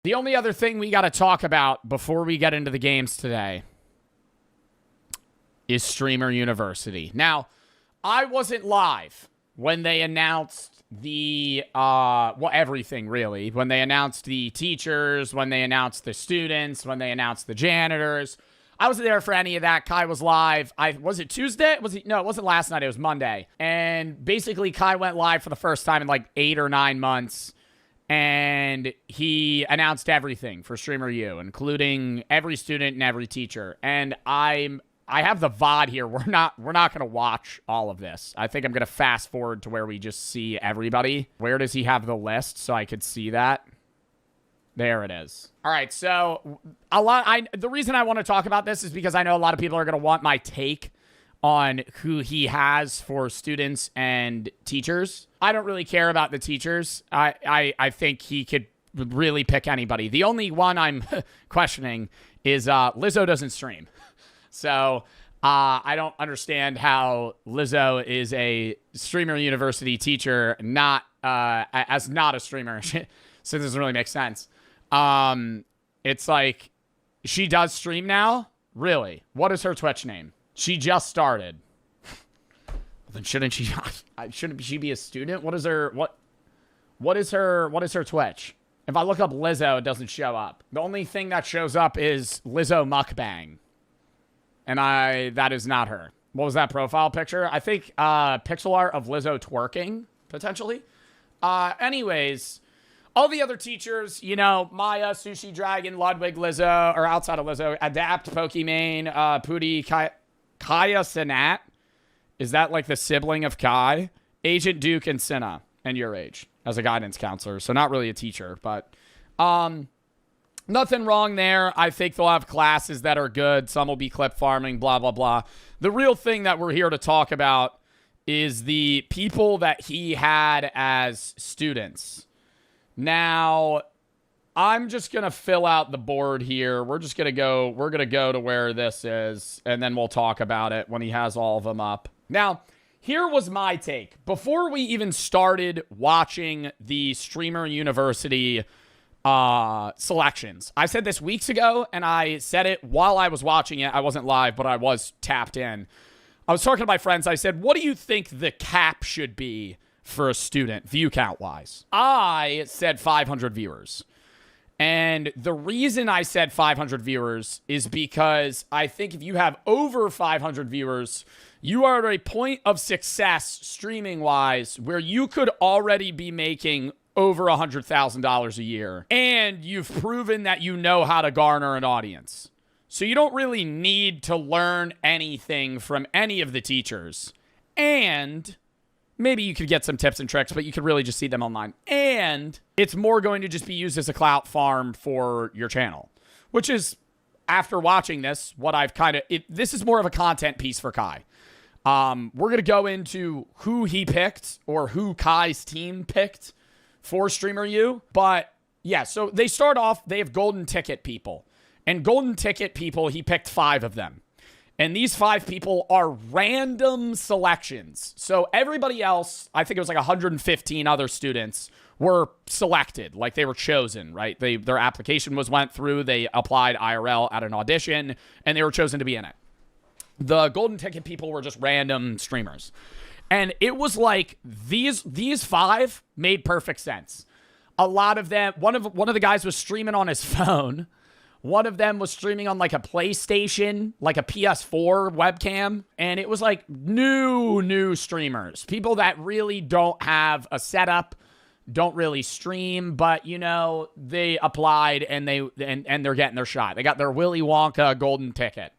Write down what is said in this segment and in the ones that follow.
The only other thing we got to talk about before we get into the games today is Streamer University. Now, I wasn't live when they announced the, everything really. When they announced the teachers, when they announced the students, when they announced the janitors. I wasn't there for any of that. Kai was live. Was it Tuesday? No, it wasn't last night. It was Monday. And basically, Kai went live for the first time in like 8 or 9 months. And he announced everything for Streamer U, including every student and every teacher. And I have the VOD here. We're not going to watch all of this. I think I'm going to fast forward to where we just see everybody. Where does he have the list so I could see that? There it is. All right, so the reason I want to talk about this is because I know a lot of people are going to want my take on who he has for students and teachers. I don't really care about the teachers. I think he could really pick anybody. The only one I'm questioning is Lizzo doesn't stream. So I don't understand how Lizzo is a Streamer University teacher, not a streamer. So it doesn't really make sense. It's like, she does stream now? Really? What is her Twitch name? She just started. Well, then shouldn't she be a student? What is her Twitch? If I look up Lizzo, it doesn't show up. The only thing that shows up is Lizzo Mukbang. And that is not her. What was that profile picture? I think pixel art of Lizzo twerking, potentially. Anyways, all the other teachers, you know, Maya, Sushi Dragon, Ludwig, Lizzo, or outside of Lizzo, Adapt, Pokimane, Pooty, Kaya Sinat. Is that like the sibling of Kai? Agent Duke and Cinna, and your age as a guidance counselor. So not really a teacher, but nothing wrong there. I think they'll have classes that are good. Some will be clip farming, blah, blah, blah. The real thing that we're here to talk about is the people that he had as students. Now, I'm just going to fill out the board here. We're going to go to where this is, and then we'll talk about it when he has all of them up. Now, here was my take. Before we even started watching the Streamer University selections, I said this weeks ago, and I said it while I was watching it. I wasn't live, but I was tapped in. I was talking to my friends. I said, what do you think the cap should be for a student, view count-wise? I said 500 viewers. And the reason I said 500 viewers is because I think if you have over 500 viewers, you are at a point of success streaming-wise where you could already be making over $100,000 a year. And you've proven that you know how to garner an audience. So you don't really need to learn anything from any of the teachers. And maybe you could get some tips and tricks, but you could really just see them online. And it's more going to just be used as a clout farm for your channel, which is, after watching this, what I've this is more of a content piece for Kai. We're going to go into who he picked or who Kai's team picked for Streamer U. But yeah, so they start off, they have golden ticket people. And golden ticket people, he picked 5 of them. And these 5 people are random selections. So everybody else, I think it was like 115 other students, were selected. Like they were chosen, right? Their application went through. They applied IRL at an audition, and they were chosen to be in it. The golden ticket people were just random streamers. And it was like these 5 made perfect sense. A lot of them, one of the guys was streaming on his phone. One of them was streaming on like a PlayStation, like a PS4 webcam. And it was like new streamers. People that really don't have a setup, don't really stream, but you know, they applied and they're getting their shot. They got their Willy Wonka golden ticket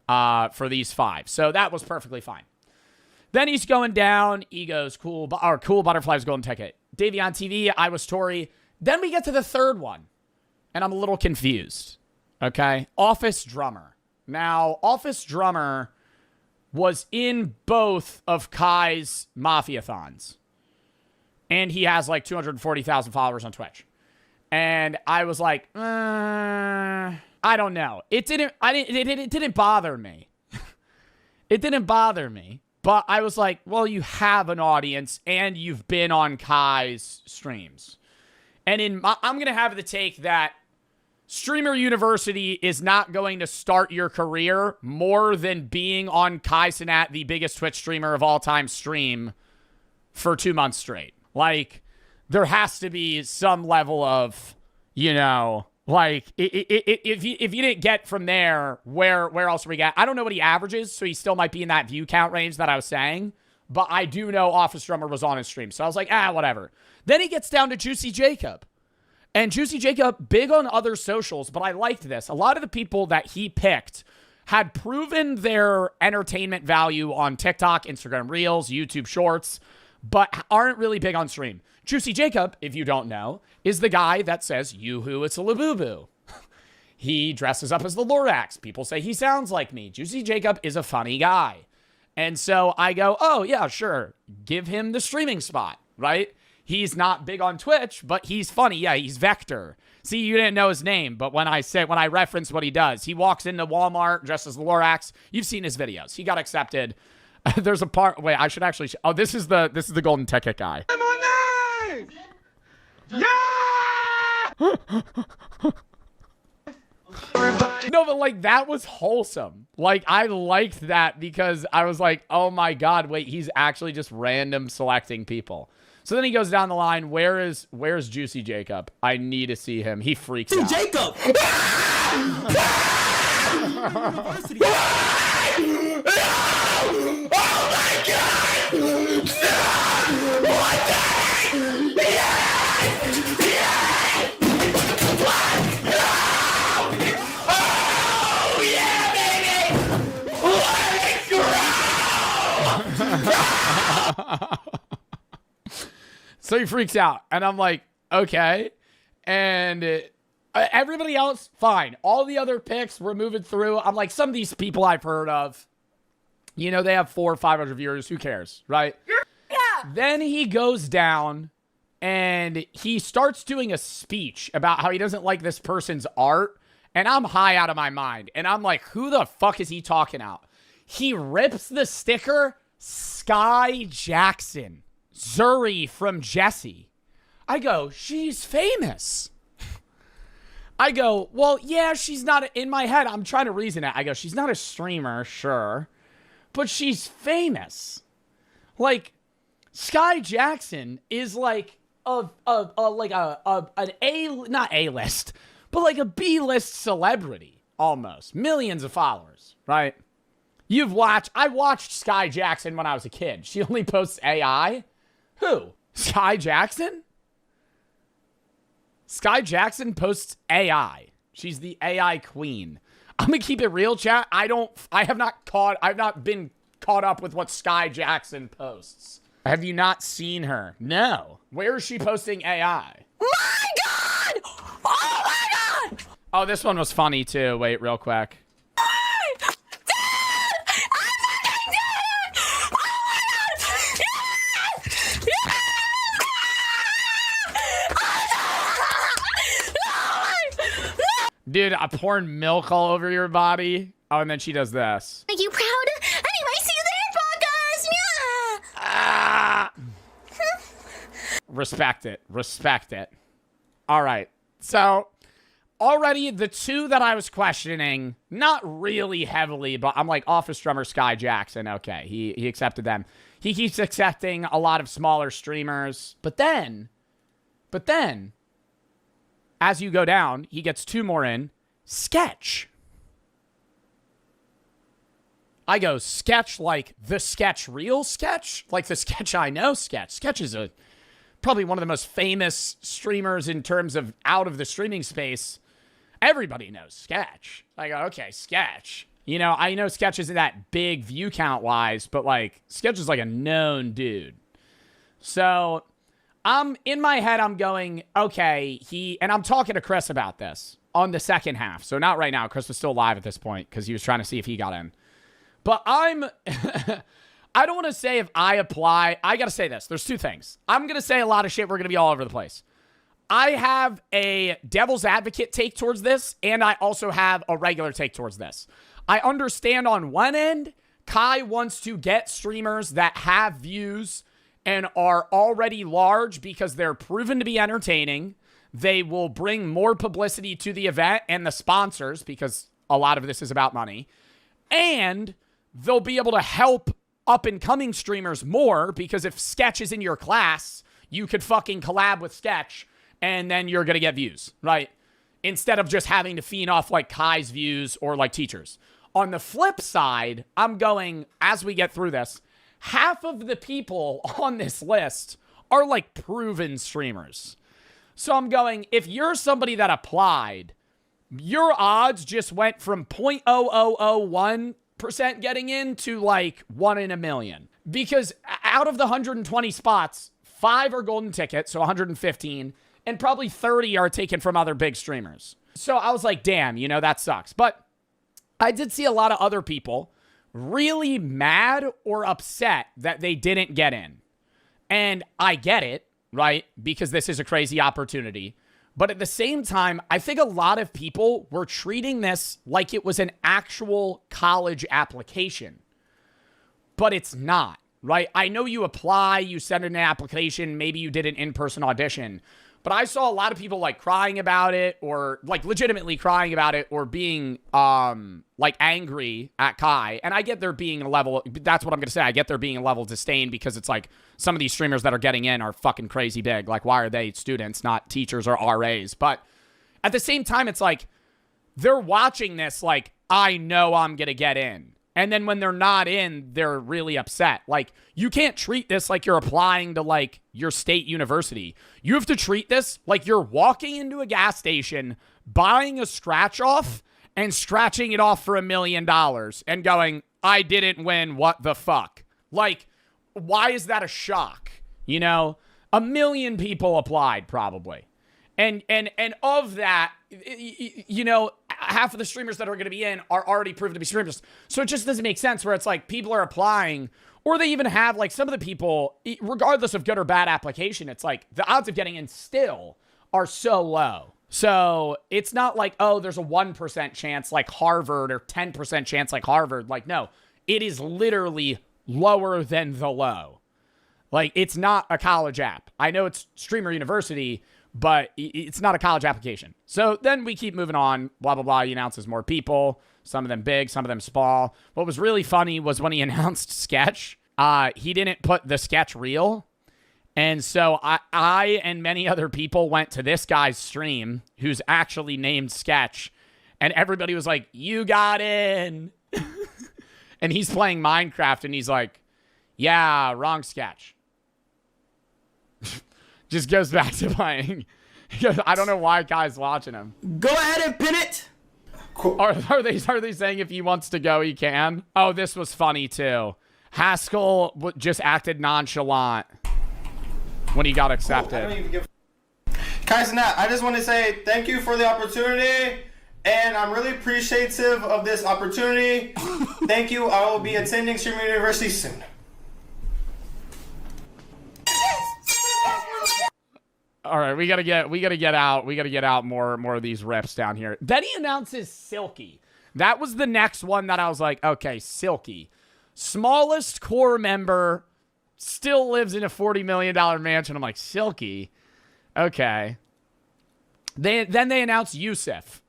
for these 5. So that was perfectly fine. Then he's going down. Egos, cool butterflies, golden ticket. Davion TV, I was Tori. Then we get to the 3rd one. And I'm a little confused. Okay, Office Drummer. Now, Office Drummer was in both of Kai's Mafiathons. And he has like 240,000 followers on Twitch. And I was like, I don't know. It didn't bother me. It didn't bother me. But I was like, well, you have an audience and you've been on Kai's streams. And I'm going to have the take that Streamer University is not going to start your career more than being on Kai Cenat, the biggest Twitch streamer of all time, stream for 2 months straight. Like, there has to be some level of, you know, like, if you didn't get from there, where else are we at? I don't know what he averages, so he still might be in that view count range that I was saying. But I do know Office Drummer was on his stream, so I was like, whatever. Then he gets down to Juicy Jacob. And Juicy Jacob, big on other socials, but I liked this. A lot of the people that he picked had proven their entertainment value on TikTok, Instagram Reels, YouTube Shorts, but aren't really big on stream. Juicy Jacob, if you don't know, is the guy that says, yoo-hoo, it's a Labubu. He dresses up as the Lorax. People say he sounds like me. Juicy Jacob is a funny guy. And so I go, oh, yeah, sure. Give him the streaming spot, right? He's not big on Twitch, but he's funny. Yeah, he's Vector. See, you didn't know his name, but when I reference what he does, he walks into Walmart dressed as the Lorax. You've seen his videos. He got accepted. There's a part. Wait, I should actually. Oh, this is the golden ticket guy. I'm on yeah! No, but like that was wholesome. Like I liked that because I was like, oh my God, wait, he's actually just random selecting people. So then he goes down the line. Where's Juicy Jacob? I need to see him. He freaks out. Jacob! Oh my God! What the? Oh yeah, baby! Let it grow! So he freaks out, and I'm like, okay. And everybody else, fine. All the other picks we're moving through. I'm like, some of these people I've heard of, you know, they have 400 or 500 viewers. Who cares, right? Yeah. Then he goes down, and he starts doing a speech about how he doesn't like this person's art, and I'm high out of my mind. And I'm like, who the fuck is he talking out? He rips the sticker, Sky Jackson. Zuri from Jesse. I go, she's famous. I go, well, yeah, she's not in my head. I'm trying to reason it. I go, she's not a streamer, sure, but she's famous. Like, Sky Jackson is like not A-list, but like a B-list celebrity almost. Millions of followers, right? I watched Sky Jackson when I was a kid. She only posts AI. Who? Sky Jackson? Sky Jackson posts AI. She's the AI queen. I'm gonna keep it real, chat. I've not been caught up with what Sky Jackson posts. Have you not seen her? No. Where is she posting AI? My God! Oh my God! Oh, this one was funny too. Wait, real quick. Dude, I'm pouring milk all over your body. Oh, and then she does this. Are you proud? Anyway, see you there, podcast. Yeah. Ah. Respect it. Respect it. All right. So, already the two that I was questioning, not really heavily, but I'm like, Office Drummer Sky Jackson. Okay, he accepted them. He keeps accepting a lot of smaller streamers. But then, as you go down, he gets two more in. Sketch. I go, Sketch like the Sketch real Sketch? Like the Sketch I know Sketch. Sketch is probably one of the most famous streamers in terms of out of the streaming space. Everybody knows Sketch. I go, okay, Sketch. You know, I know Sketch isn't that big view count wise, but like Sketch is like a known dude. So in my head, I'm going, okay, and I'm talking to Chris about this on the second half. So not right now. Chris was still live at this point because he was trying to see if he got in. But I don't want to say if I apply. I got to say this. There's two things. I'm going to say a lot of shit. We're going to be all over the place. I have a devil's advocate take towards this, and I also have a regular take towards this. I understand on one end, Kai wants to get streamers that have views and are already large because they're proven to be entertaining. They will bring more publicity to the event and the sponsors, because a lot of this is about money. And they'll be able to help up-and-coming streamers more, because if Sketch is in your class, you could fucking collab with Sketch, and then you're going to get views, right? Instead of just having to feed off like Kai's views or like teachers. On the flip side, I'm going, as we get through this, half of the people on this list are like proven streamers. So I'm going, if you're somebody that applied, your odds just went from 0.0001% getting in to like 1 in a million. Because out of the 120 spots, 5 are golden tickets, so 115, and probably 30 are taken from other big streamers. So I was like, damn, you know, that sucks. But I did see a lot of other people really mad or upset that they didn't get in. And I get it, right? Because this is a crazy opportunity. But at the same time, I think a lot of people were treating this like it was an actual college application. But it's not, right? I know you apply, you send in an application, maybe you did an in-person audition. But I saw a lot of people like crying about it, or like legitimately crying about it, or being like angry at Kai. And I get there being a level, that's what I'm going to say. I get there being a level of disdain, because it's like some of these streamers that are getting in are fucking crazy big. Like, why are they students, not teachers or RAs? But at the same time, it's like they're watching this like, I know I'm going to get in. And then when they're not in, they're really upset. Like, you can't treat this like you're applying to, like, your state university. You have to treat this like you're walking into a gas station, buying a scratch off, and scratching it off for $1 million and going, I didn't win, what the fuck? Like, why is that a shock? You know? 1 million people applied, probably. And of that, you know, half of the streamers that are going to be in are already proven to be streamers. So it just doesn't make sense where it's like people are applying, or they even have like some of the people, regardless of good or bad application, it's like the odds of getting in still are so low. So it's not like, oh, there's a 1% chance like Harvard or 10% chance like Harvard. Like, no, it is literally lower than the low. Like, it's not a college app. I know it's Streamer University, but it's not a college application. So then we keep moving on, blah, blah, blah. He announces more people, some of them big, some of them small. What was really funny was when he announced Sketch, he didn't put the Sketch reel. And so I and many other people went to this guy's stream, who's actually named Sketch, and everybody was like, you got in. And he's playing Minecraft, and he's like, yeah, wrong Sketch. Just goes back to playing. I don't know why Kai's watching him. Go ahead and pin it. Cool. Are they saying if he wants to go, he can? Oh, this was funny too. Haskell just acted nonchalant when he got accepted. Kai's and Nat, I just want to say thank you for the opportunity, and I'm really appreciative of this opportunity. Thank you. I will be attending Streamer University soon. All right, we gotta get out more of these reps down here. Then he announces Silky. That was the next one that I was like, okay, Silky, smallest core member, still lives in a $40 million mansion. I'm like, Silky, okay. Then they announce Yusuf.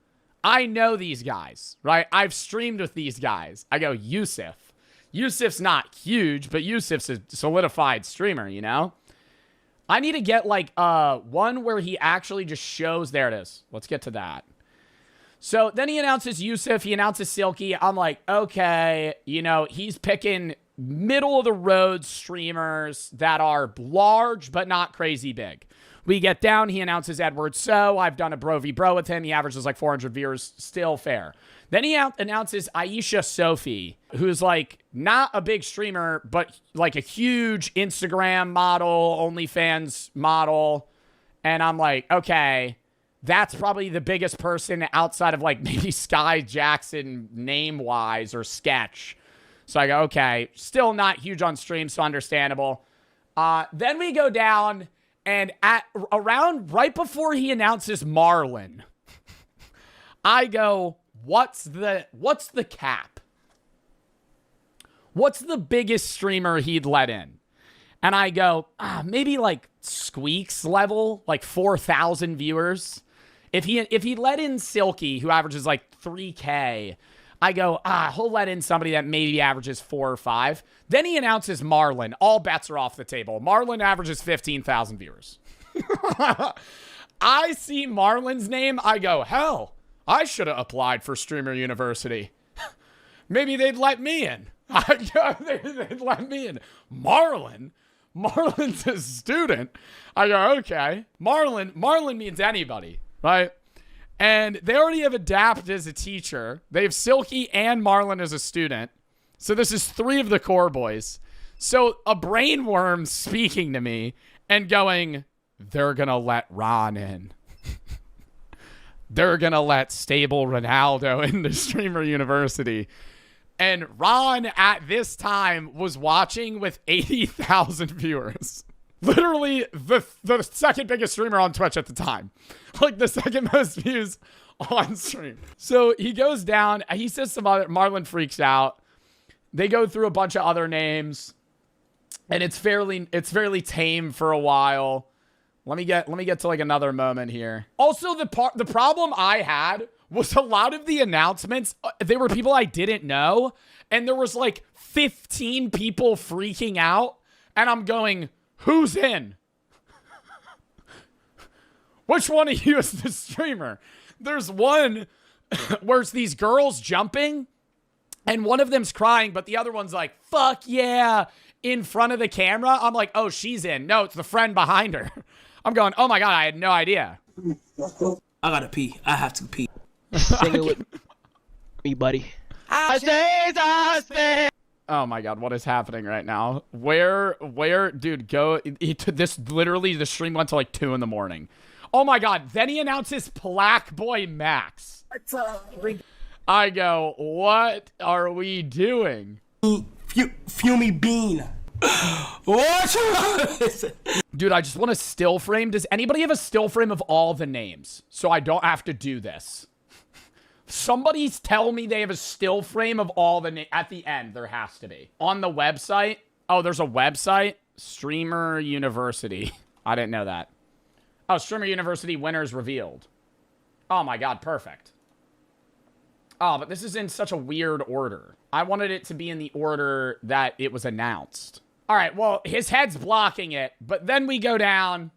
I know these guys, right? I've streamed with these guys. I go, Yusuf. Yusuf's not huge, but Yusuf's a solidified streamer, you know? I need to get like one where he actually just shows. There it is. Let's get to that. So then he announces Yusuf. He announces Silky. I'm like, okay, you know, he's picking middle of the road streamers that are large but not crazy big. We get down. He announces Edward So. I've done a bro v bro with him. He averages like 400 viewers. Still fair. Then he announces Aisha Sophie, who's like not a big streamer, but like a huge Instagram model, OnlyFans model. And I'm like, okay, that's probably the biggest person outside of like maybe Sky Jackson name-wise or Sketch. So I go, okay, still not huge on stream, so understandable. Then we go down, and at around right before he announces Marlon, I go, what's the cap? What's the biggest streamer he'd let in? And I go, maybe like Squeaks level, like 4,000 viewers. If he let in Silky, who averages like 3K, I go, he'll let in somebody that maybe averages 4 or 5. Then he announces Marlon. All bets are off the table. Marlon averages 15,000 viewers. I see Marlon's name. I go, hell, I should have applied for Streamer University. Maybe they'd let me in. They'd let me in. Marlon's a student. I go, okay. Marlon means anybody, right? And they already have Adapt as a teacher. They have Silky and Marlon as a student. So this is 3 of the core boys. So a brainworm speaking to me and going, they're going to let Ron in. They're going to let Stable Ronaldo into Streamer University. And Ron at this time was watching with 80,000 viewers. Literally the second biggest streamer on Twitch at the time. Like the second most views on stream. So he goes down. He says some other, Marlon freaks out. They go through a bunch of other names. And it's fairly tame for a while. Let me get to like another moment here. Also, the problem I had was a lot of the announcements, they were people I didn't know. And there was like 15 people freaking out. And I'm going, who's in? Which one of you is the streamer? There's one where it's these girls jumping and one of them's crying, but the other one's like, fuck yeah, in front of the camera. I'm like, oh, she's in. No, it's the friend behind her. I'm going, oh my God, I had no idea. I gotta pee. I have to pee. Sing it with me, buddy. Oh my God, what is happening right now? Where, dude, go. This literally, the stream went to like 2 in. Oh my God, then he announces Black Boy Max. I go, what are we doing? Fumie Bean. What? Dude, I just want a still frame. Does anybody have a still frame of all the names so I don't have to do this? Somebody tell me they have a still frame of all the names. At the end, there has to be. On the website. Oh, there's a website. Streamer University. I didn't know that. Oh, Streamer University winners revealed. Oh my God, perfect. Oh, but this is in such a weird order. I wanted it to be in the order that it was announced. All right, well, his head's blocking it, but then we go down.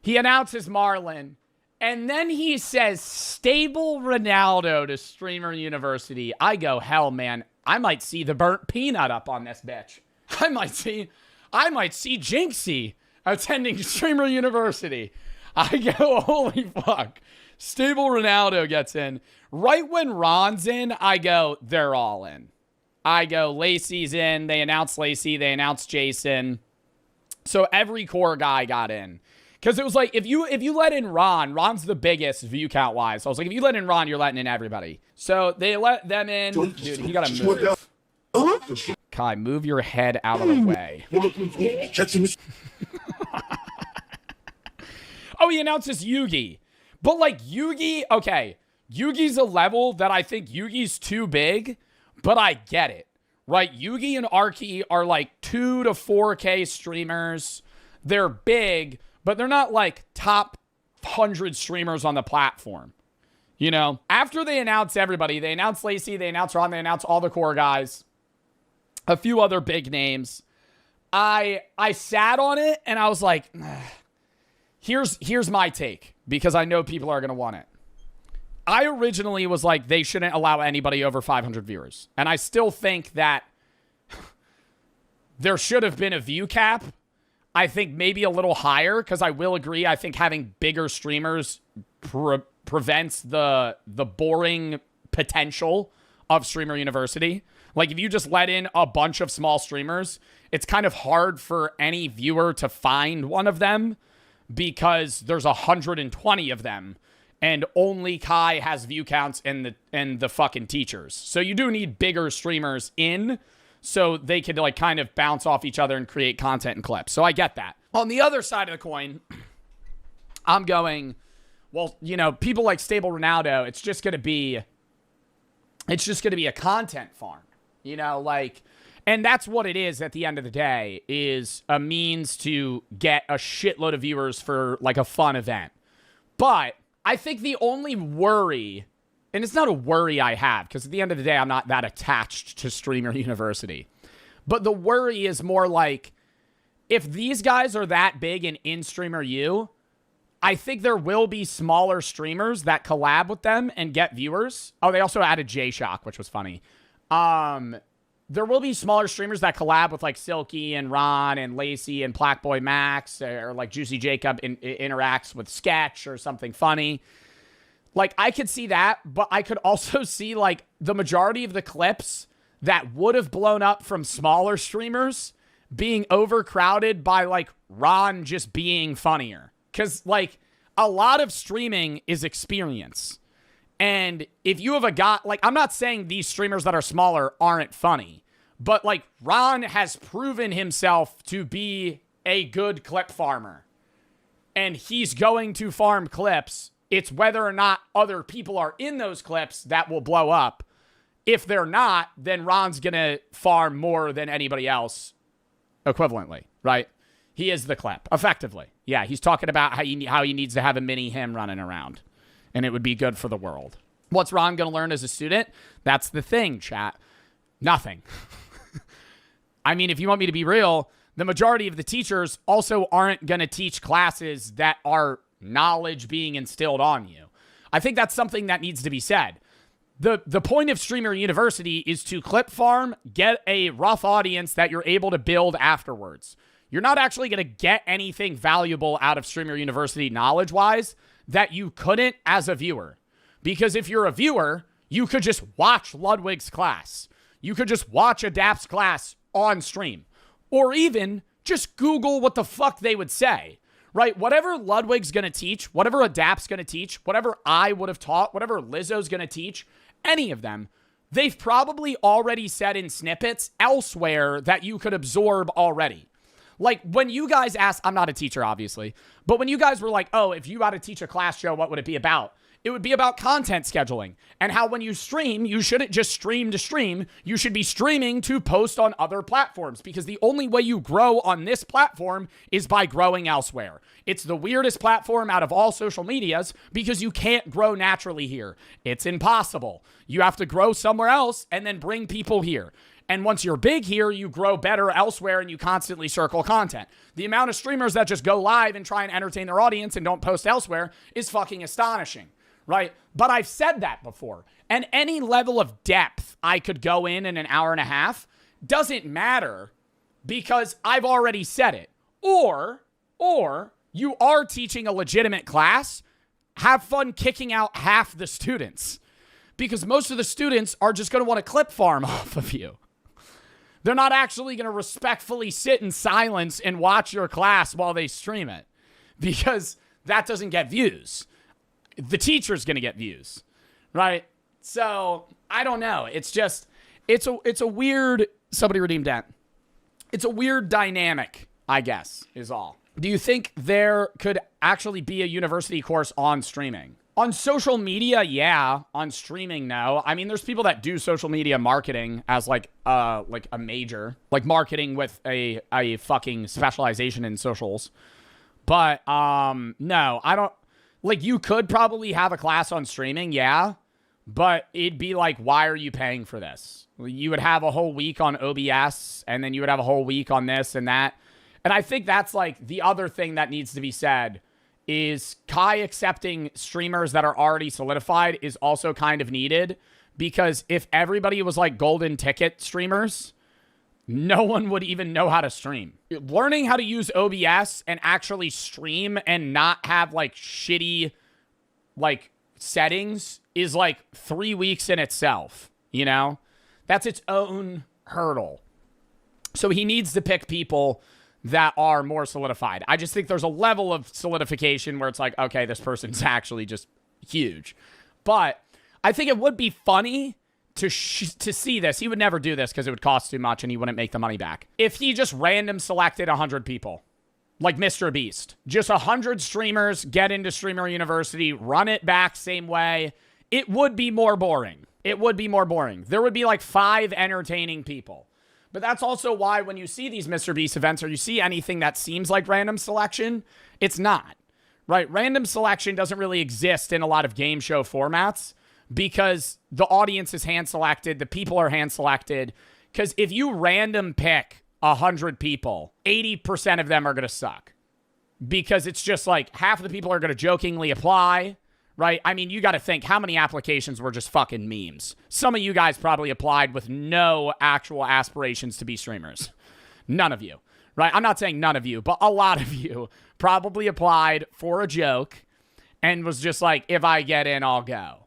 He announces Marlon, and then he says Stable Ronaldo to Streamer University. I go, hell, man, I might see the burnt peanut up on this bitch. I might see Jinxie attending Streamer University. I go, holy fuck. Stable Ronaldo gets in. Right when Ron's in, I go, they're all in. I go, Lacey's in. They announced Lacey. They announced Jason. So every core guy got in. Because it was like, if you let in Ron's the biggest view count wise. So I was like, if you let in Ron, you're letting in everybody. So they let them in. Dude, he got to move. Kai, move your head out of the way. Oh, he announces Yugi. But like Yugi, okay. Yugi's a level that I think Yugi's too big, but I get it. Right? Yugi and Arky are like 2 to 4K streamers. They're big, but they're not like top 100 streamers on the platform. You know? After they announce everybody, they announce Lacey, they announce Ron, they announce all the core guys. A few other big names. I sat on it and I was like, here's my take, because I know people are going to want it. I originally was like, they shouldn't allow anybody over 500 viewers. And I still think that there should have been a view cap. I think maybe a little higher, because I will agree, I think having bigger streamers prevents the boring potential of Streamer University. Like, if you just let in a bunch of small streamers, it's kind of hard for any viewer to find one of them, because there's 120 of them. And only Kai has view counts and the fucking teachers. So you do need bigger streamers in, so they could like kind of bounce off each other and create content and clips. So I get that. On the other side of the coin, I'm going, well, you know, people like Stable Ronaldo, it's just gonna be a content farm. You know, like, And that's what it is at the end of the day, is a means to get a shitload of viewers for like a fun event. But I think the only worry, and it's not a worry I have, because at the end of the day, I'm not that attached to Streamer University. But the worry is more like, if these guys are that big in Streamer U, I think there will be smaller streamers that collab with them and get viewers. Oh, they also added J-Shock, which was funny. There will be smaller streamers that collab with like Silky and Ron and Lacey and Blackboy Max, or like Juicy Jacob interacts with Sketch or something funny. Like, I could see that, but I could also see like the majority of the clips that would have blown up from smaller streamers being overcrowded by like Ron just being funnier. Because, like, a lot of streaming is experience. And if you have a guy, like, I'm not saying these streamers that are smaller aren't funny, but, like, Ron has proven himself to be a good clip farmer. And he's going to farm clips. It's whether or not other people are in those clips that will blow up. If they're not, then Ron's going to farm more than anybody else equivalently, right? He is the clip, effectively. Yeah, he's talking about how he needs to have a mini him running around. And it would be good for the world. What's Ron going to learn as a student? That's the thing, chat. Nothing. I mean, if you want me to be real, the majority of the teachers also aren't going to teach classes that are knowledge being instilled on you. I think that's something that needs to be said. The point of Streamer University is to clip farm, get a rough audience that you're able to build afterwards. You're not actually going to get anything valuable out of Streamer University knowledge-wise that you couldn't as a viewer. Because if you're a viewer, you could just watch Ludwig's class. You could just watch Adapt's class on stream. Or even just Google what the fuck they would say. Right? Whatever Ludwig's going to teach, whatever Adapt's going to teach, whatever I would have taught, whatever Lizzo's going to teach, any of them, they've probably already said in snippets elsewhere that you could absorb already. Like, when you guys asked, I'm not a teacher, obviously, but when you guys were like, oh, if you had to teach a class show, what would it be about? It would be about content scheduling and how when you stream, you shouldn't just stream to stream. You should be streaming to post on other platforms, because the only way you grow on this platform is by growing elsewhere. It's the weirdest platform out of all social medias because you can't grow naturally here. It's impossible. You have to grow somewhere else and then bring people here. And once you're big here, you grow better elsewhere and you constantly circle content. The amount of streamers that just go live and try and entertain their audience and don't post elsewhere is fucking astonishing, right? But I've said that before. And any level of depth I could go in an hour and a half doesn't matter because I've already said it. Or you are teaching a legitimate class, have fun kicking out half the students. Because most of the students are just going to want to clip farm off of you. They're not actually going to respectfully sit in silence and watch your class while they stream it, because that doesn't get views. The teacher's going to get views, right? So I don't know. It's just, it's a weird, somebody redeemed that. It's a weird dynamic, I guess, is all. Do you think there could actually be a university course on streaming? On social media, yeah. On streaming, no. I mean, there's people that do social media marketing as like a major, like marketing with a fucking specialization in socials. But no, I don't. Like, you could probably have a class on streaming, yeah. But it'd be like, why are you paying for this? You would have a whole week on OBS, and then you would have a whole week on this and that. And I think that's like the other thing that needs to be said. Is Kai accepting streamers that are already solidified is also kind of needed, because if everybody was like golden ticket streamers, no one would even know how to stream. Learning how to use OBS and actually stream and not have like shitty like settings is like 3 weeks in itself, you know? That's its own hurdle. So he needs to pick people that are more solidified. I just think there's a level of solidification where it's like, okay, this person's actually just huge. But I think it would be funny to see this. He would never do this because it would cost too much and he wouldn't make the money back. If he just random selected 100 people, like Mr. Beast, just 100 streamers get into Streamer University, run it back same way, it would be more boring. It would be more boring. There would be like 5 entertaining people. But that's also why when you see these Mr. Beast events or you see anything that seems like random selection, it's not, right? Random selection doesn't really exist in a lot of game show formats because the audience is hand selected, the people are hand selected. Because if you random pick 100 people, 80% of them are going to suck. Because it's just like half of the people are going to jokingly apply, right? I mean, you got to think how many applications were just fucking memes. Some of you guys probably applied with no actual aspirations to be streamers. None of you, right? I'm not saying none of you, but a lot of you probably applied for a joke and was just like, if I get in, I'll go.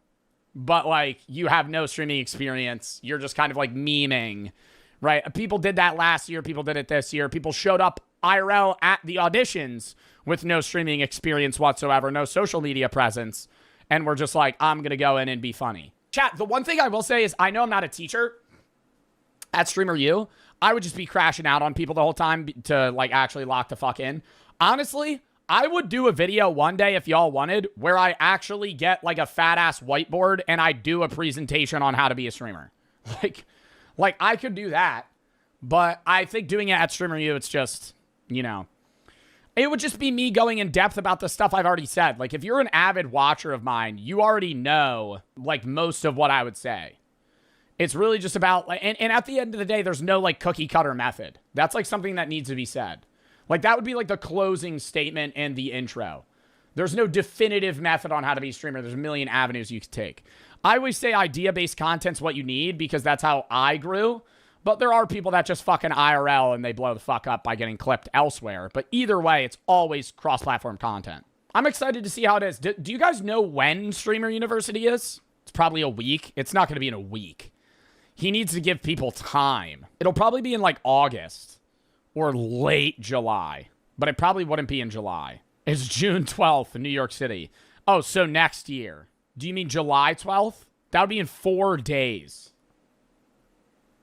But like, you have no streaming experience. You're just kind of like memeing, right? People did that last year. People did it this year. People showed up IRL at the auditions with no streaming experience whatsoever, no social media presence, and we're just like, I'm going to go in and be funny. Chat, the one thing I will say is I know I'm not a teacher at Streamer U. I would just be crashing out on people the whole time to like actually lock the fuck in. Honestly, I would do a video one day if y'all wanted where I actually get like a fat ass whiteboard and I do a presentation on how to be a streamer. Like I could do that, but I think doing it at Streamer U, it's just, you know, it would just be me going in depth about the stuff I've already said. Like if you're an avid watcher of mine, you already know like most of what I would say. It's really just about like, and at the end of the day, there's no like cookie cutter method. That's like something that needs to be said. Like that would be like the closing statement and the intro. There's no definitive method on how to be a streamer. There's a million avenues you could take. I always say idea-based content's what you need because that's how I grew. But there are people that just fucking IRL and they blow the fuck up by getting clipped elsewhere. But either way, it's always cross-platform content. I'm excited to see how it is. Do you guys know when Streamer University is? It's probably a week. It's not going to be in a week. He needs to give people time. It'll probably be in like August or late July. But it probably wouldn't be in July. It's June 12th in New York City. Oh, so next year. Do you mean July 12th? That would be in 4 days.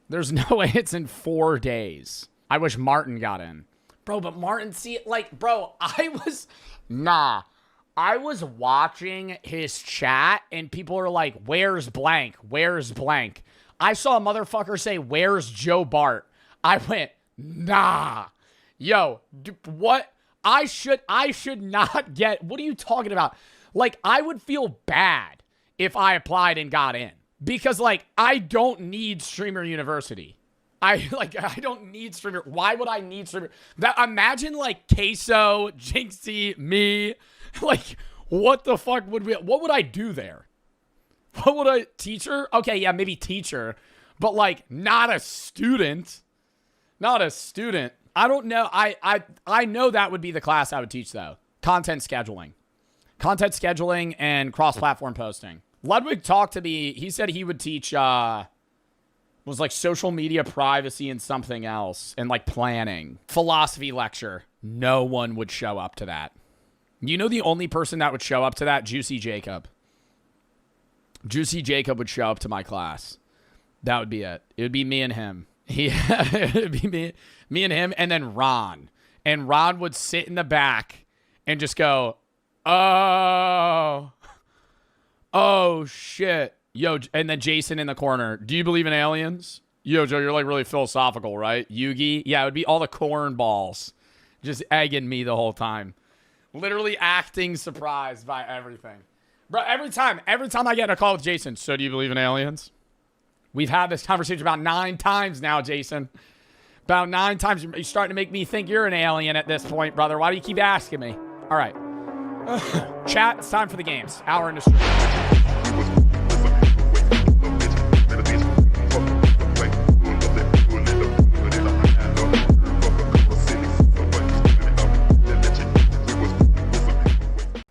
There's no way it's in 4 days. I wish Martin got in. Bro, but Martin, see, like, bro, I was watching his chat and people are like, where's blank? Where's blank? I saw a motherfucker say, where's Joe Bart? I went, nah. Yo, what? I should not get, what are you talking about? Like, I would feel bad if I applied and got in. Because, like, I don't need Streamer University. I don't need Streamer. Why would I need Streamer? Imagine, like, Queso, Jinxie, me. Like, what the fuck what would I do there? What would I, teacher? Okay, yeah, maybe teacher. But, like, not a student. Not a student. I don't know. I know that would be the class I would teach, though. Content scheduling. Content scheduling and cross-platform posting. Ludwig talked to me. He said he would teach, was like social media privacy and something else. And like planning. Philosophy lecture. No one would show up to that. You know the only person that would show up to that? Juicy Jacob. Juicy Jacob would show up to my class. That would be it. It would be me and him. It would be me and him and then Ron. And Ron would sit in the back and just go, oh, shit. Yo, and then Jason in the corner. Do you believe in aliens? Yo, Joe, you're like really philosophical, right? Yugi? Yeah, it would be all the cornballs just egging me the whole time. Literally acting surprised by everything. Bro, every time I get a call with Jason, so do you believe in aliens? We've had this conversation about 9 times now, Jason. About 9 times. You're starting to make me think you're an alien at this point, brother. Why do you keep asking me? All right. Chat, it's time for the games. Hour in the stream.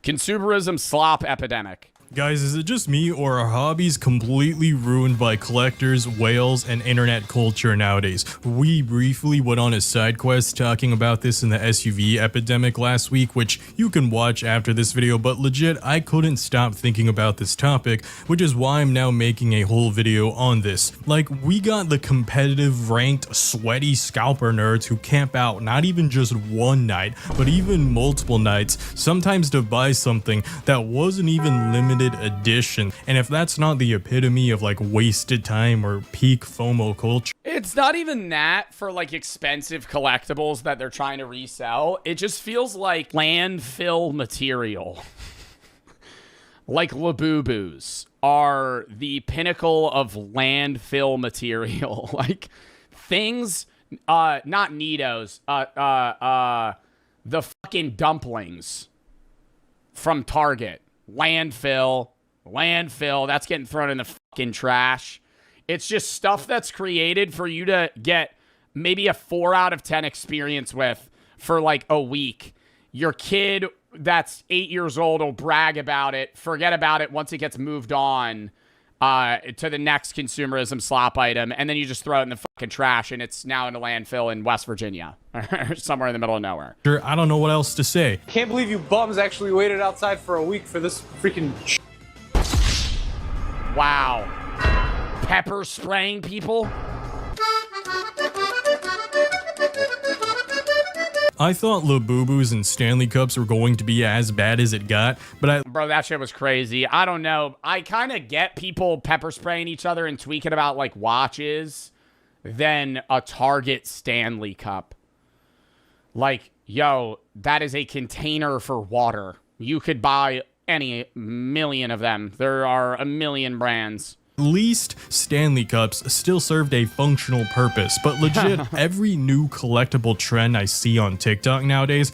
Consumerism slop epidemic. Guys, is it just me, or are hobbies completely ruined by collectors, whales, and internet culture nowadays? We briefly went on a side quest talking about this in the SUV epidemic last week, which you can watch after this video, but legit, I couldn't stop thinking about this topic, which is why I'm now making a whole video on this. Like, we got the competitive, ranked, sweaty scalper nerds who camp out not even just one night, but even multiple nights, sometimes to buy something that wasn't even limited limited edition. And if that's not the epitome of like wasted time or peak FOMO culture, It's not even that for like expensive collectibles that they're trying to resell. It just feels like landfill material. Like Labubus are the pinnacle of landfill material. Like things, not Nidos, the fucking dumplings from Target. Landfill, that's getting thrown in the fucking trash. It's just stuff that's created for you to get maybe a 4 out of 10 experience with for like a week. Your kid that's 8 years old will brag about it, forget about it once it gets moved on to the next consumerism slop item, and then you just throw it in the fucking trash, and it's now in a landfill in West Virginia or somewhere in the middle of nowhere. I don't know what else to say. Can't believe you bums actually waited outside for a week for this freaking Wow. Pepper spraying people? I thought Labubus and Stanley Cups were going to be as bad as it got, but Bro, that shit was crazy. I don't know. I kind of get people pepper spraying each other and tweaking about like watches than a Target Stanley Cup. Like, yo, that is a container for water. You could buy any million of them. There are a million brands. at least Stanley Cups still served a functional purpose. But legit, every new collectible trend I see on TikTok nowadays,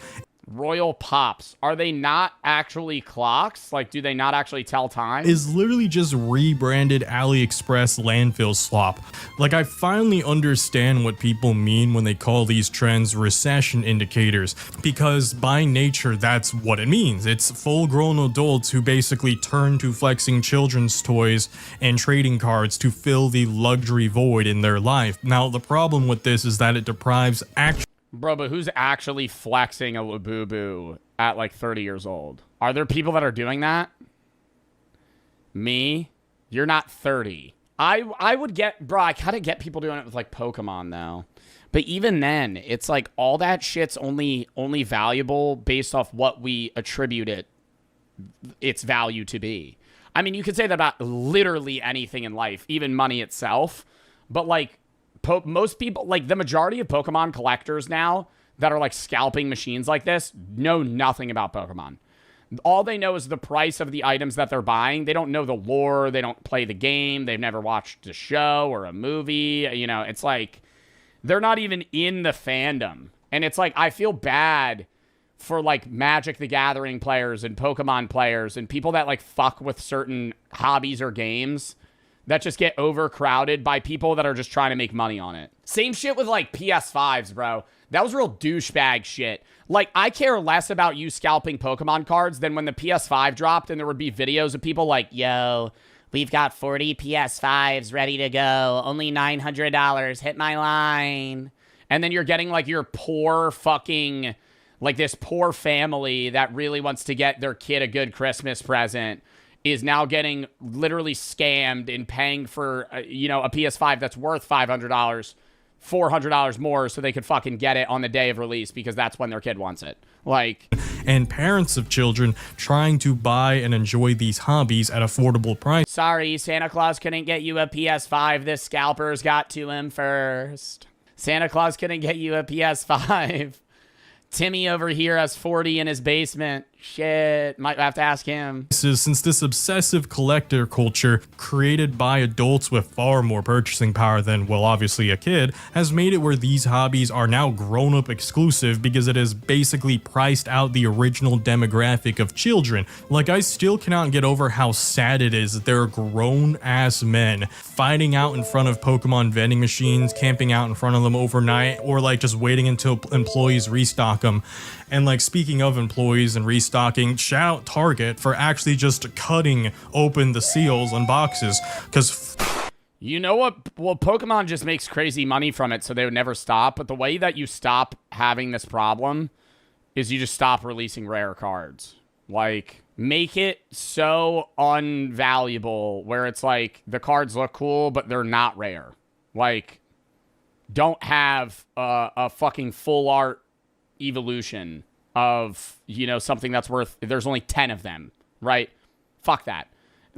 Royal Pops, are they not actually clocks? Like, do they not actually tell time? is literally just rebranded AliExpress landfill slop. Like, I finally understand what people mean when they call these trends recession indicators, because by nature, that's what it means. It's full-grown adults who basically turn to flexing children's toys and trading cards to fill the luxury void in their life. Now, the problem with this is that it deprives actual Bro, but who's actually flexing a Labubu at like 30 years old? Are there people that are doing that? Me? You're not 30. I would get, bro, I gotta get people doing it with like Pokemon though. But even then, it's like all that shit's only valuable based off what we attribute its value to be. I mean, you could say that about literally anything in life, even money itself. But like, most people, like the majority of Pokemon collectors now that are like scalping machines like this, know nothing about Pokemon. All they know is the price of the items that they're buying. They don't know the lore. They don't play the game. They've never watched a show or a movie. You know, it's like they're not even in the fandom. And it's like, I feel bad for like Magic the Gathering players and Pokemon players and people that like fuck with certain hobbies or games that just get overcrowded by people that are just trying to make money on it. Same shit with like PS5s, bro. That was real douchebag shit. Like, I care less about you scalping Pokemon cards than when the PS5 dropped and there would be videos of people like, yo, we've got 40 PS5s ready to go. Only $900. Hit my line. And then you're getting like your poor fucking, like this poor family that really wants to get their kid a good Christmas present is now getting literally scammed and paying for, a PS5 that's worth $500, $400 more so they could fucking get it on the day of release because that's when their kid wants it. Like, and parents of children trying to buy and enjoy these hobbies at affordable prices. sorry, Santa Claus couldn't get you a PS5. The scalpers got to him first. Santa Claus couldn't get you a PS5. Timmy over here has 40 in his basement. Shit, might have to ask him. Since this obsessive collector culture created by adults with far more purchasing power than, well, obviously a kid, has made it where these hobbies are now grown-up exclusive because it has basically priced out the original demographic of children. Like, I still cannot get over how sad it is that there are grown-ass men fighting out in front of Pokemon vending machines, camping out in front of them overnight, or like just waiting until employees restock them. And like, speaking of employees and restocking, shout out Target for actually just cutting open the seals on boxes, because You know what? Well, Pokemon just makes crazy money from it, so they would never stop. But the way that you stop having this problem is you just stop releasing rare cards. Like, make it so unvaluable where it's like the cards look cool, but they're not rare. Like, don't have a fucking full art evolution of, something that's worth, there's only 10 of them, right? Fuck that.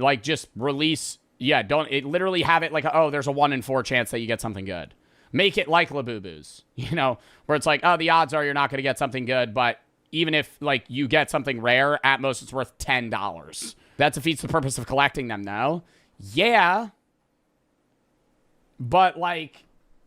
Like, just release. Yeah, literally have it like, oh, there's a 1 in 4 chance that you get something good. Make it like Labubu's, you know, where it's like, oh, the odds are you're not going to get something good, but even if, like, you get something rare, at most it's worth $10. That defeats the purpose of collecting them, though. Yeah. But, like,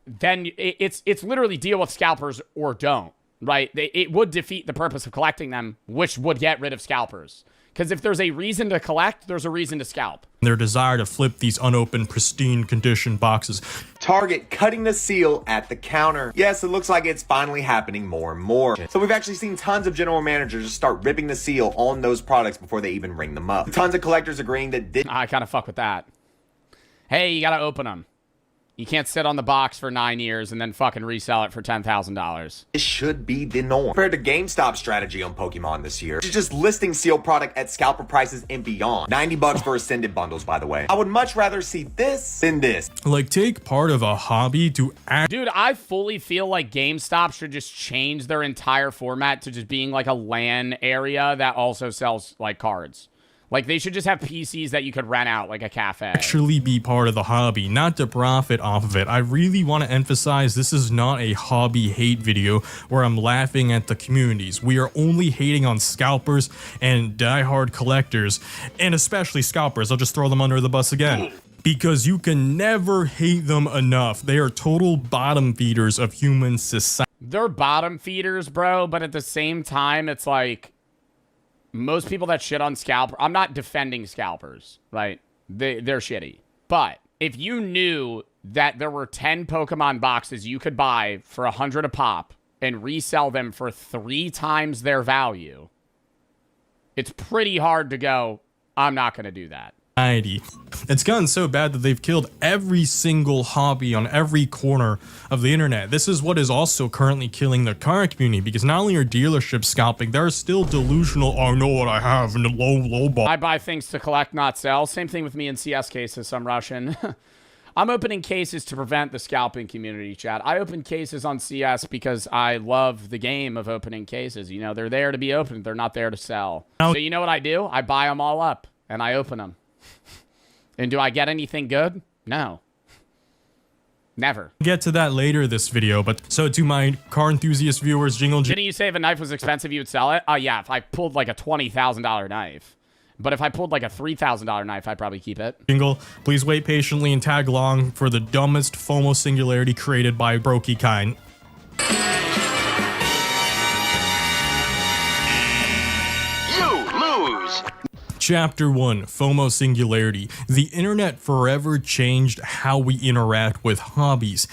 then it's literally deal with scalpers or don't, right? It would defeat the purpose of collecting them, which would get rid of scalpers. Because if there's a reason to collect, there's a reason to scalp. Their desire to flip these unopened, pristine condition boxes. Target cutting the seal at the counter. Yes, it looks like it's finally happening more and more. So we've actually seen tons of general managers just start ripping the seal on those products before they even ring them up. Tons of collectors agreeing that I kind of fuck with that. Hey, you got to open them. You can't sit on the box for 9 years and then fucking resell it for $10,000. this should be the norm. Compared to GameStop's strategy on Pokemon this year, which is just listing sealed product at scalper prices and beyond. $90 for Ascended bundles, by the way. I would much rather see this than this. Like, take part of a hobby to act. Dude, I fully feel like GameStop should just change their entire format to just being like a LAN area that also sells like cards. Like, they should just have PCs that you could rent out, like a cafe. Actually be part of the hobby, not to profit off of it. I really want to emphasize this is not a hobby hate video where I'm laughing at the communities. We are only hating on scalpers and diehard collectors, and especially scalpers. I'll just throw them under the bus again. Because you can never hate them enough. They are total bottom feeders of human society. They're bottom feeders, bro, but at the same time, it's like, most people that shit on scalper, I'm not defending scalpers, right? They're shitty. But if you knew that there were 10 Pokemon boxes you could buy for $100 a pop and resell them for 3 times their value, it's pretty hard to go, I'm not going to do that. It's gotten so bad that they've killed every single hobby on every corner of the internet. This is what is also currently killing the car community, because not only are dealerships scalping, they're still delusional. I know what I have in the low ball. I buy things to collect, not sell. Same thing with me in CS cases. I'm Russian. I'm opening cases to prevent the scalping community, chat. I open cases on CS because I love the game of opening cases. You know, they're there to be opened. They're not there to sell. So you know what I do? I buy them all up and I open them. And do I get anything good? No. Never. Get to that later this video, but so to my car enthusiast viewers, Didn't you say if a knife was expensive, you would sell it? Yeah, if I pulled like a $20,000 knife. But if I pulled like a $3,000 knife, I'd probably keep it. Jingle, please wait patiently and tag along for the dumbest FOMO singularity created by Brokey kind. You lose. Chapter 1, FOMO Singularity. The internet forever changed how we interact with hobbies.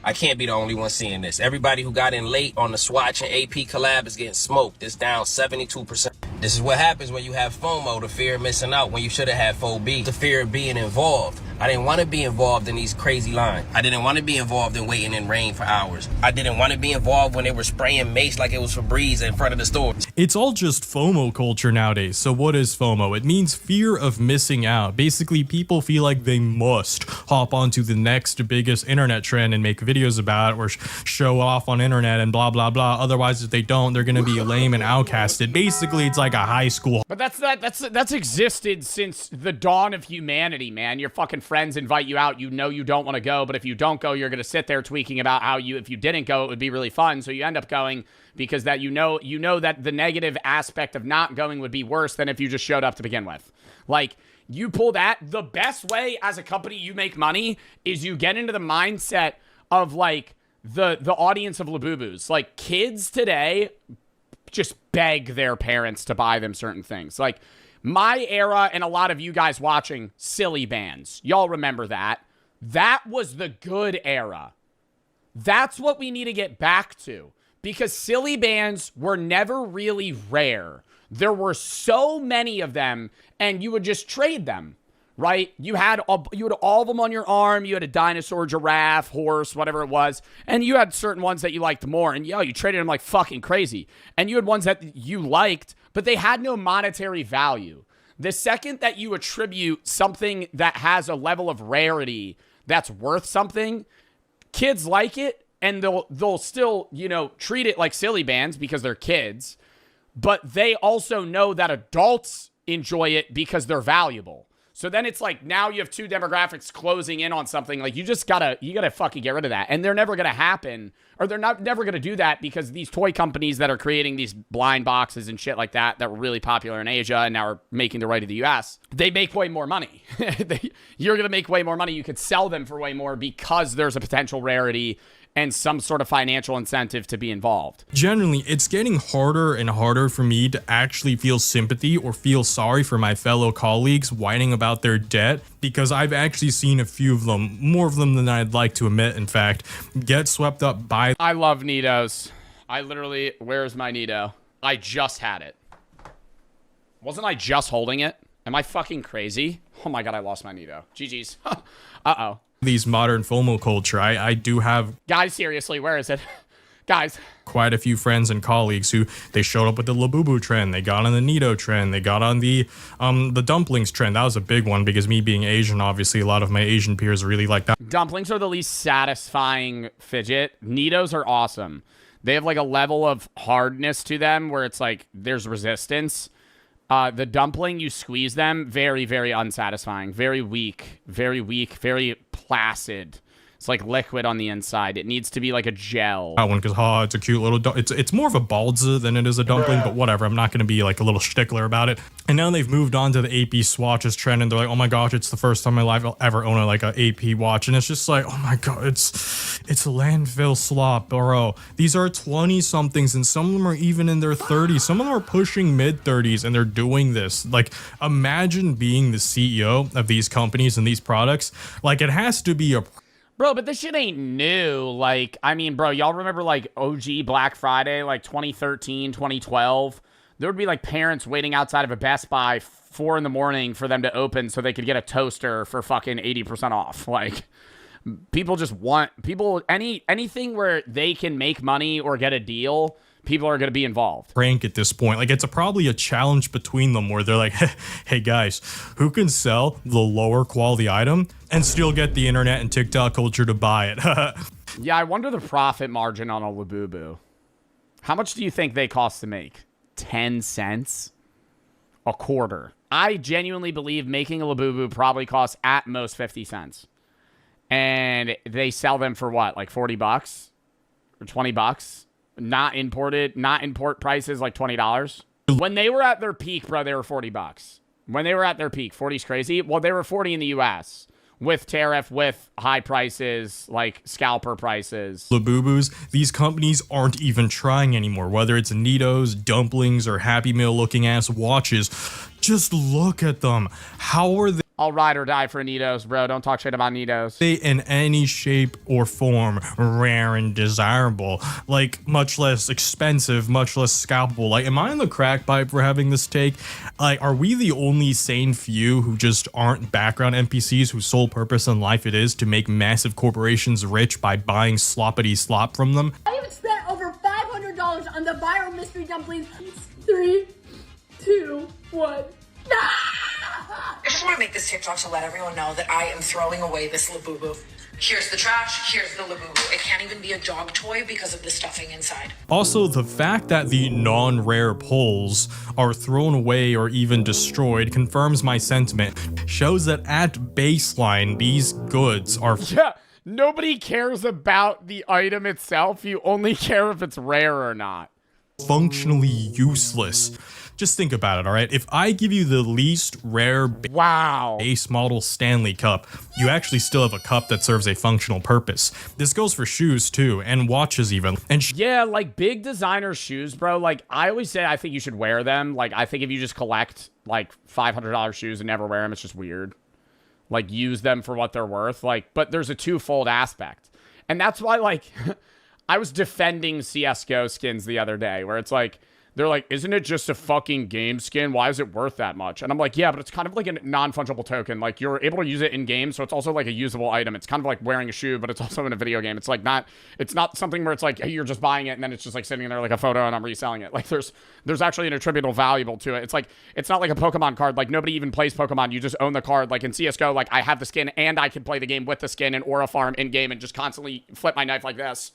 I can't be the only one seeing this. Everybody who got in late on the Swatch and AP collab is getting smoked. It's down 72%. This is what happens when you have FOMO, the fear of missing out, when you should have had FOB, the fear of being involved. I didn't want to be involved in these crazy lines. I didn't want to be involved in waiting in rain for hours. I didn't want to be involved when they were spraying mace like it was Febreze in front of the store. It's all just FOMO culture nowadays. So what is FOMO? It means fear of missing out. Basically, people feel like they must hop onto the next biggest internet trend and make videos about it or show off on internet and blah, blah, blah. Otherwise, if they don't, they're going to be lame and outcasted. Basically, it's like a high school. But that's existed since the dawn of humanity, man. Your fucking friends invite you out. You know you don't want to go, but if you don't go, you're going to sit there tweaking about how if you didn't go, it would be really fun. So you end up going because that you know that the negative aspect of not going would be worse than if you just showed up to begin with. Like, you pull that. The best way as a company you make money is you get into the mindset of like the audience of Labubus. Like, kids today just beg their parents to buy them certain things. Like, my era and a lot of you guys watching, silly bands. Y'all remember that. That was the good era. That's what we need to get back to. Because silly bands were never really rare. There were so many of them, and you would just trade them, right? You had all of them on your arm. You had a dinosaur, giraffe, horse, whatever it was. And you had certain ones that you liked more. And, you traded them like fucking crazy. And you had ones that you liked, but they had no monetary value. The second that you attribute something that has a level of rarity that's worth something, kids like it, and they'll still, treat it like silly bands because they're kids, but they also know that adults enjoy it because they're valuable. So then it's like now you have two demographics closing in on something. Like you gotta fucking get rid of that. And they're never gonna happen, or they're never gonna do that because these toy companies that are creating these blind boxes and shit like that were really popular in Asia and now are making their way to the US, they make way more money. You're gonna make way more money. You could sell them for way more because there's a potential rarity and some sort of financial incentive to be involved. Generally, it's getting harder and harder for me to actually feel sympathy or feel sorry for my fellow colleagues whining about their debt, because I've actually seen a few of them, more of them than I'd like to admit, in fact, get swept up by... I love Nitos. Where's my Nito? I just had it. Wasn't I just holding it? Am I fucking crazy? Oh my God, I lost my Nito. GG's. Uh-oh. These modern FOMO culture. I do have... Guys, seriously, where is it? Guys. Quite a few friends and colleagues who they showed up with the Labubu trend, they got on the Nito trend, they got on the dumplings trend. That was a big one because me being Asian, obviously a lot of my Asian peers really like that. Dumplings are the least satisfying fidget. Nitos are awesome. They have like a level of hardness to them where it's like there's resistance. The dumpling, you squeeze them, very, very unsatisfying. Very weak, very placid. It's like liquid on the inside. It needs to be like a gel. That one, because it's a cute little... It's more of a balza than it is a dumpling, but whatever. I'm not going to be like a little stickler about it. And now they've moved on to the AP swatches trend, and they're like, oh my gosh, it's the first time in my life I'll ever own like an AP watch. And it's just like, oh my God, it's a landfill slop, bro. These are 20-somethings, and some of them are even in their 30s. Some of them are pushing mid-30s, and they're doing this. Like, imagine being the CEO of these companies and these products. Like, it has to be a... Bro, but this shit ain't new. Like, I mean, bro, y'all remember like OG Black Friday, like 2013, 2012? There would be like parents waiting outside of a Best Buy 4 in the morning for them to open so they could get a toaster for fucking 80% off. Like, people just want, anything where they can make money or get a deal, people are going to be involved. Prank at this point. Like, it's probably a challenge between them where they're like, hey guys, who can sell the lower quality item and still get the internet and TikTok culture to buy it? Yeah, I wonder the profit margin on a Labubu. How much do you think they cost to make? 10 cents? A quarter. I genuinely believe making a Labubu probably costs at most 50 cents. And they sell them for what? Like 40 bucks? Or 20 bucks? Not import prices like $20. When they were at their peak, bro, they were 40 bucks. When they were at their peak, 40's crazy. Well, they were 40 in the US with tariff, with high prices, like scalper prices. Labubus, these companies aren't even trying anymore, whether it's Nitos, dumplings, or Happy Meal looking ass watches. Just look at them. How are they? I'll ride or die for Nitos, bro. Don't talk shit about Nitos. They in any shape or form rare and desirable, like much less expensive, much less scalpable. Like, am I in the crack pipe for having this take? Like, are we the only sane few who just aren't background NPCs whose sole purpose in life it is to make massive corporations rich by buying sloppity slop from them? I even spent over $500 on the viral mystery dumplings. 3, 2, 1. I just want to make this TikTok to let everyone know that I am throwing away this Labubu. Here's the trash, here's the Labubu. It can't even be a dog toy because of the stuffing inside. Also, the fact that the non-rare pulls are thrown away or even destroyed confirms my sentiment. Shows that at baseline, these goods are... Yeah, nobody cares about the item itself. You only care if it's rare or not. Functionally useless. Just think about it, all right? If I give you the least rare base model Stanley Cup, you actually still have a cup that serves a functional purpose. This goes for shoes too, and watches even. And yeah, like big designer shoes, bro. Like I always say, I think you should wear them. Like I think if you just collect like $500 shoes and never wear them, it's just weird. Like use them for what they're worth. Like, but there's a twofold aspect, and that's why like I was defending CS:GO skins the other day, where it's like. They're like, isn't it just a fucking game skin? Why is it worth that much? And I'm like, yeah, but it's kind of like a non-fungible token. Like, you're able to use it in game, so it's also like a usable item. It's kind of like wearing a shoe, but it's also in a video game. It's like it's not something where it's like, hey, you're just buying it, and then it's just like sitting there like a photo, and I'm reselling it. Like, there's actually an attributable valuable to it. It's like, it's not like a Pokemon card. Like, nobody even plays Pokemon. You just own the card. Like, in CSGO, like, I have the skin, and I can play the game with the skin and Aura Farm in-game and just constantly flip my knife like this.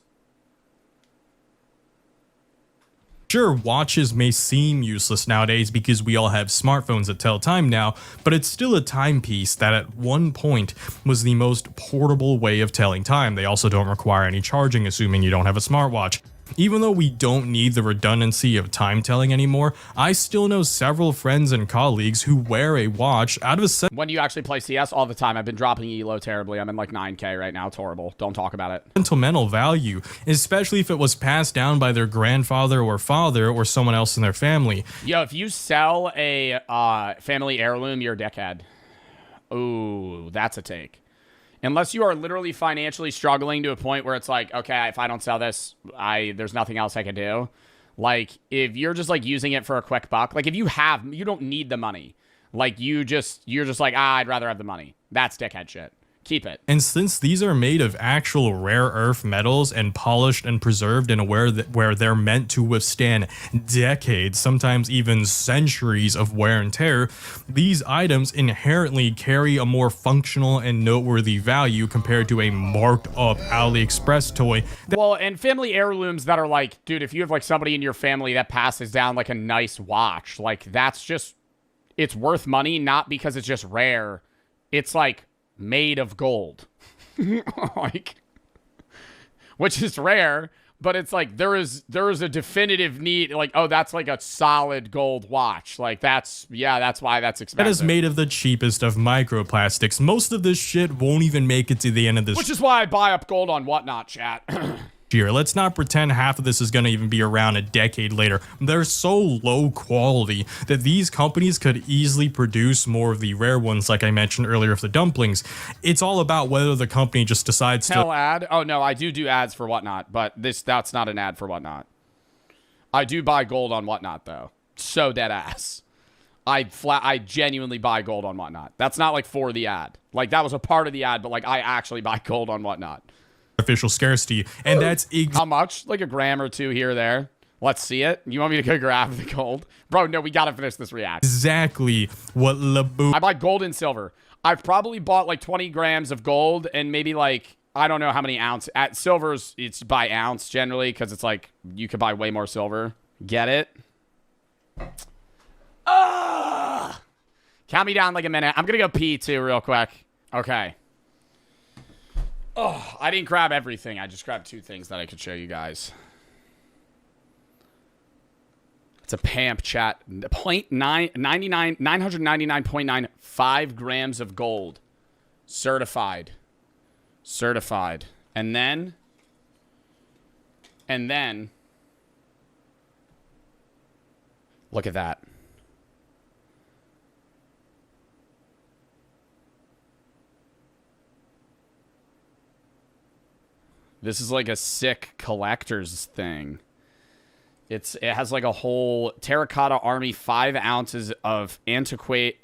Sure, watches may seem useless nowadays because we all have smartphones that tell time now, but it's still a timepiece that at one point was the most portable way of telling time. They also don't require any charging, assuming you don't have a smartwatch. Even though we don't need the redundancy of time telling anymore, I still know several friends and colleagues who wear a watch out of a When you actually play CS all the time, I've been dropping ELO terribly. I'm in like 9K right now. It's horrible. Don't talk about it. sentimental value, especially if it was passed down by their grandfather or father or someone else in their family. Yo, if you sell a family heirloom, you're a dickhead. Ooh, that's a take. Unless you are literally financially struggling to a point where it's like, okay, if I don't sell this, there's nothing else I can do. Like, if you're just like using it for a quick buck, like if you don't need the money. Like you're just like, I'd rather have the money. That's dickhead shit. Keep it. And since these are made of actual rare earth metals and polished and preserved in a where they're meant to withstand decades, sometimes even centuries of wear and tear, these items inherently carry a more functional and noteworthy value compared to a marked up AliExpress toy. Well, and family heirlooms that are like, dude, if you have like somebody in your family that passes down like a nice watch, like that's just, it's worth money, not because it's just rare. It's like made of gold. Like, which is rare, but it's like there is a definitive need, like, oh, that's like a solid gold watch. Like that's why that's expensive. That is made of the cheapest of microplastics. Most of this shit won't even make it to the end of this. Which is why I buy up gold on Whatnot, chat. Year. Let's not pretend half of this is going to even be around a decade later. They're so low quality that these companies could easily produce more of the rare ones, like I mentioned earlier with the dumplings. It's all about whether the company just decides to... ad? Oh, no, I do ads for Whatnot, but that's not an ad for Whatnot. I do buy gold on Whatnot, though. So dead ass. I genuinely buy gold on Whatnot. That's not like for the ad. Like that was a part of the ad, but like I actually buy gold on Whatnot. Official scarcity, and that's how much? Like a gram or two here or there. Let's see it. You want me to go grab the gold, bro? No, we gotta finish this react. Exactly what Labu. I buy gold and silver. I've probably bought like 20 grams of gold and maybe like I don't know how many ounces. At silver's, it's by ounce generally because it's like you could buy way more silver. Get it? Count me down like a minute. I'm gonna go pee too real quick. Okay. Oh, I didn't grab everything. I just grabbed two things that I could show you guys. It's a PAMP chat. 999.95 grams of gold. Certified. Certified. And then... Look at that. This is like a sick collector's thing. It has like a whole terracotta army 5 ounces of antiqued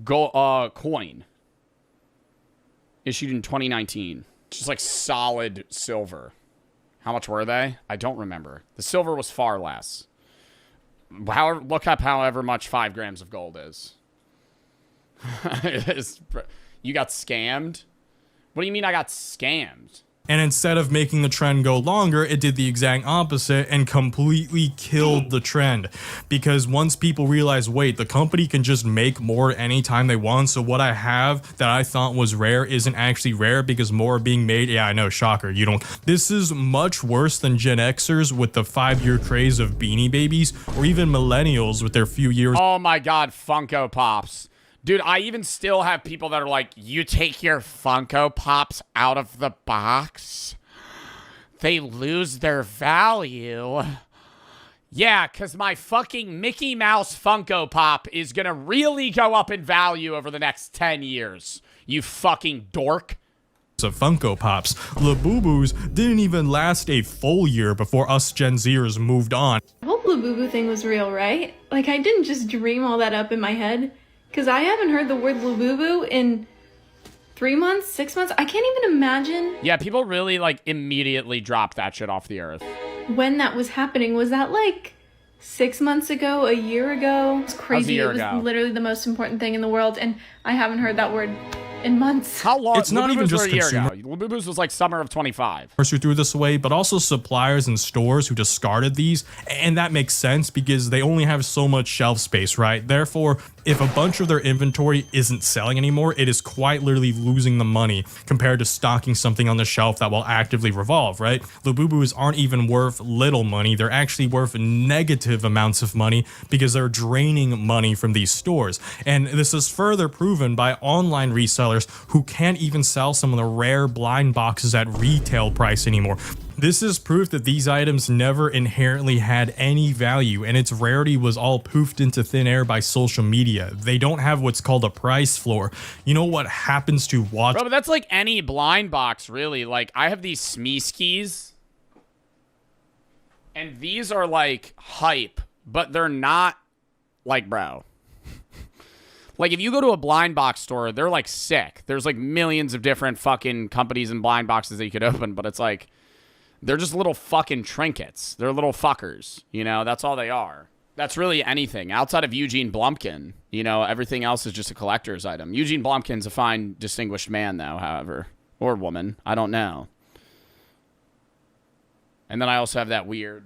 coin issued in 2019. Just like solid silver. How much were they? I don't remember. The silver was far less. However, look up however much 5 grams of gold is. You got scammed? What do you mean I got scammed? And instead of making the trend go longer, it did the exact opposite and completely killed the trend. Because once people realize, wait, the company can just make more anytime they want, so what I have that I thought was rare isn't actually rare because more are being made. Yeah, I know, shocker. You don't. This is much worse than Gen Xers with the 5-year craze of Beanie Babies, or even millennials with their few years. Oh my god, Funko Pops. Dude, I even still have people that are like, you take your Funko Pops out of the box? They lose their value. Yeah, because my fucking Mickey Mouse Funko Pop is going to really go up in value over the next 10 years. You fucking dork. Of Funko Pops. Labubu's didn't even last a full year before us Gen Zers moved on. The whole Labubu thing was real, right? Like, I didn't just dream all that up in my head. Because I haven't heard the word Labubu in 3 months, 6 months. I can't even imagine. Yeah, people really, like, immediately dropped that shit off the earth. When that was happening, was that, like, 6 months ago, a year ago? It was crazy. It was literally the most important thing in the world, and I haven't heard that word in months. How long? It's not even just a year ago. consumer- Labubu's was like summer of 25. who threw this away, but also suppliers and stores who discarded these. And that makes sense because they only have so much shelf space, right? Therefore, if a bunch of their inventory isn't selling anymore, it is quite literally losing the money compared to stocking something on the shelf that will actively revolve, right? Labubus aren't even worth little money. They're actually worth negative amounts of money because they're draining money from these stores. And this is further proven by online resellers who can't even sell some of the rare blind boxes at retail price anymore. This is proof that these items never inherently had any value, and its rarity was all poofed into thin air by social media. They don't have what's called a price floor. You know what happens to watch? Bro, but that's like any blind box, really. Like, I have these Smee skis, and these are like hype, but they're not like, bro. Like, if you go to a blind box store, they're like sick. There's like millions of different fucking companies and blind boxes that you could open, but it's like, they're just little fucking trinkets. They're little fuckers. You know, that's all they are. That's really anything. Outside of Eugene Blumpkin, you know, everything else is just a collector's item. Eugene Blumpkin's a fine, distinguished man, though, however. Or woman. I don't know. And then I also have that weird...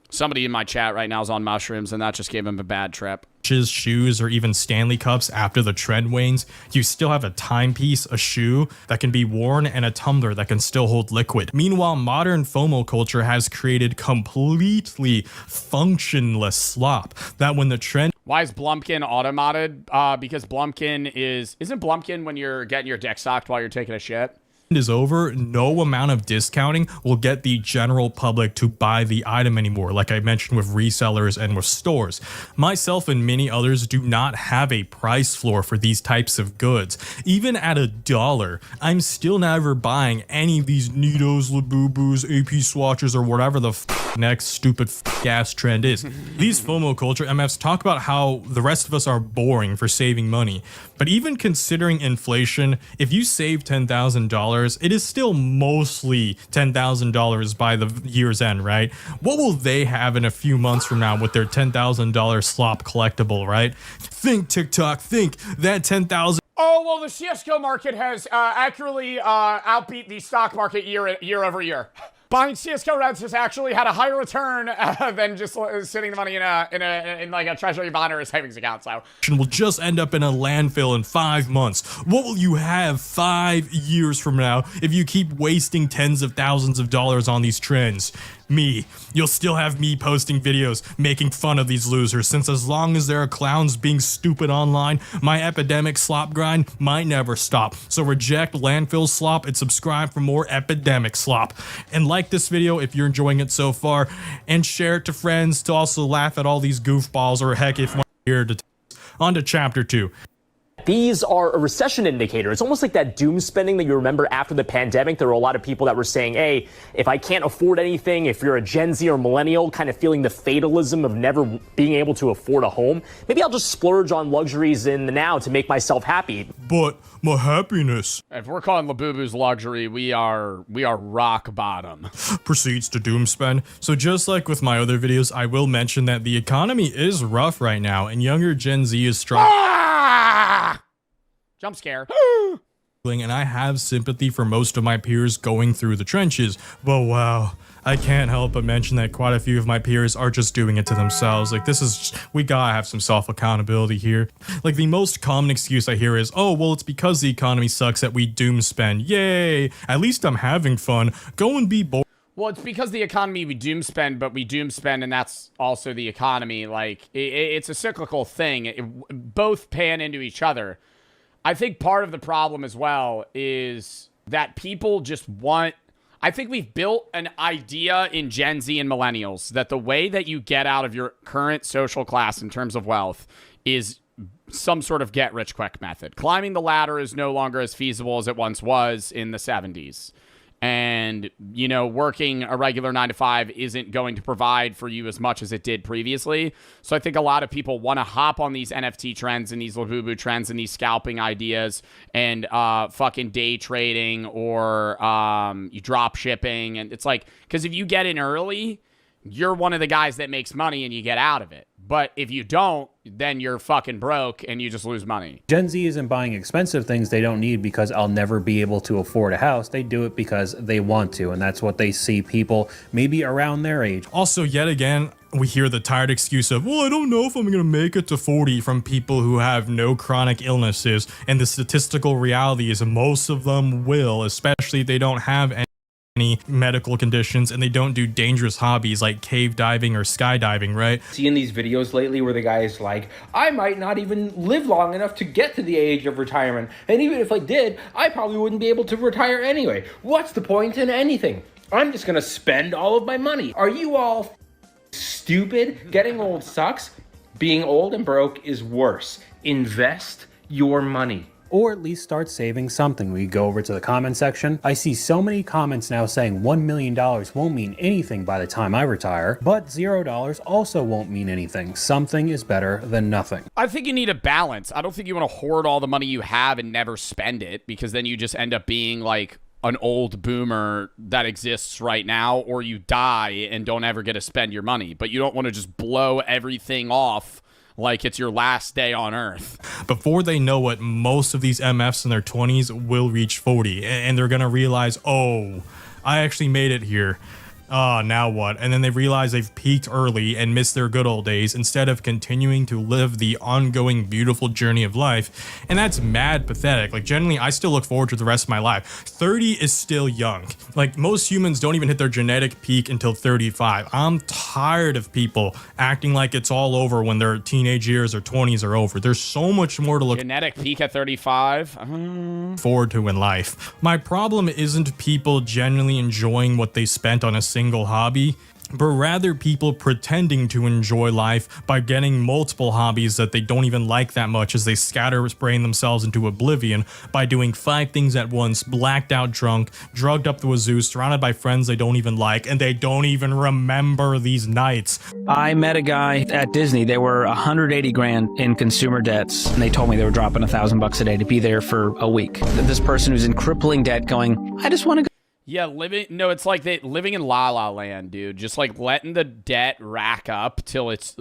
Somebody in my chat right now is on mushrooms, and that just gave him a bad trip. Shoes, or even Stanley Cups after the trend wanes, you still have a timepiece, a shoe that can be worn, and a tumbler that can still hold liquid. Meanwhile, modern FOMO culture has created completely functionless slop that when the trend... Why is Blumpkin automated? Because Blumpkin isn't Blumpkin when you're getting your dick socked while you're taking a shit? is over, no amount of discounting will get the general public to buy the item anymore, like I mentioned with resellers and with stores. Myself and many others do not have a price floor for these types of goods. Even at $1, I'm still never buying any of these Nitos, Labubus, AP swatches, or whatever the next stupid ass trend is. These FOMO culture MFs talk about how the rest of us are boring for saving money, but even considering inflation, if you save $10,000, it is still mostly $10,000 by the year's end, right? What will they have in a few months from now with their $10,000 slop collectible, right? Think, TikTok, think that $10,000. Oh, well, the CSGO market has accurately outbeat the stock market year over year. Buying CSGO Reds has actually had a higher return than just sitting the money in like a treasury bond or a savings account. So will just end up in a landfill in 5 months. What will you have 5 years from now if you keep wasting tens of thousands of dollars on these trends? Me. You'll still have me posting videos making fun of these losers, since as long as there are clowns being stupid online, my epidemic slop grind might never stop. So reject landfill slop and subscribe for more epidemic slop. And like this video if you're enjoying it so far, and share it to friends to also laugh at all these goofballs, or heck, if one here to on to chapter 2. These are a recession indicator. It's almost like that doom spending that you remember after the pandemic. There were a lot of people that were saying, hey, if I can't afford anything, if you're a Gen Z or millennial, kind of feeling the fatalism of never being able to afford a home, maybe I'll just splurge on luxuries in the now to make myself happy. But my happiness, if we're calling Labubu's luxury, we are rock bottom. Proceeds to doom spend. So just like with my other videos, I will mention that the economy is rough right now, and younger Gen Z is struggling. Jump scare. And I have sympathy for most of my peers going through the trenches, but wow, I can't help but mention that quite a few of my peers are just doing it to themselves. Like, this is just, we gotta have some self-accountability here. Like, the most common excuse I hear is, oh, well, it's because the economy sucks that we doom spend. Yay, at least I'm having fun. Go and be bored. Well, it's because the economy we doom spend, but we doom spend, and that's also the economy. Like, it's a cyclical thing. Both pan into each other. I think part of the problem as well is that people just want... I think we've built an idea in Gen Z and millennials that the way that you get out of your current social class in terms of wealth is some sort of get-rich-quick method. Climbing the ladder is no longer as feasible as it once was in the 70s. And, you know, working a regular 9-to-5 isn't going to provide for you as much as it did previously. So I think a lot of people want to hop on these NFT trends and these Labubu trends and these scalping ideas and fucking day trading or you drop shipping. And it's like, because if you get in early, you're one of the guys that makes money and you get out of it. But if you don't, then you're fucking broke and you just lose money. Gen Z isn't buying expensive things they don't need because I'll never be able to afford a house. They do it because they want to, and that's what they see people maybe around their age. Also, yet again, we hear the tired excuse of, well, I don't know if I'm going to make it to 40 from people who have no chronic illnesses. And the statistical reality is most of them will, especially if they don't have any medical conditions and they don't do dangerous hobbies like cave diving or skydiving, right? Seeing these videos lately where the guy is like, I might not even live long enough to get to the age of retirement. And even if I did, I probably wouldn't be able to retire anyway. What's the point in anything? I'm just going to spend all of my money. Are you all stupid? Getting old sucks. Being old and broke is worse. Invest your money. Or at least start saving something. We go over to the comment section. I see so many comments now saying $1 million won't mean anything by the time I retire, but $0 also won't mean anything. Something is better than nothing. I think you need a balance. I don't think you want to hoard all the money you have and never spend it, because then you just end up being like an old boomer that exists right now, or you die and don't ever get to spend your money. But you don't want to just blow everything off like it's your last day on Earth. Before they know it, most of these MFs in their 20s will reach 40, and they're gonna realize, oh, I actually made it here. Now what? And then they realize they've peaked early and missed their good old days instead of continuing to live the ongoing beautiful journey of life. And that's mad pathetic. Like, generally, I still look forward to the rest of my life. 30 is still young. Like, most humans don't even hit their genetic peak until 35. I'm tired of people acting like it's all over when their teenage years or 20s are over. There's so much more to look Genetic peak at 35? forward to in life. My problem isn't people genuinely enjoying what they spent on a single hobby, but rather people pretending to enjoy life by getting multiple hobbies that they don't even like that much as they scatterbrain themselves into oblivion by doing 5 things at once, blacked out drunk, drugged up the wazoo, surrounded by friends they don't even like, and they don't even remember these nights. I met a guy at Disney. They were 180 grand in consumer debts, and they told me they were dropping $1,000 a day to be there for a week. This person who's in crippling debt going, I just want to go. Yeah, it's like living in La La Land, dude. Just like letting the debt rack up till it's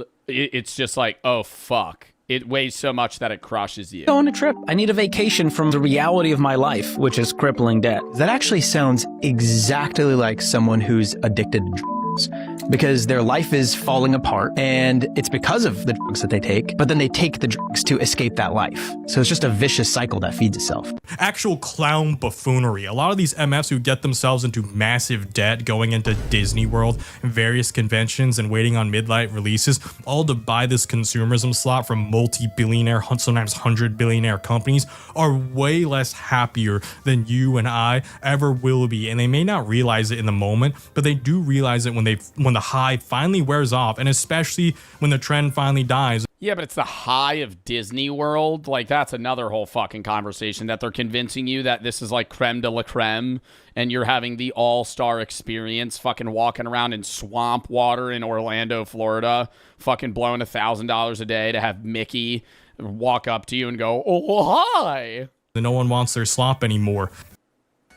just like, oh, fuck. It weighs so much that it crushes you. Go on a trip. I need a vacation from the reality of my life, which is crippling debt. That actually sounds exactly like someone who's addicted to drugs, because their life is falling apart and it's because of the drugs that they take, but then they take the drugs to escape that life. So it's just a vicious cycle that feeds itself. Actual clown buffoonery. A lot of these MFs who get themselves into massive debt going into Disney World, various conventions, and waiting on midnight releases, all to buy this consumerism slot from multi-billionaire, sometimes 100-billionaire companies, are way less happier than you and I ever will be. And they may not realize it in the moment, but they do realize it when the high finally wears off, and especially when the trend finally dies. Yeah, but it's the high of Disney World. Like, that's another whole fucking conversation, that they're convincing you that this is like creme de la creme and you're having the all-star experience, fucking walking around in swamp water in Orlando, Florida, fucking blowing $1,000 a day to have Mickey walk up to you and go, oh, hi. No one wants their slop anymore.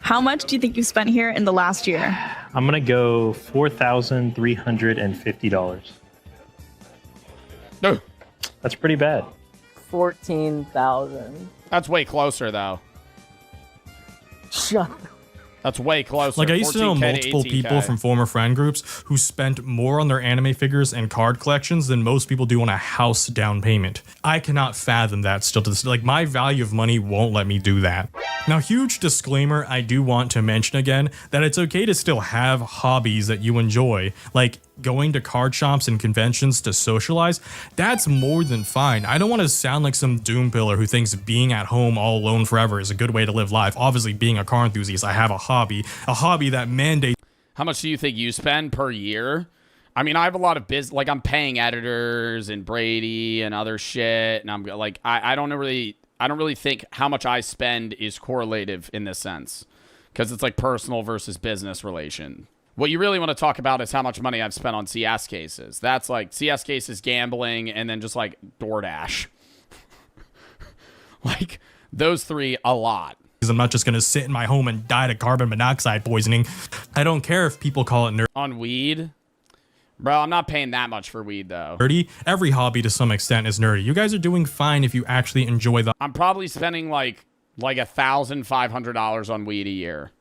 How much do you think you spent here in the last year? I'm going to go $4,350. No. That's pretty bad. 14,000. That's way closer, though. Shut up. That's way closer. Like, I used to know 14K multiple to 18K. people from former friend groups who spent more on their anime figures and card collections than most people do on a house down payment. I cannot fathom that still to this. Like, my value of money won't let me do that. Now, huge disclaimer, I do want to mention again that it's okay to still have hobbies that you enjoy. Like, going to card shops and conventions to socialize, that's more than fine. I don't want to sound like some doom pillar who thinks being at home all alone forever is a good way to live life. Obviously, being a car enthusiast, I have a hobby that mandates. How much do you think you spend per year? I mean, I have a lot of business, like I'm paying editors and Brady and other shit, and I'm like, I don't really think how much I spend is correlative in this sense, because it's like personal versus business relation. What you really want to talk about is how much money I've spent on CS cases. That's like CS cases, gambling, and then just like DoorDash. Like, those three, a lot. I'm not just going to sit in my home and die to carbon monoxide poisoning. I don't care if people call it nerd. On weed? Bro, I'm not paying that much for weed, though. Nerdy. Every hobby to some extent is nerdy. You guys are doing fine if you actually enjoy the... I'm probably spending like $1,500 on weed a year.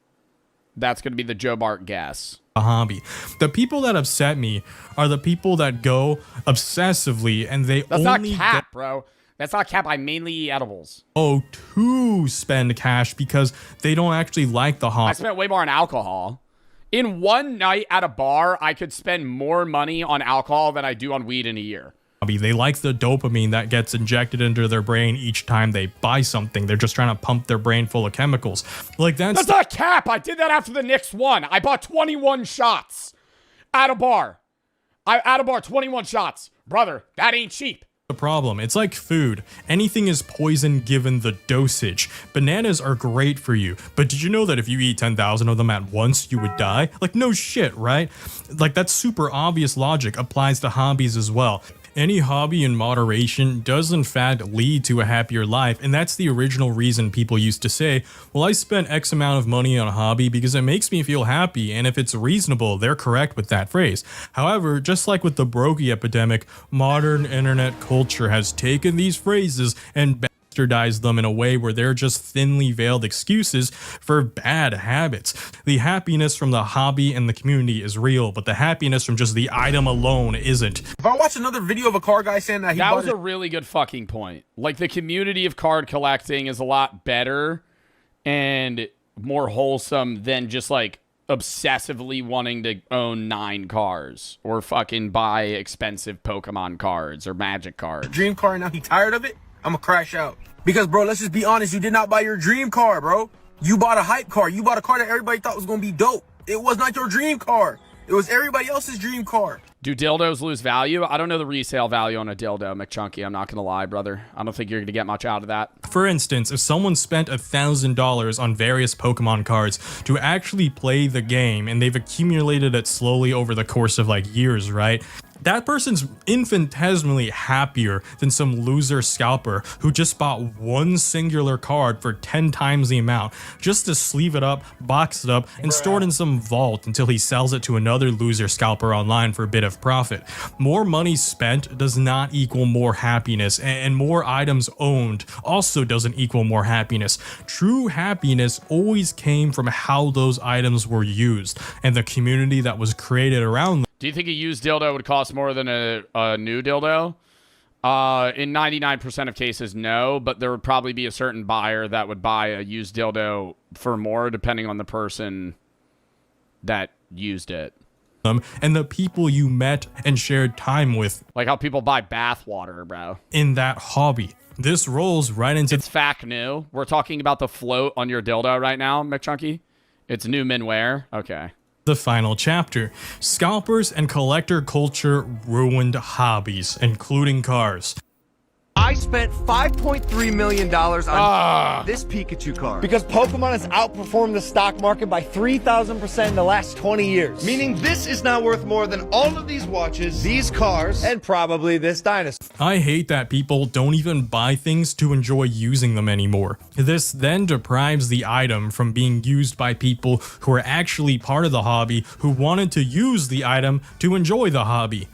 That's going to be the Joe Bart guess. A hobby. The people that upset me are the people that go obsessively and they That's only not cap, bro. That's not cap. I mainly eat edibles. to spend cash because they don't actually like the hobby. I spent way more on alcohol. In one night at a bar, I could spend more money on alcohol than I do on weed in a year. They like the dopamine that gets injected into their brain each time they buy something. They're just trying to pump their brain full of chemicals. Like that's not cap. I did that after the Knicks won. I bought 21 shots at a bar. At a bar, 21 shots. Brother, that ain't cheap. The problem. It's like food. Anything is poison given the dosage. Bananas are great for you, but did you know that if you eat 10,000 of them at once, you would die? Like, no shit, right? Like, that super obvious logic applies to hobbies as well. Any hobby in moderation does in fact lead to a happier life, and that's the original reason people used to say, well, I spent X amount of money on a hobby because it makes me feel happy, and if it's reasonable, they're correct with that phrase. However, just like with the brokey epidemic, modern internet culture has taken these phrases and bastardized them in a way where they're just thinly veiled excuses for bad habits. The happiness from the hobby and the community is real, but the happiness from just the item alone isn't. If I watch another video of a car guy saying that That was a really good fucking point. Like, the community of card collecting is a lot better and more wholesome than just, like, obsessively wanting to own 9 cars or fucking buy expensive Pokemon cards or Magic cards. dream car and now he tired of it, I'm gonna crash out. Because, bro, let's just be honest, you did not buy your dream car, bro. You bought a hype car. You bought a car that everybody thought was gonna be dope. It was not your dream car. It was everybody else's dream car. Do dildos lose value? I don't know the resale value on a dildo, McChunky. I'm not going to lie, brother. I don't think you're going to get much out of that. For instance, if someone spent $1,000 on various Pokemon cards to actually play the game, and they've accumulated it slowly over the course of like years, right? That person's infinitesimally happier than some loser scalper who just bought one singular card for 10 times the amount just to sleeve it up, box it up, and store it in some vault until he sells it to another loser scalper online for a bit of profit. More money spent does not equal more happiness, and more items owned also doesn't equal more happiness. True happiness always came from how those items were used and the community that was created around them. Do you think a used dildo would cost more than a new dildo? In 99% of cases, no, but there would probably be a certain buyer that would buy a used dildo for more depending on the person that used it. And the people you met and shared time with. Like how people buy bath water, bro. In that hobby. This rolls right into... It's fact new. We're talking about the float on your dildo right now, McChunky. It's new menwear. Okay. The final chapter. Scalpers and collector culture ruined hobbies, including cars. I spent $5.3 million on this Pikachu card. Because Pokemon has outperformed the stock market by 3,000% in the last 20 years. Meaning this is now worth more than all of these watches, these cars, and probably this dinosaur. I hate that people don't even buy things to enjoy using them anymore. This then deprives the item from being used by people who are actually part of the hobby who wanted to use the item to enjoy the hobby.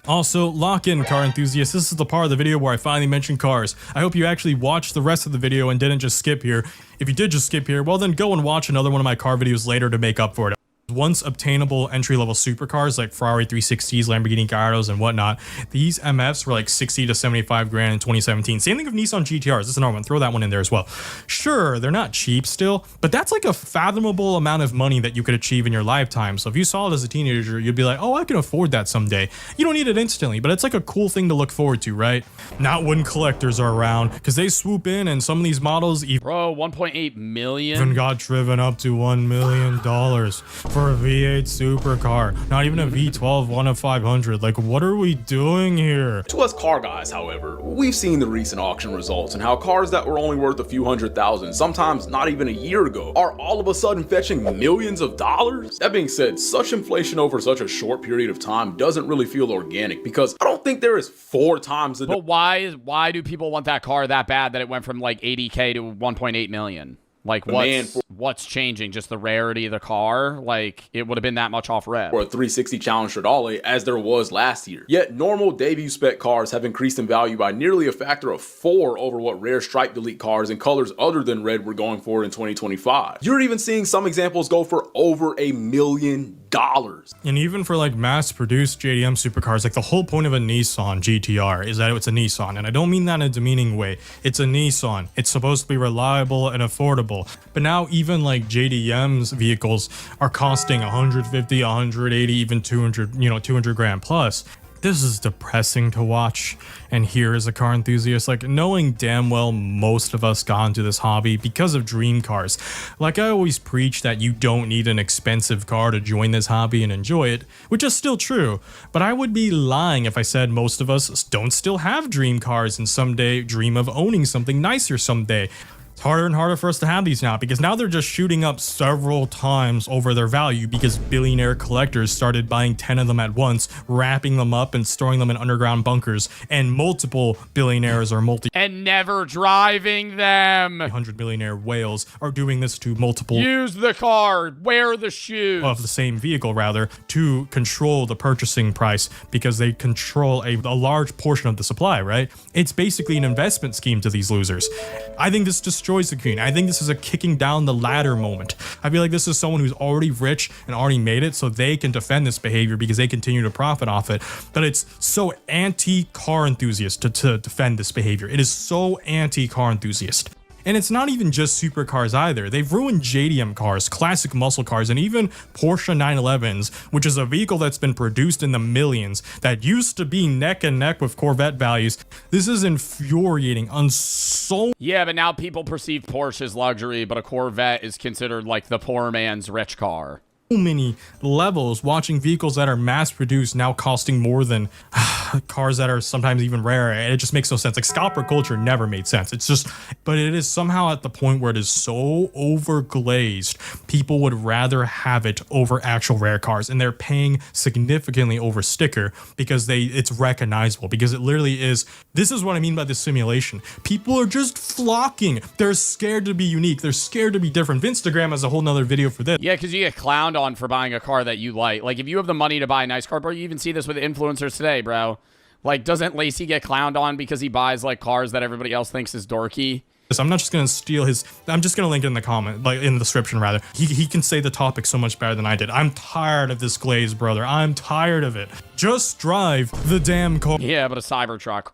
Also, lock in, car enthusiasts. This is the part of the video where I finally mention cars. I hope you actually watched the rest of the video and didn't just skip here. If you did just skip here, well then go and watch another one of my car videos later to make up for it. Once obtainable entry-level supercars like Ferrari 360s, Lamborghini Gallardos, and whatnot, these MFs were like 60 to 75 grand in 2017. Same thing with Nissan GTRs. This is another one. Throw that one in there as well. Sure, they're not cheap still, but that's like a fathomable amount of money that you could achieve in your lifetime. So if you saw it as a teenager, you'd be like, oh, I can afford that someday. You don't need it instantly, but it's like a cool thing to look forward to, right? Not when collectors are around, because they swoop in and some of these models Bro, 1.8 million? even got driven up to $1 million for a V8 supercar, not even a V12 1 of 500. Like, what are we doing here? To us car guys, however, we've seen the recent auction results and how cars that were only worth a few $100,000, sometimes not even a year ago, are all of a sudden fetching millions of dollars. That being said, such inflation over such a short period of time doesn't really feel organic, because I don't think there is 4 times the... But why do people want that car that bad that it went from like 80K to 1.8 million? Like, what's changing? Just the rarity of the car? Like, it would have been that much off rev. Or a 360 Challenge Stradale as there was last year. Yet, normal debut spec cars have increased in value by nearly a factor of 4 over what rare stripe delete cars in colors other than red were going for in 2025. You're even seeing some examples go for over $1 million. And even for like mass-produced JDM supercars, like the whole point of a Nissan GTR is that it's a Nissan. And I don't mean that in a demeaning way. It's a Nissan. It's supposed to be reliable and affordable. But now even like JDM's vehicles are costing 150, 180, even 200, 200 grand plus. This is depressing to watch and hear as a car enthusiast, like knowing damn well most of us got into this hobby because of dream cars. Like I always preach that you don't need an expensive car to join this hobby and enjoy it, which is still true, but I would be lying if I said most of us don't still have dream cars and someday dream of owning something nicer someday. It's harder and harder for us to have these now because now they're just shooting up several times over their value because billionaire collectors started buying 10 of them at once, wrapping them up and storing them in underground bunkers, and multiple billionaires or and never driving them. 100 millionaire whales are doing this to multiple use the car, wear the shoes of the same vehicle rather to control the purchasing price because they control a large portion of the supply, right? It's basically an investment scheme to these losers. I think this destroys the community. I think this is a kicking down the ladder moment. I feel like this is someone who's already rich and already made it so they can defend this behavior because they continue to profit off it. But it's so anti-car enthusiast to defend this behavior. It is so anti-car enthusiast. And it's not even just supercars either. They've ruined JDM cars, classic muscle cars, and even Porsche 911s, which is a vehicle that's been produced in the millions that used to be neck and neck with Corvette values. This is infuriating on so... Yeah, but now people perceive Porsche as luxury, but a Corvette is considered like the poor man's rich car. Many levels, watching vehicles that are mass produced now costing more than cars that are sometimes even rare, and it just makes no sense. Like scalper culture never made sense. It's just, but it is somehow at the point where it is so overglazed, people would rather have it over actual rare cars, and they're paying significantly over sticker because it's recognizable, because it literally is. This is what I mean by the simulation. People are just flocking. They're scared to be unique. They're scared to be different. Vinstagram has a whole nother video for this. Yeah, because you get clowned on for buying a car that you like. Like, if you have the money to buy a nice car, bro, you even see this with influencers today, bro. Like, doesn't Lacey get clowned on because he buys, like, cars that everybody else thinks is dorky? I'm not just going to steal his... I'm just going to link it in the comment, like, in the description, rather. He can say the topic so much better than I did. I'm tired of this glaze, brother. I'm tired of it. Just drive the damn car. Yeah, but a Cybertruck.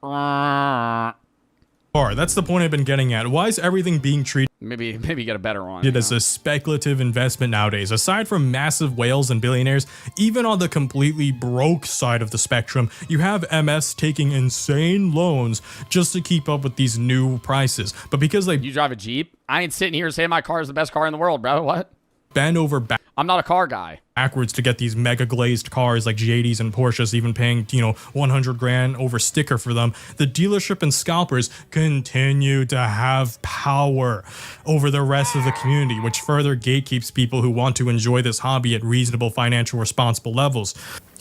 That's the point I've been getting at. Why is everything being treated... Maybe get a better one. It is a speculative investment nowadays. Aside from massive whales and billionaires, even on the completely broke side of the spectrum, you have MS taking insane loans just to keep up with these new prices. But because you drive a Jeep? I ain't sitting here saying my car is the best car in the world, bro. What? Bend over I'm not a car guy. Backwards to get these mega glazed cars like GTs and Porsches, even paying 100 grand over sticker for them. The dealership and scalpers continue to have power over the rest of the community, which further gatekeeps people who want to enjoy this hobby at reasonable financial responsible levels.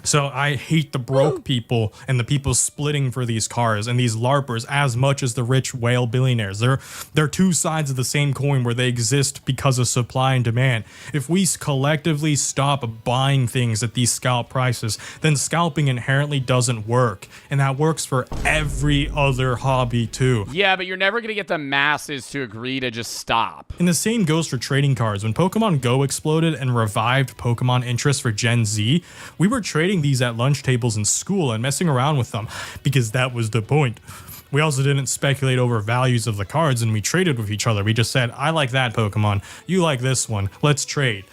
So I hate the broke people and the people splitting for these cars and these LARPers as much as the rich whale billionaires. They're two sides of the same coin where they exist because of supply and demand. If we collectively stop buying things at these scalp prices, then scalping inherently doesn't work. And that works for every other hobby too. Yeah, but you're never going to get the masses to agree to just stop. And the same goes for trading cards. When Pokemon Go exploded and revived Pokemon interest for Gen Z, we were trading these at lunch tables in school and messing around with them because that was the point. We also didn't speculate over values of the cards, and we traded with each other. We just said, I like that Pokemon, you like this one, let's trade.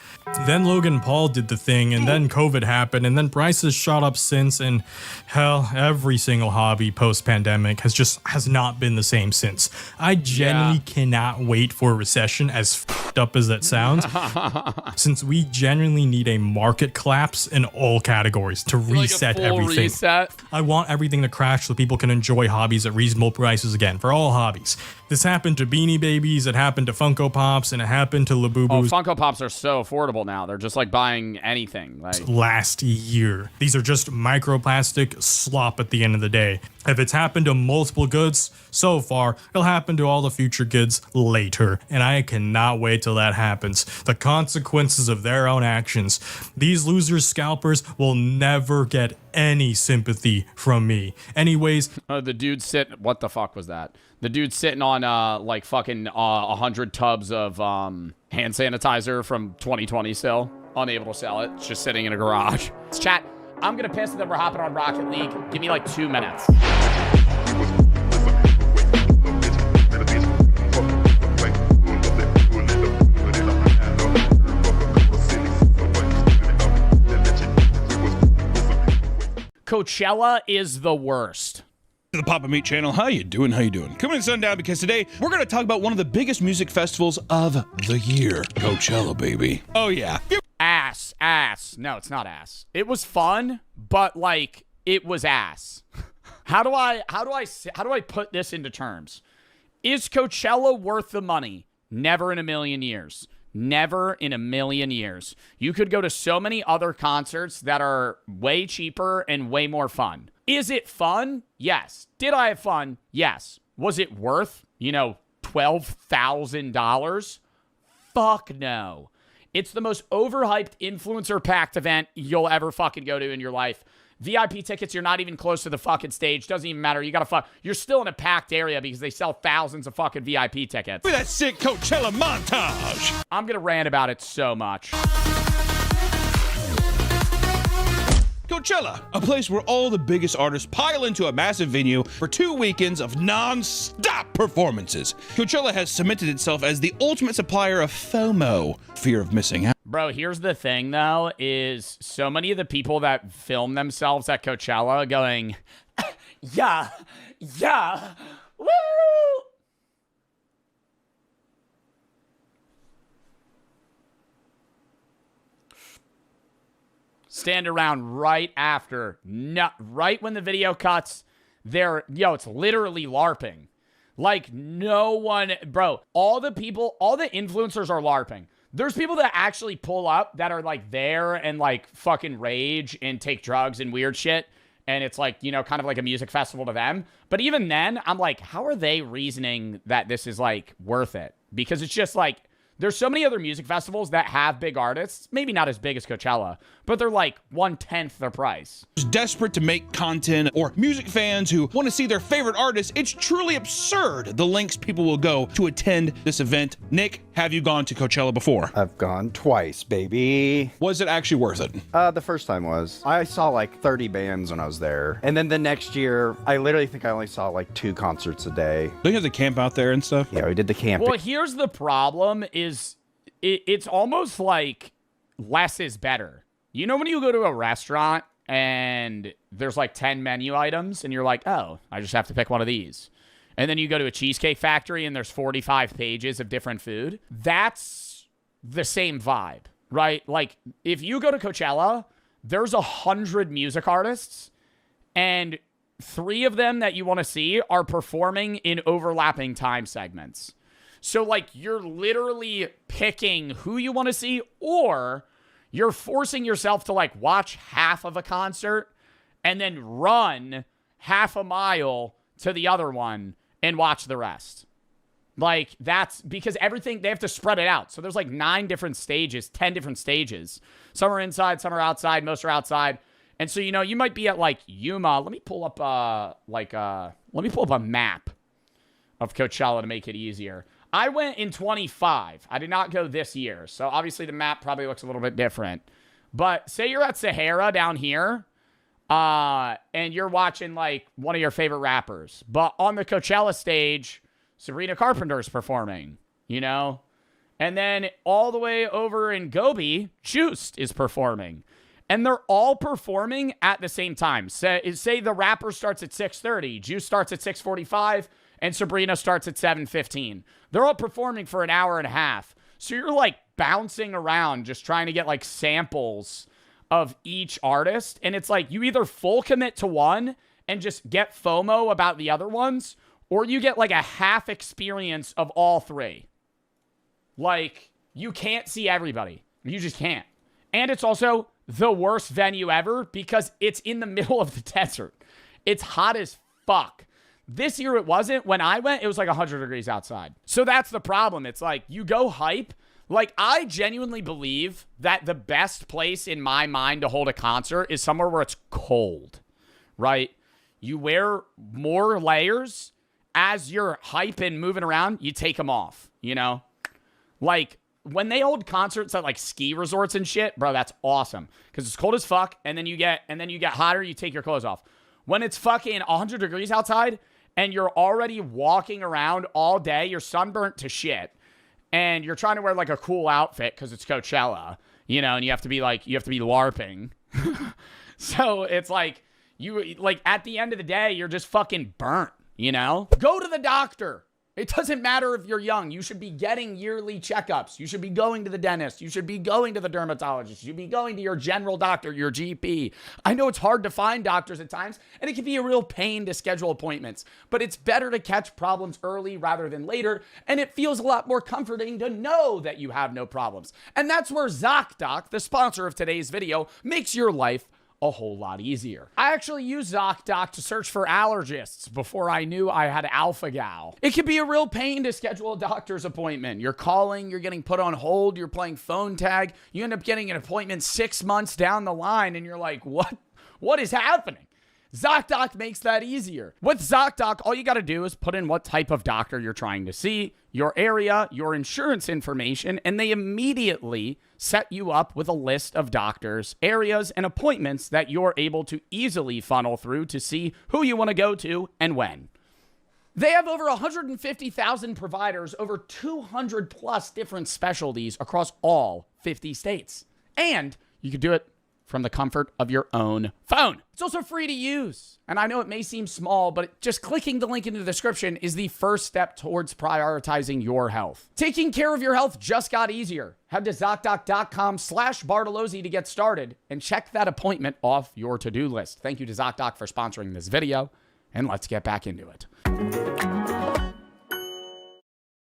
Then Logan Paul did the thing, and then COVID happened, and then prices shot up since, and hell, every single hobby post-pandemic has not been the same since. I genuinely cannot wait for a recession, as f***ed up as that sounds, since we genuinely need a market collapse in all categories to reset everything. Reset. I want everything to crash so people can enjoy hobbies at reasonable prices again, for all hobbies. This happened to Beanie Babies, it happened to Funko Pops, and it happened to Labubu's. Oh, Funko Pops are so affordable now. They're just like buying anything. Last year. These are just microplastic slop at the end of the day. If it's happened to multiple goods so far, it'll happen to all the future goods later. And I cannot wait till that happens. The consequences of their own actions. These losers scalpers will never get any sympathy from me. Anyways. The dude what the fuck was that? The dude sitting on like fucking 100 tubs of hand sanitizer from 2020 still. Unable to sell it. It's just sitting in a garage. Chat, I'm gonna piss and then we're hopping on Rocket League. Give me like 2 minutes. Coachella is the worst. The Papa Meat channel. How you doing? Coming in sundown because today we're going to talk about one of the biggest music festivals of the year. Coachella, baby. Oh yeah. Ass. No, it's not ass. It was fun, but like it was ass. How do I put this into terms? Is Coachella worth the money? Never in a million years. Never in a million years. You could go to so many other concerts that are way cheaper and way more fun. Is it fun? Yes. Did I have fun? Yes. Was it worth, $12,000? Fuck no. It's the most overhyped influencer-packed event you'll ever fucking go to in your life. VIP tickets, you're not even close to the fucking stage. Doesn't even matter. You're still in a packed area because they sell thousands of fucking VIP tickets. Look at that sick Coachella montage. I'm going to rant about it so much. Coachella, a place where all the biggest artists pile into a massive venue for 2 weekends of non-stop performances. Coachella has cemented itself as the ultimate supplier of FOMO, fear of missing out. Bro, here's the thing, though, is so many of the people that film themselves at Coachella going, yeah, woo! Stand around right after, right when the video cuts, it's literally LARPing. Like, no one, bro, all the influencers are LARPing. There's people that actually pull up that are like there and like fucking rage and take drugs and weird shit. And it's like, kind of like a music festival to them. But even then, I'm like, how are they reasoning that this is like worth it? Because it's just like, there's so many other music festivals that have big artists, maybe not as big as Coachella, but they're like 1/10 their price. Desperate to make content, or music fans who want to see their favorite artists, it's truly absurd the lengths people will go to attend this event. Nick, have you gone to Coachella before? I've gone twice, baby. Was it actually worth it? The first time was. I saw like 30 bands when I was there. And then the next year, I literally think I only saw like 2 concerts a day. Don't you have to camp out there and stuff? Yeah, we did the camping. Well, here's the problem is it's almost like less is better. You know when you go to a restaurant and there's like 10 menu items and you're like, oh, I just have to pick one of these. And then you go to a Cheesecake Factory and there's 45 pages of different food. That's the same vibe, right? Like if you go to Coachella, there's 100 music artists and 3 of them that you want to see are performing in overlapping time segments. So like you're literally picking who you want to see, or you're forcing yourself to like watch half of a concert and then run half a mile to the other one and watch the rest. Like that's because everything, they have to spread it out. So there's like 9 different stages, 10 different stages. Some are inside, some are outside, most are outside. And so, you might be at like Yuma. Let me pull up a map of Coachella to make it easier. I went in 25. I did not go this year. So obviously the map probably looks a little bit different. But say you're at Sahara down here, and you're watching like one of your favorite rappers. But on the Coachella stage, Sabrina Carpenter's performing, And then all the way over in Gobi, Juiced is performing. And they're all performing at the same time. Say the rapper starts at 6:30, Juice starts at 6:45, and Sabrina starts at 7:15. They're all performing for an hour and a half. So you're like bouncing around just trying to get like samples of each artist. And it's like you either full commit to one and just get FOMO about the other ones, or you get like a half experience of all 3. Like you can't see everybody. You just can't. And it's also the worst venue ever because it's in the middle of the desert. It's hot as fuck. This year it wasn't. When I went, it was like 100 degrees outside. So that's the problem. It's like you go hype. Like, I genuinely believe that the best place in my mind to hold a concert is somewhere where it's cold, right? You wear more layers. As you're hype and moving around, you take them off, you know? Like, when they hold concerts at, like, ski resorts and shit, bro, that's awesome. Because it's cold as fuck, and then you get hotter, you take your clothes off. When it's fucking 100 degrees outside, and you're already walking around all day, you're sunburnt to shit, and you're trying to wear like a cool outfit because it's Coachella, you know, and you have to be LARPing. So it's like, at the end of the day, you're just fucking burnt, you know? Go to the doctor. It doesn't matter if you're young. You should be getting yearly checkups. You should be going to the dentist. You should be going to the dermatologist. You should be going to your general doctor, your GP. I know it's hard to find doctors at times, and it can be a real pain to schedule appointments, but it's better to catch problems early rather than later, and it feels a lot more comforting to know that you have no problems. And that's where ZocDoc, the sponsor of today's video, makes your life a whole lot easier. I actually used ZocDoc to search for allergists before I knew I had alpha-gal. It can be a real pain to schedule a doctor's appointment. You're calling, you're getting put on hold, you're playing phone tag, you end up getting an appointment 6 months down the line, and you're like, what is happening? ZocDoc makes that easier. With ZocDoc, all you got to do is put in what type of doctor you're trying to see, your area, your insurance information, and they immediately set you up with a list of doctors, areas, and appointments that you're able to easily funnel through to see who you want to go to and when. They have over 150,000 providers, over 200 plus different specialties across all 50 states. And you can do it from the comfort of your own phone. It's also free to use. And I know it may seem small, but just clicking the link in the description is the first step towards prioritizing your health. Taking care of your health just got easier. Head to ZocDoc.com/Bartolozzi to get started and check that appointment off your to-do list. Thank you to ZocDoc for sponsoring this video, and let's get back into it.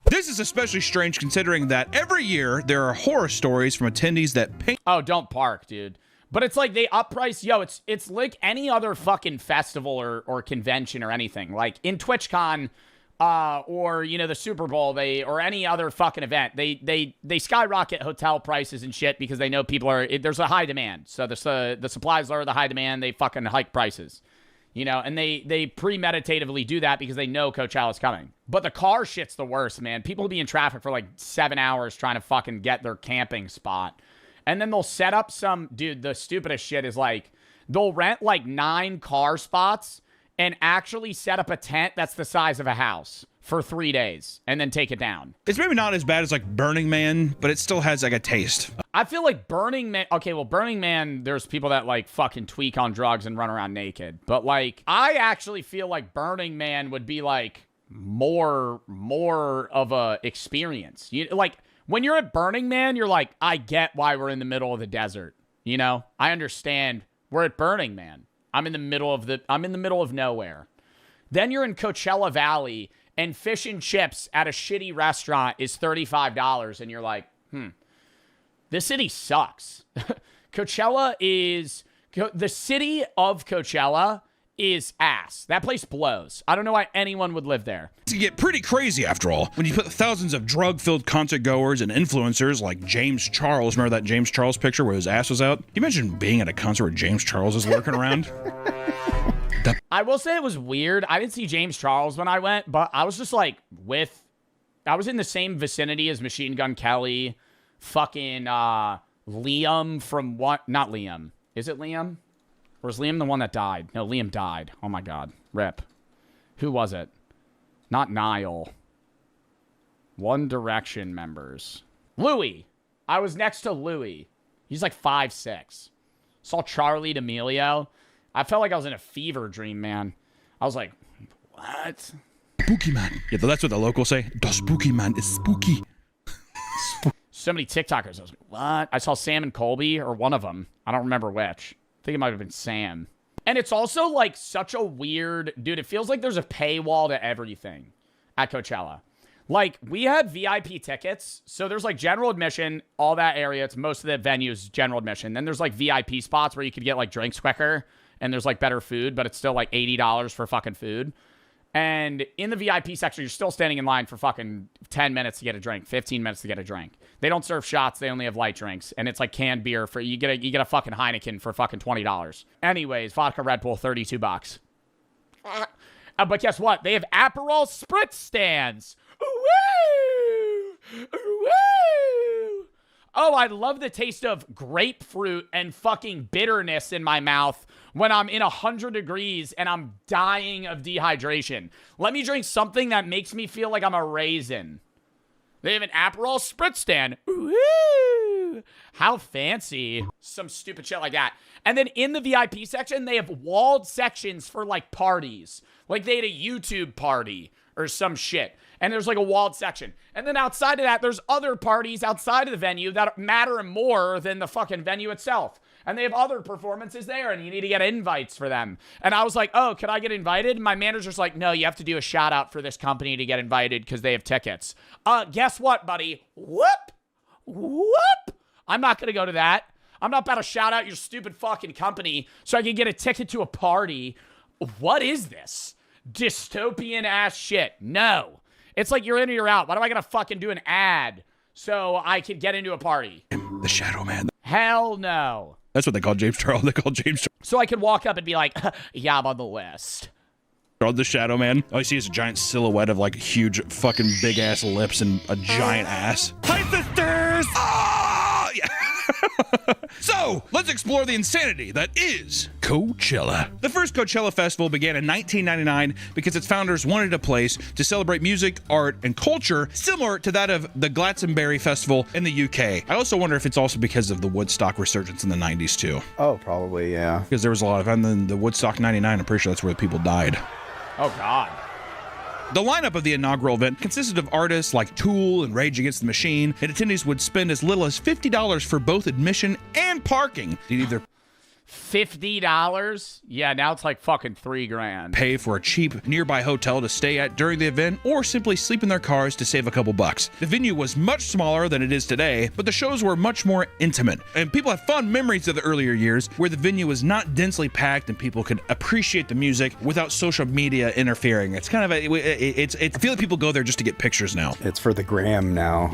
This is especially strange considering that every year there are horror stories from attendees that paint. Oh, don't park, dude. But it's like they upprice, it's like any other fucking festival or convention or anything. Like in TwitchCon or, you know, the Super Bowl, or any other fucking event, they skyrocket hotel prices and shit because they know there's a high demand. So the supplies lower the high demand, they fucking hike prices. You know, and they premeditatively do that because they know Coachella's coming. But the car shit's the worst, man. People will be in traffic for like 7 hours trying to fucking get their camping spot. And then they'll set up the stupidest shit is like, they'll rent like 9 car spots and actually set up a tent that's the size of a house for 3 days and then take it down. It's maybe not as bad as like Burning Man, but it still has like a taste. I feel like Burning Man, Burning Man, there's people that like fucking tweak on drugs and run around naked. But like, I actually feel like Burning Man would be like more of a experience. When you're at Burning Man, you're like, I get why we're in the middle of the desert. You know, I understand. We're at Burning Man. I'm in the middle of nowhere. Then you're in Coachella Valley and fish and chips at a shitty restaurant is $35 and you're like, this city sucks. The city of Coachella is ass. That place blows. I don't know why anyone would live there. It can get pretty crazy after all. When you put thousands of drug-filled concert goers and influencers like James Charles, remember that James Charles picture where his ass was out? Can you imagine being at a concert where James Charles is lurking around? I will say it was weird. I didn't see James Charles when I went, but I was just like I was in the same vicinity as Machine Gun Kelly, fucking Liam from what? Not Liam. Is it Liam? Or is Liam the one that died? No, Liam died. Oh my God. Rip. Who was it? Not Niall. One Direction members. Louis. I was next to Louis. He's like 5'6". Saw Charlie D'Amelio. I felt like I was in a fever dream, man. I was like, what? Spooky man. Yeah, that's what the locals say. The spooky man is spooky. So many TikTokers. I was like, what? I saw Sam and Colby, or one of them. I don't remember which. I think it might have been Sam. And it's also like such a weird, dude, it feels like there's a paywall to everything at Coachella. Like, we had VIP tickets, so there's like general admission, all that area. It's most of the venues general admission. Then there's like VIP spots where you could get like drinks quicker and there's like better food, but it's still like $80 for fucking food. And in the VIP section, you're still standing in line for fucking 10 minutes to get a drink, 15 minutes to get a drink. They don't serve shots. They only have light drinks. And it's like canned beer for, you get a fucking Heineken for fucking $20. Anyways, vodka Red Bull, $32. But guess what? They have Aperol Spritz stands. Woo! Woo! Oh, I love the taste of grapefruit and fucking bitterness in my mouth when I'm in 100 degrees and I'm dying of dehydration. Let me drink something that makes me feel like I'm a raisin. They have an Aperol Spritz stand. Woo! How fancy. Some stupid shit like that. And then in the VIP section, they have walled sections for like parties. Like they had a YouTube party or some shit. And there's like a walled section. And then outside of that, there's other parties outside of the venue that matter more than the fucking venue itself. And they have other performances there, and you need to get invites for them. And I was like, oh, could I get invited? And my manager's like, no, you have to do a shout out for this company to get invited because they have tickets. Guess what, buddy? Whoop! Whoop! I'm not going to go to that. I'm not about to shout out your stupid fucking company so I can get a ticket to a party. What is this? Dystopian ass shit. No. It's like you're in or you're out. Why do I gotta fucking do an ad so I can get into a party? The Shadow Man. Hell no. That's what they call James Charles. They call James Charles. So I could walk up and be like, yeah, I'm on the list. The Shadow Man. All you see is a giant silhouette of like huge fucking big ass lips and a giant ass. Hi, sisters! Ah! Yeah. So, let's explore the insanity that is Coachella. The first Coachella Festival began in 1999 because its founders wanted a place to celebrate music, art, and culture similar to that of the Glastonbury Festival in the UK. I also wonder if it's also because of the Woodstock resurgence in the 90s too. Oh, probably, yeah. Because there was a lot of, and then the Woodstock 99, I'm pretty sure that's where people died. Oh, God. The lineup of the inaugural event consisted of artists like Tool and Rage Against the Machine, and attendees would spend as little as $50 for both admission and parking to either $50? Yeah, now it's like fucking $3,000. Pay for a cheap nearby hotel to stay at during the event, or simply sleep in their cars to save a couple bucks. The venue was much smaller than it is today, but the shows were much more intimate, and people have fond memories of the earlier years where the venue was not densely packed and people could appreciate the music without social media interfering. It's kind of I feel like people go there just to get pictures now. It's for the gram now.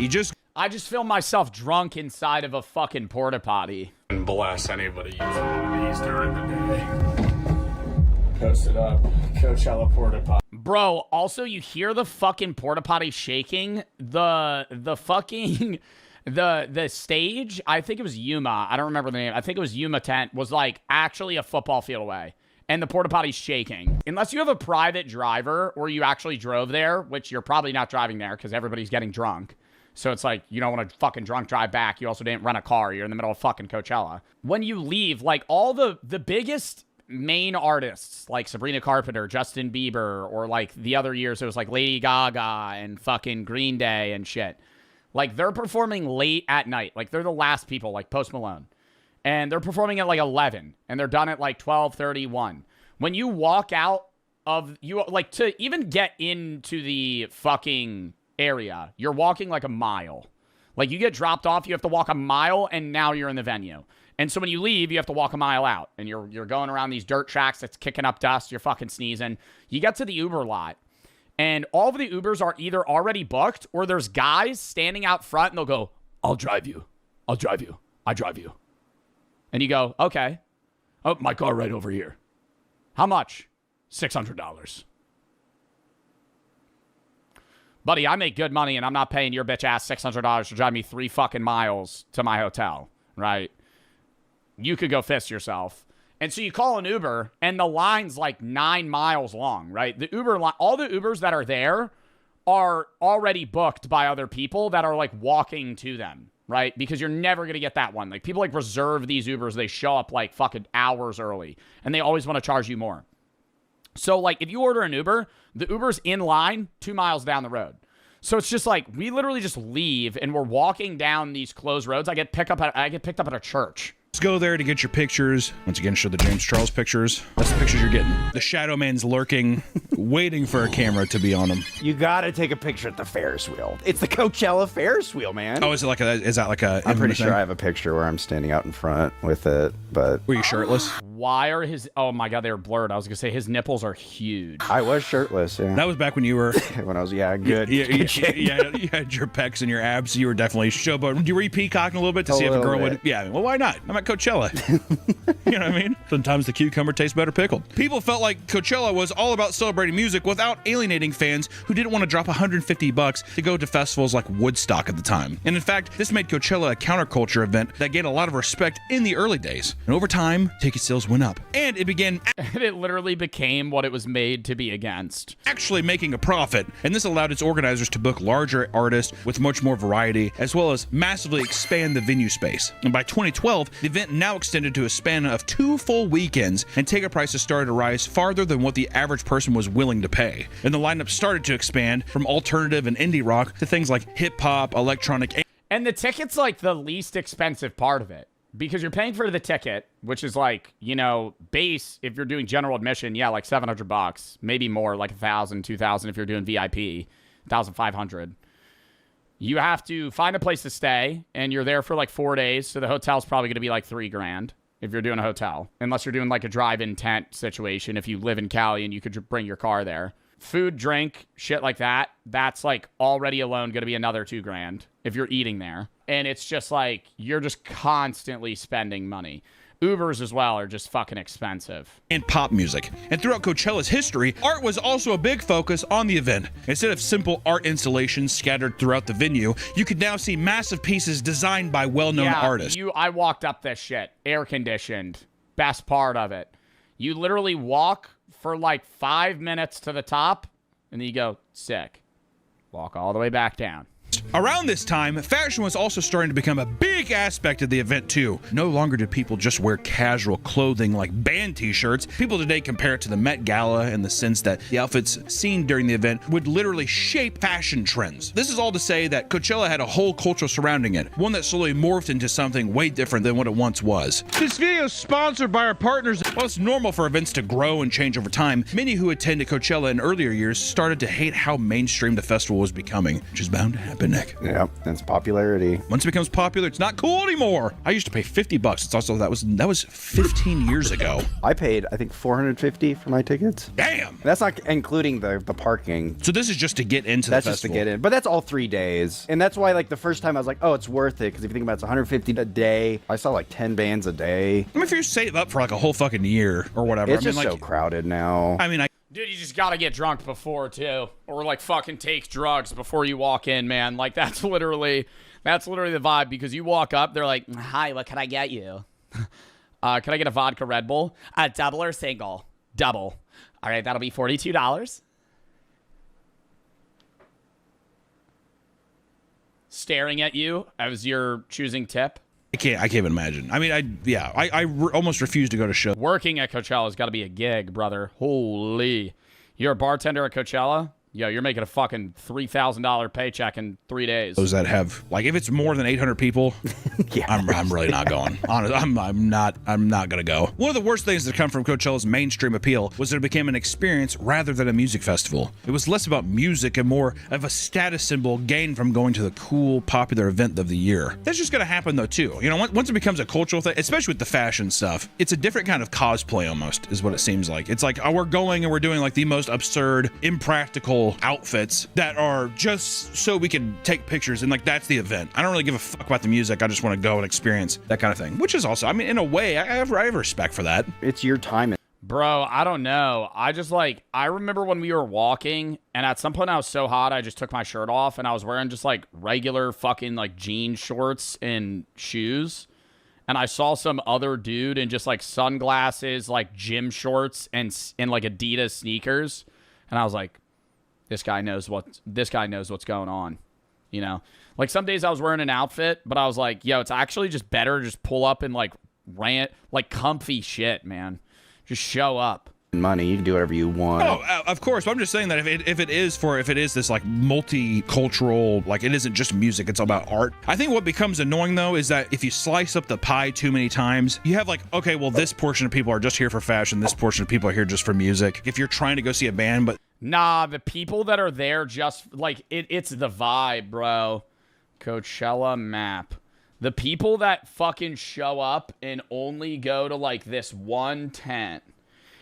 I just feel myself drunk inside of a fucking porta potty. And bless anybody using these during the day. Post it up. Coachella porta potty. Bro, also you hear the fucking porta potty shaking. The fucking the stage, I think it was Yuma. I don't remember the name. I think it was Yuma tent, was like actually a football field away. And the porta potty's shaking. Unless you have a private driver or you actually drove there, which you're probably not driving there because everybody's getting drunk. So it's like, you don't want to fucking drunk drive back. You also didn't rent a car. You're in the middle of fucking Coachella. When you leave, like all the biggest main artists, like Sabrina Carpenter, Justin Bieber, or like the other years, it was like Lady Gaga and fucking Green Day and shit. Like they're performing late at night. Like they're the last people, like Post Malone. And they're performing at like 11. And they're done at like 12:31. When you walk out of, you like to even get into the fucking area, you're walking like a mile. Like you get dropped off, you have to walk a mile, and now you're in the venue. And so when you leave, you have to walk a mile out, and you're going around these dirt tracks that's kicking up dust, you're fucking sneezing. You get to the Uber lot, and all of the Ubers are either already booked, or there's guys standing out front, and they'll go, I'll drive you. I drive you. And you go, okay. Oh, my car right over here. How much? $600. Buddy, I make good money, and I'm not paying your bitch ass $600 to drive me 3 fucking miles to my hotel, right? You could go fist yourself. And so you call an Uber, and the line's like 9 miles long, right? The Uber line, all the Ubers that are there are already booked by other people that are like walking to them, right? Because you're never going to get that one. Like people like reserve these Ubers. They show up like fucking hours early, and they always want to charge you more. So, like, if you order an Uber, the Uber's in line 2 miles down the road. So it's just like, we literally just leave, and we're walking down these closed roads. I get picked up at a church. Let's go there to get your pictures. Once again, show the James Charles pictures. That's the pictures you're getting. The Shadow Man's lurking, waiting for a camera to be on him. You gotta take a picture at the Ferris wheel. It's the Coachella Ferris wheel, man. Oh, is that like a? I'm pretty sure I have a picture where I'm standing out in front with it, but... Were you shirtless? why are his... Oh, my God, they were blurred. I was going to say his nipples are huge. I was shirtless, yeah. That was back when you were... when I was, good. You had your pecs and your abs. You were definitely showboat. Were you peacocking a little bit to see if a girl would... Yeah, well, why not? I'm at Coachella. You know what I mean? Sometimes the cucumber tastes better pickled. People felt like Coachella was all about celebrating music without alienating fans who didn't want to drop $150 to go to festivals like Woodstock at the time. And in fact, this made Coachella a counterculture event that gained a lot of respect in the early days. And over time, ticket sales went up. And it began... It literally became what it was made to be against. Actually making a profit. And this allowed its organizers to book larger artists with much more variety, as well as massively expand the venue space. And by 2012, the event now extended to a span of 2 full weekends, and ticket prices started to rise farther than what the average person was willing to pay. And the lineup started to expand from alternative and indie rock to things like hip-hop, electronic... And the ticket's like the least expensive part of it. Because you're paying for the ticket, which is like, base, if you're doing general admission, yeah, like $700, maybe more, like $1,000, $2,000 if you're doing VIP, $1,500. You have to find a place to stay, and you're there for like 4 days, so the hotel's probably going to be like $3,000 if you're doing a hotel. Unless you're doing like a drive-in tent situation, if you live in Cali and you could bring your car there. Food, drink, shit like that, that's like already alone going to be another $2,000 if you're eating there. And it's just like, you're just constantly spending money. Ubers as well are just fucking expensive. And pop music. And throughout Coachella's history, art was also a big focus on the event. Instead of simple art installations scattered throughout the venue, you could now see massive pieces designed by well-known artists. I walked up this shit. Air conditioned. Best part of it. You literally walk for like 5 minutes to the top, and then you go, sick. Walk all the way back down. Around this time, fashion was also starting to become a big aspect of the event too. No longer did people just wear casual clothing like band t-shirts. People today compare it to the Met Gala in the sense that the outfits seen during the event would literally shape fashion trends. This is all to say that Coachella had a whole culture surrounding it, one that slowly morphed into something way different than what it once was. This video is sponsored by our partners. While it's normal for events to grow and change over time, many who attended Coachella in earlier years started to hate how mainstream the festival was becoming, which is bound to happen, Nick. Yep, that's popularity. Once it becomes popular, it's not cool anymore. I used to pay $50. It's also that was 15 years ago. I paid, I think, $450 for my tickets. Damn. That's not including the parking. So this is just to get into the festival. That's just to get in, but that's all 3 days, and that's why like the first time I was like, oh, it's worth it, because if you think about it, it's $150 a day. I saw like 10 bands a day. I mean, if you save up for like a whole fucking year or whatever, it's just so crowded now. I mean, Dude, you just gotta get drunk before, too. Or, like, fucking take drugs before you walk in, man. Like, that's literally the vibe, because you walk up, they're like, hi, what can I get you? Can I get a vodka Red Bull? A double or single? Double. All right, that'll be $42. Staring at you as you're choosing tip. I can't even imagine. I mean, I almost refuse to go to shows. Working at Coachella has got to be a gig, brother. Holy. You're a bartender at Coachella? Yo, you're making a fucking $3,000 paycheck in 3 days. Those that have, like, if it's more than 800 people, yeah. I'm really not going. Honestly, I'm not gonna go. One of the worst things that come from Coachella's mainstream appeal was that it became an experience rather than a music festival. It was less about music and more of a status symbol gained from going to the cool, popular event of the year. That's just gonna happen though too. You know, once it becomes a cultural thing, especially with the fashion stuff, it's a different kind of cosplay almost, is what it seems like. It's like, oh, we're going and we're doing like the most absurd, impractical outfits that are just so we can take pictures, and like that's the event. I don't really give a fuck about the music. I just want to go and experience that kind of thing, which is also, I mean, in a way, I have respect for that. It's your time. Bro, I don't know. I remember when we were walking, and at some point I was so hot I just took my shirt off, and I was wearing just like regular fucking like jean shorts and shoes, and I saw some other dude in just like sunglasses, like gym shorts, and like Adidas sneakers, and I was like, this guy knows what's going on, you know? Like some days I was wearing an outfit, but I was like, yo, it's actually just better to just pull up and like comfy shit, man. Just show up. Money, you can do whatever you want. Oh, of course. But I'm just saying that if it is this like multicultural, like it isn't just music, it's about art. I think what becomes annoying though is that if you slice up the pie too many times, you have like, okay, well, this portion of people are just here for fashion, this portion of people are here just for music. If you're trying to go see a band, but nah, the people that are there just like it's the vibe, bro. Coachella map. The people that fucking show up and only go to like this one tent.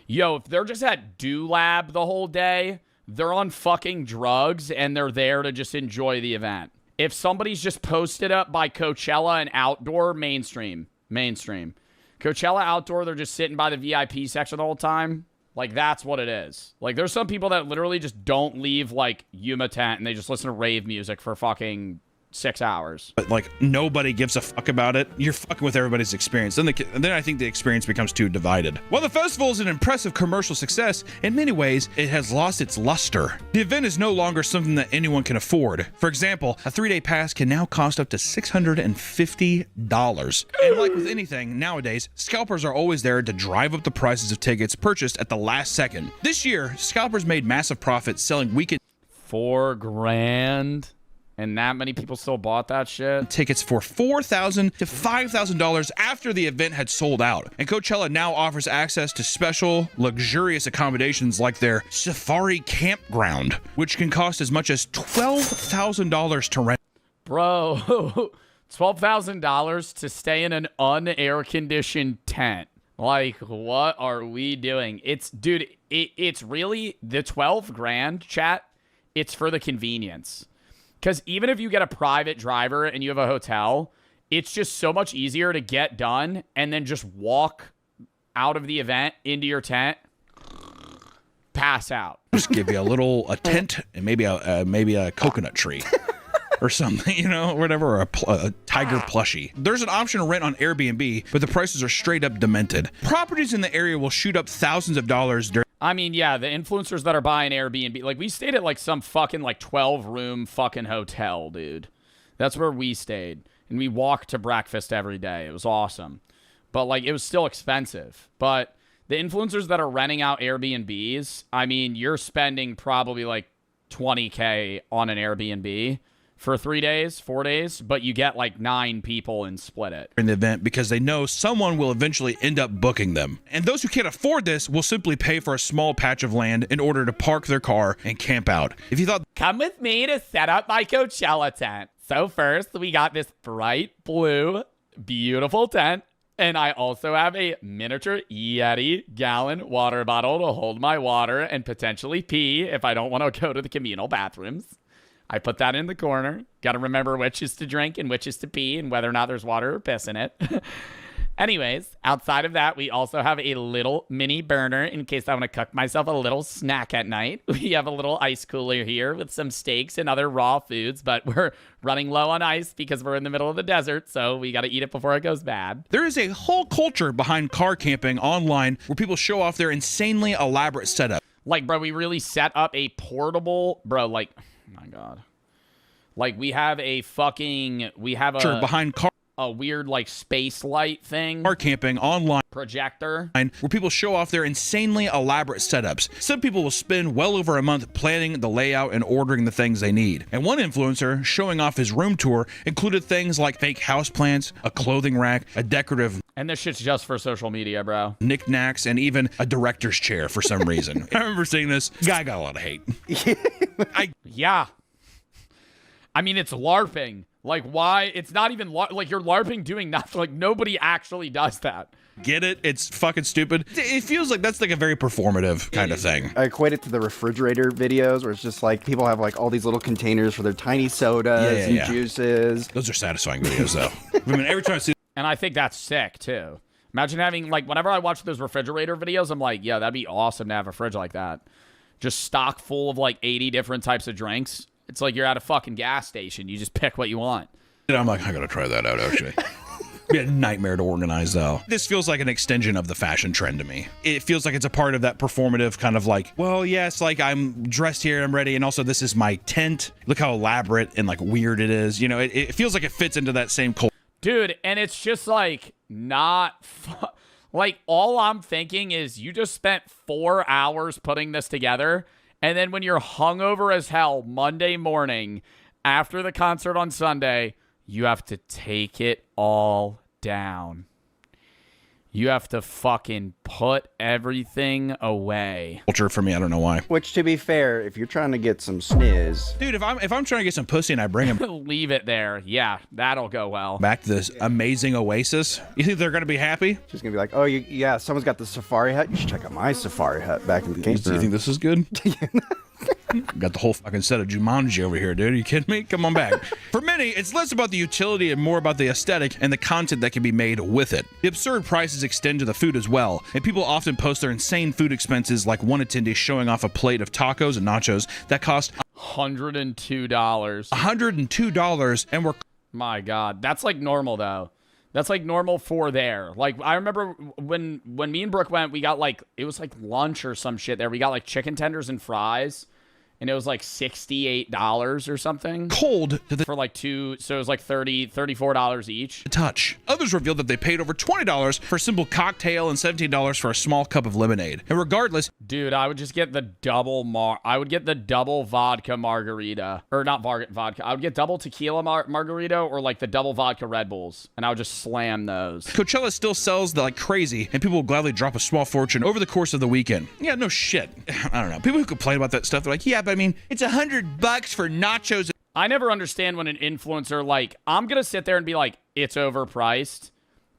Yo, if they're just at Do Lab the whole day, they're on fucking drugs and they're there to just enjoy the event. If somebody's just posted up by Coachella and outdoor, mainstream. Coachella outdoor, they're just sitting by the VIP section the whole time. Like, that's what it is. Like, there's some people that literally just don't leave, like, Yuma tent and they just listen to rave music for fucking 6 hours. But like nobody gives a fuck about it. You're fucking with everybody's experience. Then I think the experience becomes too divided. While the festival is an impressive commercial success, in many ways it has lost its luster. The event is no longer something that anyone can afford. For example, a 3-day pass can now cost up to $650. And like with anything nowadays, scalpers are always there to drive up the prices of tickets purchased at the last second. This year, scalpers made massive profits selling weekend $4,000. And that many people still bought that shit? Tickets for $4,000 to $5,000 after the event had sold out. And Coachella now offers access to special, luxurious accommodations like their Safari Campground, which can cost as much as $12,000 to rent. Bro, $12,000 to stay in an unair-conditioned tent. Like, what are we doing? It's really, the 12 grand, chat, it's for the convenience. Because even if you get a private driver and you have a hotel, it's just so much easier to get done and then just walk out of the event into your tent, pass out. Just give you a tent and maybe a coconut tree. Or something, you know, whatever, or a tiger plushie. There's an option to rent on Airbnb, but the prices are straight up demented. Properties in the area will shoot up thousands of dollars during. I mean, yeah, the influencers that are buying Airbnb, like we stayed at like some fucking like 12-room fucking hotel, dude. That's where we stayed. And we walked to breakfast every day. It was awesome. But like it was still expensive. But the influencers that are renting out Airbnbs, I mean, you're spending probably like $20K on an Airbnb for 3 days, 4 days, but you get like 9 people and split it. In the event because they know someone will eventually end up booking them. And those who can't afford this will simply pay for a small patch of land in order to park their car and camp out. If you thought, come with me to set up my Coachella tent. So first, we got this bright blue, beautiful tent. And I also have a miniature Yeti gallon water bottle to hold my water and potentially pee if I don't want to go to the communal bathrooms. I put that in the corner. Got to remember which is to drink and which is to pee and whether or not there's water or piss in it. Anyways, outside of that, we also have a little mini burner in case I want to cook myself a little snack at night. We have a little ice cooler here with some steaks and other raw foods, but we're running low on ice because we're in the middle of the desert, so we got to eat it before it goes bad. There is a whole culture behind car camping online where people show off their insanely elaborate setup. Like, bro, we really set up a portable, bro, like, oh my God. Like, we have a weird, like, space light thing. Car camping online. Projector. Where people show off their insanely elaborate setups. Some people will spend well over a month planning the layout and ordering the things they need. And one influencer showing off his room tour included things like fake houseplants, a clothing rack, a decorative... And this shit's just for social media, bro. Knickknacks, and even a director's chair for some reason. I remember seeing this. Guy got a lot of hate. Yeah. I mean, it's LARPing. Like, why? It's not even, like, you're LARPing doing nothing. Like, nobody actually does that. Get it? It's fucking stupid. It feels like that's like a very performative kind of thing. I equate it to the refrigerator videos where it's just like people have like all these little containers for their tiny sodas and juices. Those are satisfying videos, though. I mean, every time I see... And I think that's sick, too. Imagine having, like, whenever I watch those refrigerator videos, I'm like, yeah, that'd be awesome to have a fridge like that. Just stock full of, like, 80 different types of drinks. It's like you're at a fucking gas station. You just pick what you want. I'm like, I gotta try that out, actually. Be a nightmare to organize, though. This feels like an extension of the fashion trend to me. It feels like it's a part of that performative kind of like, well, yes, like I'm dressed here, I'm ready, and also this is my tent. Look how elaborate and like weird it is. You know, it feels like it fits into that same culture. Dude, and it's just like not like all I'm thinking is you just spent 4 hours putting this together, and then when you're hungover as hell Monday morning after the concert on Sunday, you have to take it all down. You have to fucking put everything away. Culture for me, I don't know why. Which, to be fair, if you're trying to get some sniz, Dude, if I'm trying to get some pussy and I bring him Leave it there. Yeah, that'll go well. back to this amazing oasis, you think they're gonna be happy? she's gonna be like, "Oh, yeah, someone's got the safari hut. You should check out my safari hut back in the Do you camper." think this is good? Got the whole fucking set of Jumanji over here, dude. Are you kidding me? Come on back. For many, it's less about the utility and more about the aesthetic and the content that can be made with it. The absurd prices extend to the food as well, and people often post their insane food expenses, like one attendee showing off a plate of tacos and nachos that cost $102. $102, and we're My God, that's like normal though. That's like normal for there. Like I remember when me and Brooke went, we got like it was like lunch or some shit there. We got like chicken tenders and fries. And it was like $68 or something. Cold for like two, so it was like $34 each. Touch. Others revealed that they paid over $20 for a simple cocktail and $17 for a small cup of lemonade. And regardless, dude, I would just get the double vodka margarita, or not vodka. I would get double tequila margarita or like the double vodka Red Bulls, and I would just slam those. Coachella still sells like crazy, and people will gladly drop a small fortune over the course of the weekend. Yeah, no shit. I don't know. People who complain about that stuff, they're like, yeah, but I mean, it's $100 for nachos. I never understand when an influencer, like, I'm going to sit there and be like, it's overpriced,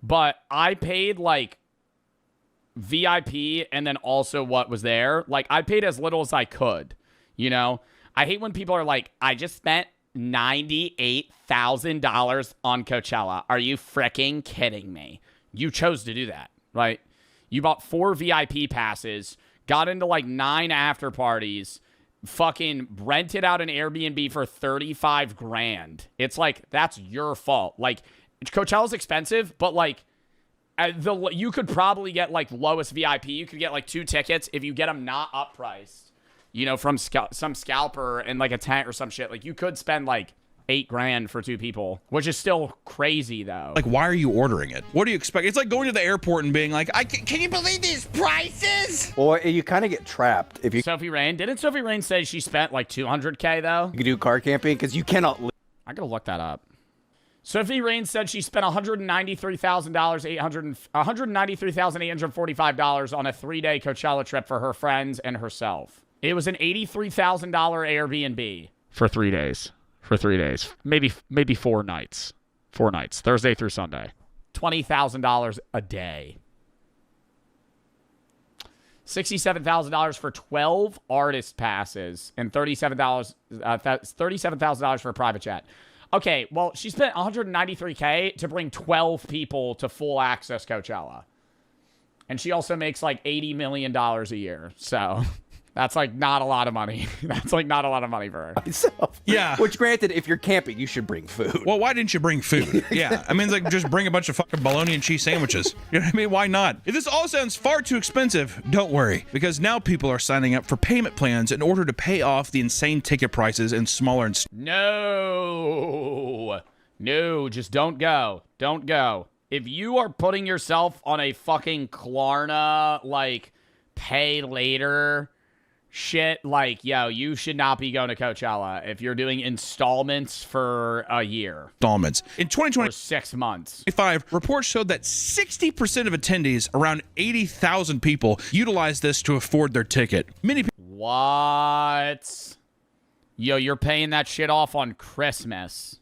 but I paid like VIP and then also what was there. Like, I paid as little as I could, you know? I hate when people are like, I just spent $98,000 on Coachella. Are you freaking kidding me? You chose to do that, right? You bought 4 VIP passes, got into like 9 after parties, fucking rented out an Airbnb for 35 grand. It's like, that's your fault. Like, Coachella's expensive, but like, you could probably get like lowest VIP. You could get like 2 tickets if you get them not up priced, you know, from some scalper and like a tent or some shit. Like, you could spend like 8 grand for 2 people, which is still crazy though. Like, why are you ordering it? What do you expect? It's like going to the airport and being like, can you believe these prices? Or you kind of get trapped if you. Sophie Rain, didn't Sophie Rain say she spent like $200K though? You can do car camping because you cannot. I gotta look that up. Sophie Rain said she spent $193,845 on a 3-day Coachella trip for her friends and herself. It was an $83,000 Airbnb for 3 days. For 3 days. Maybe 4 nights. 4 nights. Thursday through Sunday. $20,000 a day. $67,000 for 12 artist passes and $37,000 for a private jet. Okay, well, she spent $193K to bring 12 people to full access Coachella. And she also makes like $80 million a year. So that's like not a lot of money. That's like not a lot of money for her. Yeah. Which, granted, if you're camping, you should bring food. Well, why didn't you bring food? Yeah. I mean, it's like, just bring a bunch of fucking bologna and cheese sandwiches. You know what I mean? Why not? If this all sounds far too expensive, don't worry, because now people are signing up for payment plans in order to pay off the insane ticket prices and smaller and No, just don't go. Don't go. If you are putting yourself on a fucking Klarna, like, pay later shit, like, yo, you should not be going to Coachella if you're doing installments for a year. installments. In 2020, or 6 months. Reports showed that 60% of attendees, around 80,000 people, utilized this to afford their ticket. Many people. What? Yo, you're paying that shit off on Christmas.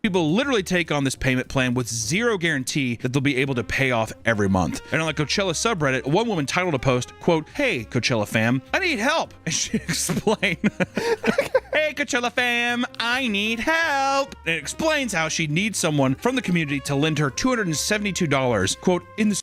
People literally take on this payment plan with zero guarantee that they'll be able to pay off every month. And on the Coachella subreddit, one woman titled a post, quote, "Hey, Coachella fam, I need help." And she explained, "Hey, Coachella fam, I need help." And it explains how she needs someone from the community to lend her $272, quote, in the...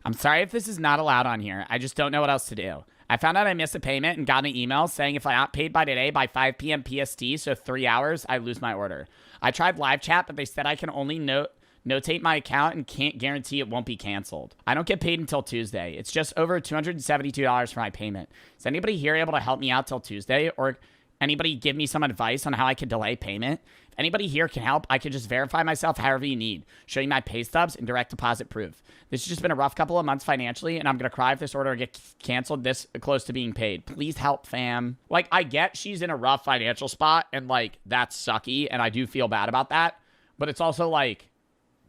I'm sorry if this is not allowed on here. I just don't know what else to do. I found out I missed a payment and got an email saying if I not paid by today by 5 p.m. PST, so 3 hours, I lose my order. I tried live chat, but they said I can only notate my account and can't guarantee it won't be canceled. I don't get paid until Tuesday. It's just over $272 for my payment. Is anybody here able to help me out till Tuesday? Or anybody give me some advice on how I could delay payment? If anybody here can help, I could just verify myself however you need. Show you my pay stubs and direct deposit proof. This has just been a rough couple of months financially, and I'm going to cry if this order gets canceled this close to being paid. Please help, fam. Like, I get she's in a rough financial spot, and, like, that's sucky, and I do feel bad about that. But it's also, like,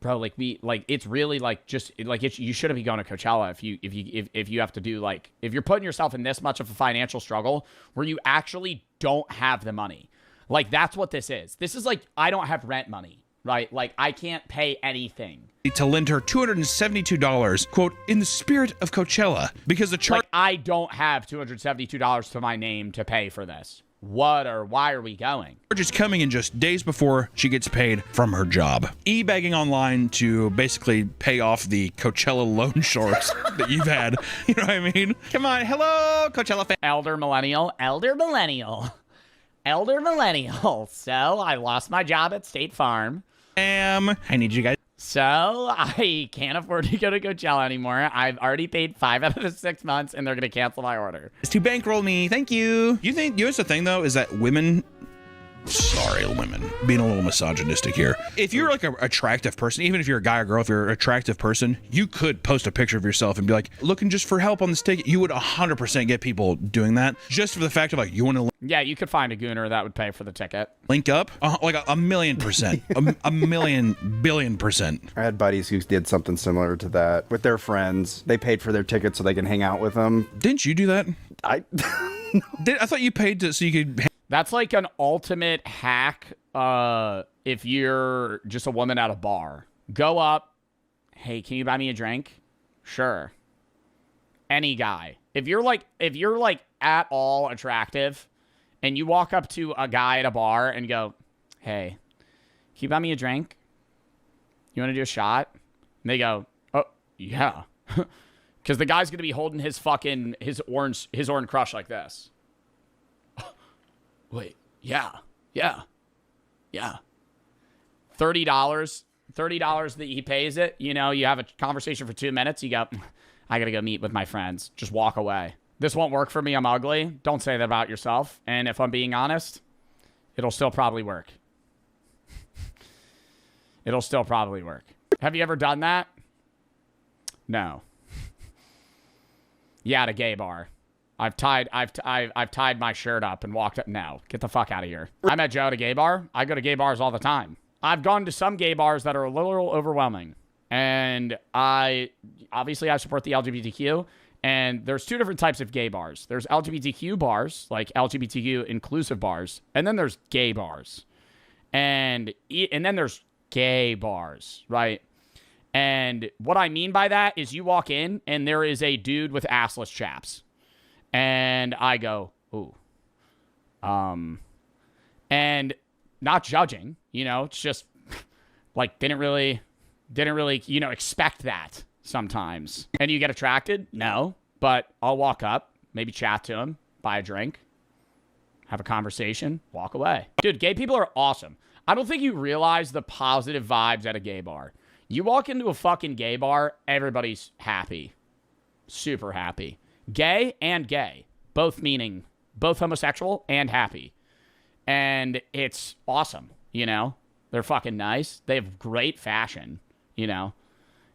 bro, like it's really like just like you shouldn't be going to Coachella if you have to do like if you're putting yourself in this much of a financial struggle where you actually don't have the money. Like that's what this is. This is like I don't have rent money, right? Like I can't pay anything. To lend her $272, quote, in the spirit of Coachella, because the charge. Like I don't have $272 to my name to pay for this. What or why are we going? Is coming in just days before she gets paid from her job. E-bagging online to basically pay off the Coachella loan sharks that you've had. You know what I mean? Come on, hello, Coachella fan. Elder millennial. So I lost my job at State Farm. I need you guys. So I can't afford to go to Coachella anymore. I've already paid 5 out of the 6 months, and they're going to cancel my order. It's to bankroll me. Thank you. You know what's the thing, though, is that women... Sorry, women. Being a little misogynistic here. If you're like an attractive person, even if you're a guy or girl, if you're an attractive person, you could post a picture of yourself and be like, looking just for help on this ticket. You would 100% get people doing that just for the fact of like, you want to... Yeah, you could find a gooner that would pay for the ticket. Link up? Like a million percent. a million billion percent. I had buddies who did something similar to that with their friends. They paid for their tickets so they can hang out with them. Didn't you do that? I thought you paid so you could... That's like an ultimate hack if you're just a woman at a bar. Go up. Hey, can you buy me a drink? Sure. Any guy. If you're like at all attractive and you walk up to a guy at a bar and go, hey, can you buy me a drink? You want to do a shot? And they go, oh, yeah. Because the guy's going to be holding his orange crush like this. Wait, yeah. $30 that he pays it. You know, you have a conversation for 2 minutes. You go, I got to go meet with my friends. Just walk away. This won't work for me. I'm ugly. Don't say that about yourself. And if I'm being honest, it'll still probably work. It'll still probably work. Have you ever done that? No. Yeah, at a gay bar. I've tied my shirt up and walked up. No, get the fuck out of here. I met Joe at a gay bar. I go to gay bars all the time. I've gone to some gay bars that are a little overwhelming. And I support the LGBTQ. And there's 2 different types of gay bars. There's LGBTQ bars, like LGBTQ inclusive bars. And then there's gay bars. And then there's gay bars, right? And what I mean by that is you walk in and there is a dude with assless chaps. And I go, ooh. And not judging, you know, it's just like didn't really, you know, expect that sometimes. And you get attracted? No. But I'll walk up, maybe chat to him, buy a drink, have a conversation, walk away. Dude, gay people are awesome. I don't think you realize the positive vibes at a gay bar. You walk into a fucking gay bar, everybody's happy. Super happy. Gay and gay, both meaning both homosexual and happy. And it's awesome, you know? They're fucking nice. They have great fashion, you know?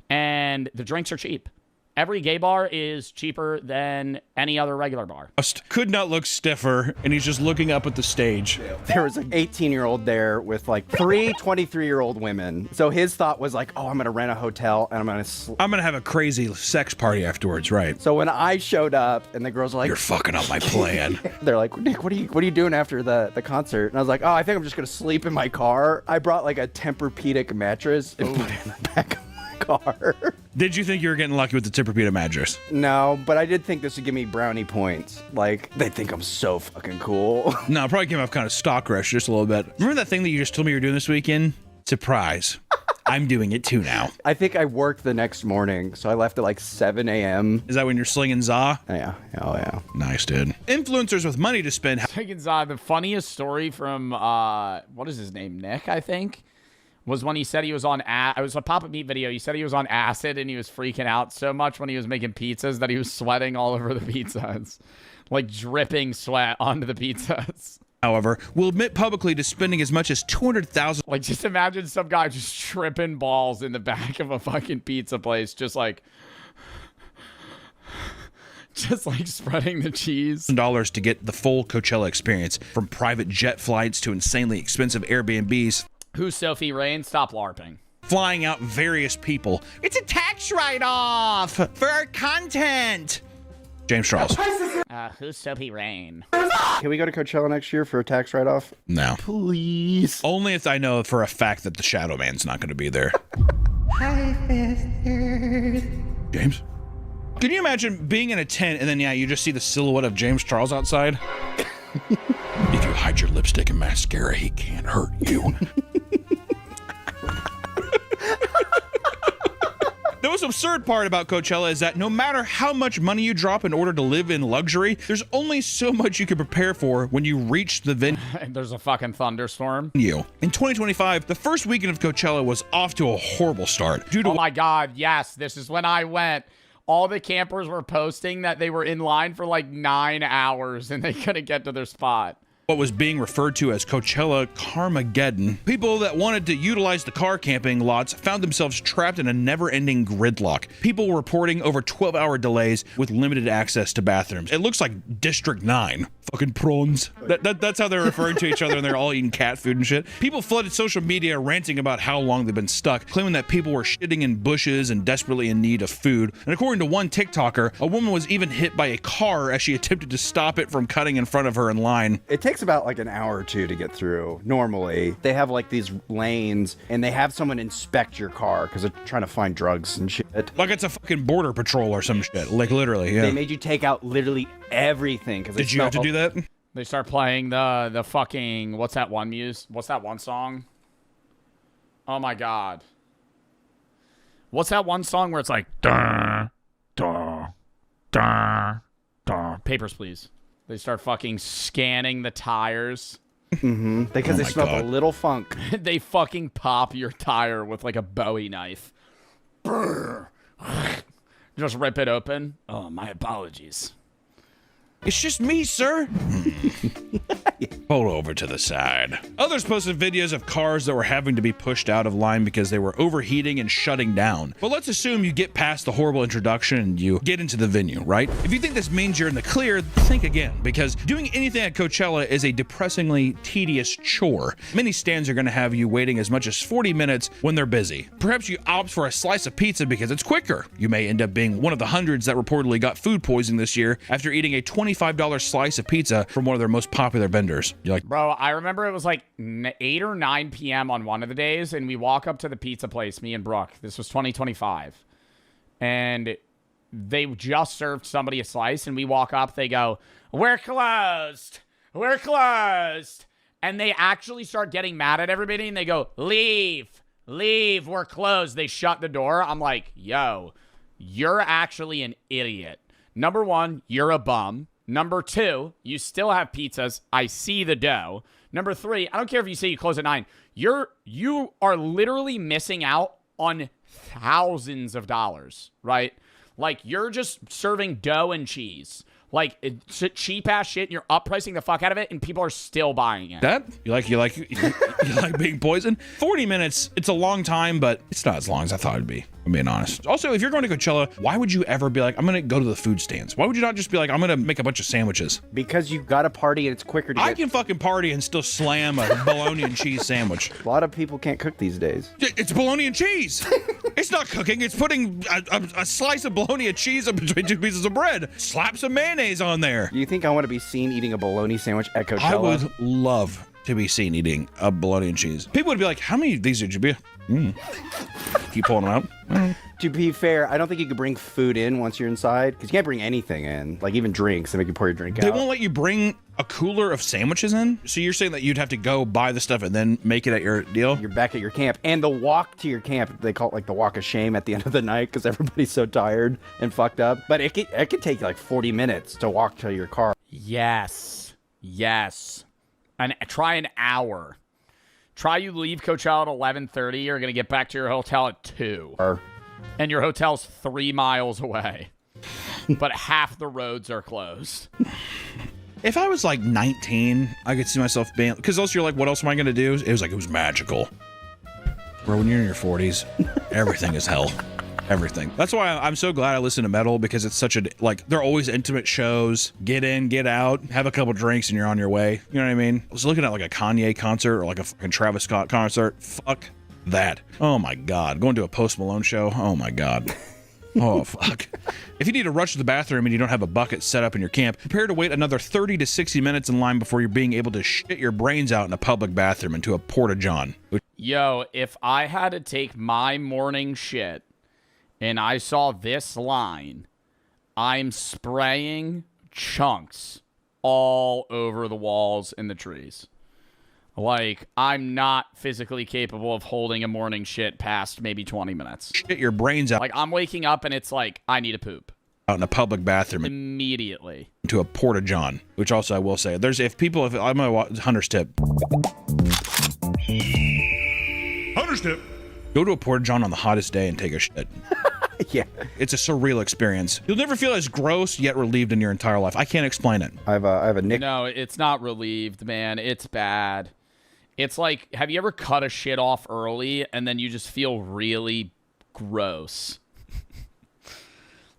And the drinks are cheap. Every gay bar is cheaper than any other regular bar. Could not look stiffer, and he's just looking up at the stage. There was an 18-year-old there with like 3 23-year-old women. So his thought was like, oh, I'm going to rent a hotel and I'm going to have a crazy sex party afterwards, right? So when I showed up and the girls were like, you're fucking up my plan. They're like, Nick, what are you doing after the concert? And I was like, oh, I think I'm just going to sleep in my car. I brought like a Tempur-Pedic mattress and put it in the back of my car. Did you think you were getting lucky with the Tempur-Pedic mattress? No, but I did think this would give me brownie points. Like, they think I'm so fucking cool. No, it probably came off kind of stock rush just a little bit. Remember that thing that you just told me you were doing this weekend? Surprise. I'm doing it too now. I think I worked the next morning, so I left at like 7 a.m. Is that when you're slinging za? Yeah. Oh, yeah. Nice, dude. Influencers with money to spend. Slinging za, the funniest story from, what is his name? Nick, I think? Was when he said he was on it was a Pop-Up Meat video. He said he was on acid and he was freaking out so much when he was making pizzas that he was sweating all over the pizzas. Like dripping sweat onto the pizzas. However, will admit publicly to spending as much as $200,000. Like, just imagine some guy just tripping balls in the back of a fucking pizza place, just like spreading the cheese. $1 to get the full Coachella experience, from private jet flights to insanely expensive Airbnbs. Who's Sophie Rain? Stop LARPing. flying out various people. It's a tax write-off for our content. James Charles. Who's Soapy Rain? Can we go to Coachella next year for a tax write-off? No. Please. Only if I know for a fact that the Shadow Man's not going to be there. James? Can you imagine being in a tent and then, yeah, you just see the silhouette of James Charles outside? If you hide your lipstick and mascara, he can't hurt you. The most absurd part about Coachella is that no matter how much money you drop in order to live in luxury, there's only so much you can prepare for when you reach the venue. There's a fucking thunderstorm. In 2025, the first weekend of Coachella was off to a horrible start. Oh my God, yes, this is when I went. All the campers were posting that they were in line for like 9 hours and they couldn't get to their spot. What was being referred to as Coachella Carmageddon. People that wanted to utilize the car camping lots found themselves trapped in a never-ending gridlock. People were reporting over 12-hour delays with limited access to bathrooms. It looks like District 9. Fucking prawns. That's how they're referring to each other, and they're all eating cat food and shit. People flooded social media ranting about how long they've been stuck, claiming that people were shitting in bushes and desperately in need of food. And according to one TikToker, a woman was even hit by a car as she attempted to stop it from cutting in front of her in line. It takes about like an hour or two to get through. Normally, they have like these lanes, and they have someone inspect your car because they're trying to find drugs and shit. Like it's a fucking border patrol or some shit. Like literally, yeah. They made you take out literally everything. Did you have to do that? They start playing the fucking, what's that one song? Oh my God. What's that one song where it's like, duh, duh, duh, duh. Papers, Please. They start fucking scanning the tires. Mm-hmm. Because they smell a little funk. They fucking pop your tire with like a Bowie knife. Just rip it open. Oh, my apologies. It's just me, sir. Pull over to the side. Others posted videos of cars that were having to be pushed out of line because they were overheating and shutting down. But let's assume you get past the horrible introduction and you get into the venue, right? If you think this means you're in the clear, think again, because doing anything at Coachella is a depressingly tedious chore. Many stands are going to have you waiting as much as 40 minutes when they're busy. Perhaps you opt for a slice of pizza because it's quicker. You may end up being one of the hundreds that reportedly got food poisoning this year after eating a $25 slice of pizza from one of their most popular vendors. You're like, bro, I remember it was like 8 or 9 p.m. on one of the days, and we walk up to the pizza place, me and Brooke. This was 2025. And they just served somebody a slice, and we walk up, they go, we're closed. We're closed. And they actually start getting mad at everybody, and they go, leave, we're closed. They shut the door. I'm like, yo, you're actually an idiot. Number one, you're a bum. Number two, you still have pizzas. I see the dough. Number three, I don't care if you say you close at 9. You are literally missing out on thousands of dollars, right? Like, you're just serving dough and cheese. Like, it's cheap ass shit, and you're uppricing the fuck out of it, and people are still buying it. That? You like being poisoned? 40 minutes, it's a long time, but it's not as long as I thought it'd be. I'm being honest. Also, if you're going to Coachella, why would you ever be like, I'm gonna go to the food stands? Why would you not just be like, I'm gonna make a bunch of sandwiches? Because you got to party and it's quicker to I can fucking party and still slam a bologna and cheese sandwich. A lot of people can't cook these days. It's bologna and cheese. It's not cooking. It's putting a slice of bologna and cheese in between 2 pieces of bread. Slap some mayonnaise on there. Do you think I want to be seen eating a bologna sandwich at Coachella? I would love to be seen eating a bologna and cheese. People would be like, how many of these did you be? Keep pulling them out. To be fair, I don't think you could bring food in once you're inside, because you can't bring anything in, like even drinks. They make you pour your drink out. They won't let you bring a cooler of sandwiches in? So you're saying that you'd have to go buy the stuff and then make it at your deal? You're back at your camp. And the walk to your camp, they call it like the walk of shame at the end of the night, because everybody's so tired and fucked up. But it could take like 40 minutes to walk to your car. Yes. And try an hour. Try you leave Coachella at 11:30. You're going to get back to your hotel at 2. And your hotel's 3 miles away. But half the roads are closed. If I was like 19, I could see myself being, because also you're like, what else am I going to do? It was magical. Bro, when you're in your 40s, everything is hell. Everything. That's why I'm so glad I listen to metal, because it's such a, like, they're always intimate shows. Get in, get out, have a couple drinks, and you're on your way. You know what I mean? I was looking at like a Kanye concert or like a fucking Travis Scott concert. Fuck that. Oh my God. Going to a Post Malone show. Oh my God. Oh, fuck. If you need to rush to the bathroom and you don't have a bucket set up in your camp, prepare to wait another 30 to 60 minutes in line before you're being able to shit your brains out in a public bathroom into a porta-john. Yo, if I had to take my morning shit and I saw this line, I'm spraying chunks all over the walls and the trees. Like, I'm not physically capable of holding a morning shit past maybe 20 minutes. Shit your brains out. Like, I'm waking up and it's like, I need to poop. Out in a public bathroom. Immediately. To a porta-john, which also I will say, I'm going to Hunter's tip. Hunter's tip. Go to a porta-john on the hottest day and take a shit. Yeah. It's a surreal experience. You'll never feel as gross yet relieved in your entire life. I can't explain it. I have a nick. No, it's not relieved, man. It's bad. It's like, have you ever cut a shit off early and then you just feel really gross?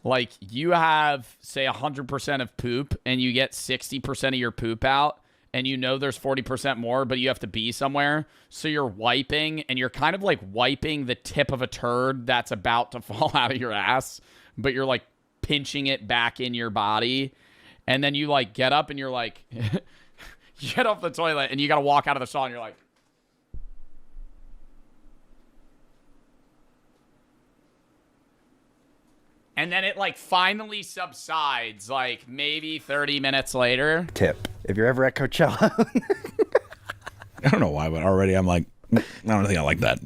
Like, you have, say, 100% of poop and you get 60% of your poop out and you know there's 40% more, but you have to be somewhere. So you're wiping and you're kind of like wiping the tip of a turd that's about to fall out of your ass, but you're like pinching it back in your body. And then you like get up and you're like... You get off the toilet and you got to walk out of the stall and you're like... And then it like finally subsides like maybe 30 minutes later. Tip. If you're ever at Coachella... I don't know why, but already I'm like, I don't think I like that.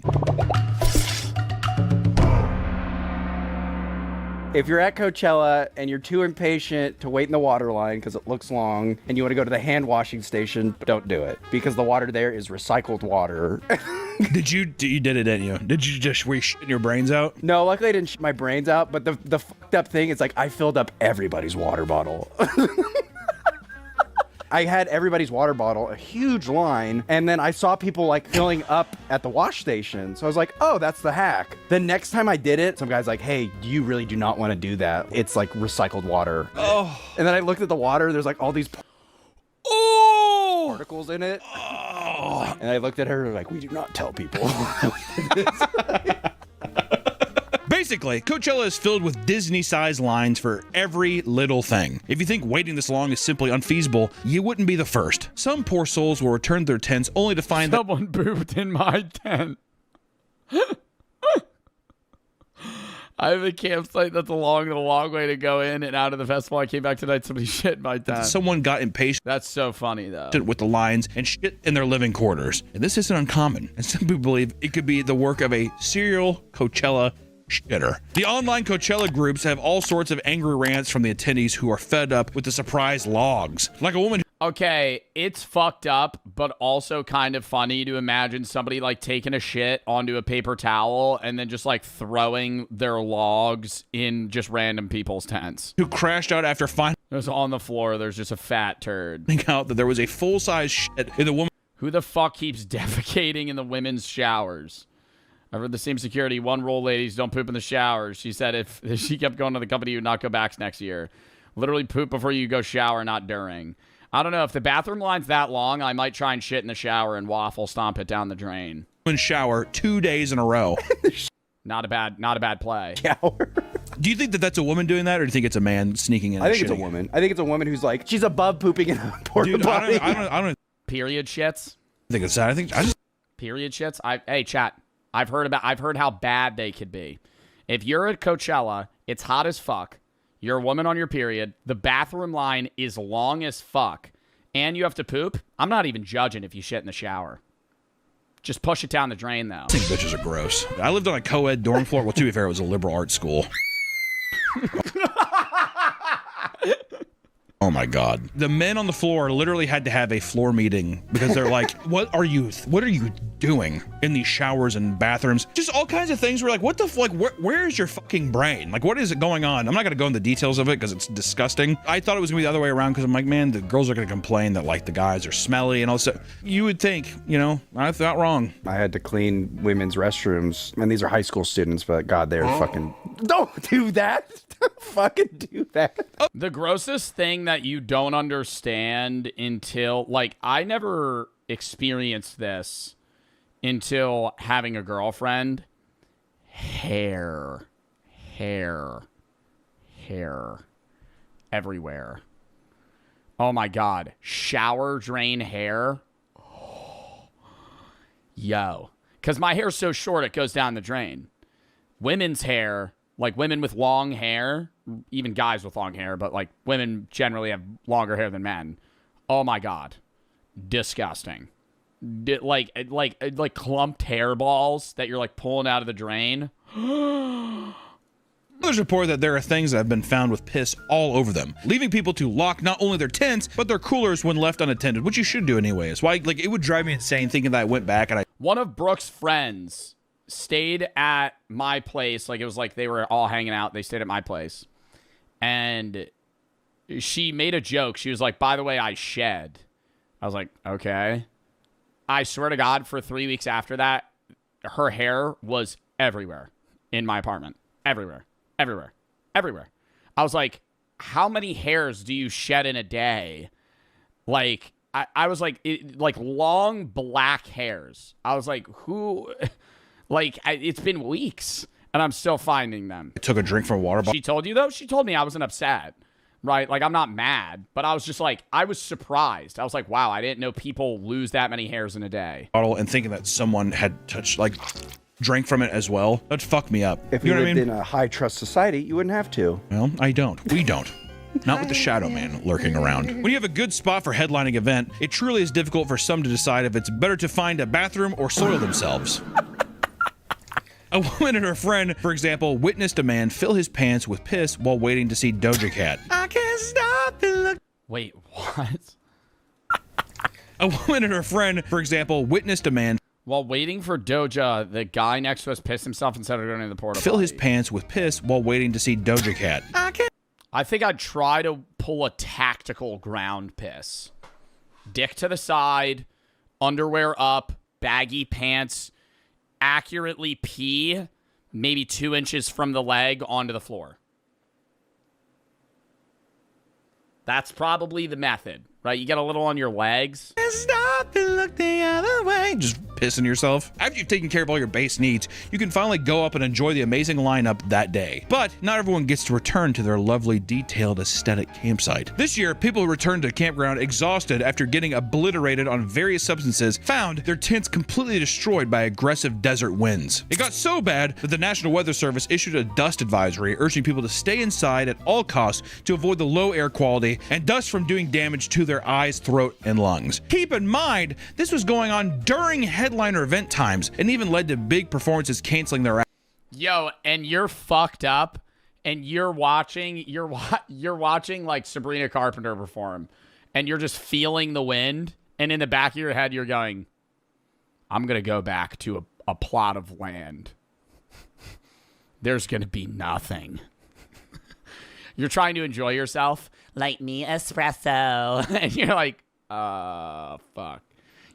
If you're at Coachella and you're too impatient to wait in the water line because it looks long and you want to go to the hand washing station, don't do it because the water there is recycled water. You did it, didn't you? Were you shitting your brains out? No, luckily I didn't shit my brains out, but the fucked up thing is like I filled up everybody's water bottle. I had everybody's water bottle, a huge line, and then I saw people like filling up at the wash station. So I was like, oh, that's the hack. The next time I did it, some guy's like, hey, you really do not want to do that. It's like recycled water. Oh. And then I looked at the water, there's like all these particles in it. Oh. And I looked at her like, we do not tell people. Basically, Coachella is filled with Disney-sized lines for every little thing. If you think waiting this long is simply unfeasible, you wouldn't be the first. Some poor souls will return to their tents only to find someone pooped in my tent. I have a campsite that's along the long way to go in and out of the festival. I came back tonight, somebody shit in my tent. Someone got impatient. That's so funny, though. With the lines and shit in their living quarters. And this isn't uncommon. And some people believe it could be the work of a serial Coachella shitter. The online Coachella groups have all sorts of angry rants from the attendees who are fed up with the surprise logs. Like a woman. Okay, it's fucked up, but also kind of funny to imagine somebody like taking a shit onto a paper towel and then just like throwing their logs in just random people's tents. Who crashed out after finding it was on the floor. There's just a fat turd. Out that there was a full-size shit in the woman. Who the fuck keeps defecating in the women's showers? I've heard the same security. One rule, ladies, don't poop in the showers. She said if she kept going to the company, you would not go back next year. Literally poop before you go shower, not during. I don't know. If the bathroom line's that long, I might try and shit in the shower and waffle stomp it down the drain. Shower 2 days in a row. Not a bad play. Shower. Do you think that that's a woman doing that, or do you think it's a man sneaking in? I think it's a woman. I think it's a woman who's like, she's above pooping in a porta potty. I don't. Period shits. I think it's that. I just period shits. Hey, chat. I've heard how bad they could be. If you're at Coachella, it's hot as fuck. You're a woman on your period. The bathroom line is long as fuck. And you have to poop. I'm not even judging if you shit in the shower. Just push it down the drain, though. I think bitches are gross. I lived on a co-ed dorm floor. Well, to be fair, it was a liberal arts school. Oh my God. The men on the floor literally had to have a floor meeting because they're like, what are you doing in these showers and bathrooms? Just all kinds of things. We're like, what the fuck? Where is your fucking brain? Like, what is it going on? I'm not going to go into the details of it because it's disgusting. I thought it was going to be the other way around because I'm like, man, the girls are going to complain that like the guys are smelly and all that. You would think, I thought wrong. I had to clean women's restrooms, and these are high school students, but God, they're fucking... Don't do that. Don't fucking do that. The grossest thing that you don't understand until, like, I never experienced this until having a girlfriend. Hair everywhere. Oh my God. Shower drain hair. Yo. Because my hair's so short, it goes down the drain. Women's hair, like women with long hair, even guys with long hair, but like women generally have longer hair than men. Oh my God. Disgusting. Like clumped hairballs that you're like pulling out of the drain. There's a report that there are things that have been found with piss all over them, leaving people to lock not only their tents, but their coolers when left unattended, which you should do anyways. Why? Like, it would drive me insane thinking that I went back and One of Brooke's friends stayed at my place. Like, it was like they were all hanging out. They stayed at my place. And she made a joke. She was like, by the way, I shed. I was like, okay. I swear to God, for 3 weeks after that, her hair was everywhere in my apartment. Everywhere. I was like, how many hairs do you shed in a day? Like, I was like, like long black hairs. I was like, who? Like, it's been weeks, and I'm still finding them. I took a drink from a water bottle. She told you, though? She told me I wasn't upset, right? Like, I'm not mad, but I was just like, I was surprised. I was like, wow, I didn't know people lose that many hairs in a day. And thinking that someone had touched, like, drank from it as well. That'd fuck me up. If you lived in a high trust society, you wouldn't have to. Well, I don't. We don't. Not with the Shadow Man lurking around. When you have a good spot for headlining event, it truly is difficult for some to decide if it's better to find a bathroom or soil themselves. A woman and her friend, for example, witnessed a man fill his pants with piss while waiting to see Doja Cat. I can't stop and look. Wait, what? A woman and her friend, for example, witnessed a man while waiting for Doja, the guy next to us pissed himself instead of going to the porta fill his pants with piss while waiting to see Doja Cat. I think I'd try to pull a tactical ground piss. Dick to the side, underwear up, baggy pants, accurately pee maybe 2 inches from the leg onto the floor. That's probably the method, right? You get a little on your legs. Stop and look the other way. Just pissing yourself. After you've taken care of all your base needs, you can finally go up and enjoy the amazing lineup that day. But not everyone gets to return to their lovely, detailed, aesthetic campsite. This year, people returned to campground exhausted after getting obliterated on various substances, found their tents completely destroyed by aggressive desert winds. It got so bad that the National Weather Service issued a dust advisory urging people to stay inside at all costs to avoid the low air quality and dust from doing damage to their eyes, throat, and lungs. Keep in mind, this was going on during headliner event times and even led to big performances canceling their. Yo, and you're fucked up, and you're watching like Sabrina Carpenter perform, and you're just feeling the wind, and in the back of your head you're going, I'm gonna go back to a plot of land. There's gonna be nothing. You're trying to enjoy yourself. Light me espresso. And you're like, fuck.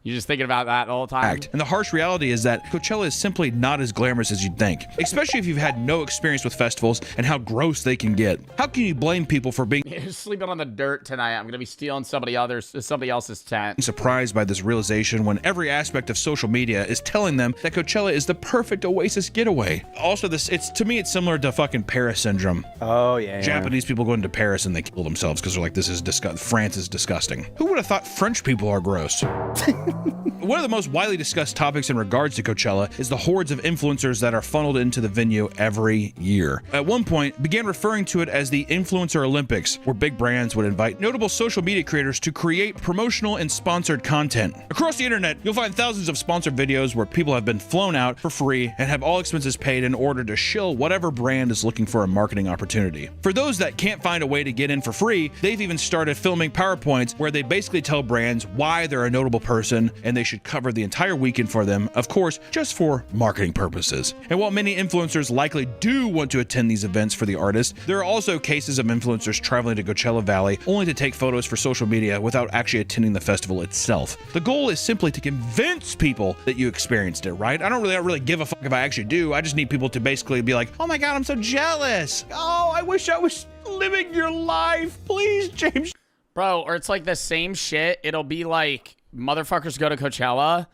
You're just thinking about that all the time. And the harsh reality is that Coachella is simply not as glamorous as you'd think, especially if you've had no experience with festivals and how gross they can get. How can you blame people for being You're sleeping on the dirt tonight? I'm gonna be stealing somebody else's tent. surprised by this realization when every aspect of social media is telling them that Coachella is the perfect oasis getaway? Also, to me it's similar to fucking Paris syndrome. Oh yeah. Japanese people go into Paris and they kill themselves because they're like, this is France is disgusting. Who would have thought French people are gross? One of the most widely discussed topics in regards to Coachella is the hordes of influencers that are funneled into the venue every year. At one point, began referring to it as the Influencer Olympics, where big brands would invite notable social media creators to create promotional and sponsored content. Across the internet, you'll find thousands of sponsored videos where people have been flown out for free and have all expenses paid in order to shill whatever brand is looking for a marketing opportunity. For those that can't find a way to get in for free, they've even started filming PowerPoints where they basically tell brands why they're a notable person and they should cover the entire weekend for them, of course, just for marketing purposes. And while many influencers likely do want to attend these events for the artist, there are also cases of influencers traveling to Coachella Valley only to take photos for social media without actually attending the festival itself. The goal is simply to convince people that you experienced it, right? I don't really give a fuck if I actually do. I just need people to basically be like, oh my God, I'm so jealous. Oh, I wish I was living your life. Please, James. Bro, or it's like the same shit. It'll be like, motherfuckers go to Coachella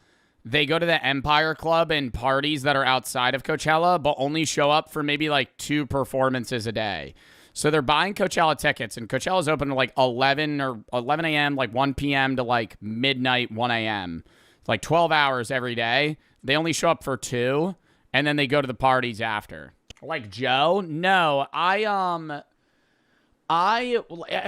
they go to the Empire Club and parties that are outside of Coachella, but only show up for maybe like 2 performances a day. So they're buying Coachella tickets, and Coachella's open to like 11 a.m., like 1 p.m. to like midnight, 1 a.m. It's like 12 hours every day. They only show up for 2, and then they go to the parties after. Like Joe? No, I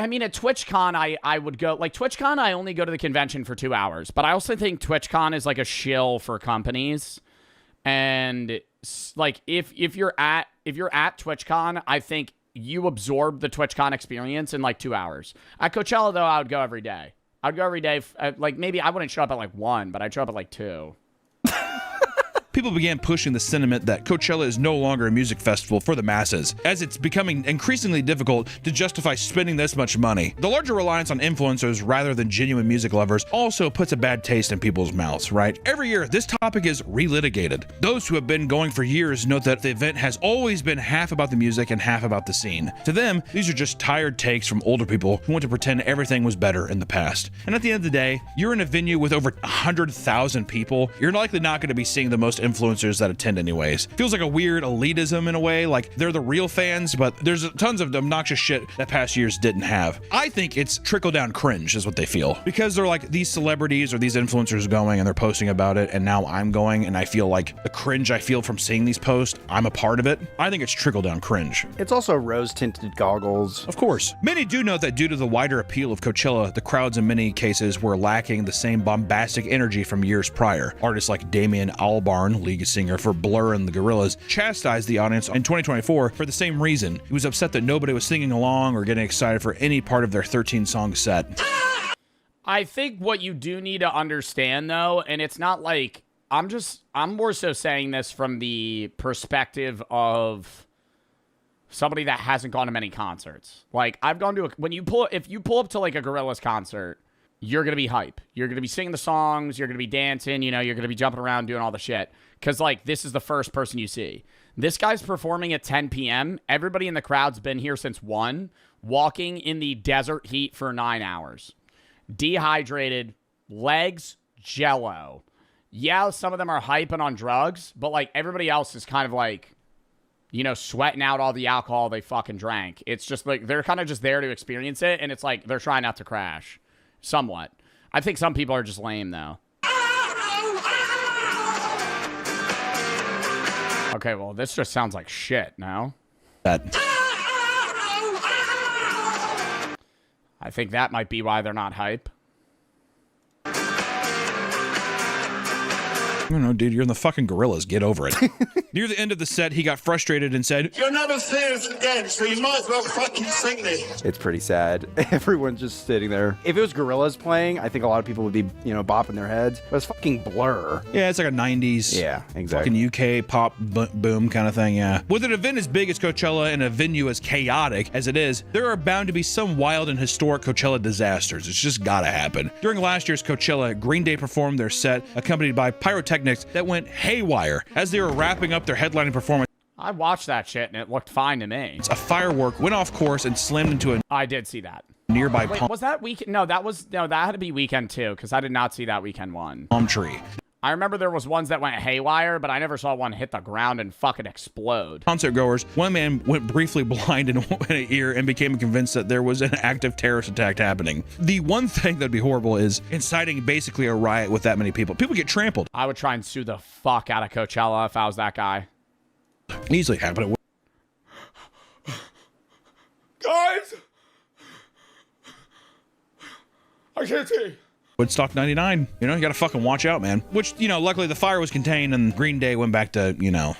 mean, at TwitchCon, I would go, like, TwitchCon, I only go to the convention for 2 hours, but I also think TwitchCon is, like, a shill for companies, and, like, if you're at TwitchCon, I think you absorb the TwitchCon experience in, like, 2 hours. At Coachella, though, I would go every day. I would go every day, like, maybe I wouldn't show up at, like, 1, but I'd show up at, like, 2. People began pushing the sentiment that Coachella is no longer a music festival for the masses, as it's becoming increasingly difficult to justify spending this much money. The larger reliance on influencers rather than genuine music lovers also puts a bad taste in people's mouths, right? Every year, this topic is relitigated. Those who have been going for years note that the event has always been half about the music and half about the scene. To them, these are just tired takes from older people who want to pretend everything was better in the past. And at the end of the day, you're in a venue with over 100,000 people, you're likely not going to be seeing the most influencers that attend anyways. Feels like a weird elitism in a way, like they're the real fans, but there's tons of obnoxious shit that past years didn't have. I think it's trickle-down cringe is what they feel, because they're like, these celebrities or these influencers going and they're posting about it, and now I'm going and I feel like the cringe I feel from seeing these posts, I'm a part of it. I think it's trickle-down cringe. It's also rose-tinted goggles. Of course. Many do note that due to the wider appeal of Coachella, the crowds in many cases were lacking the same bombastic energy from years prior. Artists like Damian Albarn, lead singer for Blur and the Gorillaz, chastised the audience in 2024 for the same reason. He was upset that nobody was singing along or getting excited for any part of their 13-song set. I think what you do need to understand, though, and it's not like, I'm more so saying this from the perspective of somebody that hasn't gone to many concerts. Like, I've gone to if you pull up to like a Gorillaz concert, you're going to be hype. You're going to be singing the songs. You're going to be dancing. You know, you're going to be jumping around doing all the shit. Because, like, this is the first person you see. This guy's performing at 10 p.m. Everybody in the crowd's been here since 1, walking in the desert heat for 9 hours. Dehydrated, legs jello. Yeah, some of them are hyping on drugs, but, like, everybody else is kind of, like, you know, sweating out all the alcohol they fucking drank. It's just, like, they're kind of just there to experience it, and it's, like, they're trying not to crash. Somewhat. I think some people are just lame, though. Okay, well, this just sounds like shit now. I think that might be why they're not hype. I don't know, dude, you're in the fucking Gorillaz. Get over it. Near the end of the set, he got frustrated and said, "You'll never see us again, so you might as well fucking sing this." It's pretty sad. Everyone's just sitting there. If it was Gorillaz playing, I think a lot of people would be, you know, bopping their heads. But it's fucking Blur. Yeah, it's like a 90s. Yeah, exactly. Fucking UK pop boom kind of thing, yeah. With an event as big as Coachella and a venue as chaotic as it is, there are bound to be some wild and historic Coachella disasters. It's just gotta happen. During last year's Coachella, Green Day performed their set, accompanied by pyrotechnics that went haywire as they were wrapping up their headlining performance. I watched that shit and it looked fine to me. A firework went off course and slammed into a I did see that. Nearby Wait, was that weekend? No, that had to be weekend 2 because I did not see that weekend 1. Palm tree. I remember there was ones that went haywire, but I never saw one hit the ground and fucking explode. Concert goers, one man went briefly blind in an ear and became convinced that there was an active terrorist attack happening. The one thing that'd be horrible is inciting basically a riot with that many people. People get trampled. I would try and sue the fuck out of Coachella if I was that guy. Easily happen. Guys! I can't see. Woodstock 99. You know, you gotta fucking watch out, man. Which, you know, luckily the fire was contained and Green Day went back to, you know,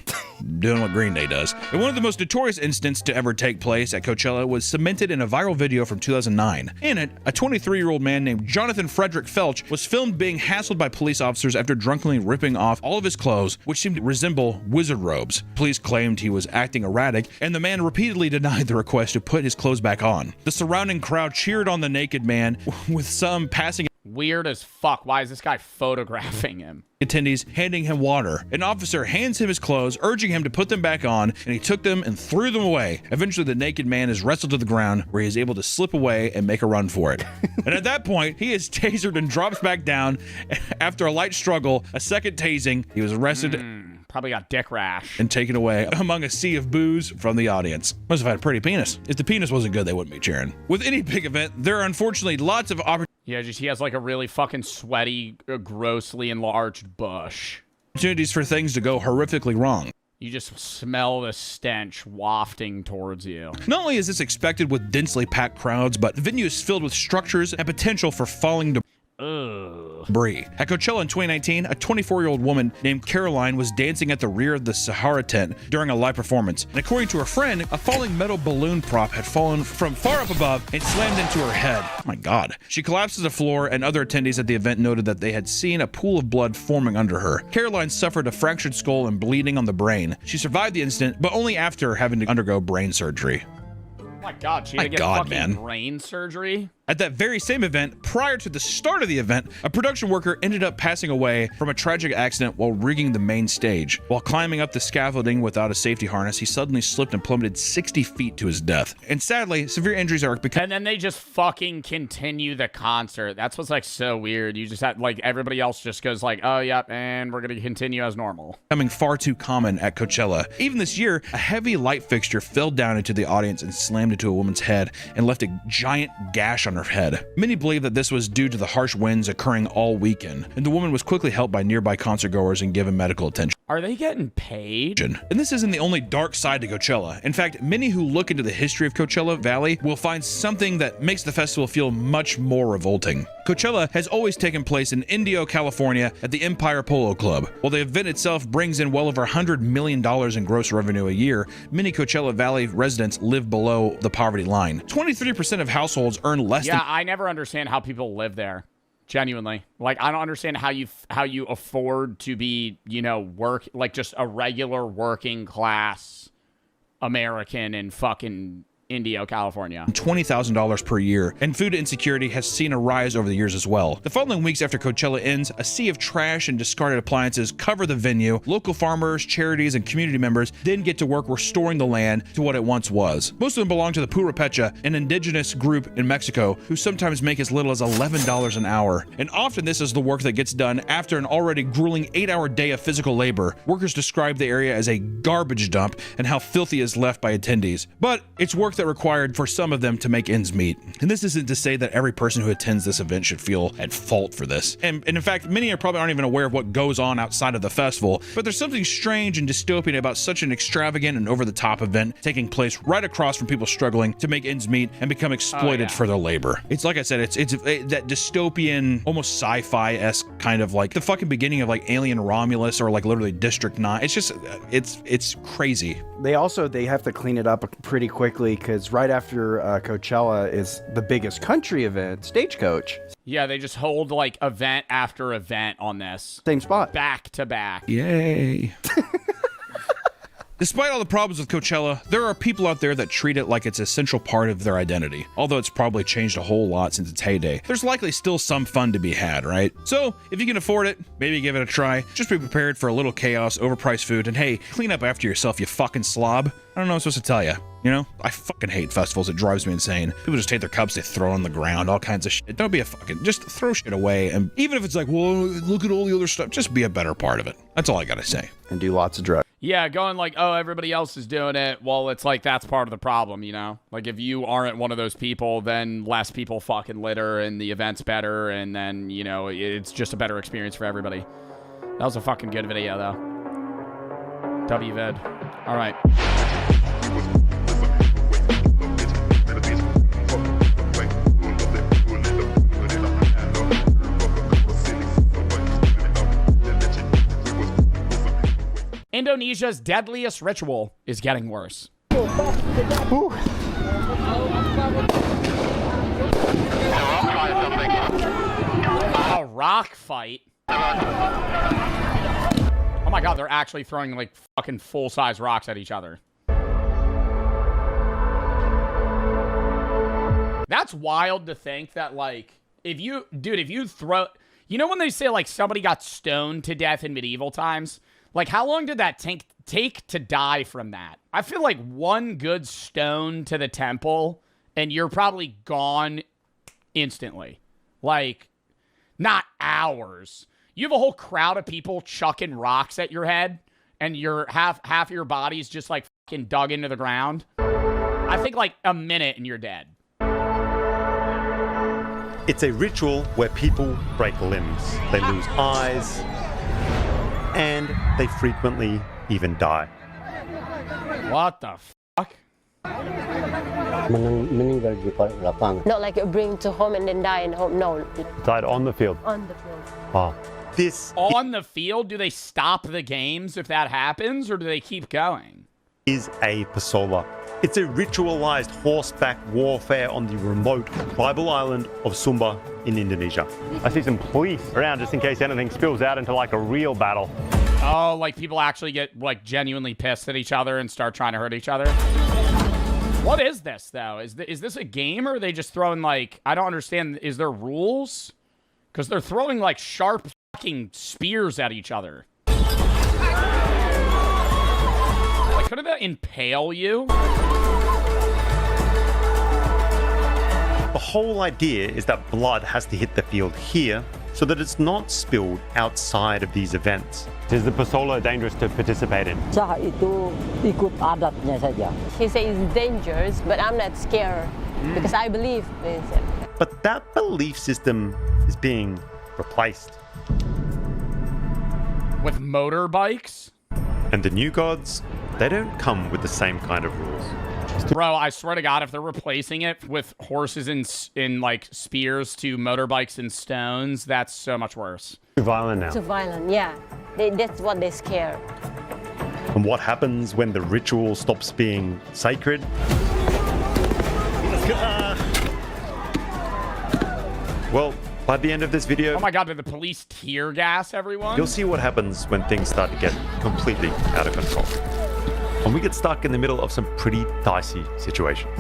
doing what Green Day does. And one of the most notorious incidents to ever take place at Coachella was cemented in a viral video from 2009. In it, a 23-year-old man named Jonathan Frederick Felch was filmed being hassled by police officers after drunkenly ripping off all of his clothes, which seemed to resemble wizard robes. Police claimed he was acting erratic, and the man repeatedly denied the request to put his clothes back on. The surrounding crowd cheered on the naked man, with some passing weird as fuck. Why is this guy photographing him? Attendees handing him water. An officer hands him his clothes, urging him to put them back on, and he took them and threw them away. Eventually, the naked man is wrestled to the ground, where he is able to slip away and make a run for it. And at that point, he is tasered and drops back down. After a light struggle, a second tasing, he was arrested. Probably got dick rash. And taken away among a sea of boos from the audience. Must have had a pretty penis. If the penis wasn't good, they wouldn't be cheering. With any big event, there are unfortunately lots of Yeah, just he has like a really fucking sweaty, grossly enlarged bush. opportunities for things to go horrifically wrong. You just smell the stench wafting towards you. Not only is this expected with densely packed crowds, but the venue is filled with structures and potential for falling debris. At Coachella in 2019, a 24-year-old woman named Caroline was dancing at the rear of the Sahara tent during a live performance. And according to her friend, a falling metal balloon prop had fallen from far up above and slammed into her head. Oh my God. She collapsed to the floor, and other attendees at the event noted that they had seen a pool of blood forming under her. Caroline suffered a fractured skull and bleeding on the brain. She survived the incident, but only after having to undergo brain surgery. Oh my God, she had to get fucking brain surgery? At that very same event, prior to the start of the event, a production worker ended up passing away from a tragic accident while rigging the main stage. While climbing up the scaffolding without a safety harness, he suddenly slipped and plummeted 60 feet to his death. And sadly, severe injuries are becoming... And then they just fucking continue the concert. That's what's like so weird. You just have, like, everybody else just goes like, oh, yep, and we're gonna continue as normal. Becoming far too common at Coachella. Even this year, a heavy light fixture fell down into the audience and slammed into a woman's head and left a giant gash on her head. Many believe that this was due to the harsh winds occurring all weekend, and the woman was quickly helped by nearby concertgoers and given medical attention. Are they getting paid? And this isn't the only dark side to Coachella. In fact, many who look into the history of Coachella Valley will find something that makes the festival feel much more revolting. Coachella has always taken place in Indio, California at the Empire Polo Club. While the event itself brings in well over $100 million in gross revenue a year, many Coachella Valley residents live below the poverty line. 23% of households earn less than... Yeah, I never understand how people live there. Genuinely. Like, I don't understand how you afford to be, you know, just a regular working class American in fucking Indio, California. $20,000 per year, and food insecurity has seen a rise over the years as well. The following weeks after Coachella ends, a sea of trash and discarded appliances cover the venue. Local farmers, charities, and community members then get to work restoring the land to what it once was. Most of them belong to the Purepecha, an indigenous group in Mexico, who sometimes make as little as $11 an hour. And often this is the work that gets done after an already grueling 8-hour day of physical labor. Workers describe the area as a garbage dump and how filthy is left by attendees. But it's work that required for some of them to make ends meet. And this isn't to say that every person who attends this event should feel at fault for this. And in fact, many probably aren't even aware of what goes on outside of the festival, but there's something strange and dystopian about such an extravagant and over-the-top event taking place right across from people struggling to make ends meet and become exploited for their labor. It's like I said, it's that dystopian, almost sci-fi-esque kind of like the fucking beginning of like Alien Romulus or like literally District 9. It's just, it's crazy. They have to clean it up pretty quickly because right after Coachella is the biggest country event, Stagecoach. Yeah, they just hold like event after event on this. Same spot. Back to back. Yay. Despite all the problems with Coachella, there are people out there that treat it like it's an essential part of their identity. Although it's probably changed a whole lot since its heyday, there's likely still some fun to be had, right? So, if you can afford it, maybe give it a try. Just be prepared for a little chaos, overpriced food, and hey, clean up after yourself, you fucking slob. I don't know what I'm supposed to tell you. You know, I fucking hate festivals. It drives me insane. People just take their cups, they throw on the ground, all kinds of shit. Don't be a fucking, just throw shit away. And even if it's like, well, look at all the other stuff, just be a better part of it. That's all I gotta say. And do lots of drugs. Yeah, going like, oh, everybody else is doing it. Well, it's like that's part of the problem, you know? Like, if you aren't one of those people, then less people fucking litter and the event's better, and then, you know, it's just a better experience for everybody. That was a fucking good video, though. WVid. All right. Indonesia's deadliest ritual is getting worse. A rock fight? Oh my God, they're actually throwing like fucking full-size rocks at each other. That's wild to think that like if you throw, you know when they say like somebody got stoned to death in medieval times? Like how long did that take to die from that? I feel like one good stone to the temple and you're probably gone instantly. Like, not hours. You have a whole crowd of people chucking rocks at your head, and your half of your body's just like fucking dug into the ground. I think like a minute and you're dead. It's a ritual where people break limbs, they lose eyes, and they frequently even die. What the fuck? Not like you bring to home and then die in home. No. Died on the field. On the field. Wow. This on the field, do they stop the games if that happens, or do they keep going? Is a pasola. It's a ritualized horseback warfare on the remote tribal island of Sumba in Indonesia. I see some police around just in case anything spills out into like a real battle. Oh, like people actually get like genuinely pissed at each other and start trying to hurt each other? What is this, though? Is this a game, or are they just throwing, like... I don't understand. Is there rules? Because they're throwing, like, sharp fucking spears at each other. Like, couldn't that impale you? The whole idea is that blood has to hit the field here so that it's not spilled outside of these events. Is the pasola dangerous to participate in? He says it's dangerous, but I'm not scared because I believe in it. But that belief system is being replaced. With motorbikes? And the new gods, they don't come with the same kind of rules. Bro, I swear to God, if they're replacing it with horses in like spears to motorbikes and stones, that's so much worse. Too violent now. Too violent, yeah. That's what they're scared. And what happens when the ritual stops being sacred? Well, by the end of this video... Oh my God, did the police tear gas everyone? You'll see what happens when things start to get completely out of control. And we get stuck in the middle of some pretty dicey situations.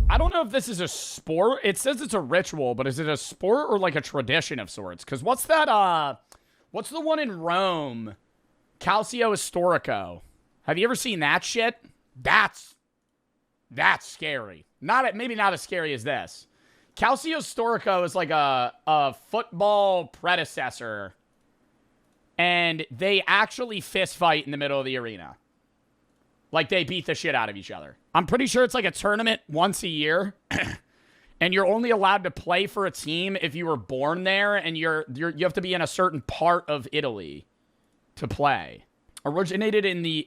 I don't know if this is a sport. It says it's a ritual, but is it a sport or like a tradition of sorts? Because what's that, what's the one in Rome? Calcio Storico. Have you ever seen that shit? That's scary. Maybe not as scary as this. Calcio Storico is like a football predecessor. And they actually fist fight in the middle of the arena. Like, they beat the shit out of each other. I'm pretty sure it's like a tournament once a year. And you're only allowed to play for a team if you were born there. And you have to be in a certain part of Italy to play. Originated in the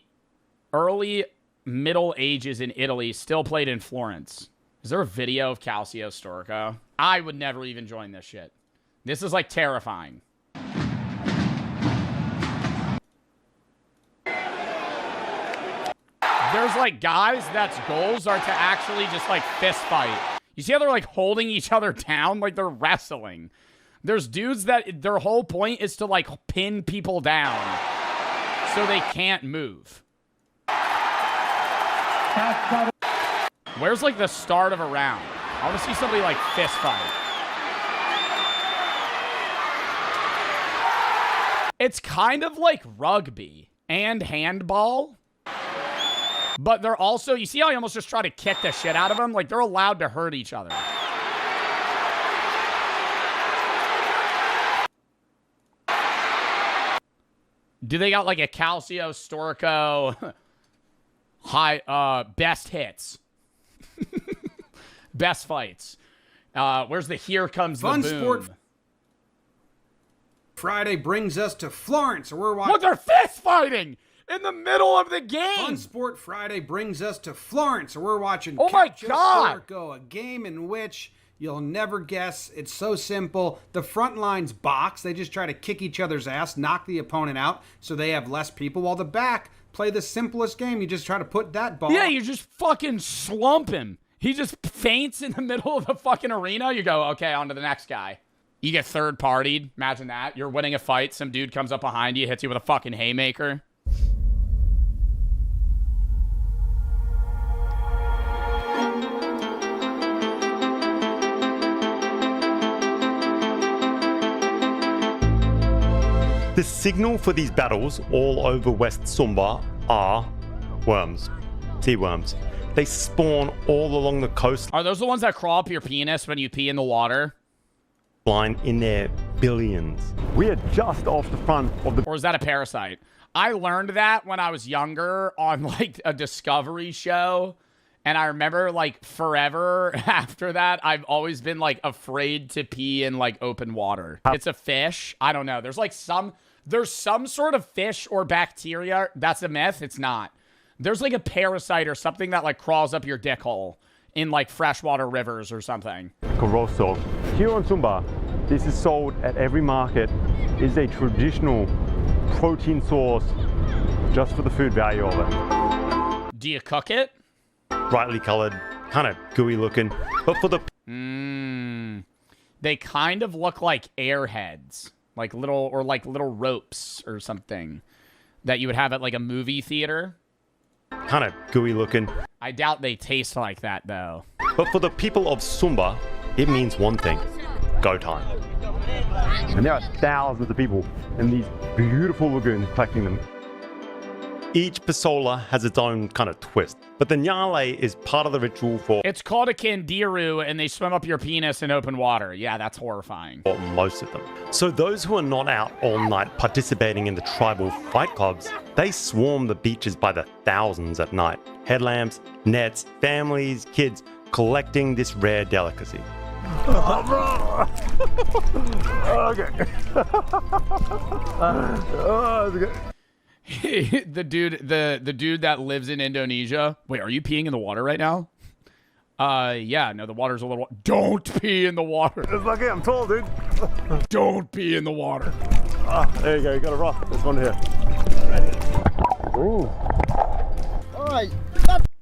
early Middle Ages in Italy. Still played in Florence. Is there a video of Calcio Storico? I would never even join this shit. This is like terrifying. There's like guys that's goals are to actually just like fist fight. You see how they're like holding each other down like they're wrestling. There's dudes that their whole point is to like pin people down so they can't move. Where's like the start of a round? I want to see somebody like fist fight. It's kind of like rugby and handball. But they're also, you see how he almost just tried to kick the shit out of them? Like, they're allowed to hurt each other. Do they got, like, a Calcio Storico high, best hits? Best fights. Where's the Here Comes the Boom? Fun Sport Friday brings us to Florence, where we're watching... Look, they're fist fighting! In the middle of the game. Fun Sport Friday brings us to Florence, where we're watching Oh my God. Storico, a game in which you'll never guess. It's so simple. The front lines box. They just try to kick each other's ass, knock the opponent out, so they have less people, while the back play the simplest game. You just try to put that ball. Yeah, you just fucking slump him. He just faints in the middle of the fucking arena. You go, okay, on to the next guy. You get third partied. Imagine that. You're winning a fight. Some dude comes up behind you, hits you with a fucking haymaker. The signal for these battles all over West Sumba are worms, sea worms. They spawn all along the coast. Are those the ones that crawl up your penis when you pee in the water? Line in their billions. We are just off the front of the... Or is that a parasite? I learned that when I was younger on like a Discovery show. And I remember like forever after that, I've always been like afraid to pee in like open water. It's a fish. I don't know. There's some sort of fish or bacteria. That's a myth. It's not. There's like a parasite or something that like crawls up your dick hole in like freshwater rivers or something. Corosso. Here on Sumba, this is sold at every market. Is a traditional protein source just for the food value of it. Do you cook it? Brightly colored, kind of gooey looking, but for the... They kind of look like airheads, like little ropes or something that you would have at like a movie theater. Kind of gooey looking. I doubt they taste like that though. But for the people of Sumba, it means one thing: go time. And there are thousands of people in these beautiful lagoons collecting them. Each pasola has its own kind of twist, but the nyale is part of the ritual for... It's called a kandiru, and they swim up your penis in open water. Yeah, that's horrifying. For most of them. So those who are not out all night participating in the tribal fight clubs, they swarm the beaches by the thousands at night. Headlamps, nets, families, kids, collecting this rare delicacy. Oh, bro. Okay. Okay. the dude that lives in Indonesia. Wait, are you peeing in the water right now? Yeah, no, the water's a little... Don't pee in the water. It's okay, I'm tall, dude. Don't pee in the water. There you go, you got a rock. There's one here. Ooh. All right.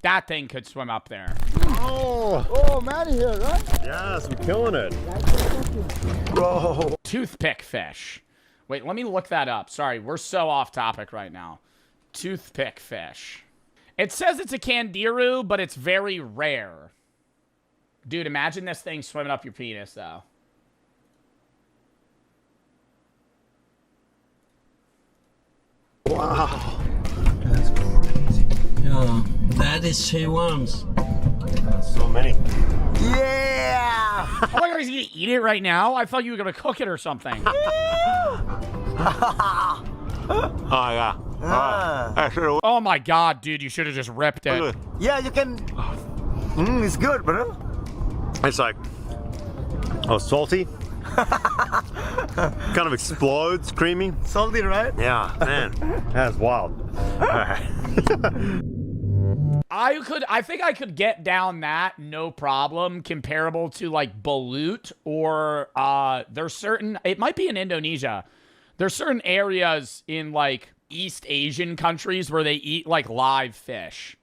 That thing could swim up there. Oh, Matty here, right? Yes, we're killing it. Bro. Toothpick fish. Wait, let me look that up. Sorry, we're so off topic right now. Toothpick fish. It says it's a kandiru, but it's very rare. Dude, imagine this thing swimming up your penis, though. Wow. That's crazy. Yeah, that is sea worms. So many. Yeah! Oh my god, he's gonna eat it right now? I thought you were gonna cook it or something. Oh, yeah. Oh my god, dude, you should have just ripped it. Yeah, you can... it's good, bro. It's like... Oh, salty. Kind of explodes, creamy. Salty, right? Yeah, man. That's wild. All right. I think I could get down that, no problem, comparable to like balut or there's certain, it might be in Indonesia. There's certain areas in like East Asian countries where they eat like live fish.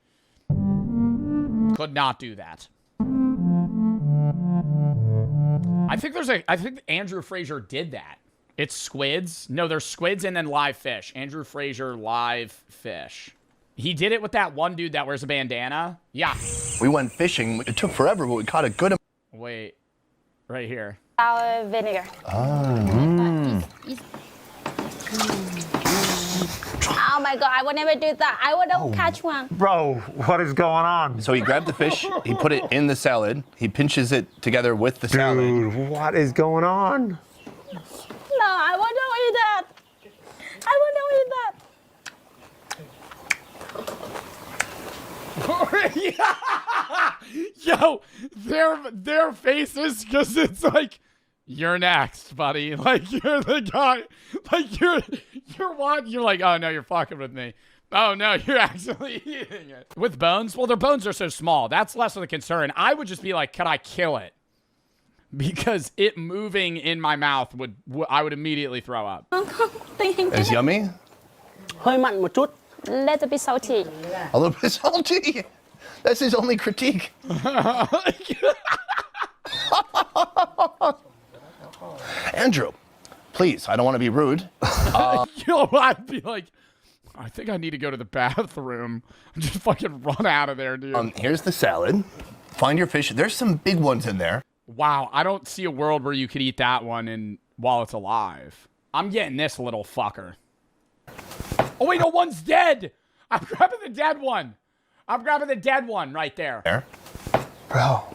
Could not do that. I think Andrew Fraser did that. It's squids. No, there's squids and then live fish. Andrew Fraser, live fish. He did it with that one dude that wears a bandana. Yeah. We went fishing. It took forever, but we caught a good amount. Wait. Right here. Sour vinegar. Oh. Oh my god, I would never do that. I would not catch one. Bro, what is going on? So he grabbed the fish, he put it in the salad, he pinches it together with the salad. Dude, what is going on? No, I would not eat that. I would not eat that. Yo, their faces, because it's like, you're next, buddy. Like, you're the guy. Like, you're like, oh, no, you're fucking with me. Oh, no, you're actually eating it. With bones? Well, their bones are so small. That's less of a concern. I would just be like, can I kill it? Because it moving in my mouth I would immediately throw up. It's yummy? Hơi mặn một chút. Little bit salty. A little bit salty? That's his only critique. Andrew, please, I don't want to be rude. Yo, I'd be like, I think I need to go to the bathroom. Just fucking run out of there, dude. Here's the salad. Find your fish. There's some big ones in there. Wow, I don't see a world where you could eat that one while it's alive. I'm getting this little fucker. Oh, wait, no, one's dead. I'm grabbing the dead one. I'm grabbing the dead one right there. There. Bro.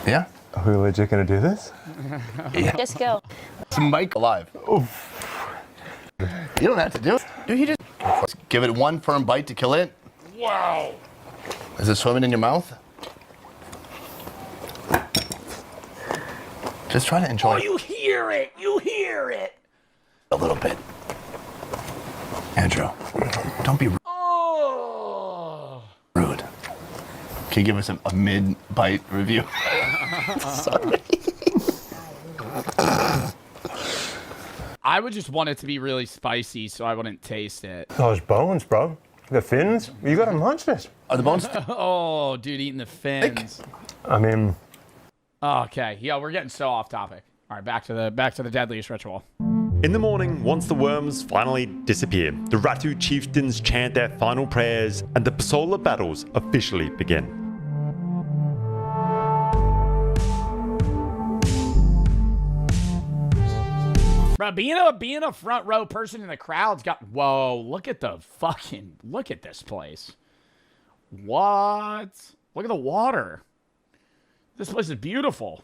Yeah? Are we legit gonna do this? Yeah. Just go. It's Mike alive. Oof. You don't have to do it. Dude, he just give it one firm bite to kill it. Wow. Is it swimming in your mouth? Just try to enjoy it. You hear it. You hear it. A little bit. Andrew, don't be rude. Oh. Rude. Can you give us a mid-bite review? Sorry. I would just want it to be really spicy so I wouldn't taste it. Those bones, bro. The fins. You gotta munch this. Are the bones? Oh, dude, eating the fins. I mean... Okay, yeah, we're getting so off topic. All right, back to the deadliest ritual. In the morning, once the worms finally disappear, the Ratu chieftains chant their final prayers and the Pasola battles officially begin. Bro, being a front row person in the crowd's got... Whoa, look at this place. What? Look at the water. This place is beautiful.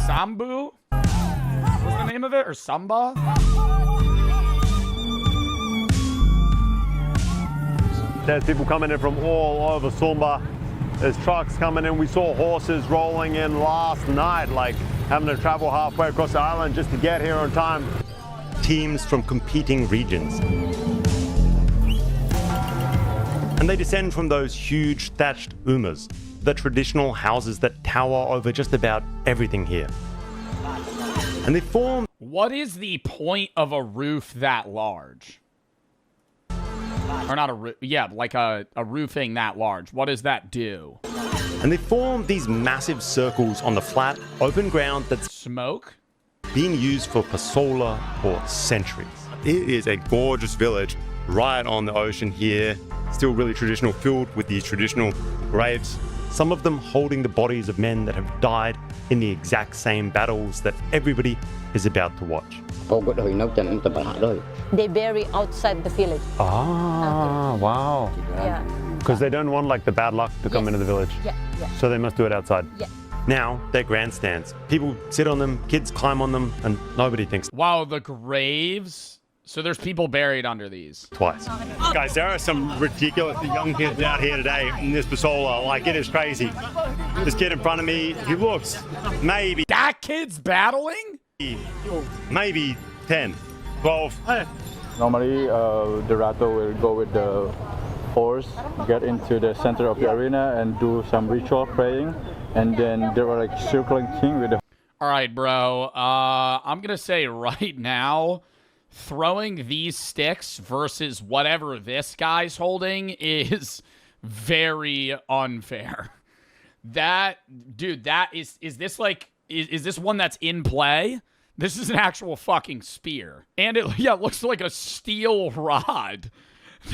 Sambu? What's the name of it? Or Samba? There's people coming in from all over Sumba. There's trucks coming in. We saw horses rolling in last night, like having to travel halfway across the island just to get here on time. Teams from competing regions. And they descend from those huge thatched umas, the traditional houses that tower over just about everything here. And they form... What is the point of a roof that large? Or not a roof, yeah, like a roofing that large. What does that do? And they form these massive circles on the flat, open ground that's... Smoke? Being used for Pasola for centuries. It is a gorgeous village right on the ocean here. Still really traditional, filled with these traditional graves. Some of them holding the bodies of men that have died in the exact same battles that everybody is about to watch. They bury outside the village. Ah, wow. Yeah. Because they don't want like the bad luck to come into the village. Yeah, yeah. So they must do it outside. Yeah. Now, they're grandstands. People sit on them, kids climb on them, and nobody thinks Wow, the graves? So there's people buried under these. Twice. Guys, there are some ridiculous young kids out here today in this Pasola. Like, it is crazy. This kid in front of me, he looks maybe... That kid's battling? Maybe 10, 12. Normally, the Rato will go with the horse, get into the center of the arena and do some ritual praying. And then there were like circling thing with the... All right, bro. I'm going to say right now, throwing these sticks versus whatever this guy's holding is very unfair. That, dude, that is this like, is this one that's in play? This is an actual fucking spear. And it looks like a steel rod.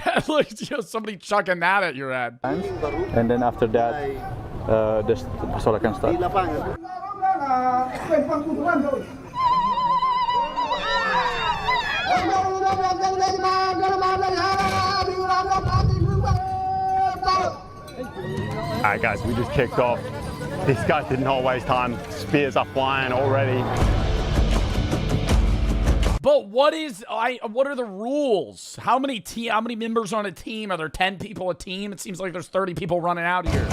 That looks, somebody chucking that at your head. And then after that, the Pasola can start. Alright guys, we just kicked off. This guy did not waste time. Spears are flying already. But what are the rules? How many members on a team? Are there 10 people a team? It seems like there's 30 people running out here.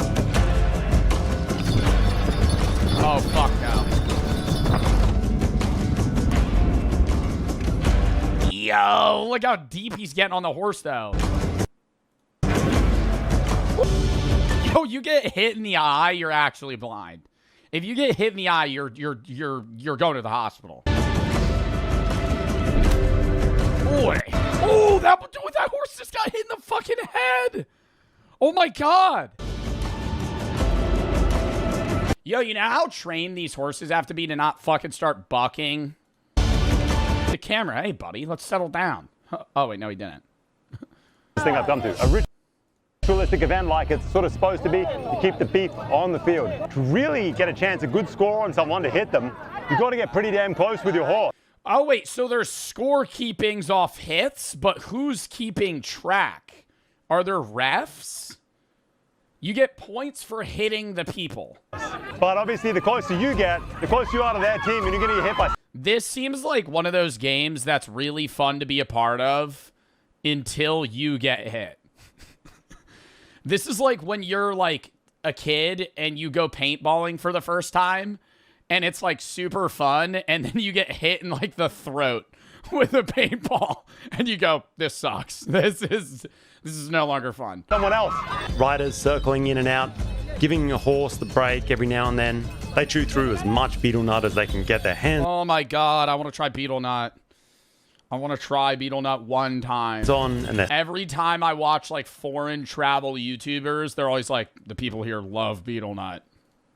Oh, fuck no. Yo, look how deep he's getting on the horse, though. Yo, you get hit in the eye, you're actually blind. If you get hit in the eye, you're going to the hospital. Boy. Oh, that horse just got hit in the fucking head. Oh my god. Yo, you know how trained these horses have to be to not fucking start bucking? The camera, hey buddy, let's settle down. Oh wait, no he didn't. This thing I've done to. Realistic event like it's sort of supposed to be to keep the beef on the field. To really get a chance, a good score on someone to hit them, you've got to get pretty damn close with your horse. Oh, wait, so there's score keepings off hits, but who's keeping track? Are there refs? You get points for hitting the people. But obviously, the closer you get, the closer you are to their team, and you're going to get hit by... This seems like one of those games that's really fun to be a part of until you get hit. This is like when you're like a kid and you go paintballing for the first time and it's like super fun and then you get hit in like the throat with a paintball and you go, this sucks. This is no longer fun. Someone else. Riders circling in and out, giving a horse the break every now and then. They chew through as much beetle nut as they can get their hands Oh my God, I want to try beetle nut. I want to try beetle nut one time. on. And every time I watch like foreign travel YouTubers, they're always like, the people here love beetle nut.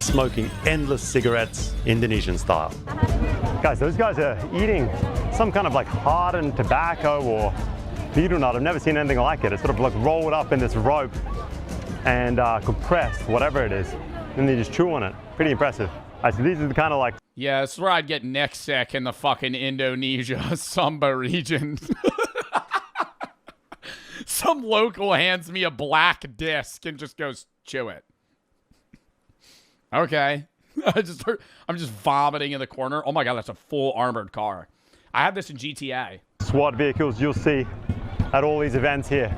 Smoking endless cigarettes, Indonesian style. Guys, those guys are eating some kind of like hardened tobacco or beetle nut. I've never seen anything like it. It's sort of like rolled up in this rope and compressed, whatever it is. And they just chew on it. Pretty impressive. So these are the kind of like... Yeah, this is where I'd get neck sick in the fucking Indonesia Sumba region. Some local hands me a black disc and just goes, chew it. Okay. I'm just vomiting in the corner. Oh my God, that's a full armored car. I had this in GTA. SWAT vehicles you'll see at all these events here.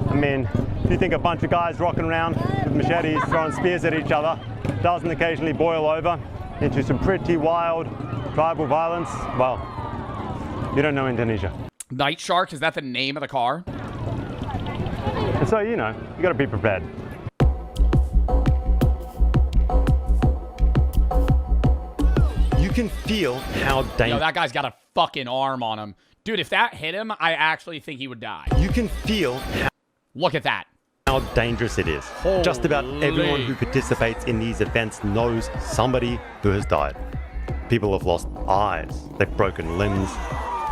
I mean, if you think a bunch of guys rocking around with machetes, throwing spears at each other, doesn't occasionally boil over into some pretty wild tribal violence, well, you don't know Indonesia. Night Shark, is that the name of the car? And so, you know, you gotta be prepared. You can feel how dangerous... Yo, that guy's got a fucking arm on him. Dude, if that hit him, I actually think he would die. You can feel how... Look at that. How dangerous it is. Holy. Just about everyone who participates in these events knows somebody who has died. People have lost eyes, they've broken limbs,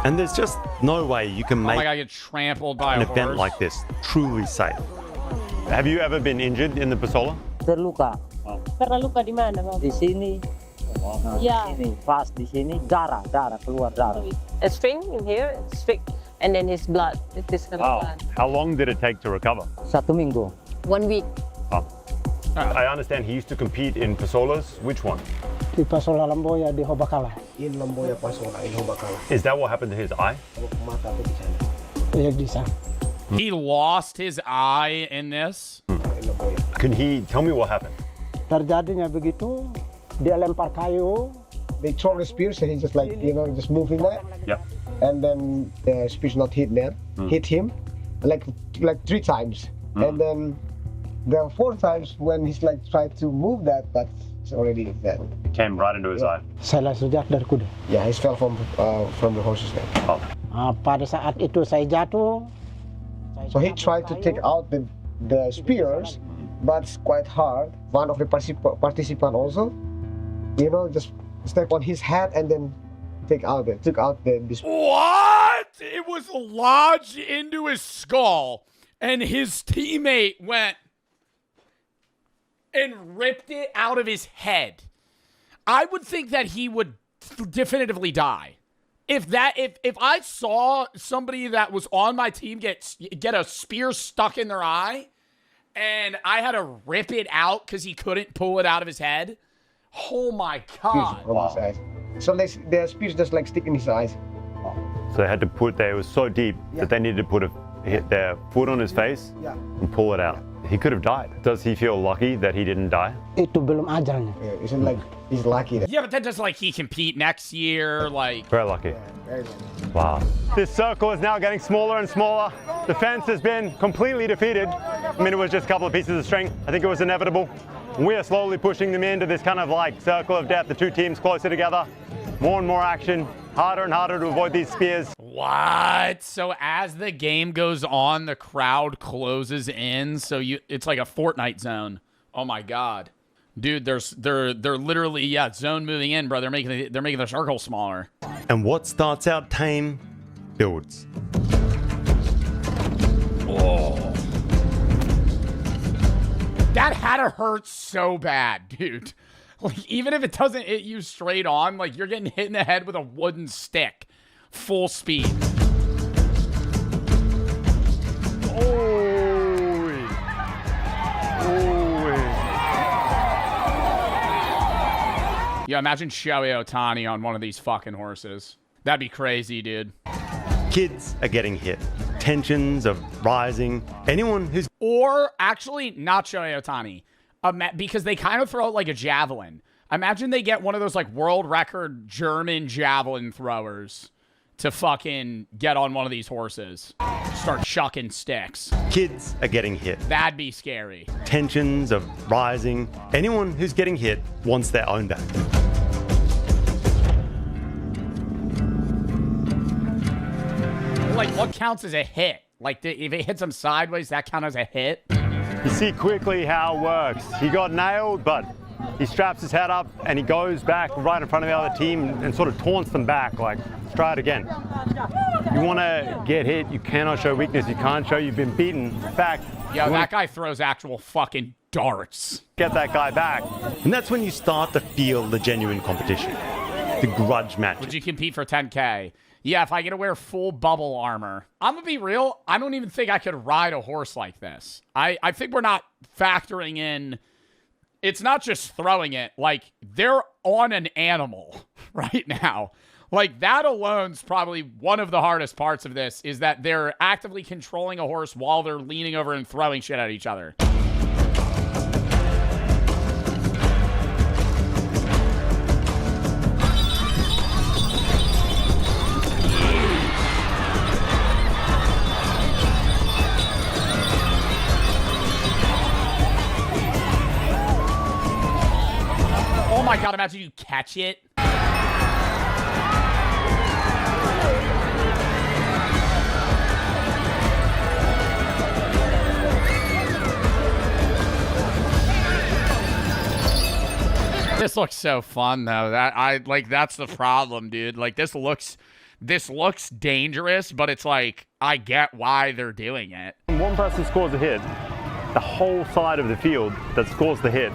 and there's just no way you can make get trampled by an a event horse. like this truly safe. Have you ever been injured in the Pasola? Terluka. Terluka di mana, Bang? Di sini. Ya. Sini, pas di sini, darah keluar darah. A string in here, stick, and then his blood. It is blood. How long did it take to recover? 1 minggu. 1 week. Oh. I understand he used to compete in Pasolas. Which one? Di Pasola Lamboya di Hobakala. In Lamboya Pasola, in Hobakala. Is that what happened to his eye? He lost his eye in this? Can he tell me what happened? Terjadinya begitu, dia lempar kayu. They throw the spears and he just like, you know, just moving there. Yep. And then the spears not hit there, hit him like 3 times. And then the 4 times when he's like tried to move that, but it's already dead. Came right into his eye. Saya sejak dari kuda. Yeah, he fell from the horse's neck. Oh. Pada saat itu saya jatuh. So he tried to take out the spears, but it's quite hard. One of the participants also, you know, just step on his head and then took out the What? It was lodged into his skull, and his teammate went and ripped it out of his head. I would think that he would definitively die. If I saw somebody that was on my team get a spear stuck in their eye, and I had to rip it out because he couldn't pull it out of his head, oh my God. Wow. So the spears just like stick in his eyes. So they had to it was so deep that they needed to put their foot on his face and pull it out. He could have died. Does he feel lucky that he didn't die? Itu belum ajalnya. Yeah, isn't like he's lucky. Yeah, but that doesn't like he compete next year, like. Very lucky. Yeah, very lucky. Wow. This circle is now getting smaller and smaller. The fence has been completely defeated. I mean, it was just a couple of pieces of string. I think it was inevitable. We are slowly pushing them into this kind of like circle of death. The 2 teams closer together. More and more action. Harder and harder to avoid these spears. What? So as the game goes on, the crowd closes in. So it's like a Fortnite zone. Oh my God, dude! They're literally zone moving in, bro. They're making the circle smaller. And what starts out tame builds. Oh. That had to hurt so bad, dude. Like, even if it doesn't hit you straight on, like, you're getting hit in the head with a wooden stick. Full speed. Yeah, imagine Shohei Ohtani on one of these fucking horses. That'd be crazy, dude. Kids are getting hit. Tensions are rising. Anyone who's... Or, actually, not Shohei Ohtani. Because they kind of throw it like a javelin. Imagine they get one of those, like, world record German javelin throwers to fucking get on one of these horses. Start chucking sticks. Kids are getting hit. That'd be scary. Tensions are rising. Anyone who's getting hit wants their own back. Like, what counts as a hit? Like, if it hits him sideways, that count as a hit? You see quickly how it works. He got nailed, but he straps his head up and he goes back right in front of the other team and sort of taunts them back, like, let's try it again. You want to get hit, you cannot show weakness. You can't show you've been beaten. In fact, yo, that guy throws actual fucking darts. Get that guy back. And that's when you start to feel the genuine competition. The grudge match. Would you compete for 10K? Yeah, if I get to wear full bubble armor. I'm going to be real. I don't even think I could ride a horse like this. I think we're not factoring in... It's not just throwing it. Like, they're on an animal right now. Like, that alone's probably one of the hardest parts of this, is that they're actively controlling a horse while they're leaning over and throwing shit at each other. Oh my God, imagine you catch it. This looks so fun though. That's the problem, dude. Like this looks dangerous, but it's like I get why they're doing it. When one person scores a hit, the whole side of the field that scores the hit,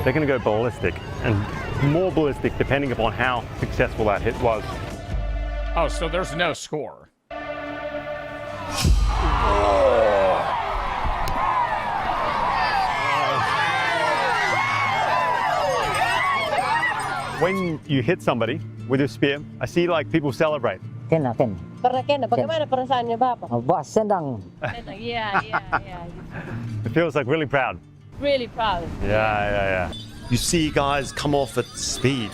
they're going to go ballistic, and more ballistic depending upon how successful that hit was. Oh, so there's no score. When you hit somebody with your spear, I see like people celebrate. Para Ken, bagaimana perasaan niyo, Bapak? Senang. Yeah. It feels like really proud. Really proud. Yeah. You see guys come off at speed.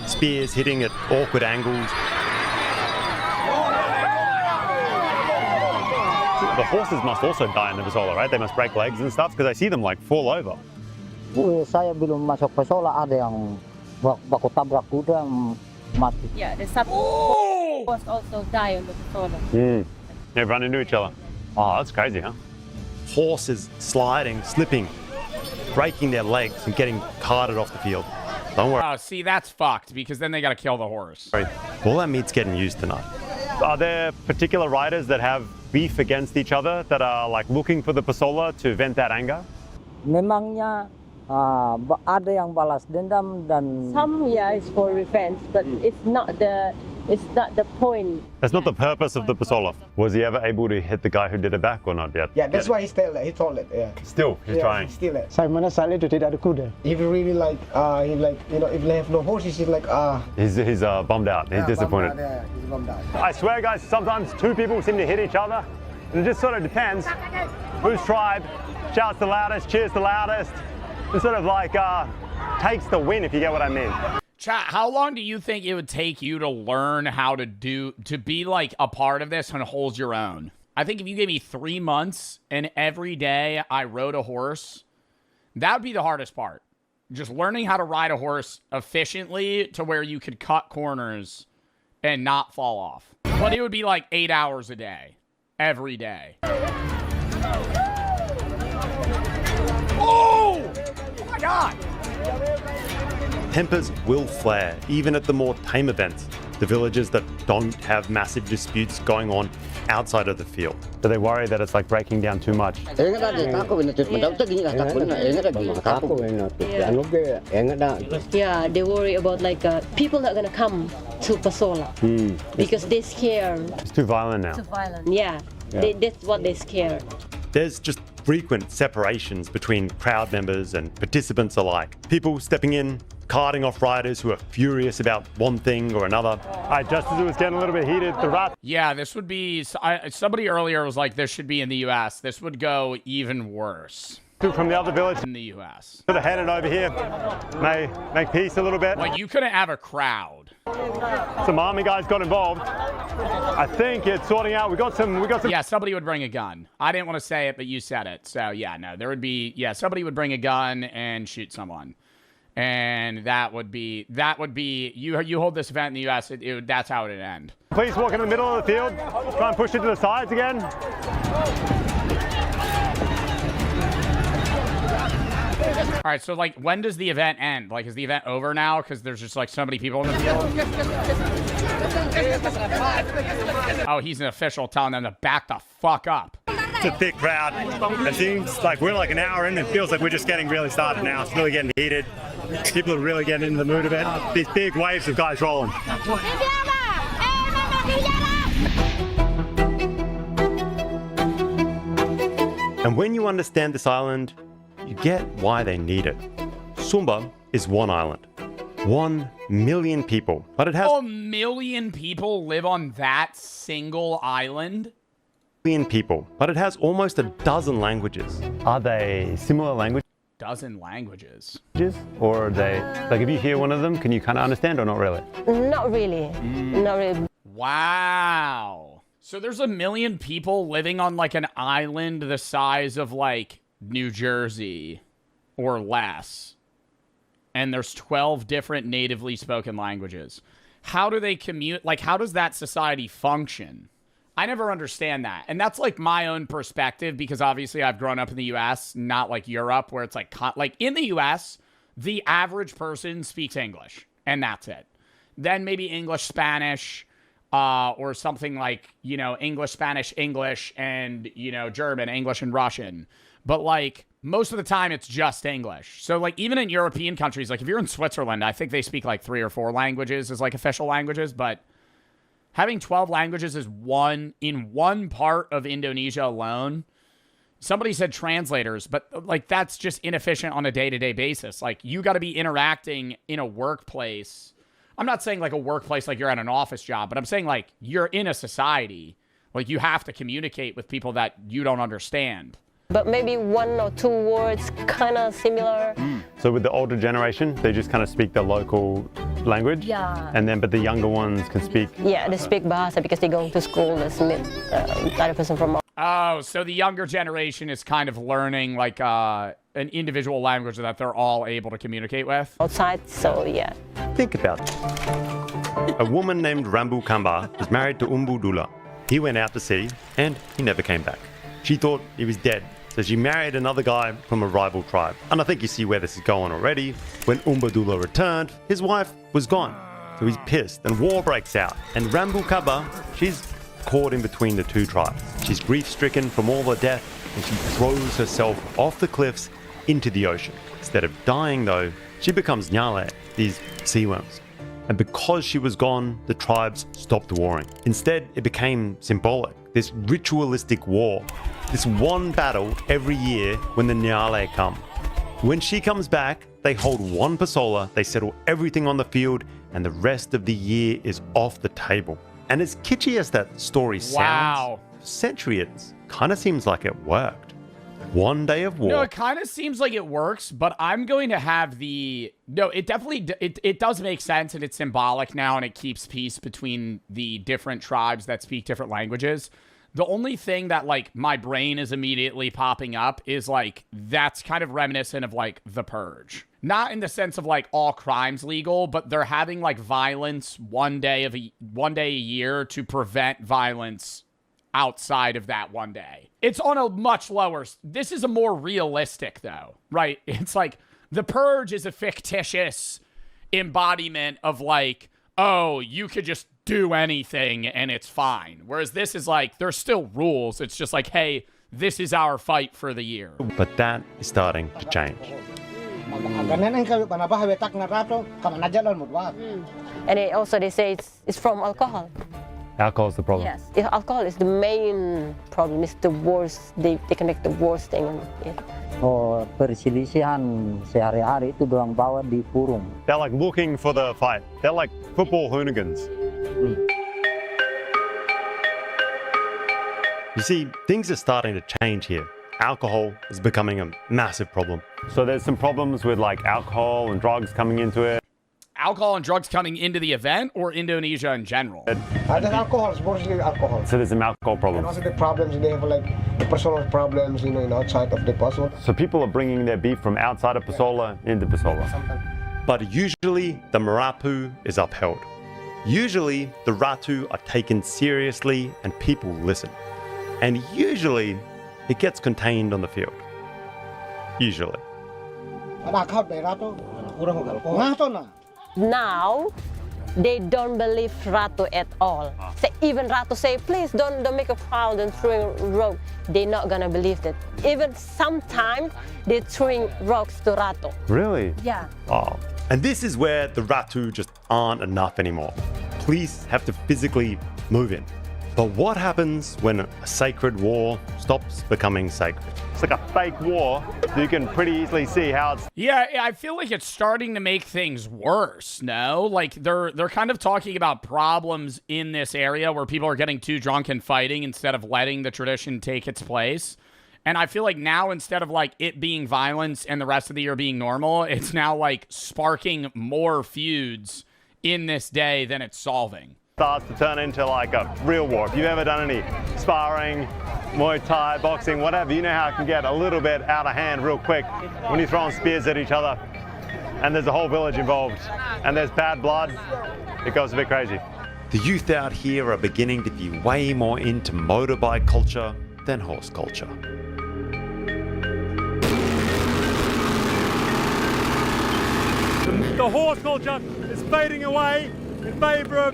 Spears hitting at awkward angles. The horses must also die in the Pasola, right? They must break legs and stuff, because I see them like fall over. Saya belum masuk Pasola, ada yang baku tabrak kuda mati. Yeah, the sub was also die on the Pasola. They run into each other. Oh, that's crazy, huh? Horses sliding, slipping, breaking their legs and getting carted off the field. Don't worry. Oh, see, that's fucked, because then they gotta kill the horse. All that meat's getting used tonight. Are there particular riders that have beef against each other that are like looking for the Pasola to vent that anger? Memangnya ada yang balas dendam dan some is for revenge, but it's not the point. That's not the purpose of the Pasola. Was he ever able to hit the guy who did it back or not yet? Yeah, that's why he told it. Yeah. Still, he's trying. Still it. Saya menyesal itu tidak ada kuda. If he really if they have no horses, he's like He's bummed out. He's disappointed. He's bummed out. I swear, guys, sometimes two people seem to hit each other, and it just sort of depends whose tribe shouts the loudest, cheers the loudest. It sort of like takes the win, if you get what I mean. Chat, how long do you think it would take you to learn how to be like a part of this and hold your own? I think if you gave me 3 months and every day I rode a horse, that would be the hardest part. Just learning how to ride a horse efficiently to where you could cut corners and not fall off. But it would be like 8 hours a day, every day. Oh my God! Tempers will flare, even at the more tame events, the villages that don't have massive disputes going on outside of the field. Do they worry that it's like breaking down too much? Yeah, they worry about like people not gonna come to Pasola because they scared. It's too violent now. Too violent. Yeah, that's what they scared. There's just frequent separations between crowd members and participants alike. People stepping in, carting off riders who are furious about one thing or another. Just as it was getting a little bit heated, the rat. Yeah, this would be... somebody earlier was like, this should be in the U.S. This would go even worse. From the other village in the U.S. Sort of headed over here. May make peace a little bit. Like, you couldn't have a crowd. Some army guys got involved. I think it's sorting out. We got some. Yeah, somebody would bring a gun. I didn't want to say it, but you said it. So yeah, no, there would be. Yeah, somebody would bring a gun and shoot someone, and that would be. You hold this event in the U.S. That's how it would end. Please walk in the middle of the field. Try and push it to the sides again. All right, so like, when does the event end? Like, is the event over now? Because there's just like so many people in the field. Oh, he's an official telling them to back the fuck up. It's a thick crowd. It seems like we're like an hour in. It feels like we're just getting really started now. It's really getting heated. People are really getting into the mood of it. These big waves of guys rolling. And when you understand this island, you get why they need it. Sumba is one island. 1 million people, but it has... 1 million people live on that single island? Million people, but it has almost a dozen languages. Are they similar languages? Dozen languages? Or are they... Like, if you hear one of them, can you kind of understand or not really? Not really. Not really. Wow. So there's 1 million people living on like an island the size of like New Jersey or less. And there's 12 different natively spoken languages. How do they commute? Like, how does that society function? I never understand that. And that's like my own perspective because obviously I've grown up in the US, not like Europe where it's like in the US, the average person speaks English and that's it. Then maybe English, Spanish, or something like, you know, English, Spanish, English, and, you know, German, English, and Russian. But, like, most of the time, it's just English. So, like, even in European countries, like, if you're in Switzerland, I think they speak, like, 3 or 4 languages as, like, official languages. But having 12 languages is in one part of Indonesia alone. Somebody said translators, but, like, that's just inefficient on a day-to-day basis. Like, you got to be interacting in a workplace. I'm not saying, like, a workplace like you're at an office job, but I'm saying, like, you're in a society. Like, you have to communicate with people that you don't understand. But maybe 1 or 2 words kind of similar. So with the older generation, they just kind of speak the local language? Yeah. And then, but the younger ones can speak? Yeah, they speak Bahasa because they go to school. There's another person from... Oh, so the younger generation is kind of learning, like, an individual language that they're all able to communicate with? Outside, so yeah. Think about it. A woman named Rambu Kamba was married to Umbu Dula. He went out to sea, and he never came back. She thought he was dead. So she married another guy from a rival tribe. And I think you see where this is going already. When Umbadula returned, his wife was gone. So he's pissed and war breaks out. And Rambu Kaba, she's caught in between the 2 tribes. She's grief-stricken from all the death and she throws herself off the cliffs into the ocean. Instead of dying though, she becomes Nyale, these sea worms. And because she was gone, the tribes stopped warring. Instead, it became symbolic. This ritualistic war. This one battle every year when the Nyale come. When she comes back, they hold 1 pasola, they settle everything on the field, and the rest of the year is off the table. And as kitschy as that story sounds, for centuries, kind of seems like it worked. 1 day of war. No, it kind of seems like it works, but I'm going to have the... No, it definitely... It does make sense, and it's symbolic now, and it keeps peace between the different tribes that speak different languages. The only thing that, like, my brain is immediately popping up is, like, that's kind of reminiscent of, like, The Purge. Not in the sense of, like, all crimes legal, but they're having, like, violence one day a year to prevent violence outside of that one day. It's on a much lower... This is a more realistic, though, right? It's like, The Purge is a fictitious embodiment of, like, oh, you could just do anything and it's fine. Whereas this is like, there's still rules. It's just like, hey, this is our fight for the year. But that is starting to change. And they say it's from alcohol. Alcohol is the problem. Yes, alcohol is the main problem. It's the worst. They connect the worst thing. Yeah. Oh, perselisihan sehari-hari itu doang bawa di purung. They're like looking for the fight. They're like football hooligans. You see, things are starting to change here. Alcohol is becoming a massive problem. So there's some problems with like alcohol and drugs coming into it. Alcohol and drugs coming into the event or Indonesia in general? There's alcohol, it's mostly alcohol. So there's some alcohol problems. And also the problems, they have like the personal problems, outside of the Pasola. So people are bringing their beef from outside of Pasola into Pasola. But usually the Marapu is upheld. Usually the Ratu are taken seriously and people listen. And usually it gets contained on the field. Usually. Now, they don't believe Ratu at all. So even Ratu say, please don't make a crowd and throwing rock. They're not gonna believe that. Even sometimes they're throwing rocks to Ratu. Really? Yeah. Oh. And this is where the Ratu just aren't enough anymore. Police have to physically move in. But what happens when a sacred war stops becoming sacred? It's like a fake war, so you can pretty easily see how it's... Yeah, I feel like it's starting to make things worse, no? Like, they're kind of talking about problems in this area where people are getting too drunk and fighting instead of letting the tradition take its place. And I feel like now, instead of, like, it being violence and the rest of the year being normal, it's now, like, sparking more feuds in this day than it's solving. Starts to turn into like a real war. If you've ever done any sparring, Muay Thai, boxing, whatever, you know how it can get a little bit out of hand real quick when you're throwing spears at each other and there's a whole village involved and there's bad blood, it goes a bit crazy. The youth out here are beginning to be way more into motorbike culture than horse culture. The horse culture is fading away.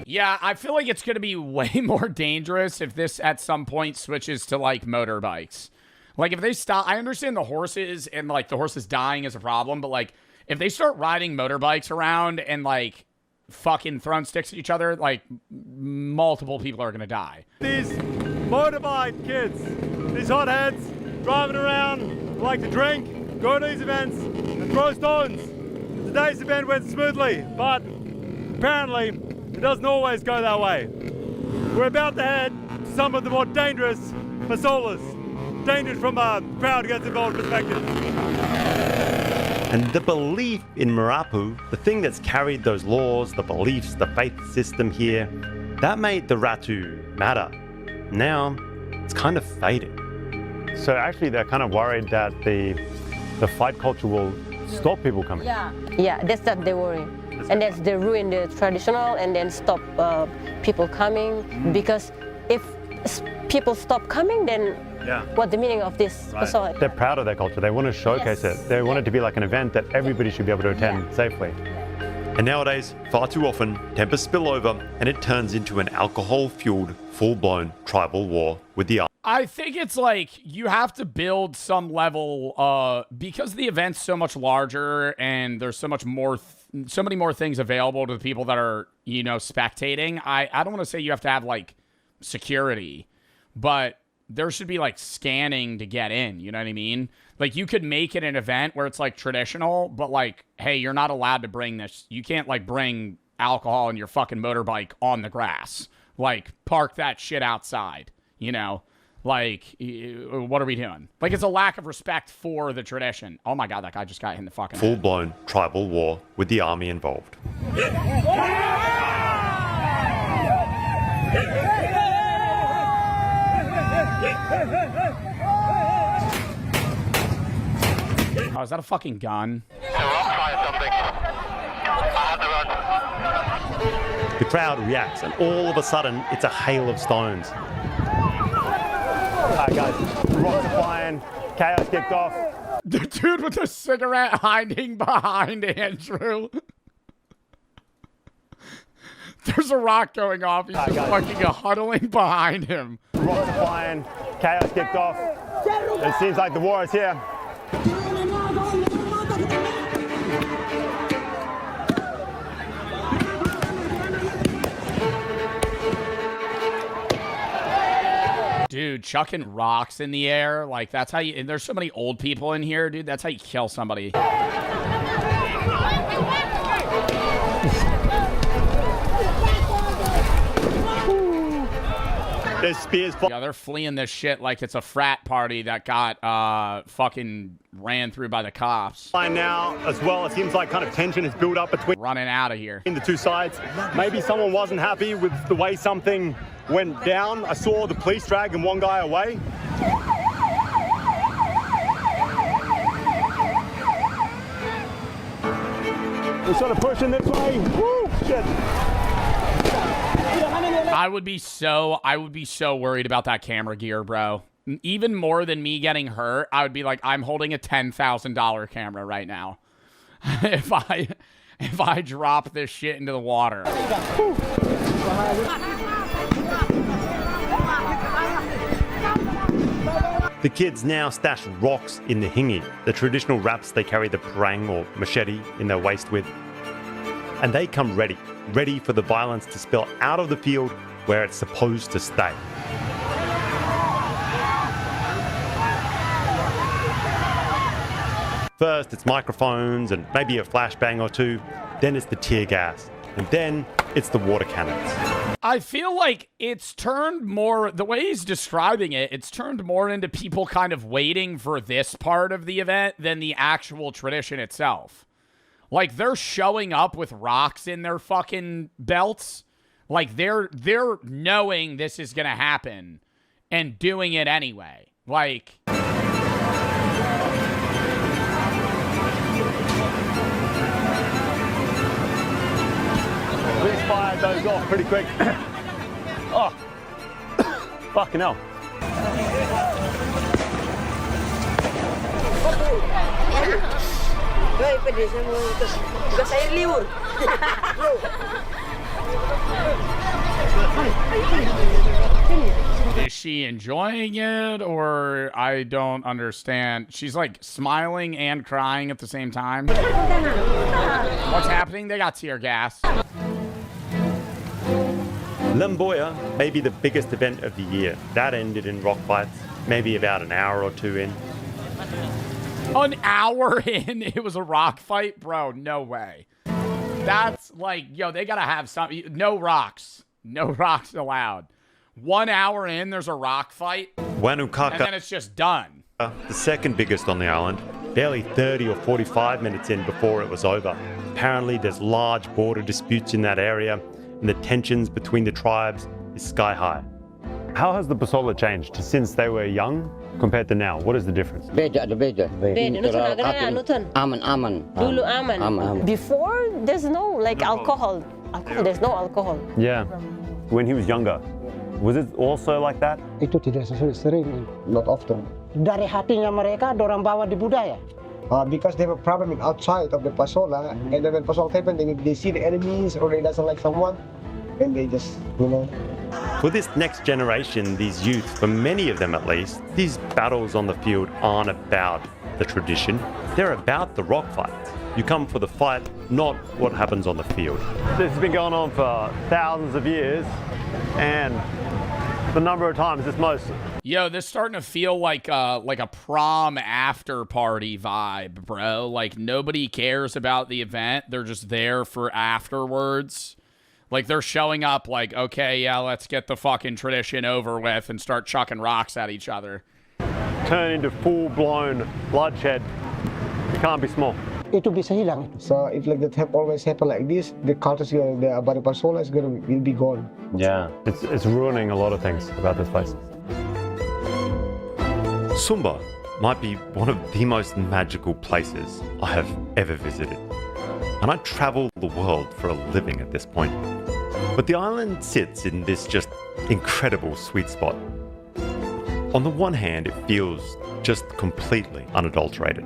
Yeah, I feel like it's going to be way more dangerous if this at some point switches to like motorbikes. Like if they stop, I understand the horses and like the horses dying is a problem, but like if they start riding motorbikes around and like fucking throwing sticks at each other, like multiple people are going to die. These motorbike kids, these hotheads driving around, like to drink, go to these events and throw stones. Today's event went smoothly, but apparently, it doesn't always go that way. We're about to head to some of the more dangerous Pasolas. Dangerous from a crowd gets involved perspective. And the belief in Marapu, the thing that's carried those laws, the beliefs, the faith system here, that made the Ratu matter. Now, it's kind of faded. So actually, they're kind of worried that the fight culture will stop people coming. Yeah, that's what they worry. And that's they ruin the traditional and then stop people coming. Because if people stop coming, then what's the meaning of this? Right. They're proud of their culture. They want to showcase it. They want it to be like an event that everybody should be able to attend safely. And nowadays, far too often, tempers spill over and it turns into an alcohol-fueled, full-blown tribal war with the... I think it's like you have to build some level because the event's so much larger and there's so much more so many more things available to the people that are, spectating. I don't want to say you have to have like security, but there should be like scanning to get in, you know what I mean? Like you could make it an event where it's like traditional, but like, hey, you're not allowed to bring this. You can't like bring alcohol in your fucking motorbike on the grass. Like park that shit outside, Like, what are we doing? Like, it's a lack of respect for the tradition. Oh my God, that guy just got hit in the fucking head. Full-blown tribal war with the army involved. Oh, is that a fucking gun? The crowd reacts, and all of a sudden, it's a hail of stones. Alright guys, rocks are flying, chaos kicked off. The dude with the cigarette hiding behind Andrew. There's a rock going off. He's just fucking huddling behind him. Rocks flying, chaos kicked off. It seems like the war is here. Dude, chucking rocks in the air, like that's how you, and there's so many old people in here, dude, that's how you kill somebody. There's spears. Yeah, they're fleeing this shit like it's a frat party that got fucking ran through by the cops. Now, as well, it seems like kind of tension is built up between running out of here in the two sides. Maybe someone wasn't happy with the way something went down. I saw the police dragging one guy away. We're sort of pushing this way. Woo, shit. I would be so worried about that camera gear, bro. Even more than me getting hurt, I would be like, I'm holding a $10,000 camera right now. if I drop this shit into the water. The kids now stash rocks in the hingi, the traditional wraps they carry the parang or machete in their waist with. And they come ready for the violence to spill out of the field where it's supposed to stay. First, it's microphones and maybe a flashbang or two. Then it's the tear gas. And then it's the water cannons. I feel like it's turned more, the way he's describing it, it's turned more into people kind of waiting for this part of the event than the actual tradition itself. Like, they're showing up with rocks in their fucking belts. Like, they're knowing this is going to happen and doing it anyway. Like... Police fired those off pretty quick. Oh, fucking hell. Is she enjoying it, or I don't understand? She's like smiling and crying at the same time. What's happening? They got tear gas. Lemboya may be the biggest event of the year. That ended in rock fights, maybe about an hour or two in. An hour in, it was a rock fight? Bro, no way. That's like, yo, they gotta have something. No rocks. No rocks allowed. 1 hour in, there's a rock fight. Wanukaka, and then it's just done. The second biggest on the island, barely 30 or 45 minutes in before it was over. Apparently, there's large border disputes in that area, and the tensions between the tribes is sky high. How has the Pasola changed since they were young compared to now? What is the difference? Beda. Aman. Dulu aman. Before, there's no like alcohol. There's no alcohol. Yeah. When he was younger, was it also like that? Itu tidak sering, not often. Dari hatinya mereka, dorang bawa di budaya. Because they have a problem outside of the Pasola, and then when Pasola happens, they see the enemies or they doesn't like someone, and they just, For this next generation, these youth, for many of them at least, these battles on the field aren't about the tradition. They're about the rock fights. You come for the fight, not what happens on the field. This has been going on for thousands of years, and the number of times it's most... Yo, this is starting to feel like a prom after party vibe, bro. Like, nobody cares about the event. They're just there for afterwards. Like, they're showing up like, okay, yeah, let's get the fucking tradition over with and start chucking rocks at each other. Turn into full-blown bloodshed. It can't be small. Itu bisa hilang. So if like that always happen like this, the culture, the Abadi Pasola will be gone. Yeah, it's ruining a lot of things about this place. Sumba might be one of the most magical places I have ever visited. And I travel the world for a living at this point. But the island sits in this just incredible sweet spot. On the one hand, it feels just completely unadulterated.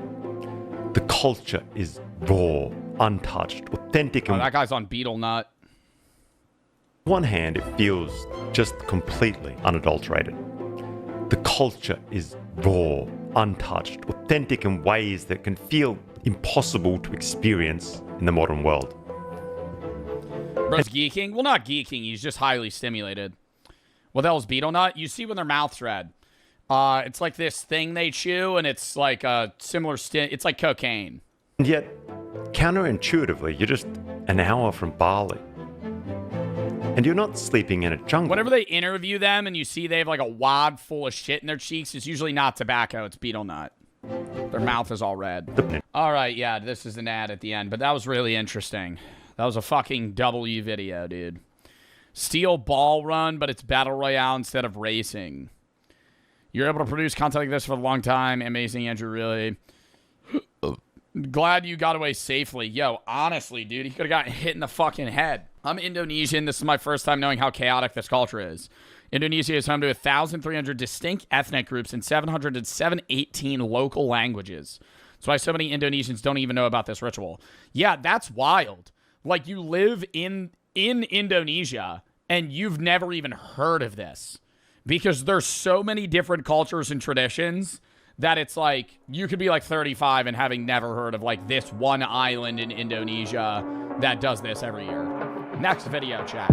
The culture is raw, untouched, authentic. Oh, that guy's on beetle nut. On one hand, it feels just completely unadulterated. The culture is raw, untouched, authentic in ways that can feel impossible to experience in the modern world. Bro's geeking? Well, not geeking. He's just highly stimulated. What the hell is beetle nut? You see when their mouth's red. It's like this thing they chew, and it's like a similar it's like cocaine. And yet, counterintuitively, you're just an hour from Bali. And you're not sleeping in a jungle. Whenever they interview them and you see they have like a wad full of shit in their cheeks, it's usually not tobacco, it's beetle nut. Their mouth is all red. All right, yeah, this is an ad at the end, but that was really interesting. That was a fucking W video, dude. Steel ball run, but it's battle royale instead of racing. You're able to produce content like this for a long time. Amazing, Andrew, really. Glad you got away safely. Yo, honestly, dude, he could have gotten hit in the fucking head. I'm Indonesian. This is my first time knowing how chaotic this culture is. Indonesia is home to 1,300 distinct ethnic groups and 718 local languages. That's why so many Indonesians don't even know about this ritual. Yeah, that's wild. Like, you live in Indonesia and you've never even heard of this. Because there's so many different cultures and traditions that it's like, you could be like 35 and having never heard of like this one island in Indonesia that does this every year. Next video, chat.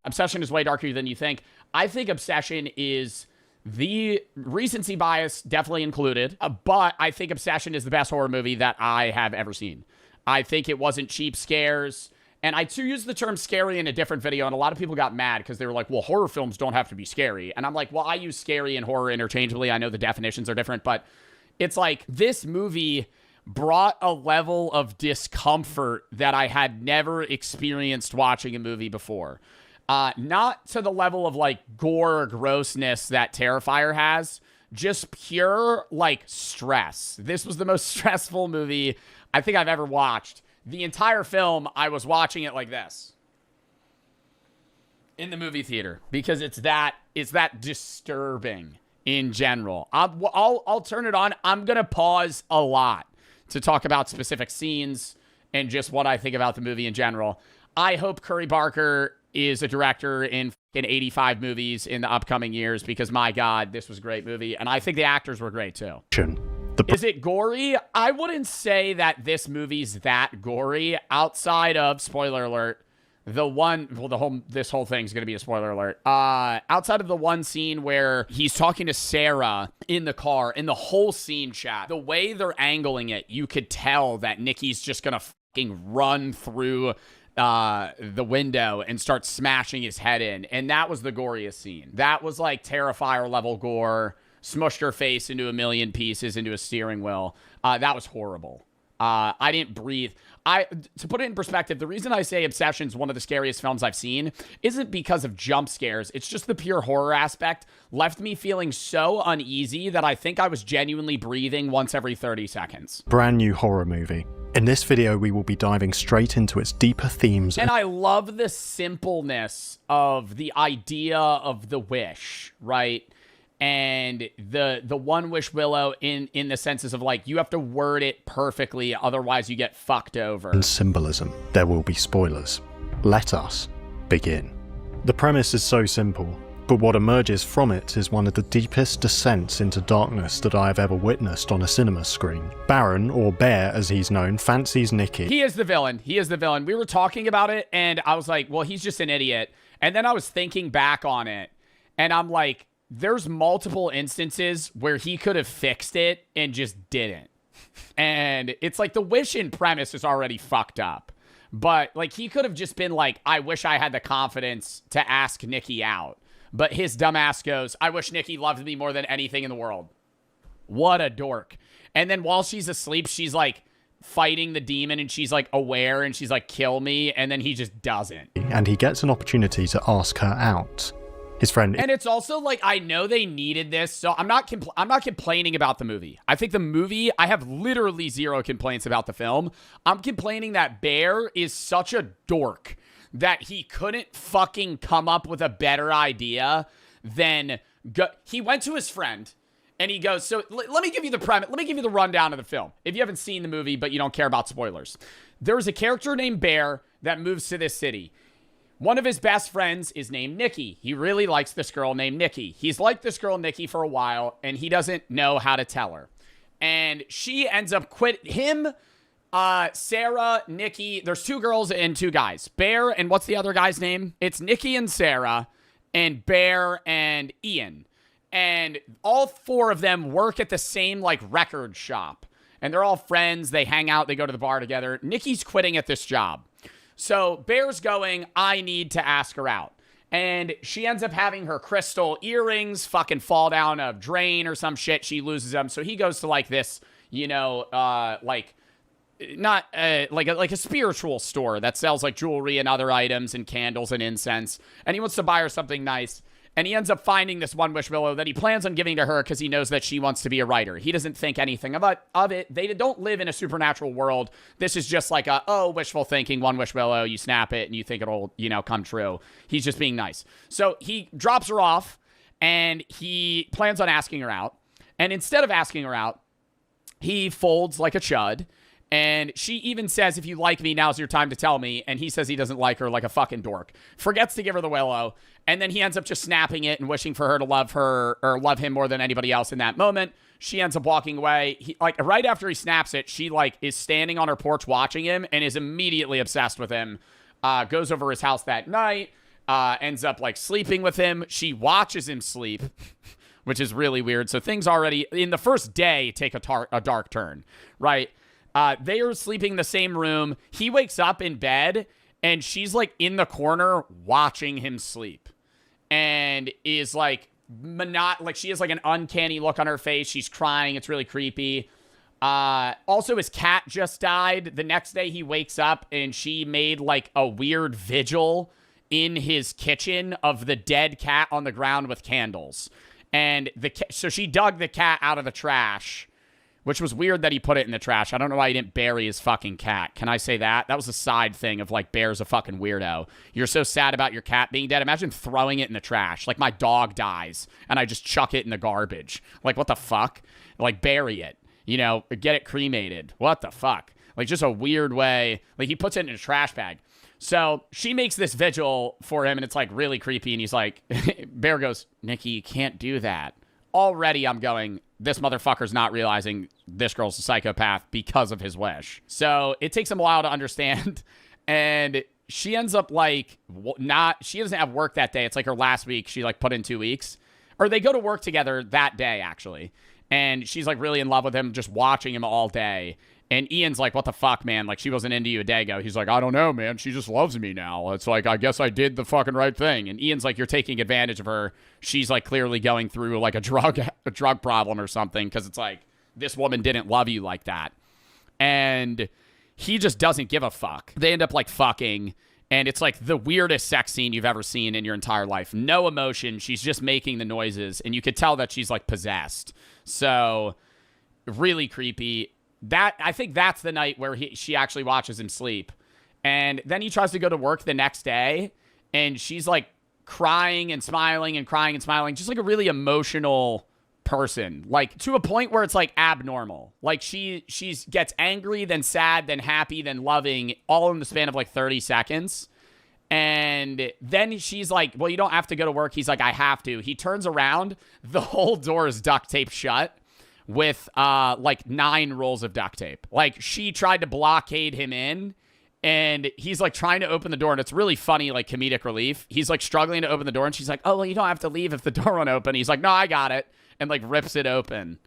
Obsession is way darker than you think. I think Obsession is the recency bias definitely included, but I think Obsession is the best horror movie that I have ever seen. I think it wasn't cheap scares. And I too used the term scary in a different video, and a lot of people got mad because they were like, well, horror films don't have to be scary. And I'm like, well, I use scary and horror interchangeably. I know the definitions are different, but it's like this movie brought a level of discomfort that I had never experienced watching a movie before. Not to the level of like gore or grossness that Terrifier has, just pure like stress. This was the most stressful movie I think I've ever watched. The entire film, I was watching it like this in the movie theater because it's that disturbing in general. I'll turn it on. I'm gonna pause a lot to talk about specific scenes and just what I think about the movie in general. I hope Curry Barker is a director in 85 movies in the upcoming years because, my God, this was a great movie. And I think the actors were great, too. Is it gory? I wouldn't say that this movie's that gory outside of, spoiler alert, this whole thing's going to be a spoiler alert. Outside of the one scene where he's talking to Sarah in the car, in the whole scene, chat, the way they're angling it, you could tell that Nikki's just going to fucking run through the window and start smashing his head in. And that was the goriest scene. That was like Terrifier level gore, smushed her face into a million pieces into a steering wheel. That was horrible. I didn't breathe. To put it in perspective, the reason I say Obsession's one of the scariest films I've seen isn't because of jump scares. It's just the pure horror aspect left me feeling so uneasy that I think I was genuinely breathing once every 30 seconds. Brand new horror movie. In this video, we will be diving straight into its deeper themes. And I love the simpleness of the idea of the wish, right? And the one wish Willow in the senses of like, you have to word it perfectly, otherwise you get fucked over. And symbolism. There will be spoilers. Let us begin. The premise is so simple, but what emerges from it is one of the deepest descents into darkness that I have ever witnessed on a cinema screen. Baron, or Bear as he's known, fancies Nikki. He is the villain. He is the villain. We were talking about it, and I was like, well, he's just an idiot. And then I was thinking back on it, and I'm like, there's multiple instances where he could have fixed it and just didn't. And it's like the wish in premise is already fucked up. But like he could have just been like, I wish I had the confidence to ask Nikki out. But his dumbass goes, I wish Nikki loved me more than anything in the world. What a dork. And then while she's asleep, she's like fighting the demon and she's like aware and she's like, kill me. And then he just doesn't. And he gets an opportunity to ask her out. His friend. And it's also like, I know they needed this, so I'm not complaining about the movie. I think the movie, I have literally zero complaints about the film. I'm complaining that Bear is such a dork that he couldn't fucking come up with a better idea then he went to his friend and he goes, so let me give you the premise. Let me give you the rundown of the film. If you haven't seen the movie, but you don't care about spoilers. There's a character named Bear that moves to this city. One of his best friends is named Nikki. He really likes this girl named Nikki. He's liked this girl Nikki for a while, and he doesn't know how to tell her. And she ends up Sarah, Nikki. There's 2 girls and 2 guys. Bear and what's the other guy's name? It's Nikki and Sarah, and Bear and Ian. And all 4 of them work at the same, like, record shop. And they're all friends. They hang out. They go to the bar together. Nikki's quitting at this job. So Bear's going, I need to ask her out. And she ends up having her crystal earrings fucking fall down a drain or some shit. She loses them. So he goes to, like, this, like a spiritual store that sells, like, jewelry and other items and candles and incense. And he wants to buy her something nice. And he ends up finding this one wish willow that he plans on giving to her because he knows that she wants to be a writer. He doesn't think anything of it. They don't live in a supernatural world. This is just like wishful thinking, one wish willow, you snap it and you think it'll, come true. He's just being nice. So he drops her off and he plans on asking her out. And instead of asking her out, he folds like a chud. And she even says, if you like me, now's your time to tell me. And he says he doesn't like her like a fucking dork. Forgets to give her the willow. And then he ends up just snapping it and wishing for her to love her or love him more than anybody else in that moment. She ends up walking away. Right after he snaps it, she is standing on her porch watching him and is immediately obsessed with him. Goes over his house that night. Ends up sleeping with him. She watches him sleep, which is really weird. So things already in the first day take a dark turn, right? They are sleeping in the same room. He wakes up in bed and she's in the corner watching him sleep and is she has an uncanny look on her face. She's crying. It's really creepy. Also his cat just died. The next day he wakes up and she made a weird vigil in his kitchen of the dead cat on the ground with candles. And so she dug the cat out of the trash, which was weird that he put it in the trash. I don't know why he didn't bury his fucking cat. Can I say that? That was a side thing of Bear's a fucking weirdo. You're so sad about your cat being dead. Imagine throwing it in the trash. My dog dies and I just chuck it in the garbage. What the fuck? Bury it. Get it cremated. What the fuck? Just a weird way. He puts it in a trash bag. So she makes this vigil for him and it's really creepy. And he's Bear goes, Nikki, you can't do that. Already I'm going, this motherfucker's not realizing this girl's a psychopath because of his wish. So it takes him a while to understand. And she ends up she doesn't have work that day. It's her last week. She put in 2 weeks. Or they go to work together that day, actually. And she's really in love with him, just watching him all day. And Ian's what the fuck, man? She wasn't into you a day ago. He's I don't know, man. She just loves me now. It's I guess I did the fucking right thing. And Ian's you're taking advantage of her. She's clearly going through a drug problem or something. Cause it's this woman didn't love you like that. And he just doesn't give a fuck. They end up fucking. And it's the weirdest sex scene you've ever seen in your entire life. No emotion. She's just making the noises. And you could tell that she's possessed. So really creepy. I think that's the night where she actually watches him sleep. And then he tries to go to work the next day and she's crying and smiling and crying and smiling. Just a really emotional person, to a point where it's abnormal. She gets angry, then sad, then happy, then loving, all in the span of 30 seconds. And then she's well, you don't have to go to work. He's I have to. He turns around. The whole door is duct taped shut with 9 rolls of duct tape. She tried to blockade him in and he's trying to open the door and it's really funny, comedic relief. He's struggling to open the door and she's oh, well, you don't have to leave if the door won't open. He's no, I got it. And rips it open.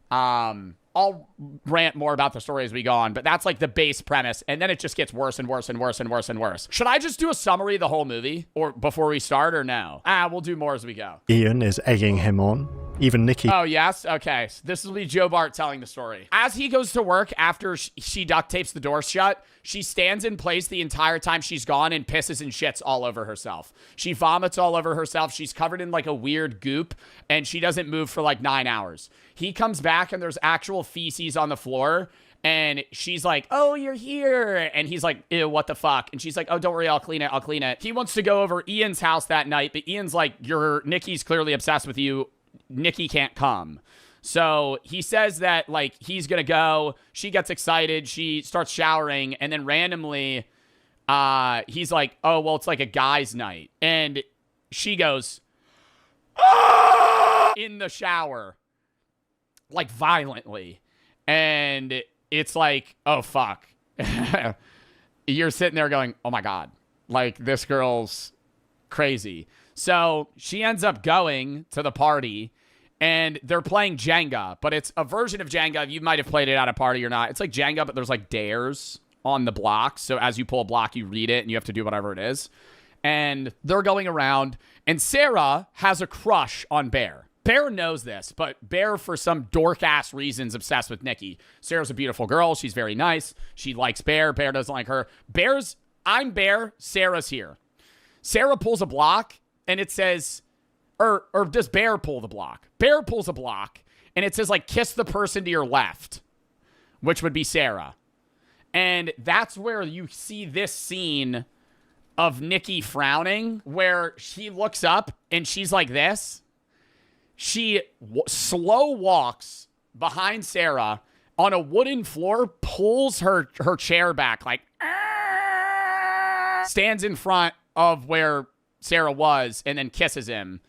I'll rant more about the story as we go on, but that's the base premise. And then it just gets worse and worse and worse and worse and worse. Should I just do a summary of the whole movie or before we start or no? We'll do more as we go. Ian is egging him on. Even Nikki. Oh, yes? Okay. So this will be Joe Bart telling the story. As he goes to work after she duct tapes the door shut, she stands in place the entire time she's gone and pisses and shits all over herself. She vomits all over herself. She's covered in a weird goop and she doesn't move for 9 hours. He comes back and there's actual feces on the floor And she's like, oh, you're here. And he's like, ew, what the fuck? And she's like, oh, don't worry, I'll clean it. He wants to go over Ian's house that night, but Ian's like, Nikki's clearly obsessed with you. Nikki can't come. So he says that, like, he's gonna go. She gets excited. She starts showering. And then randomly, he's like, oh, well, it's like a guy's night. And she goes, ah! In the shower. Like, violently. And it's like, oh, fuck. You're sitting there going, oh, my God. Like, this girl's crazy. So she ends up going to the party, and they're playing Jenga. But it's a version of Jenga. You might have played it at a party or not. It's like Jenga, but there's, like, dares on the blocks. So as you pull a block, you read it, and you have to do whatever it is. And they're going around, and Sarah has a crush on Bear. Bear knows this, but Bear, for some dork-ass reasons, obsessed with Nikki. Sarah's a beautiful girl. She's very nice. She likes Bear. Bear doesn't like her. I'm Bear. Sarah's here. Sarah pulls a block, and it says, or does Bear pull the block? Bear pulls a block, and it says, like, kiss the person to your left, which would be Sarah. And that's where you see this scene of Nikki frowning, where she looks up, and she's like this. She slow walks behind Sarah on a wooden floor, pulls her chair back, like, stands in front of where Sarah was, and then kisses him.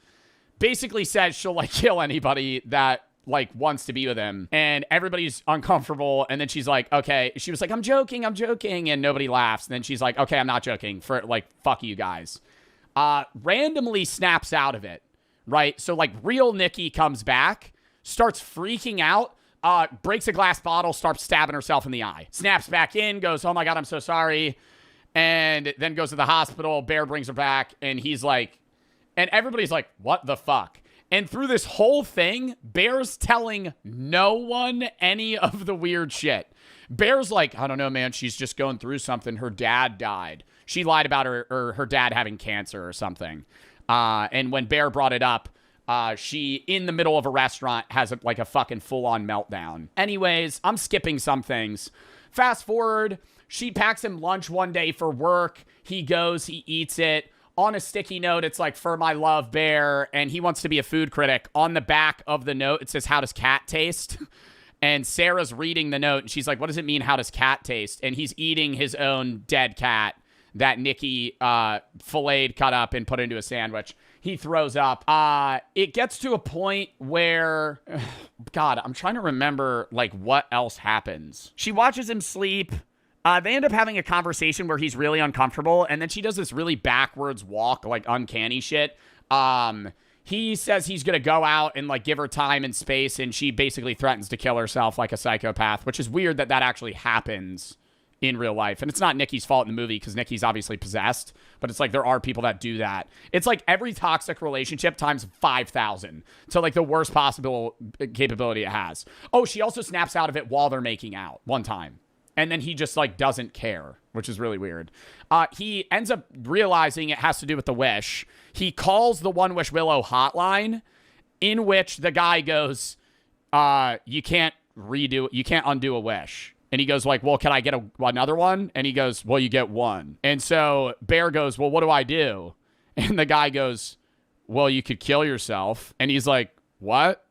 Basically says she'll, like, kill anybody that, like, wants to be with him. And everybody's uncomfortable. And then she's like, okay. She was like, I'm joking. And nobody laughs. And then she's like, okay, I'm not joking. Fuck you guys. Randomly snaps out of it. Right? So, like, real Nikki comes back, starts freaking out, breaks a glass bottle, starts stabbing herself in the eye. Snaps back in, goes, oh my God, I'm so sorry. And then goes to the hospital. Bear brings her back, and he's like, and everybody's like, what the fuck? And through this whole thing, Bear's telling no one any of the weird shit. Bear's like, I don't know, man, she's just going through something. Her dad died. She lied about her dad having cancer or something. And when Bear brought it up, she, in the middle of a restaurant, has a fucking full-on meltdown. Anyways, I'm skipping some things. Fast forward, she packs him lunch one day for work. He goes, he eats it. On a sticky note, it's like, for my love, Bear, and he wants to be a food critic. On the back of the note, it says, how does cat taste? And Sarah's reading the note, and she's like, what does it mean, how does cat taste? And he's eating his own dead cat that Nikki filleted, cut up, and put into a sandwich. He throws up. It gets to a point where, God, I'm trying to remember, like, what else happens. She watches him sleep. They end up having a conversation where he's really uncomfortable, and then she does this really backwards walk, like, uncanny shit. He says he's going to go out and, like, give her time and space, and she basically threatens to kill herself like a psychopath, which is weird that actually happens in real life. And it's not Nikki's fault in the movie because Nikki's obviously possessed, but it's like there are people that do that. It's like every toxic relationship times 5,000 to, like, the worst possible capability it has. Oh, she also snaps out of it while they're making out one time. And then he just, like, doesn't care, which is really weird. He ends up realizing it has to do with the wish. He calls the One Wish Willow hotline, in which the guy goes, you can't undo a wish. And he goes, like, well, can I get another one? And he goes, well, you get one. And so Bear goes, well, what do I do? And the guy goes, well, you could kill yourself. And he's like, what?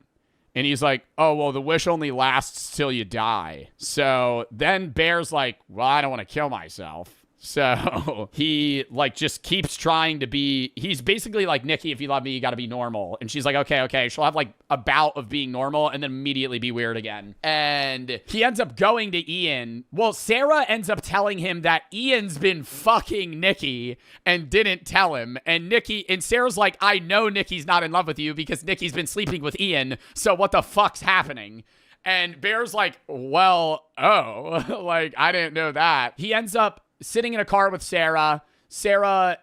And he's like, oh, well, the wish only lasts till you die. So then Bear's like, well, I don't want to kill myself. So he, like, just keeps trying to be, he's basically like, Nikki, if you love me, you got to be normal. And she's like, okay. She'll have, like, a bout of being normal and then immediately be weird again. And he ends up going to Ian. Well, Sarah ends up telling him that Ian's been fucking Nikki and didn't tell him. And Sarah's like, I know Nikki's not in love with you because Nikki's been sleeping with Ian. So what the fuck's happening? And Bear's like, well, oh, like, I didn't know that. He ends up sitting in a car with Sarah.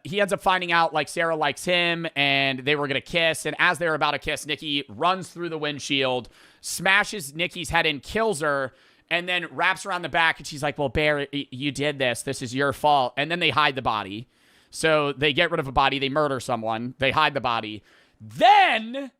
He ends up finding out, like, Sarah likes him and they were going to kiss. And as they were about to kiss, Nikki runs through the windshield, smashes Nikki's head in, kills her, and then wraps around the back. And she's like, well, Bear, you did this. This is your fault. And then they hide the body. So they get rid of a body. They murder someone. They hide the body. Then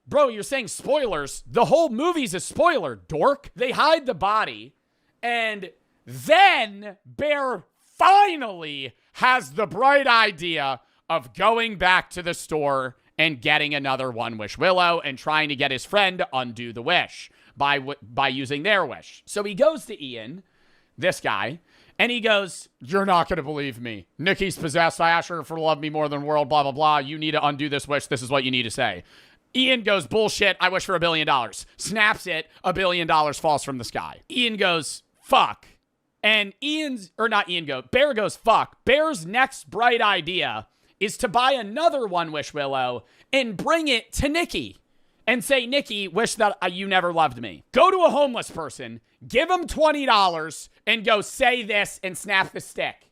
bro, you're saying spoilers. The whole movie's a spoiler, dork. They hide the body, and then Bear finally has the bright idea of going back to the store and getting another One Wish Willow and trying to get his friend to undo the wish by using their wish. So he goes to Ian, this guy, and he goes, "You're not going to believe me. Nikki's possessed. I asked her for love me more than the world, blah, blah, blah. You need to undo this wish. This is what you need to say." Ian goes, "Bullshit. I wish for $1 billion. Snaps it. $1 billion falls from the sky. Ian goes, "Fuck." And Bear goes, "Fuck." Bear's next bright idea is to buy another One Wish Willow and bring it to Nikki and say, "Nikki, wish that you never loved me." Go to a homeless person, give him $20 and go say this and snap the stick.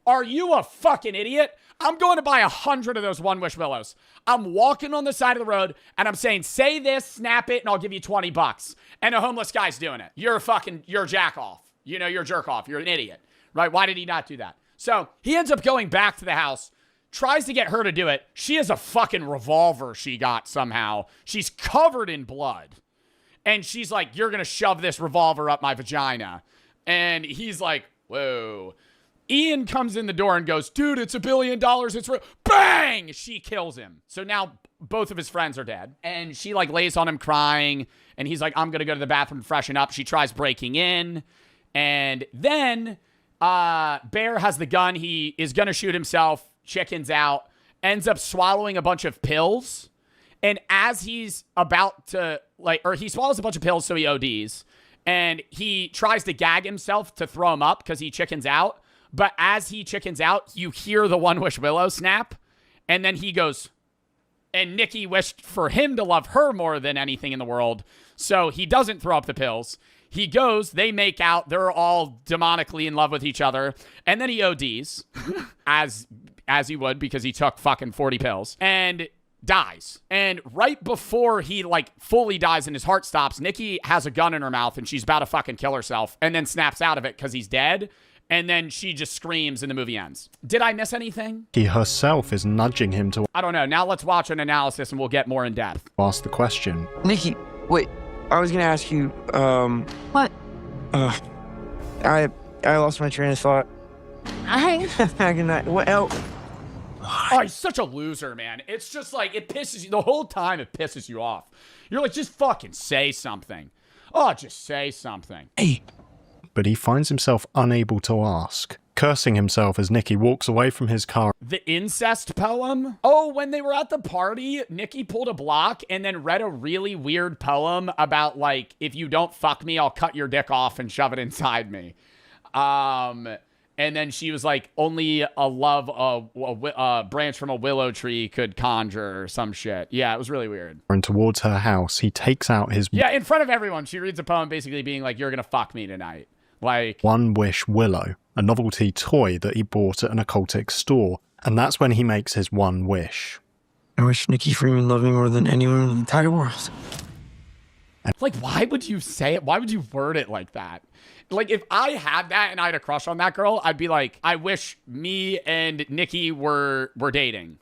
Are you a fucking idiot? I'm going to buy 100 of those One Wish Willows. I'm walking on the side of the road and I'm saying, "Say this, snap it, and I'll give you $20. And a homeless guy's doing it. You're a jack off. You know, you're a jerk off. You're an idiot, right? Why did he not do that? So he ends up going back to the house, tries to get her to do it. She has a fucking revolver she got somehow. She's covered in blood. And she's like, "You're going to shove this revolver up my vagina." And he's like, "Whoa." Ian comes in the door and goes, "Dude, it's $1 billion. It's real." Bang! She kills him. So now both of his friends are dead. And she like lays on him crying. And he's like, "I'm going to go to the bathroom and freshen up." She tries breaking in. And then Bear has the gun. He is going to shoot himself. Chickens out. Ends up swallowing a bunch of pills. And as he's about to he swallows a bunch of pills, so he ODs. And he tries to gag himself to throw him up because he chickens out. But as he chickens out, you hear the One Wish Willow snap. And then he goes, and Nikki wished for him to love her more than anything in the world. So he doesn't throw up the pills. He goes, they make out. They're all demonically in love with each other. And then he ODs, as he would, because he took fucking 40 pills. And dies. And right before he like fully dies and his heart stops, Nikki has a gun in her mouth and she's about to fucking kill herself and then snaps out of it because he's dead. And then she just screams and the movie ends. Did I miss anything? He herself is nudging him to I don't know. Now let's watch an analysis and we'll get more in depth. ask the question. Nikki, wait. I was gonna ask you, What? I lost my train of thought. What else? Oh, he's such a loser, man. It's just like, it pisses you, the whole time it pisses you off. You're like, just fucking say something. Oh, just say something. Hey. But he finds himself unable to ask, cursing himself as Nikki walks away from his car. The incest poem? Oh, when they were at the party, Nikki pulled a block and then read a really weird poem about, like, if you don't fuck me, I'll cut your dick off and shove it inside me. And then she was like, only a branch from a willow tree could conjure or some shit. Yeah, it was really weird. And towards her house, he takes out his... Yeah, in front of everyone, she reads a poem basically being like, "You're gonna fuck me tonight." Like... One Wish Willow, a novelty toy that he bought at an occultic store. And that's when he makes his one wish. I wish Nikki Freeman loved me more than anyone in the entire world. Like, why would you say it? Why would you word it like that? Like, if I had that and I had a crush on that girl, I'd be like, "I wish me and Nikki were dating."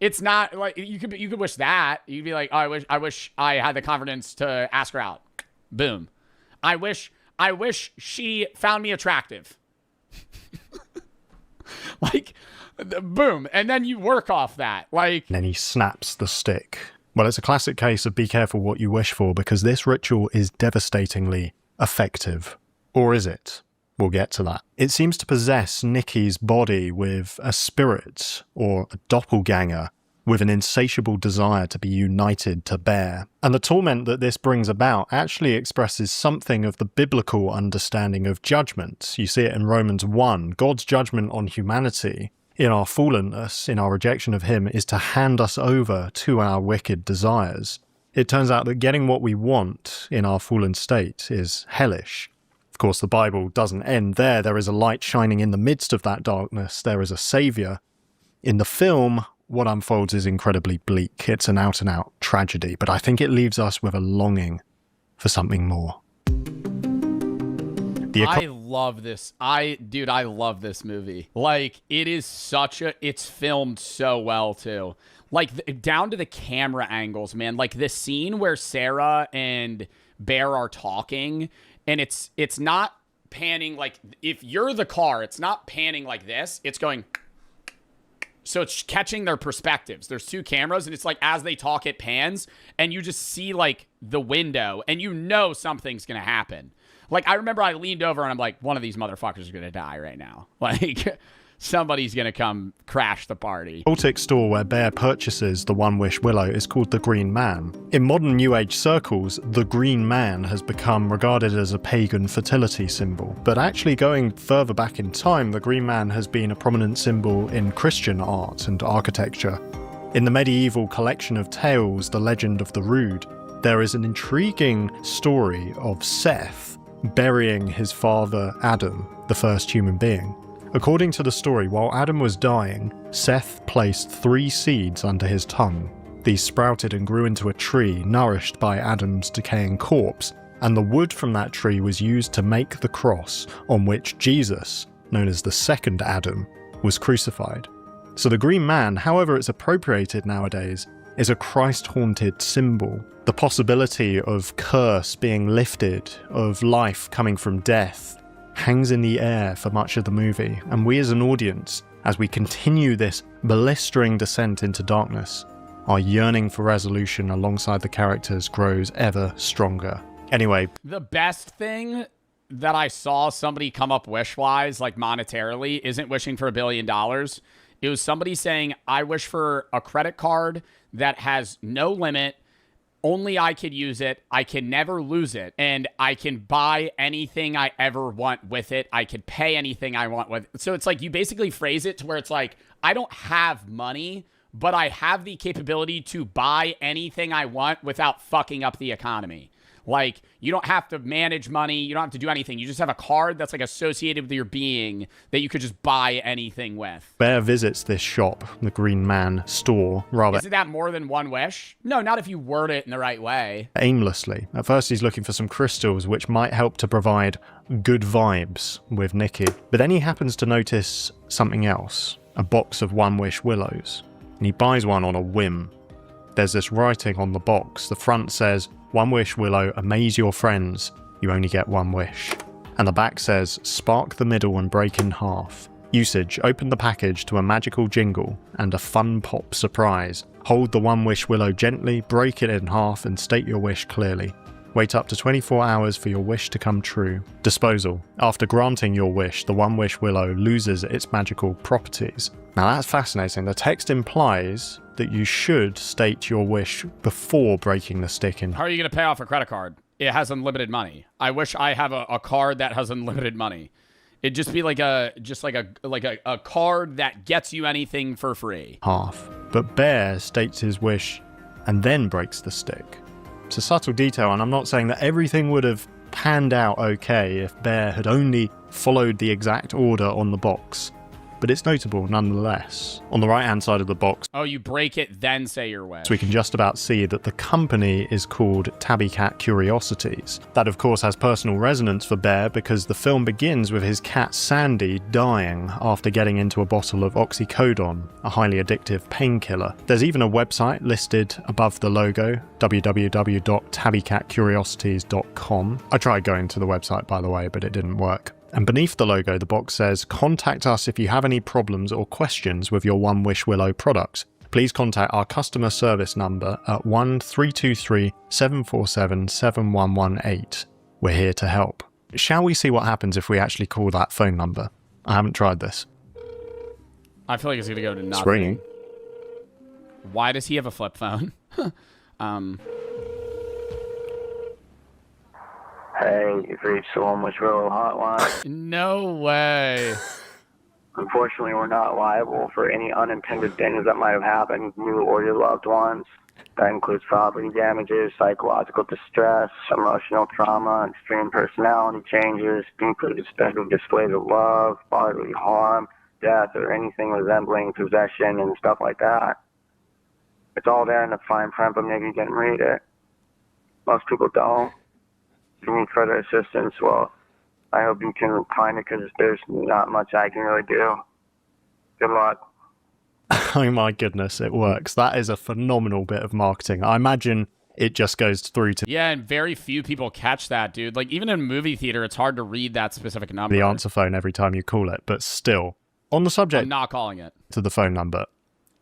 It's not like you could wish that. You'd be like, "Oh, I wish I had the confidence to ask her out." Boom. I wish she found me attractive. Like, boom. And then you work off that. Like, and then he snaps the stick. Well, it's a classic case of be careful what you wish for, because this ritual is devastatingly effective. Or is it? We'll get to that. It seems to possess Nikki's body with a spirit, or a doppelganger, with an insatiable desire to be united to Bear. And the torment that this brings about actually expresses something of the biblical understanding of judgment. You see it in Romans 1. God's judgment on humanity, in our fallenness, in our rejection of him, is to hand us over to our wicked desires. It turns out that getting what we want in our fallen state is hellish. Of course, the Bible doesn't end there. There is a light shining in the midst of that darkness. There is a savior. In the film, what unfolds is incredibly bleak. It's an out-and-out tragedy, but I think it leaves us with a longing for something more. I love this. I love this movie. Like, it is it's filmed so well too. Like, down to the camera angles, man. Like, this scene where Sarah and Bear are talking, and it's not panning, like, if you're the car, it's not panning like this. It's going... So it's catching their perspectives. There's two cameras, and it's like as they talk, it pans, and you just see, like, the window, and you know something's going to happen. Like, I remember I leaned over, and I'm like, one of these motherfuckers is going to die right now. Like, somebody's going to come crash the party. Baltic store where Bear purchases the One Wish Willow is called the Green Man. In modern New Age circles, the Green Man has become regarded as a pagan fertility symbol. But actually going further back in time, the Green Man has been a prominent symbol in Christian art and architecture. In the medieval collection of tales, The Legend of the Rood, there is an intriguing story of Seth burying his father Adam, the first human being. According to the story, while Adam was dying, Seth placed 3 seeds under his tongue. These sprouted and grew into a tree nourished by Adam's decaying corpse, and the wood from that tree was used to make the cross on which Jesus, known as the second Adam, was crucified. So the Green Man, however it's appropriated nowadays, is a Christ-haunted symbol. The possibility of curse being lifted, of life coming from death, hangs in the air for much of the movie, and we as an audience, as we continue this blistering descent into darkness, our yearning for resolution alongside the characters grows ever stronger. Anyway. The best thing that I saw somebody come up wish-wise, like monetarily, isn't wishing for $1 billion. It was somebody saying, I wish for a credit card that has no limit, only I could use it, I can never lose it, and I can buy anything I ever want with it. I could pay anything I want with it. So it's like you basically phrase it to where it's like, I don't have money, but I have the capability to buy anything I want without fucking up the economy. Like, you don't have to manage money. You don't have to do anything. You just have a card that's like associated with your being that you could just buy anything with. Bear visits this shop, the Green Man store, rather Isn't that more than one wish? No, not if you word it in the right way. aimlessly. At first he's looking for some crystals which might help to provide good vibes with Nikki. But then he happens to notice something else, a box of One Wish Willows. And he buys one on a whim. There's this writing on the box. The front says, One Wish Willow, amaze your friends. You only get one wish. And the back says, spark the middle and break in half. Usage, open the package to a magical jingle and a fun pop surprise. Hold the One Wish Willow gently, break it in half and state your wish clearly. Wait up to 24 hours for your wish to come true. Disposal. After granting your wish, the One Wish Willow loses its magical properties. Now that's fascinating. The text implies that you should state your wish before breaking the stick in. How are you going to pay off a credit card? It has unlimited money. I wish I have a card that has unlimited money. It'd just be like a card that gets you anything for free. Half. But Bear states his wish and then breaks the stick. It's a subtle detail, and I'm not saying that everything would have panned out okay if Bear had only followed the exact order on the box. But it's notable nonetheless. On the right hand side of the box, Oh, you break it, then say your wish. we can just about see that the company is called Tabby Cat Curiosities. That of course has personal resonance for Bear because the film begins with his cat Sandy dying after getting into a bottle of oxycodone, a highly addictive painkiller. There's even a website listed above the logo, www.tabbycatcuriosities.com. I tried going to the website by the way, but it didn't work. And beneath the logo, the box says, contact us if you have any problems or questions with your One Wish Willow products. Please contact our customer service number at 1-323-747-7118. We're here to help. Shall we see what happens if we actually call that phone number? I haven't tried this. I feel like it's going to go to nothing. It's ringing. Why does he have a flip phone? Hey, you've reached the One Wish Willow hotline. No way. Unfortunately, we're not liable for any unintended things that might have happened to you or your loved ones. That includes property damages, psychological distress, emotional trauma, extreme personality changes, special displays of love, bodily harm, death, or anything resembling possession and stuff like that. It's all there in the fine print, but maybe you didn't read it. Most people don't. If you need further assistance, well, I hope you can find it because there's not much I can really do. Good luck. Oh my goodness, it works. That is a phenomenal bit of marketing. I imagine it just goes through to Yeah, and very few people catch that, dude. Like, even in a movie theater, it's hard to read that specific number. the answer phone every time you call it. But still, on the subject I'm not calling it. to the phone number,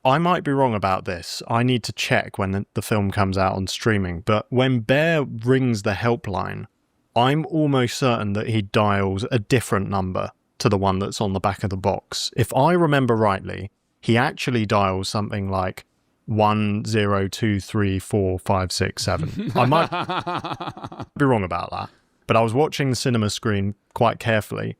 I might be wrong about this. I need to check when the film comes out on streaming. But when Bear rings the helpline, I'm almost certain that he dials a different number to the one that's on the back of the box. If I remember rightly, he actually dials something like 10234567. I might be wrong about that, but I was watching the cinema screen quite carefully,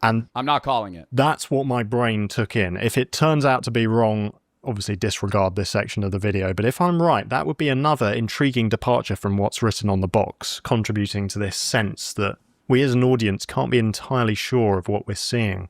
and I'm not calling it. That's what my brain took in. If it turns out to be wrong, obviously disregard this section of the video, but if I'm right, that would be another intriguing departure from what's written on the box, contributing to this sense that we as an audience can't be entirely sure of what we're seeing.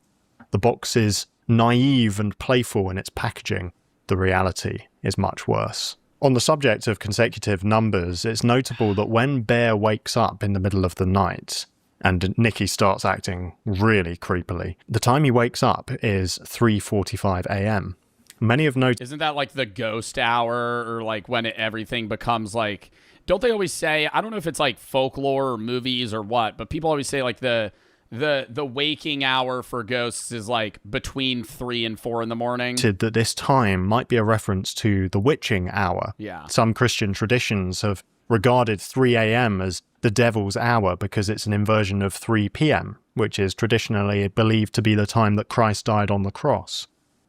The box is naive and playful in its packaging. The reality is much worse. On the subject of consecutive numbers, it's notable that when Bear wakes up in the middle of the night and Nikki starts acting really creepily, the time he wakes up is 3:45 a.m. Many have noticed... Isn't that like the ghost hour, or like when everything becomes like... Don't they always say, I don't know if it's like folklore or movies or what, but people always say like the waking hour for ghosts is like between 3 and 4 in the morning. That this time might be a reference to the witching hour. Yeah. Some Christian traditions have regarded 3 a.m. as the devil's hour because it's an inversion of 3 p.m., which is traditionally believed to be the time that Christ died on the cross.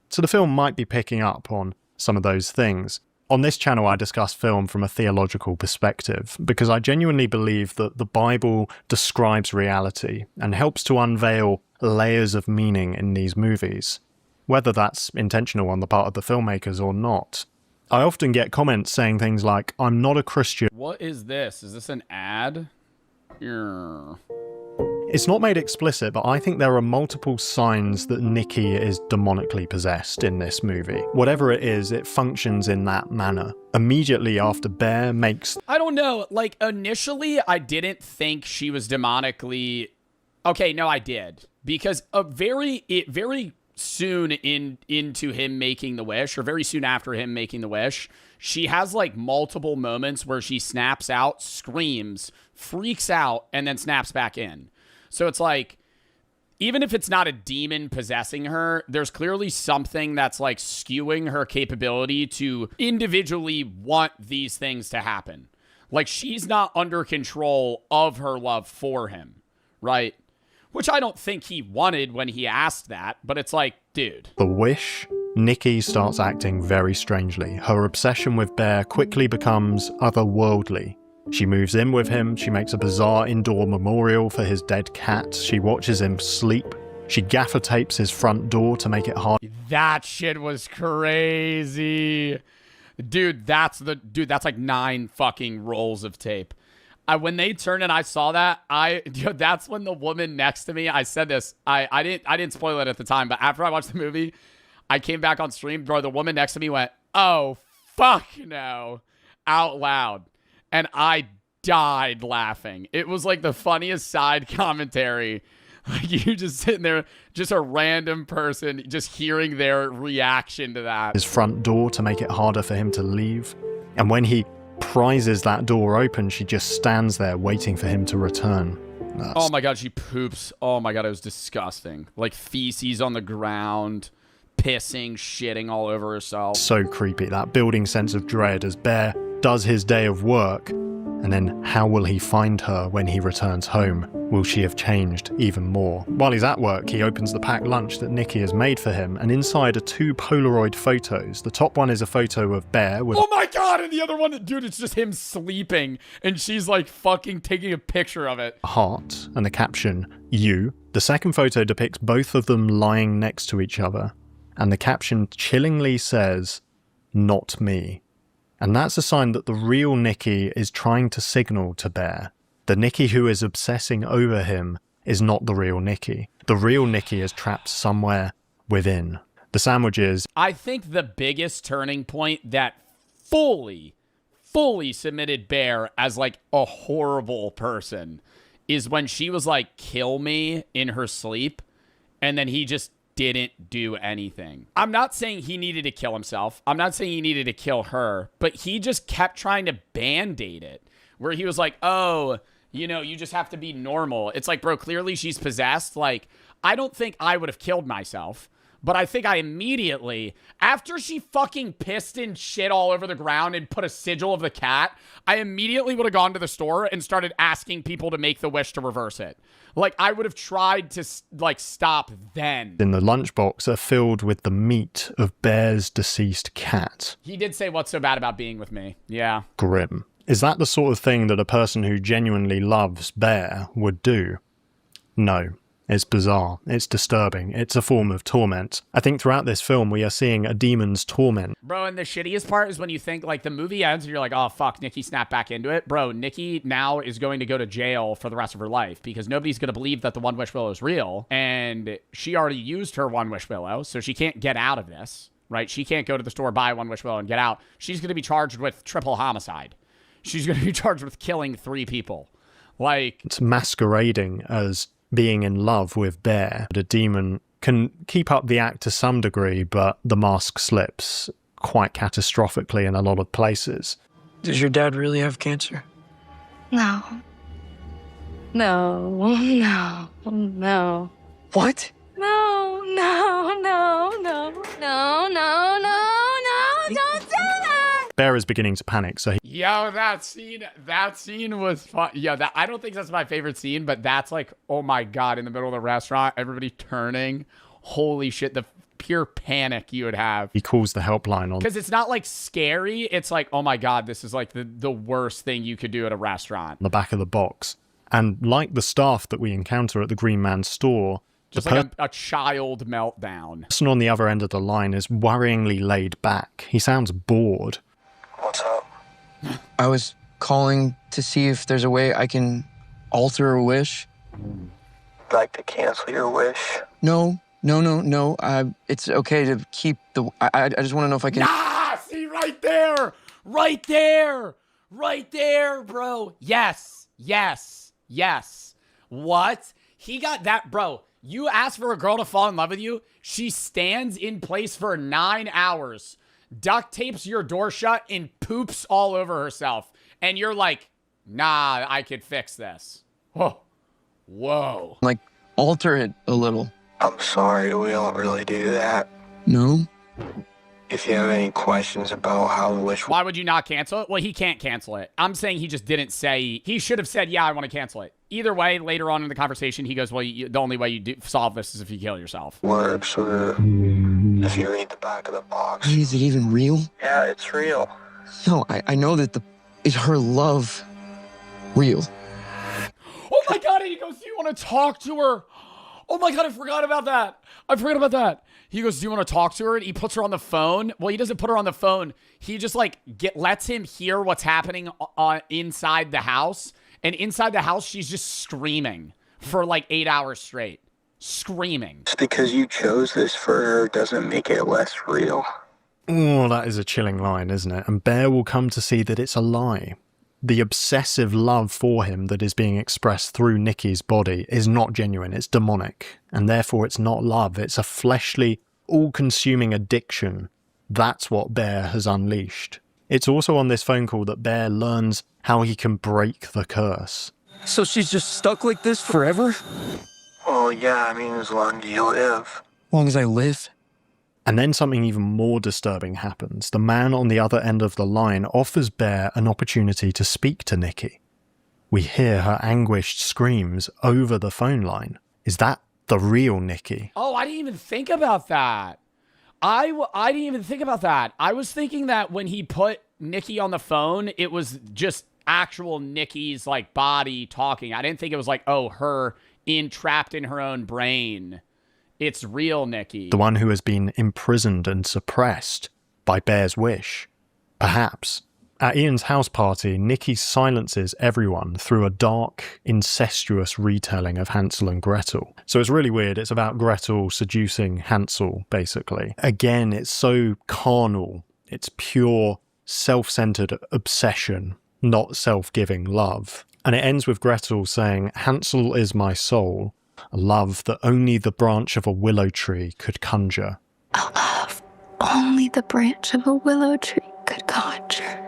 So the film might be picking up on some of those things. On this channel, I discuss film from a theological perspective because I genuinely believe that the Bible describes reality and helps to unveil layers of meaning in these movies, whether that's intentional on the part of the filmmakers or not. I often get comments saying things like, I'm not a Christian. What is this? Is this an ad? It's not made explicit, but I think there are multiple signs that Nikki is demonically possessed in this movie. Whatever it is, it functions in that manner. Immediately after Bear makes... I don't know. Like, initially, I didn't think she was demonically... Okay, no, I did. Because very soon into him making the wish, or very soon after him making the wish, she has, like, multiple moments where she snaps out, screams, freaks out, and then snaps back in. So it's like, even if it's not a demon possessing her, there's clearly something that's like skewing her capability to individually want these things to happen. Like, she's not under control of her love for him, right? Which I don't think he wanted when he asked that, but it's like, dude. The wish, Nikki starts acting very strangely. Her obsession with Bear quickly becomes otherworldly. She moves in with him, she makes a bizarre indoor memorial for his dead cat, she watches him sleep, she gaffer tapes his front door to make it hard. That shit was crazy. Dude, that's like 9 fucking rolls of tape. When they turned and I saw that, that's when the woman next to me, I said this, I didn't spoil it at the time, but after I watched the movie, I came back on stream, bro, the woman next to me went, "Oh, fuck no," out loud. And I died laughing. It was like the funniest side commentary. Like, you just sitting there, just a random person, just hearing their reaction to that. His front door to make it harder for him to leave. And when he prizes that door open, she just stands there waiting for him to return. Oh my God, she poops. Oh my God, it was disgusting. Like feces on the ground, pissing, shitting all over herself. So creepy. That building sense of dread as Bear does his day of work, and then how will he find her when he returns home? Will she have changed even more? While he's at work, he opens the packed lunch that Nikki has made for him, and inside are 2 Polaroid photos. The top one is a photo of Bear with... Oh my God, and the other one, dude, it's just him sleeping, and she's like fucking taking a picture of it. A heart, and the caption, "You." The second photo depicts both of them lying next to each other, and the caption chillingly says, "Not me." And that's a sign that the real Nikki is trying to signal to Bear. The Nikki who is obsessing over him is not the real Nikki. The real Nikki is trapped somewhere within. The sandwiches... I think the biggest turning point that fully submitted Bear as like a horrible person is when she was like, "Kill me," in her sleep. And then he just didn't do anything. I'm not saying he needed to kill himself. I'm not saying he needed to kill her, but he just kept trying to band-aid it, where he was like, oh, you know, you just have to be normal. It's like, bro, clearly she's possessed. Like, I don't think I would have killed myself, but I think I immediately, after she fucking pissed and shit all over the ground and put a sigil of the cat, I immediately would have gone to the store and started asking people to make the wish to reverse it. Like, I would have tried to, like, stop then. In the lunchbox are filled with the meat of Bear's deceased cat. He did say, what's so bad about being with me? Yeah. Grim. Is that the sort of thing that a person who genuinely loves Bear would do? No. It's bizarre. It's disturbing. It's a form of torment. I think throughout this film, we are seeing a demon's torment. Bro, and the shittiest part is when you think, like, the movie ends and you're like, oh, fuck, Nikki snapped back into it. Bro, Nikki now is going to go to jail for the rest of her life because nobody's going to believe that the One Wish Willow is real. And she already used her One Wish Willow, so she can't get out of this, right? She can't go to the store, buy One Wish Willow, and get out. She's going to be charged with triple homicide. She's going to be charged with killing 3 people. Like, it's masquerading as being in love with Bear. The demon can keep up the act to some degree, but the mask slips quite catastrophically in a lot of places. Does your dad really have cancer? No. No. No. No. What? No. No. No. No. No. No. No. Don't do that. Bear is beginning to panic, so yo, that scene was fun. Yo, I don't think that's my favorite scene, but that's like, oh my God, in the middle of the restaurant, everybody turning. Holy shit, the pure panic you would have. He calls the helpline on. Because it's not like scary. It's like, oh my God, this is like the worst thing you could do at a restaurant. The back of the box. And like the staff that we encounter at the Green Man's store, just like a child meltdown. The person on the other end of the line is worryingly laid back. He sounds bored. What's up? I was calling to see if there's a way I can alter a wish. Like to cancel your wish? No. It's okay to keep the... I just want to know if I can... Ah, see, right there! Right there! Right there, bro. Yes. What? He got that, bro. You ask for a girl to fall in love with you, she stands in place for 9 hours, duct tapes your door shut, and poops all over herself. And you're like, nah, I could fix this. Whoa. Like, alter it a little. I'm sorry, we don't really do that. No? If you have any questions about how the wish... Why would you not cancel it? Well, he can't cancel it. I'm saying he just didn't say... He should have said, yeah, I want to cancel it. Either way, later on in the conversation, he goes, well, the only way you solve this is if you kill yourself. Works, if you read the back of the box. Is it even real? Yeah, it's real. No, I know that is her love real? Oh my God, and he goes, do you want to talk to her? Oh my God, I forgot about that. He goes, do you want to talk to her? And he puts her on the phone. Well, he doesn't put her on the phone. He just like lets him hear what's happening inside the house. And inside the house, she's just screaming for like 8 hours straight. Screaming. Just because you chose this for her doesn't make it less real. Oh, that is a chilling line, isn't it? And Bear will come to see that it's a lie. The obsessive love for him that is being expressed through Nikki's body is not genuine, it's demonic. And therefore it's not love, it's a fleshly, all-consuming addiction. That's what Bear has unleashed. It's also on this phone call that Bear learns how he can break the curse. So she's just stuck like this forever? Well, yeah, I mean, as long as you live. As long as I live? And then something even more disturbing happens. The man on the other end of the line offers Bear an opportunity to speak to Nikki. We hear her anguished screams over the phone line. Is that the real Nikki? Oh, I didn't even think about that. I didn't even think about that. I was thinking that when he put Nikki on the phone, it was just actual Nikki's like body talking. I didn't think it was like, oh, her trapped in her own brain. It's real Nikki. The one who has been imprisoned and suppressed by Bear's wish. Perhaps. At Ian's house party, Nikki silences everyone through a dark, incestuous retelling of Hansel and Gretel. So it's really weird. It's about Gretel seducing Hansel, basically. Again, it's so carnal. It's pure, self-centered obsession, not self-giving love. And it ends with Gretel saying, Hansel is my soul, A love that only the branch of a willow tree could conjure. A love only the branch of a willow tree could conjure.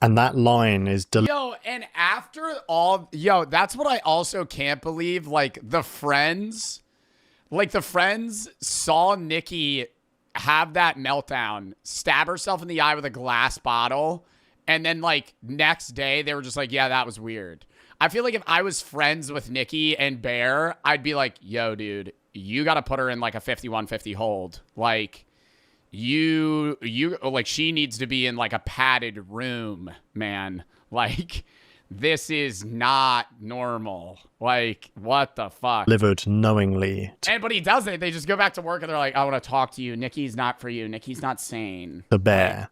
And that line is Yo, and after all, yo, that's what I also can't believe. Like, the friends saw Nikki have that meltdown, stab herself in the eye with a glass bottle, and then, like, next day, they were just like, yeah, that was weird. I feel like if I was friends with Nikki and Bear, I'd be like, yo, dude, you got to put her in, like, a 51-50 hold. Like, like, she needs to be in, like, a padded room, man. Like, this is not normal. Like, what the fuck? Delivered knowingly. But he doesn't. They just go back to work and they're like, I want to talk to you. Nikki's not for you. Nikki's not sane. The Bear.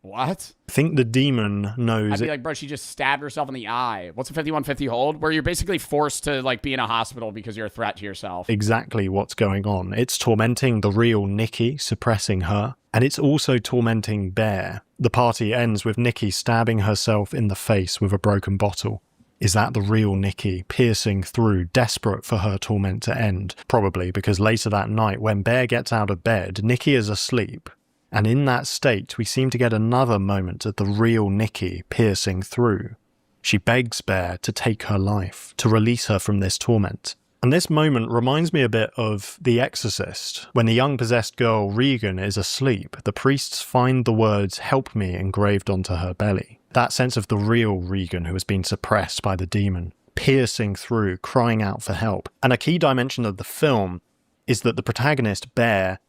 What? I think the demon knows I'd be like, bro, she just stabbed herself in the eye. What's a 51-50 hold? Where you're basically forced to, like, be in a hospital because you're a threat to yourself. exactly what's going on. It's tormenting the real Nikki, suppressing her. And it's also tormenting Bear. The party ends with Nikki stabbing herself in the face with a broken bottle. Is that the real Nikki, piercing through, desperate for her torment to end? Probably, because later that night, when Bear gets out of bed, Nikki is asleep. And in that state, we seem to get another moment of the real Nikki piercing through. She begs Bear to take her life, to release her from this torment. And this moment reminds me a bit of The Exorcist. When the young possessed girl Regan is asleep, the priests find the words "help me" engraved onto her belly. That sense of the real Regan who has been suppressed by the demon, piercing through, crying out for help. And a key dimension of the film is that the protagonist, Bear,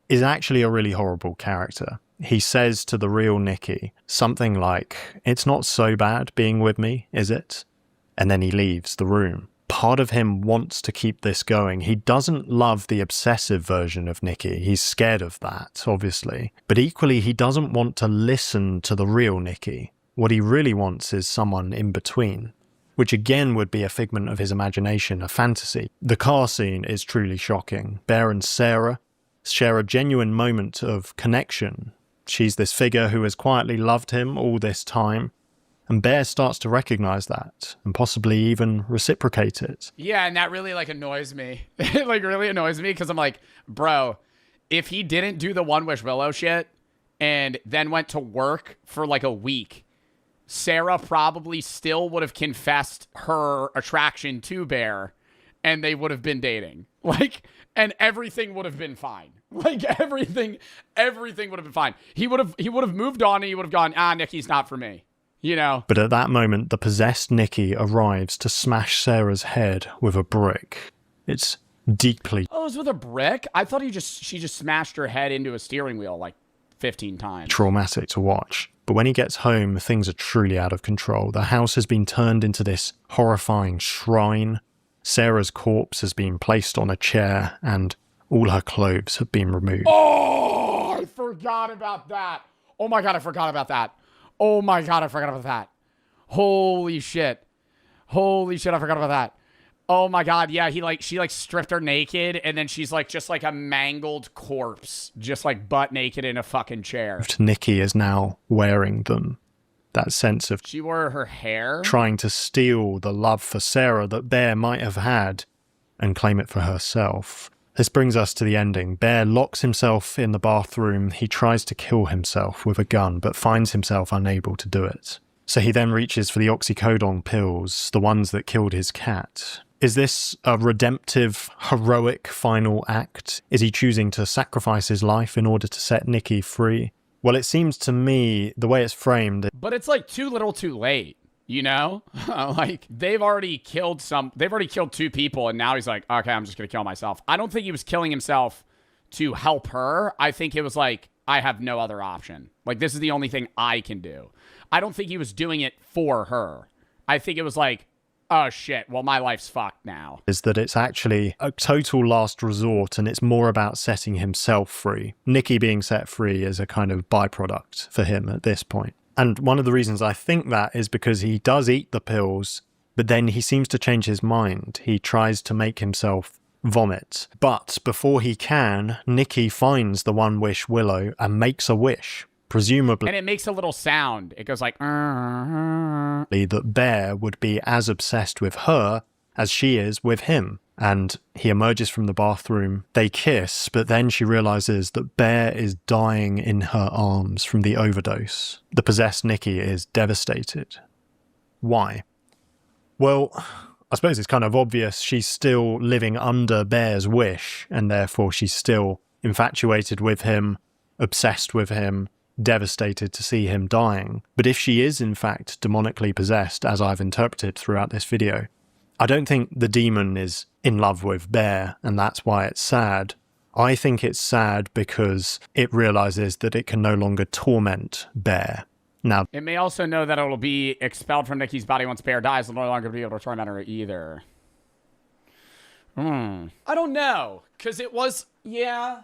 is actually a really horrible character. He says to the real Nikki something like, "It's not so bad being with me, is it?" And then he leaves the room. Part of him wants to keep this going. He doesn't love the obsessive version of Nikki. He's scared of that, obviously. But equally, he doesn't want to listen to the real Nikki. What he really wants is someone in between, which again would be a figment of his imagination, a fantasy. The car scene is truly shocking. Bear and Sarah share a genuine moment of connection. She's this figure who has quietly loved him all this time, and Bear starts to recognize that and possibly even reciprocate it. Yeah, and that really, like, annoys me. It, like, really annoys me because I'm like, bro, if he didn't do the One Wish Willow shit and then went to work for, like, a week, Sarah probably still would have confessed her attraction to Bear and they would have been dating. Like, and everything would have been fine. Like, everything would have been fine. He would have moved on and he would have gone, Nikki's not for me. You know? But at that moment, the possessed Nikki arrives to smash Sarah's head with a brick. It's deeply... Oh, it was with a brick? I thought she just smashed her head into a steering wheel like 15 times. traumatic to watch. But when he gets home, things are truly out of control. The house has been turned into this horrifying shrine. Sarah's corpse has been placed on a chair, and all her clothes have been removed. Oh, I forgot about that. Oh my God, I forgot about that. Oh my God, I forgot about that. Holy shit. Holy shit, I forgot about that. Oh my God, yeah, she stripped her naked, and then she's like just like a mangled corpse, just like butt naked in a fucking chair. Nikki is now wearing them. That sense of she wore her hair, trying to steal the love for Sarah that Bear might have had and claim it for herself. This brings us to the ending. Bear locks himself in the bathroom. He tries to kill himself with a gun, but finds himself unable to do it. So he then reaches for the oxycodone pills, the ones that killed his cat. Is this a redemptive, heroic final act? Is he choosing to sacrifice his life in order to set Nikki free? Well, it seems to me, the way it's framed... But it's like too little too late, you know? Like, they've already killed two people, and now he's like, okay, I'm just going to kill myself. I don't think he was killing himself to help her. I think it was like, I have no other option. Like, this is the only thing I can do. I don't think he was doing it for her. I think it was like, oh shit, well, my life's fucked now. Is that it's actually a total last resort, and it's more about setting himself free. Nikki being set free is a kind of byproduct for him at this point. And one of the reasons I think that is because he does eat the pills, but then he seems to change his mind. He tries to make himself vomit. But before he can, Nikki finds the One Wish Willow and makes a wish. Presumably, and it makes a little sound. It goes like, that Bear would be as obsessed with her as she is with him. And he emerges from the bathroom. They kiss, but then she realizes that Bear is dying in her arms from the overdose. The possessed Nikki is devastated. Why? Well, I suppose it's kind of obvious. She's still living under Bear's wish, and therefore she's still infatuated with him, obsessed with him, devastated to see him dying. But if she is in fact demonically possessed, as I've interpreted throughout this video, I don't think the demon is in love with Bear, and that's why it's sad. I think it's sad because it realizes that it can no longer torment Bear. Now, it may also know that it will be expelled from Nikki's body once Bear dies. It'll no longer be able to torment her either. I don't know, because it was, yeah.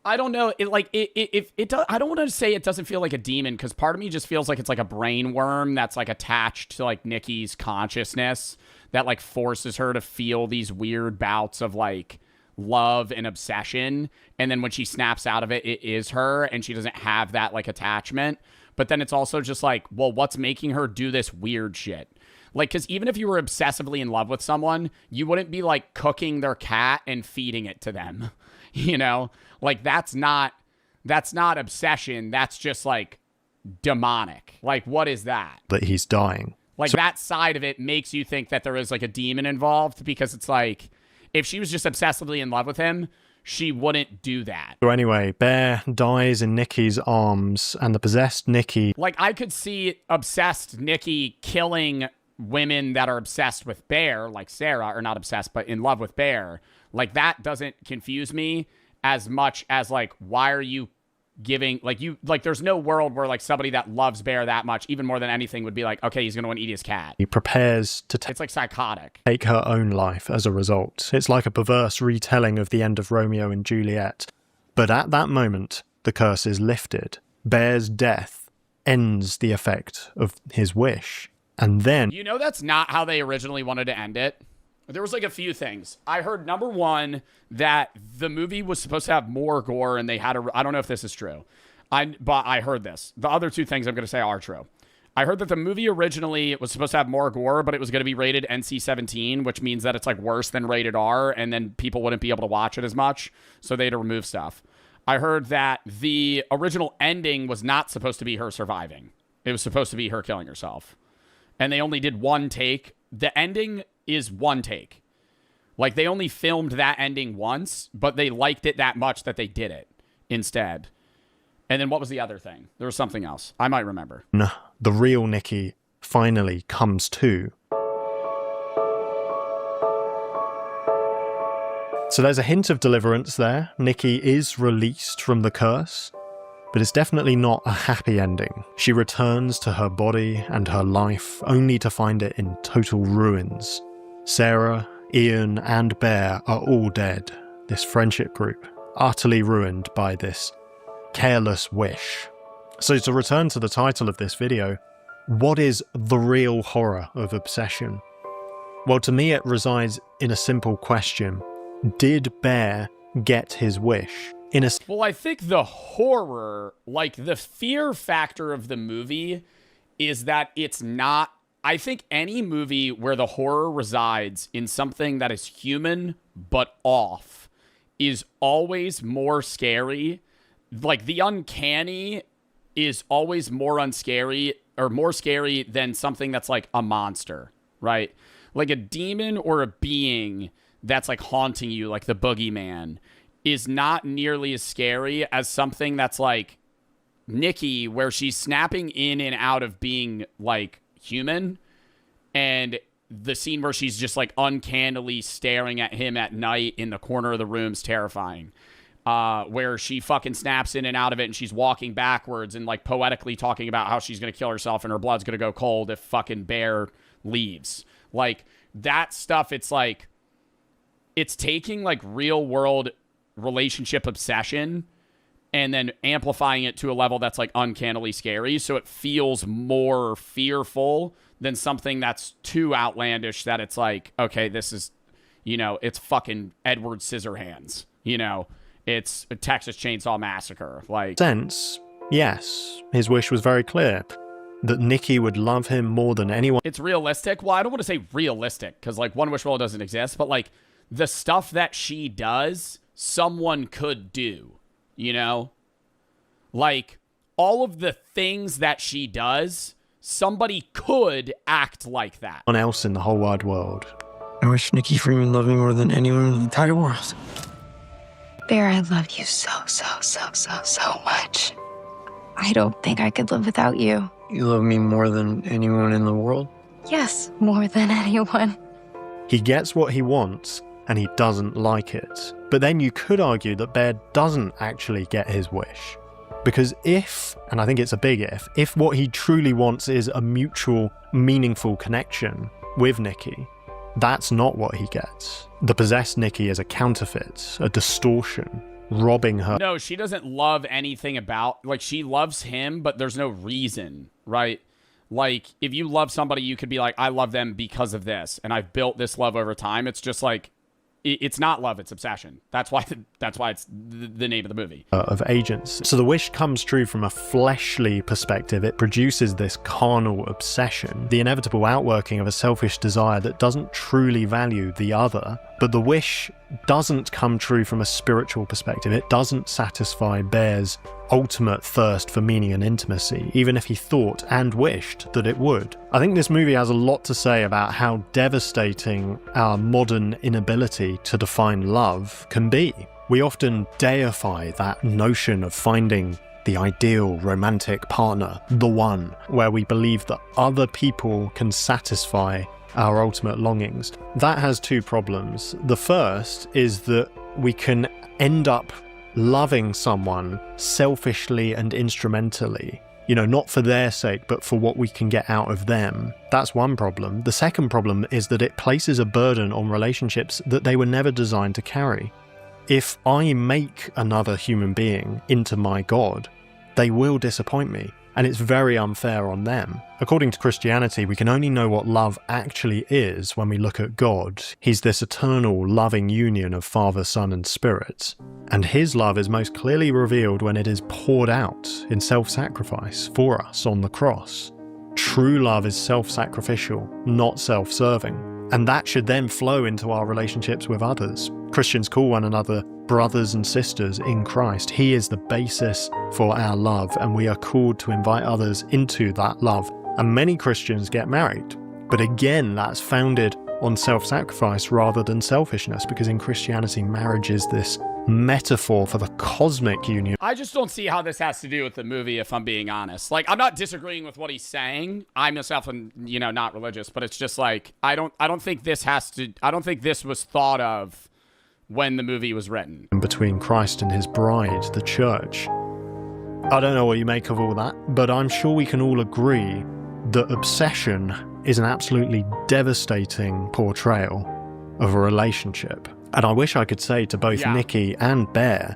I don't know. I don't want to say it doesn't feel like a demon, because part of me just feels like it's like a brain worm that's like attached to like Nikki's consciousness that like forces her to feel these weird bouts of like love and obsession. And then when she snaps out of it, it is her, and she doesn't have that like attachment. But then it's also just like, well, what's making her do this weird shit? Like, because even if you were obsessively in love with someone, you wouldn't be like cooking their cat and feeding it to them. You know, like that's not obsession. That's just like demonic. Like, what is that? That he's dying. Like, that side of it makes you think that there is like a demon involved, because it's like, if she was just obsessively in love with him, she wouldn't do that. So anyway, Bear dies in Nikki's arms, and the possessed Nikki... Like, I could see obsessed Nikki killing women that are obsessed with Bear, like Sarah, or not obsessed, but in love with Bear. Like, that doesn't confuse me as much as, like, why are you giving, like, you, like, there's no world where, like, somebody that loves Bear that much, even more than anything, would be like, okay, he's gonna want to eat his cat. He prepares to it's like psychotic. Take her own life as a result. It's like a perverse retelling of the end of Romeo and Juliet. But at that moment, the curse is lifted. Bear's death ends the effect of his wish. And then... You know that's not how they originally wanted to end it? There was like a few things. I heard, number one, that the movie was supposed to have more gore, and they had a... I don't know if this is true, but I heard this. The other two things I'm going to say are true. I heard that the movie originally was supposed to have more gore, but it was going to be rated NC-17, which means that it's like worse than rated R, and then people wouldn't be able to watch it as much, so they had to remove stuff. I heard that the original ending was not supposed to be her surviving. It was supposed to be her killing herself. And they only did one take. The ending is one take. Like, they only filmed that ending once, but they liked it that much that they did it instead. And then what was the other thing? There was something else. I might remember. No, the real Nikki finally comes to. So there's a hint of deliverance there. Nikki is released from the curse, but it's definitely not a happy ending. She returns to her body and her life, only to find it in total ruins. Sarah, Ian, and Bear are all dead. This friendship group, utterly ruined by this careless wish. So to return to the title of this video, what is the real horror of obsession? Well, to me it resides in a simple question. Did Bear get his wish? Well, I think the horror, like the fear factor of the movie, is that it's not... I think any movie where the horror resides in something that is human but off is always more scary. Like, the uncanny is always more unscary, or more scary than something that's like a monster, right? Like a demon or a being that's like haunting you, like the boogeyman, is not nearly as scary as something that's like Nikki, where she's snapping in and out of being like human, and the scene where she's just like uncannily staring at him at night in the corner of the room's terrifying. Where she fucking snaps in and out of it, and she's walking backwards and like poetically talking about how she's gonna kill herself and her blood's gonna go cold if fucking Bear leaves. Like, that stuff, it's like, it's taking like real world relationship obsession and then amplifying it to a level that's like uncannily scary, so it feels more fearful than something that's too outlandish that it's like, okay, this is, you know, it's fucking Edward Scissorhands, you know, it's a Texas Chainsaw Massacre. Like, sense, yes, his wish was very clear. that Nikki would love him more than anyone. It's realistic. Well, I don't want to say realistic because, like, One Wish World doesn't exist, but, like, the stuff that she does, someone could do, you know? Like, all of the things that she does, somebody could act like that. Anyone else in the whole wide world. I wish Nikki Freeman loved me more than anyone in the entire world. Bear, I love you so much. I don't think I could live without you. You love me more than anyone in the world? Yes, more than anyone. He gets what he wants, and he doesn't like it. But then you could argue that Bear doesn't actually get his wish. Because if, and I think it's a big if what he truly wants is a mutual, meaningful connection with Nikki, that's not what he gets. The possessed Nikki is a counterfeit, a distortion, robbing her. No, she doesn't love anything about, like, she loves him, but there's no reason, right? Like, if you love somebody, you could be like, I love them because of this, and I've built this love over time. It's just like, it's not love, it's obsession. That's why it's the name of the movie. Of agents. So the wish comes true from a fleshly perspective. It produces this carnal obsession, the inevitable outworking of a selfish desire that doesn't truly value the other. But the wish doesn't come true from a spiritual perspective. It doesn't satisfy Bear's ultimate thirst for meaning and intimacy, even if he thought and wished that it would. I think this movie has a lot to say about how devastating our modern inability to define love can be. We often deify that notion of finding the ideal romantic partner, the one, where we believe that other people can satisfy our ultimate longings. That has two problems. The first is that we can end up loving someone selfishly and instrumentally, you know, not for their sake, but for what we can get out of them. That's one problem. The second problem is that it places a burden on relationships that they were never designed to carry. If I make another human being into my God, they will disappoint me, and it's very unfair on them. According to Christianity, we can only know what love actually is when we look at God. He's this eternal, loving union of Father, Son, and Spirit. And his love is most clearly revealed when it is poured out in self-sacrifice for us on the cross. True love is self-sacrificial, not self-serving. And that should then flow into our relationships with others. Christians call one another brothers and sisters in Christ. He is the basis for our love, and we are called to invite others into that love. And many Christians get married, but again, that's founded on self-sacrifice rather than selfishness, because in Christianity, marriage is this metaphor for the cosmic union. I just don't see how this has to do with the movie, if I'm being honest. Like, I'm not disagreeing with what he's saying. I myself am, you know, not religious, but it's just like, I don't think this was thought of when the movie was written. Between Christ and his bride, the church. I don't know what you make of all that, but I'm sure we can all agree that obsession is an absolutely devastating portrayal of a relationship. And I wish I could say to both Nikki and Bear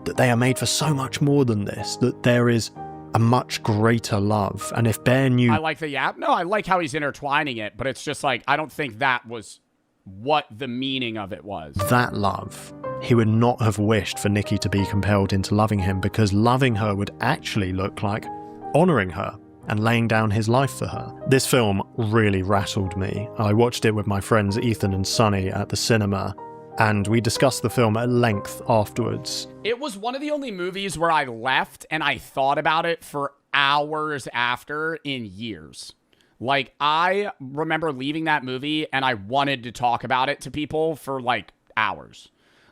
that they are made for so much more than this, that there is a much greater love. And if Bear knew... I like I like how he's intertwining it, but it's just like, I don't think that was what the meaning of it was. That love, he would not have wished for Nikki to be compelled into loving him, because loving her would actually look like honouring her and laying down his life for her. This film really rattled me. I watched it with my friends Ethan and Sonny at the cinema, and we discussed the film at length afterwards. It was one of the only movies where I left and I thought about it for hours after in years. Like, I remember leaving that movie and I wanted to talk about it to people for like hours.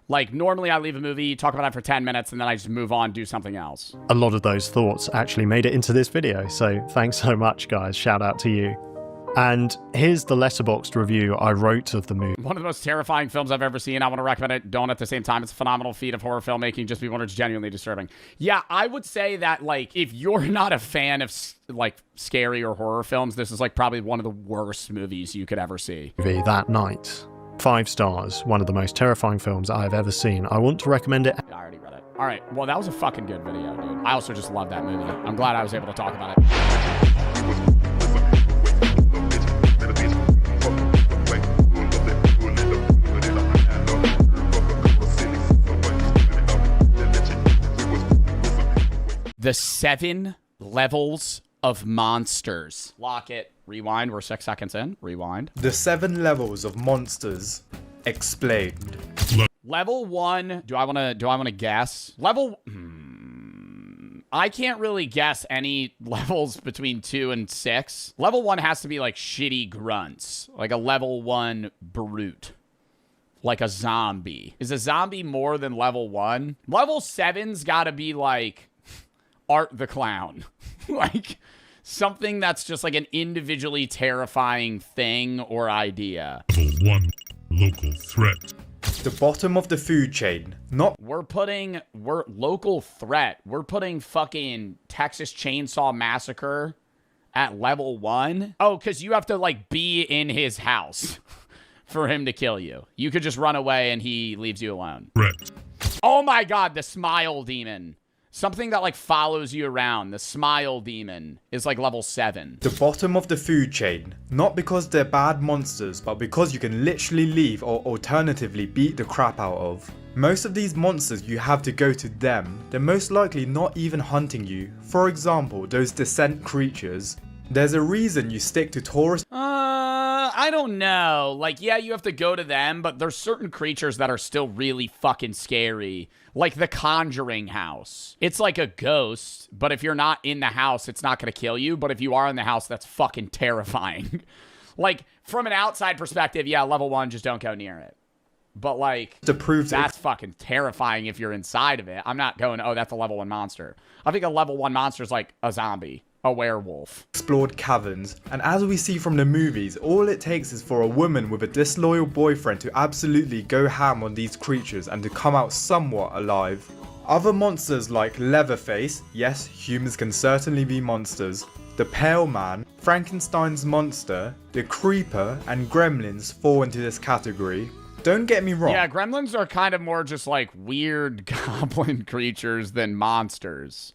Like, normally I leave a movie, talk about it for 10 minutes, and then I just move on, do something else. A lot of those thoughts actually made it into this video, so thanks so much, guys. Shout out to you. And here's the Letterboxd review I wrote of the movie. One of the most terrifying films I've ever seen. I want to recommend it. Don't at the same time. It's a phenomenal feat of horror filmmaking. Just be one, it's genuinely disturbing. Yeah, I would say that, like, if you're not a fan of, like, scary or horror films, this is, like, probably one of the worst movies you could ever see. That night. 5 stars. One of the most terrifying films I've ever seen. I want to recommend it. I already read it. All right. Well, that was a fucking good video, dude. I also just love that movie. I'm glad I was able to talk about it. The 7 levels of monsters. Lock it. Rewind. We're 6 seconds in. Rewind. The 7 levels of monsters explained. Level 1. Do I want to guess? Level... I can't really guess any levels between 2 and 6. Level 1 has to be like shitty grunts. Like a level 1 brute. Like a zombie. Is a zombie more than level 1? Level 7's gotta be like Art the Clown. Like something that's just like an individually terrifying thing or idea. Level 1, local threat. The bottom of the food chain, not... We're local threat. We're putting fucking Texas Chainsaw Massacre at level 1. Oh, because you have to like be in his house for him to kill you. You could just run away and he leaves you alone. Threat. Oh my god, the smile demon. Something that like follows you around. The smile demon is like level 7. The bottom of the food chain, not because they're bad monsters, but because you can literally leave or alternatively beat the crap out of. Most of these monsters you have to go to them. They're most likely not even hunting you. For example, those descent creatures. There's a reason you stick to tourist... I don't know. Like, yeah, you have to go to them, but there's certain creatures that are still really fucking scary. Like the Conjuring house. It's like a ghost, but if you're not in the house, it's not going to kill you. But if you are in the house, that's fucking terrifying. Like, from an outside perspective, yeah, level 1, just don't go near it. But, like, to prove that's fucking terrifying if you're inside of it. I'm not going, oh, that's a level 1 monster. I think a level 1 monster is like a zombie. A werewolf. Explored caverns, and as we see from the movies, all it takes is for a woman with a disloyal boyfriend to absolutely go ham on these creatures and to come out somewhat alive. Other monsters like Leatherface, yes, humans can certainly be monsters, the Pale Man, Frankenstein's monster, the Creeper, and Gremlins fall into this category. Don't get me wrong. Yeah, gremlins are kind of more just like weird goblin creatures than monsters.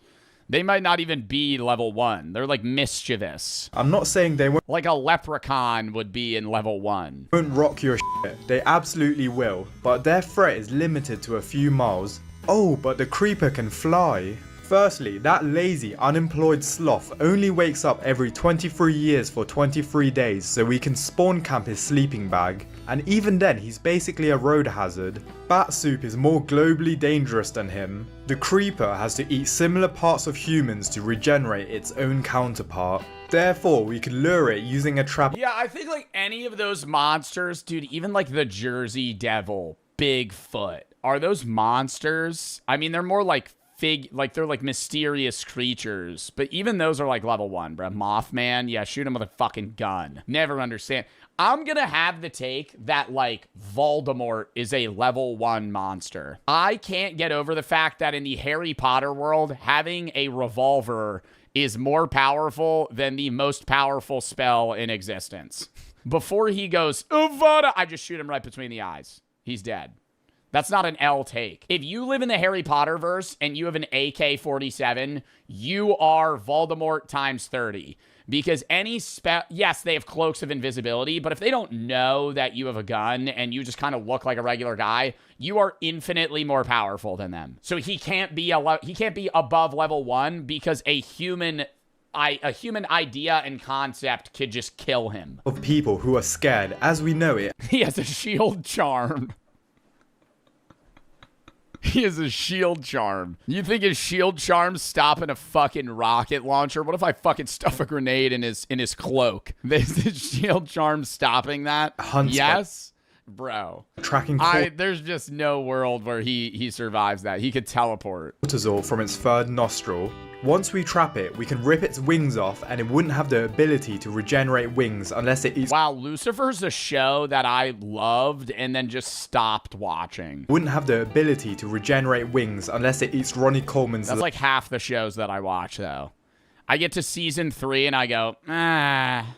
They might not even be level 1. They're like mischievous. I'm not saying they won't. Like a leprechaun would be in level 1. Won't rock your shit. They absolutely will. But their threat is limited to a few miles. Oh, but the creeper can fly. Firstly, that lazy, unemployed sloth only wakes up every 23 years for 23 days so we can spawn camp his sleeping bag. And even then, he's basically a road hazard. Bat soup is more globally dangerous than him. The creeper has to eat similar parts of humans to regenerate its own counterpart. Therefore, we can lure it using a trap. Yeah, I think like any of those monsters, dude, even like the Jersey Devil, Bigfoot, are those monsters? I mean, they're more like they're like mysterious creatures, but even those are like level 1, bro. Mothman, yeah, shoot him with a fucking gun. Never understand. I'm gonna have the take that like Voldemort is a level 1 monster. I can't get over the fact that in the Harry Potter world, having a revolver is more powerful than the most powerful spell in existence. Before he goes, Avada, I just shoot him right between the eyes. He's dead. That's not an L take. If you live in the Harry Potter verse and you have an AK-47, you are Voldemort times 30. Because any spell, yes, they have cloaks of invisibility, but if they don't know that you have a gun and you just kind of look like a regular guy, you are infinitely more powerful than them. So he can't be above level 1 because a human idea and concept could just kill him. Of people who are scared as we know it. He has a shield charm. He has a shield charm. You think his shield charm's stopping a fucking rocket launcher? What if I fucking stuff a grenade in his cloak? Is his shield charm stopping that? Yes? Bro. Tracking there's just no world where he survives that. He could teleport. Cortisol from its third nostril. Once we trap it, we can rip its wings off and it wouldn't have the ability to regenerate wings unless it eats... Wow, Lucifer's a show that I loved and then just stopped watching. Wouldn't have the ability to regenerate wings unless it eats Ronnie Coleman's... That's like half the shows that I watch, though. I get to season 3 and I go,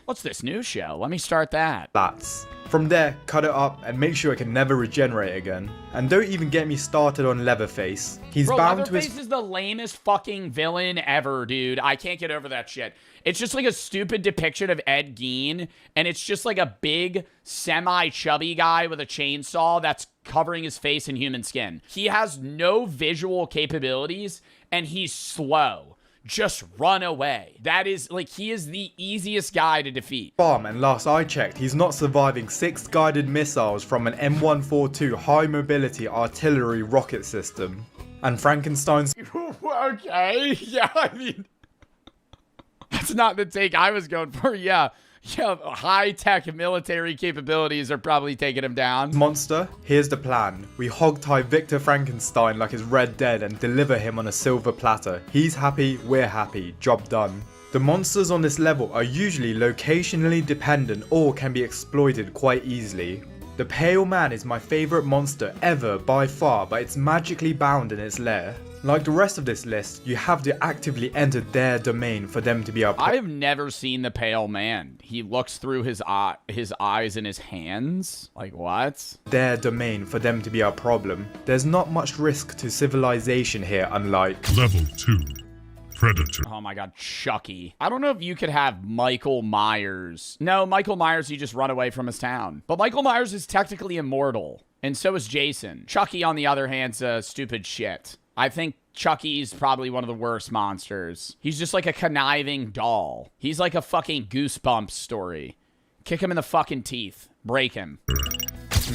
what's this new show? Let me start that. Bats. From there, cut it up and make sure it can never regenerate again. And don't even get me started on Leatherface. He's bound to his... Leatherface is the lamest fucking villain ever, dude. I can't get over that shit. It's just like a stupid depiction of Ed Gein, and it's just like a big, semi-chubby guy with a chainsaw that's covering his face in human skin. He has no visual capabilities, and he's slow. just run away. That is, like, he is the easiest guy to defeat. Farm, and last I checked, he's not surviving 6 guided missiles from an M142 high mobility artillery rocket system. And Frankenstein's Okay, yeah, I mean, that's not the take I was going for. Yeah, high-tech military capabilities are probably taking him down. monster, here's the plan. We hogtie Victor Frankenstein like his Red Dead and deliver him on a silver platter. He's happy, we're happy, job done. The monsters on this level are usually locationally dependent or can be exploited quite easily. The Pale Man is my favourite monster ever by far, but it's magically bound in its lair. Like the rest of this list, you have to actively enter their domain for them to be up. I have never seen the Pale Man. He looks through his eyes and his hands. Like, what? Their domain for them to be our problem. There's not much risk to civilization here, unlike Level 2. Predator. Oh my god, Chucky. I don't know if you could have Michael Myers. No, Michael Myers, you just run away from his town. But Michael Myers is technically immortal. And so is Jason. Chucky, on the other hand, is stupid shit. I think Chucky's probably one of the worst monsters. He's just like a conniving doll. He's like a fucking Goosebumps story. Kick him in the fucking teeth. Break him.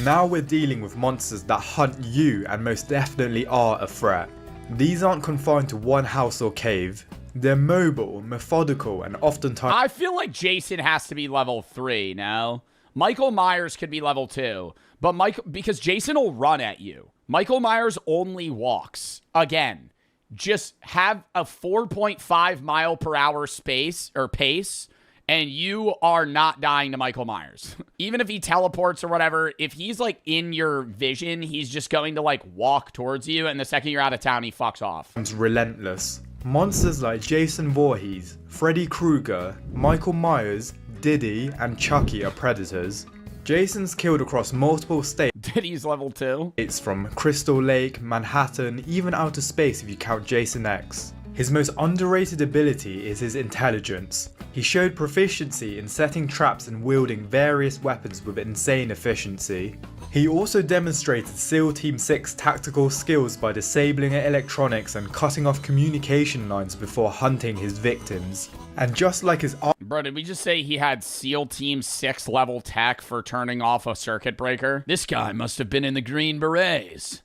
Now we're dealing with monsters that hunt you and most definitely are a threat. These aren't confined to one house or cave. They're mobile, methodical, and oftentimes... I feel like Jason has to be level 3, no? Michael Myers could be level 2. But because Jason will run at you. Michael Myers only walks. Again, just have a 4.5 mile per hour pace, and you are not dying to Michael Myers. Even if he teleports or whatever, if he's like in your vision, he's just going to like walk towards you, and the second you're out of town, he fucks off. It's relentless. Monsters like Jason Voorhees, Freddy Krueger, Michael Myers, Diddy, and Chucky are predators. Jason's killed across multiple states. Diddy's level 2. It's from Crystal Lake, Manhattan, even outer space if you count Jason X. His most underrated ability is his intelligence. He showed proficiency in setting traps and wielding various weapons with insane efficiency. He also demonstrated SEAL Team 6 tactical skills by disabling electronics and cutting off communication lines before hunting his victims. And just like his... Bro, did we just say he had SEAL Team 6 level tech for turning off a circuit breaker? This guy must have been in the Green Berets.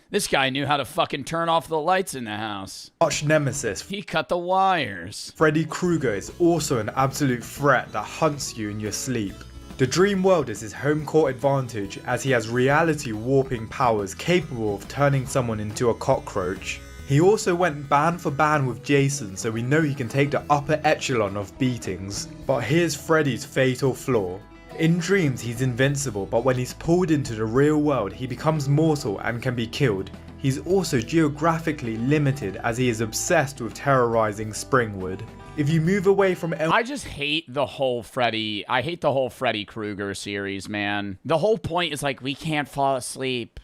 This guy knew how to fucking turn off the lights in the house. Arch nemesis. He cut the wires. Freddy Krueger is also an absolute threat that hunts you in your sleep. The dream world is his home court advantage as he has reality warping powers capable of turning someone into a cockroach. He also went band for band with Jason, so we know he can take the upper echelon of beatings. But here's Freddy's fatal flaw. In dreams he's invincible, but when he's pulled into the real world he becomes mortal and can be killed. He's also geographically limited as he is obsessed with terrorizing Springwood. If you move away from I just hate the whole Freddy. I hate the whole Freddy Krueger series, man. The whole point is like, we can't fall asleep.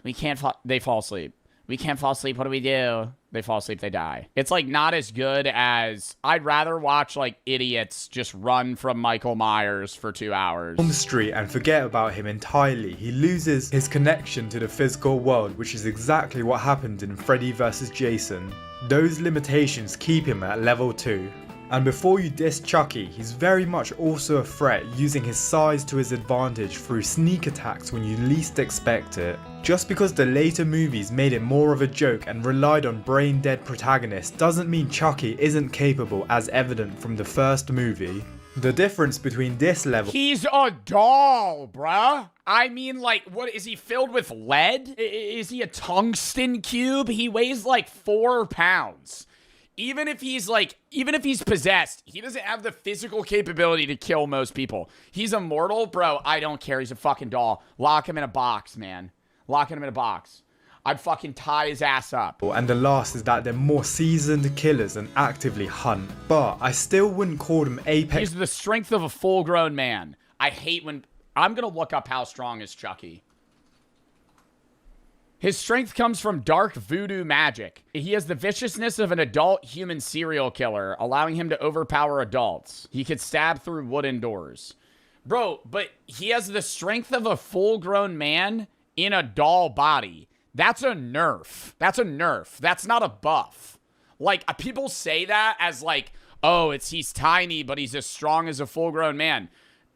They fall asleep. We can't fall asleep. What do we do? They fall asleep, they die. It's like not as good as... I'd rather watch like idiots just run from Michael Myers for 2 hours. On the street and forget about him entirely. He loses his connection to the physical world, which is exactly what happened in Freddy vs. Jason. Those limitations keep him at level 2. And before you diss Chucky, he's very much also a threat, using his size to his advantage through sneak attacks when you least expect it. Just because the later movies made it more of a joke and relied on brain-dead protagonists doesn't mean Chucky isn't capable, as evident from the first movie. The difference between this level... He's a doll, bruh. I mean, like, what, is he filled with lead? Is he a tungsten cube? He weighs like 4 pounds. Even if he's possessed, he doesn't have the physical capability to kill most people. He's immortal, bro. I don't care. He's a fucking doll. Lock him in a box, man. Lock him in a box. I'd fucking tie his ass up. And the last is that they're more seasoned killers and actively hunt. But I still wouldn't call them apex. He's the strength of a full-grown man. I hate when... I'm gonna look up how strong is Chucky. His strength comes from dark voodoo magic. He has the viciousness of an adult human serial killer, allowing him to overpower adults. He could stab through wooden doors. Bro, but he has the strength of a full-grown man in a doll body. That's a nerf. That's a nerf. That's not a buff. Like, people say that as like, oh, he's tiny, but he's as strong as a full-grown man.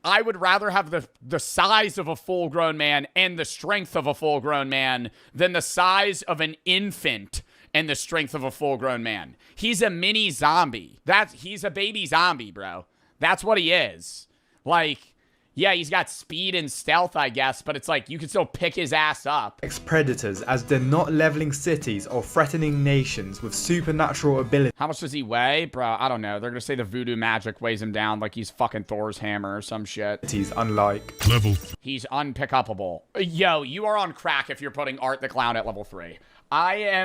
I would rather have the size of a full-grown man and the strength of a full-grown man than the size of an infant and the strength of a full-grown man. He's a mini zombie. He's a baby zombie, bro. That's what he is. Like, yeah, he's got speed and stealth, I guess, but it's like you can still pick his ass up. Predators, as they're not leveling cities or threatening nations with supernatural abilities. How much does he weigh? Bro, I don't know. They're gonna say the voodoo magic weighs him down like he's fucking Thor's hammer or some shit. He's unlike level. He's unpickupable. Yo, you are on crack if you're putting Art the Clown at level 3. No.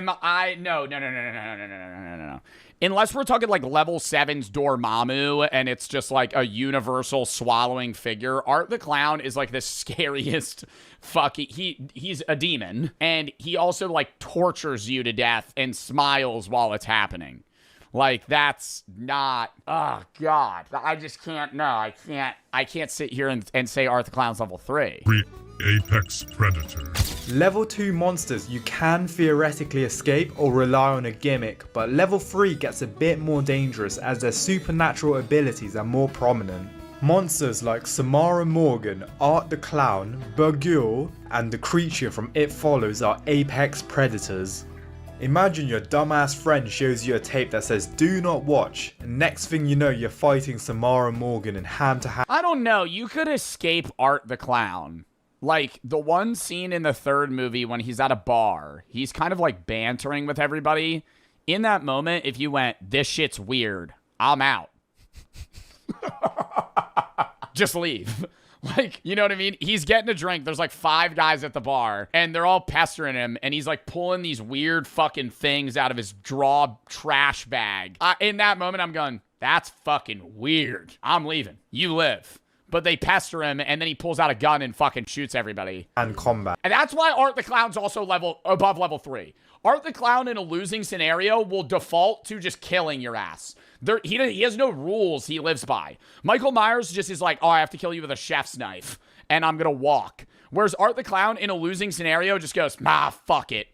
Unless we're talking like level 7's Dormammu and it's just like a universal swallowing figure, Art the Clown is like the scariest fucking... He's a demon, and he also like tortures you to death and smiles while it's happening. Like, that's not... Oh, God. I just can't... No, I can't sit here and say Art the Clown's level 3. Apex Predator. Level 2 monsters you can theoretically escape or rely on a gimmick, but level 3 gets a bit more dangerous as their supernatural abilities are more prominent. Monsters like Samara Morgan, Art the Clown, Burgul, and the creature from It Follows are apex predators. Imagine your dumbass friend shows you a tape that says do not watch, and next thing you know you're fighting Samara Morgan in hand to hand. I don't know, you could escape Art the Clown. Like, the one scene in the third movie when he's at a bar, he's kind of like bantering with everybody. In that moment, if you went, this shit's weird, I'm out. Just leave. Like, you know what I mean? He's getting a drink. There's like 5 guys at the bar, and they're all pestering him, and he's like pulling these weird fucking things out of his trash bag. In that moment, I'm going, that's fucking weird. I'm leaving. You live. But they pester him, and then he pulls out a gun and fucking shoots everybody. And combat. And that's why Art the Clown's also above level 3. Art the Clown in a losing scenario will default to just killing your ass. He has no rules he lives by. Michael Myers just is like, oh, I have to kill you with a chef's knife, and I'm gonna walk. Whereas Art the Clown in a losing scenario just goes, fuck it.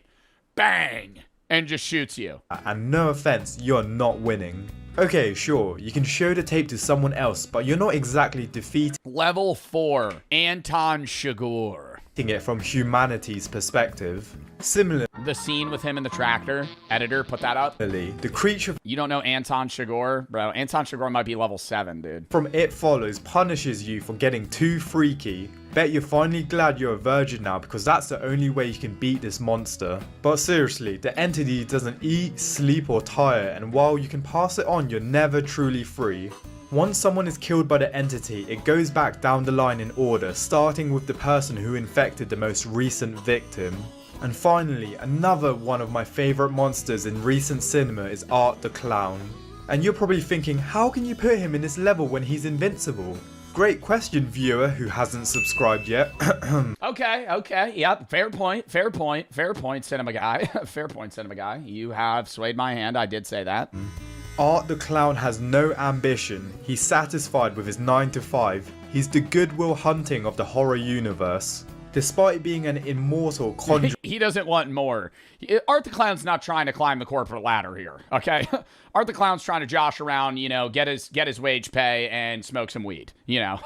Bang! And just shoots you. And no offense, you're not winning. Okay, sure, you can show the tape to someone else, but you're not exactly defeating level 4, Anton Chigurh. It from humanity's perspective. Similarly, the scene with him in the tractor, editor, put that up. The creature... You don't know Anton Chigurh? Bro, Anton Chigurh might be level 7, dude. From It Follows punishes you for getting too freaky. Bet you're finally glad you're a virgin now because that's the only way you can beat this monster. But seriously, the entity doesn't eat, sleep or tire, and while you can pass it on, you're never truly free. Once someone is killed by the entity, it goes back down the line in order, starting with the person who infected the most recent victim. And finally, another one of my favourite monsters in recent cinema is Art the Clown. And you're probably thinking, how can you put him in this level when he's invincible? Great question, viewer who hasn't subscribed yet. Okay, yep, fair point, cinema guy. Fair point, cinema guy. You have swayed my hand, I did say that. Art the Clown has no ambition. He's satisfied with his 9 to 5. He's the Goodwill Hunting of the horror universe. Despite being an immortal conjurer... He doesn't want more. Art the Clown's not trying to climb the corporate ladder here, okay? Art the Clown's trying to josh around, you know, get his wage pay and smoke some weed, you know?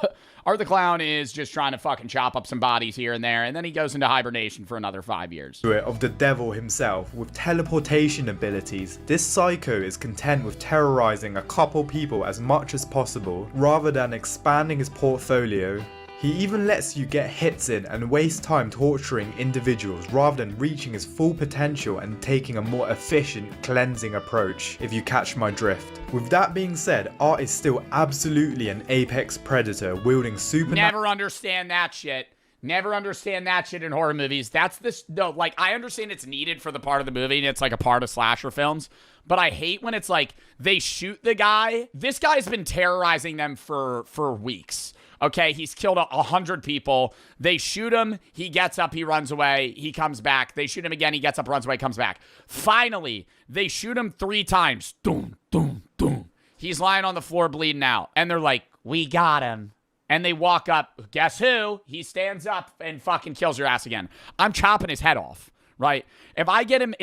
Art the Clown is just trying to fucking chop up some bodies here and there, and then he goes into hibernation for another 5 years. Of the devil himself, with teleportation abilities, this psycho is content with terrorizing a couple people as much as possible, rather than expanding his portfolio. He even lets you get hits in and waste time torturing individuals rather than reaching his full potential and taking a more efficient cleansing approach, if you catch my drift. With that being said, Art is still absolutely an apex predator wielding Never understand that shit. Never understand that shit in horror movies. Like, I understand it's needed for the part of the movie and it's like a part of slasher films, but I hate when it's like they shoot the guy. This guy's been terrorizing them for weeks. Okay, he's killed 100 people. They shoot him. He gets up. He runs away. He comes back. They shoot him again. He gets up, runs away, comes back. Finally, they shoot him 3 times. Doom, doom, doom. He's lying on the floor bleeding out. And they're like, we got him. And they walk up. Guess who? He stands up and fucking kills your ass again. I'm chopping his head off. right? If I get him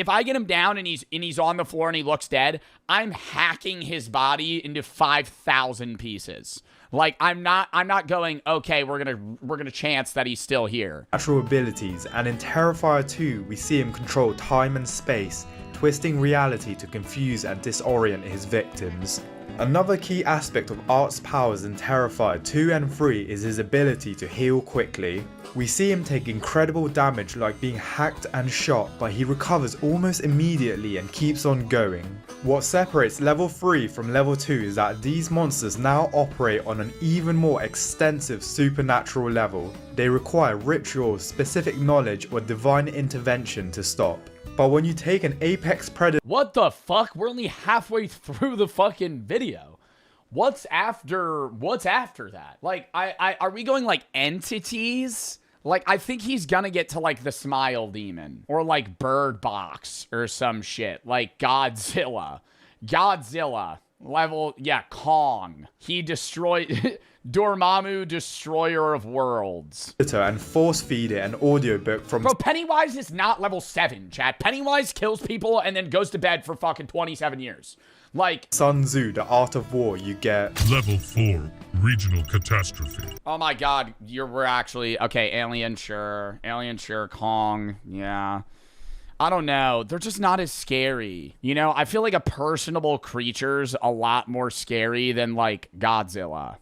down and he's on the floor and he looks dead, I'm hacking his body into 5,000 pieces. Like, I'm not going, okay, we're gonna chance that he's still here. Natural abilities, and in Terrifier 2, we see him control time and space, twisting reality to confuse and disorient his victims. Another key aspect of Art's powers in Terrifier 2 and 3 is his ability to heal quickly. We see him take incredible damage like being hacked and shot, but he recovers almost immediately and keeps on going. What separates level 3 from level 2 is that these monsters now operate on an even more extensive supernatural level. They require rituals, specific knowledge, or divine intervention to stop. But when you take an apex predator— What the fuck? We're only halfway through the fucking video. What's after that? Like, are we going like entities? Like, I think he's gonna get to like the Smile Demon or like Bird Box or some shit. Like Godzilla level, yeah, Kong. He destroyed Dormammu, Destroyer of Worlds. And force feed it an audiobook from— Bro, Pennywise is not level 7, chat. Pennywise kills people and then goes to bed for fucking 27 years. Like Sun Tzu, The Art of War. You get level 4, Regional Catastrophe. Oh my god, we're actually okay. Alien, sure. Kong, yeah. I don't know. They're just not as scary. You know, I feel like a personable creature's a lot more scary than like Godzilla.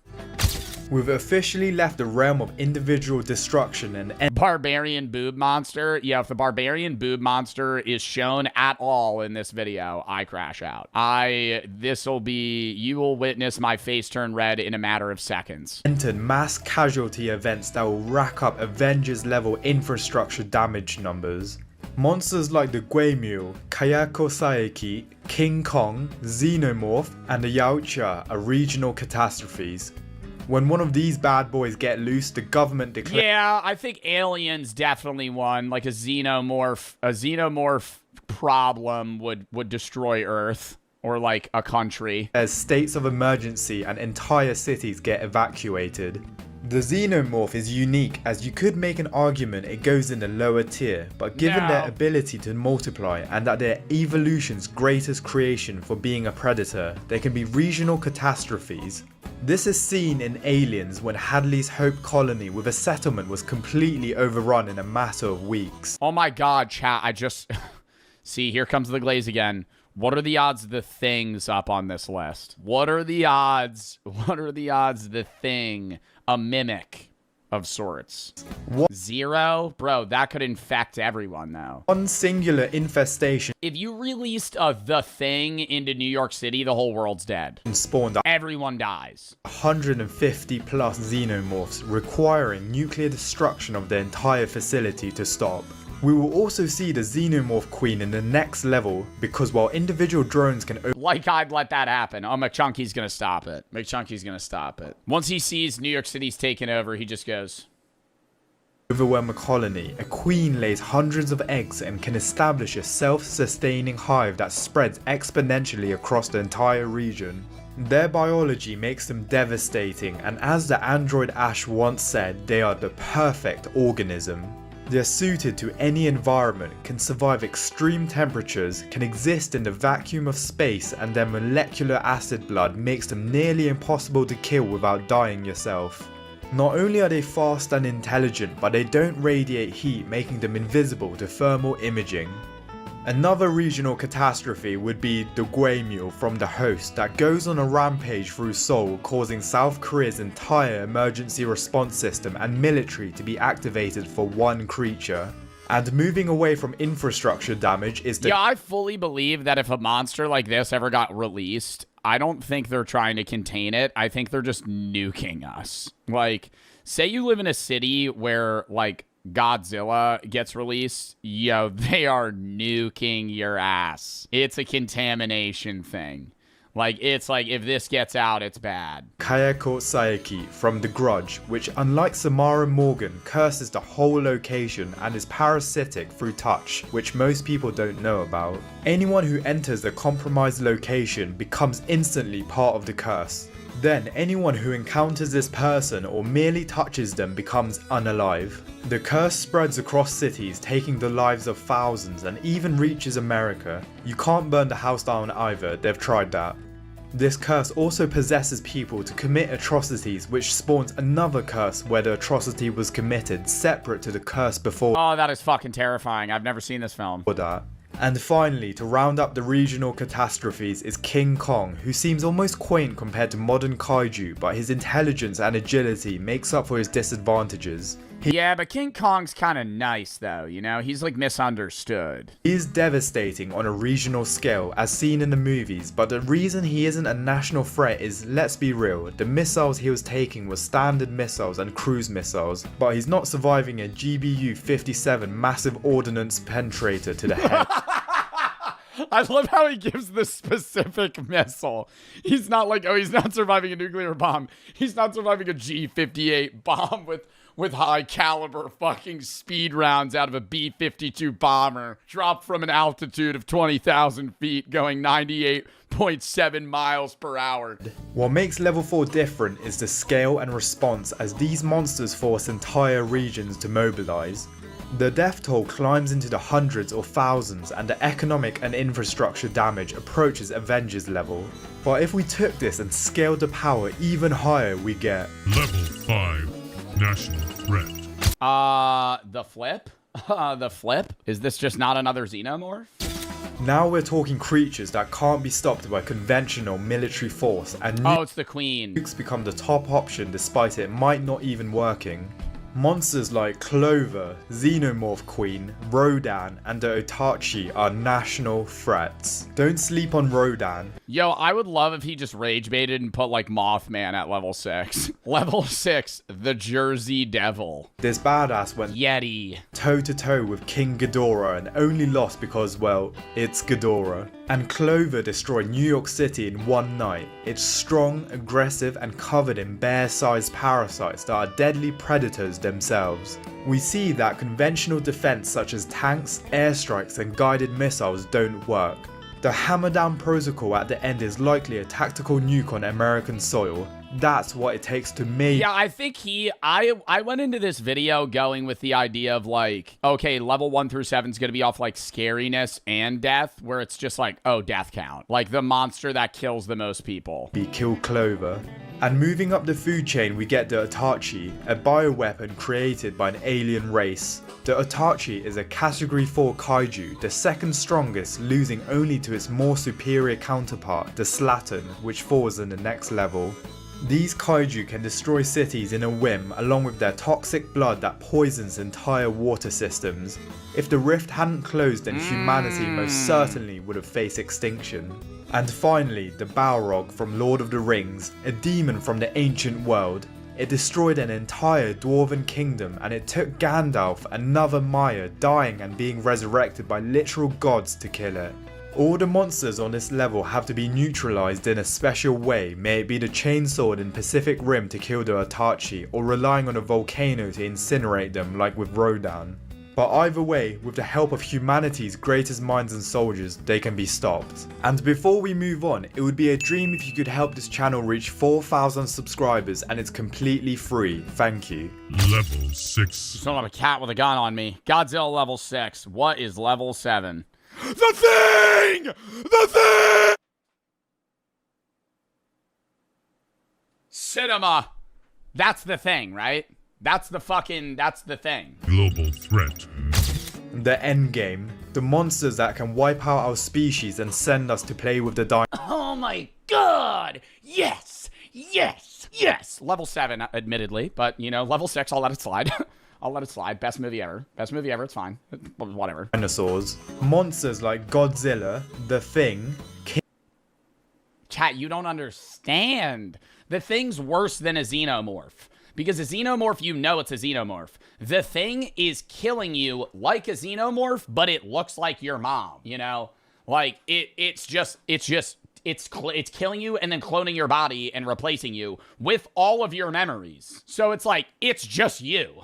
We've officially left the realm of individual destruction and Barbarian boob monster. Yeah, if the barbarian boob monster is shown at all in this video, I crash out. You will witness my face turn red in a matter of seconds. Entered mass casualty events that will rack up Avengers level infrastructure damage numbers. Monsters like the Guemul, Kayako Saeki, King Kong, Xenomorph, and the Yautja are regional catastrophes. When one of these bad boys get loose, the government declares— Yeah, I think aliens definitely won. Like a xenomorph problem would destroy Earth or like a country. As states of emergency and entire cities get evacuated. The Xenomorph is unique, as you could make an argument it goes in the lower tier, but given their ability to multiply and that their evolution's greatest creation for being a predator, they can be regional catastrophes. This is seen in Aliens when Hadley's Hope colony with a settlement was completely overrun in a matter of weeks. Oh my god, chat, I just... See, here comes the glaze again. What are the odds the Thing's up on this list? What are the odds the Thing, a mimic of sorts? What? 0? Bro, that could infect everyone, though. One singular infestation. If you released the Thing into New York City, the whole world's dead. Spawned everyone dies. 150 plus xenomorphs, requiring nuclear destruction of the entire facility to stop. We will also see the Xenomorph Queen in the next level, because while individual drones can— Like I'd let that happen. Oh, McChunky's gonna stop it. Once he sees New York City's taken over, he just goes— overwhelm a colony, a queen lays hundreds of eggs and can establish a self-sustaining hive that spreads exponentially across the entire region. Their biology makes them devastating, and as the android Ash once said, they are the perfect organism. They're suited to any environment, can survive extreme temperatures, can exist in the vacuum of space, and their molecular acid blood makes them nearly impossible to kill without dying yourself. Not only are they fast and intelligent, but they don't radiate heat, making them invisible to thermal imaging. Another regional catastrophe would be the Guemul from The Host that goes on a rampage through Seoul, causing South Korea's entire emergency response system and military to be activated for one creature. And moving away from infrastructure damage is the— Yeah, I fully believe that if a monster like this ever got released, I don't think they're trying to contain it. I think they're just nuking us. Like, say you live in a city where, like, Godzilla gets released, yo, they are nuking your ass. It's a contamination thing. Like, it's like, if this gets out, it's bad. Kayako Saeki from The Grudge, which unlike Samara Morgan, curses the whole location and is parasitic through touch, which most people don't know about. Anyone who enters a compromised location becomes instantly part of the curse. Then anyone who encounters this person or merely touches them becomes unalive. The curse spreads across cities, taking the lives of thousands and even reaches America. You can't burn the house down either, they've tried that. This curse also possesses people to commit atrocities, which spawns another curse where the atrocity was committed, separate to the curse before. Oh, that is fucking terrifying. I've never seen this film. That. And finally, to round up the regional catastrophes is King Kong, who seems almost quaint compared to modern kaiju, but his intelligence and agility makes up for his disadvantages. Yeah, but King Kong's kind of nice, though, you know? He's, like, misunderstood. He is devastating on a regional scale, as seen in the movies, but the reason he isn't a national threat is, let's be real, the missiles he was taking were standard missiles and cruise missiles, but he's not surviving a GBU-57 massive ordnance penetrator to the head. I love how he gives the specific missile. He's not like, oh, he's not surviving a nuclear bomb. He's not surviving a G-58 bomb with high caliber fucking speed rounds out of a B-52 bomber dropped from an altitude of 20,000 feet going 98.7 miles per hour. What makes level 4 different is the scale and response, as these monsters force entire regions to mobilize. The death toll climbs into the hundreds or thousands, and the economic and infrastructure damage approaches Avengers level. But if we took this and scaled the power even higher, we get Level 5. National threat. The flip? The flip? Is this just not another xenomorph? Now we're talking creatures that can't be stopped by conventional military force, and it's the Queen. Nukes become the top option despite it might not even working. Monsters like Clover, Xenomorph Queen, Rodan, and the Otachi are national threats. Don't sleep on Rodan. Yo, I would love if he just rage baited and put like Mothman at level 6. Level 6, the Jersey Devil. This badass went Yeti toe to toe with King Ghidorah and only lost because, well, it's Ghidorah. And Clover destroyed New York City in one night. It's strong, aggressive, and covered in bear-sized parasites that are deadly predators themselves. We see that conventional defense such as tanks, airstrikes, and guided missiles don't work. The hammer down protocol at the end is likely a tactical nuke on American soil. That's what it takes to make. Yeah, I think I went into this video going with the idea of like, okay, level 1 through 7 is going to be off like scariness and death, where it's just like, oh, death count. Like the monster that kills the most people. Kill Clover. And moving up the food chain, we get the Otachi, a bioweapon created by an alien race. The Otachi is a category 4 kaiju, the second strongest, losing only to its more superior counterpart, the Slattern, which falls in the next level. These kaiju can destroy cities in a whim, along with their toxic blood that poisons entire water systems. If the rift hadn't closed, then humanity most certainly would have faced extinction. And finally, the Balrog from Lord of the Rings, a demon from the ancient world. It destroyed an entire dwarven kingdom, and it took Gandalf, another Maya, dying and being resurrected by literal gods to kill it. All the monsters on this level have to be neutralized in a special way, may it be the chainsword in Pacific Rim to kill the Otachi, or relying on a volcano to incinerate them like with Rodan. But either way, with the help of humanity's greatest minds and soldiers, they can be stopped. And before we move on, it would be a dream if you could help this channel reach 4,000 subscribers, and it's completely free. Thank you. Level 6. Son of a cat with a gun on me. Godzilla level 6. What is level 7? The Thing! The Thing! Cinema. That's the thing, right? That's the thing. Global threat. The endgame. The monsters that can wipe out our species and send us to play with the dinosaurs. Oh my god! Yes! Yes! Yes! Level 7, admittedly, but, you know, level 6, I'll let it slide. I'll let it slide. Best movie ever. Best movie ever, it's fine. Whatever. Dinosaurs. Monsters like Godzilla, The Thing, Chat, you don't understand. The Thing's worse than a xenomorph. Because a xenomorph, you know it's a xenomorph. The Thing is killing you like a xenomorph, but it looks like your mom, you know? Like, it's killing you and then cloning your body and replacing you with all of your memories. So it's like, it's just you.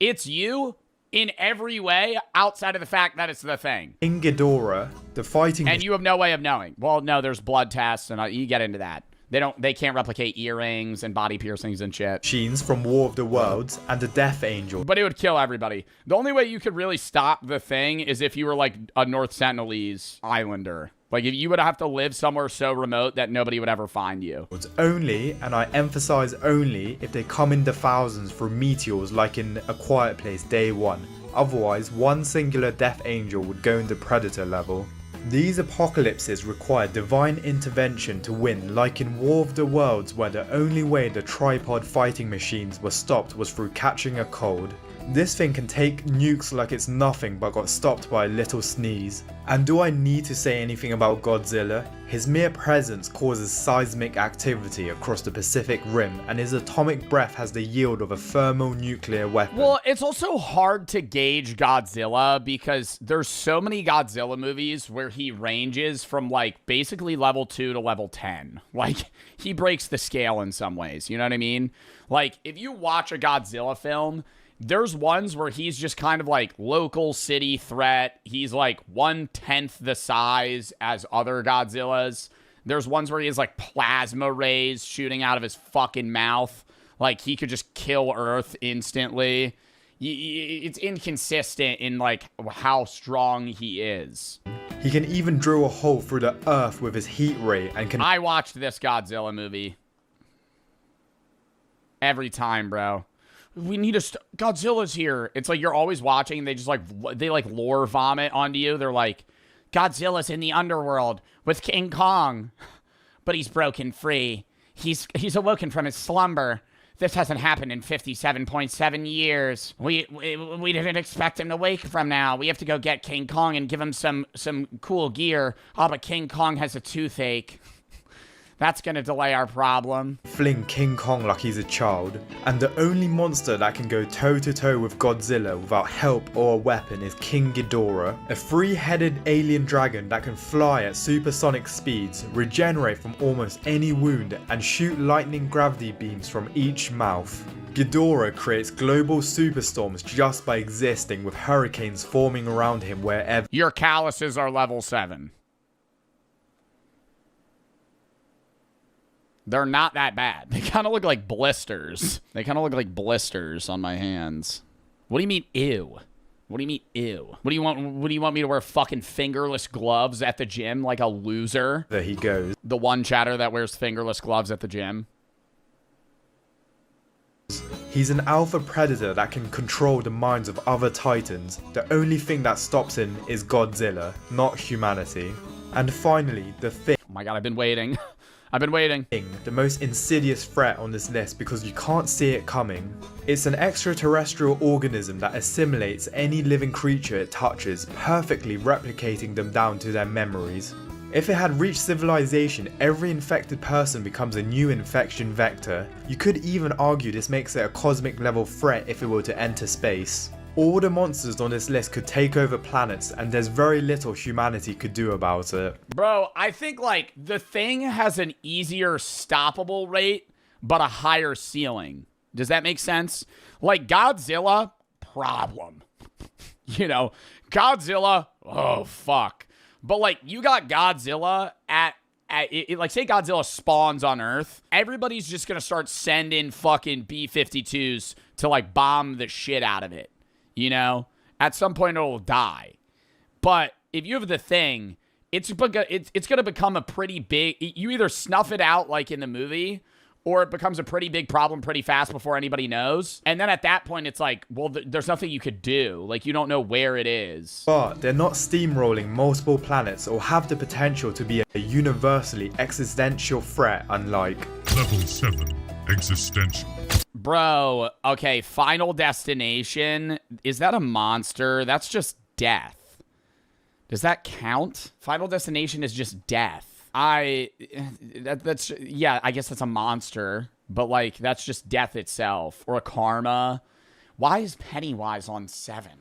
It's you in every way outside of the fact that it's the Thing. In Ghidorah, the fighting... And you have no way of knowing. Well, no, there's blood tests and you get into that. They can't replicate earrings and body piercings and shit. Machines from War of the Worlds and the Death Angel. But it would kill everybody. The only way you could really stop the thing is if you were like a North Sentinelese Islander. Like, if you would have to live somewhere so remote that nobody would ever find you. It's only, and I emphasize only, if they come in the thousands through meteors like in A Quiet Place Day 1. Otherwise, one singular Death Angel would go into Predator level. These apocalypses require divine intervention to win, like in War of the Worlds, where the only way the tripod fighting machines were stopped was through catching a cold. This thing can take nukes like it's nothing but got stopped by a little sneeze. And do I need to say anything about Godzilla? His mere presence causes seismic activity across the Pacific Rim, and his atomic breath has the yield of a thermonuclear weapon. Well, it's also hard to gauge Godzilla because there's so many Godzilla movies where he ranges from like basically level 2 to level 10. Like, he breaks the scale in some ways, you know what I mean? Like, if you watch a Godzilla film, there's ones where he's just kind of like local city threat. He's like 1/10 the size as other Godzillas. There's ones where he has like plasma rays shooting out of his fucking mouth. Like, he could just kill Earth instantly. It's inconsistent in like how strong he is. He can even drill a hole through the earth with his heat ray and can— I watched this Godzilla movie every time, bro. We need Godzilla's here. It's like you're always watching and they just like, they like lore vomit onto you. They're like, Godzilla's in the underworld with King Kong, but he's broken free. He's awoken from his slumber. This hasn't happened in 57.7 years. We didn't expect him to wake from now. We have to go get King Kong and give him some cool gear. Oh, but King Kong has a toothache. That's gonna delay our problem. Fling King Kong like he's a child. And the only monster that can go toe to toe with Godzilla without help or a weapon is King Ghidorah, a 3-headed alien dragon that can fly at supersonic speeds, regenerate from almost any wound, and shoot lightning gravity beams from each mouth. Ghidorah creates global superstorms just by existing, with hurricanes forming around him wherever. Your calluses are level 7. They're not that bad. They kind of look like blisters. They kind of look like blisters on my hands. What do you mean, ew? What do you mean, ew? What do you want me to wear fucking fingerless gloves at the gym like a loser? There he goes. The one chatter that wears fingerless gloves at the gym. He's an alpha predator that can control the minds of other titans. The only thing that stops him is Godzilla, not humanity. And finally, the Thing. Oh my god, I've been waiting. I've been waiting. The most insidious threat on this list because you can't see it coming. It's an extraterrestrial organism that assimilates any living creature it touches, perfectly replicating them down to their memories. If it had reached civilization, every infected person becomes a new infection vector. You could even argue this makes it a cosmic level threat if it were to enter space. All the monsters on this list could take over planets, and there's very little humanity could do about it. Bro, I think, like, the Thing has an easier stoppable rate, but a higher ceiling. Does that make sense? Like, Godzilla, problem. You know, Godzilla, oh, fuck. But, like, you got Godzilla like, say Godzilla spawns on Earth, everybody's just gonna start sending fucking B-52s to, like, bomb the shit out of it. You know, at some point it'll die. But if you have the Thing, it's going to become a pretty big... You either snuff it out like in the movie, or it becomes a pretty big problem pretty fast before anybody knows. And then at that point, it's like, well, there's nothing you could do. Like, you don't know where it is. But they're not steamrolling multiple planets or have the potential to be a universally existential threat, unlike... Level 7, Existential. Bro, okay, Final Destination. Is that a monster? That's just death. Does that count? Final Destination is just death. Yeah, I guess that's a monster. But, like, that's just death itself. Or a karma. Why is Pennywise on 7?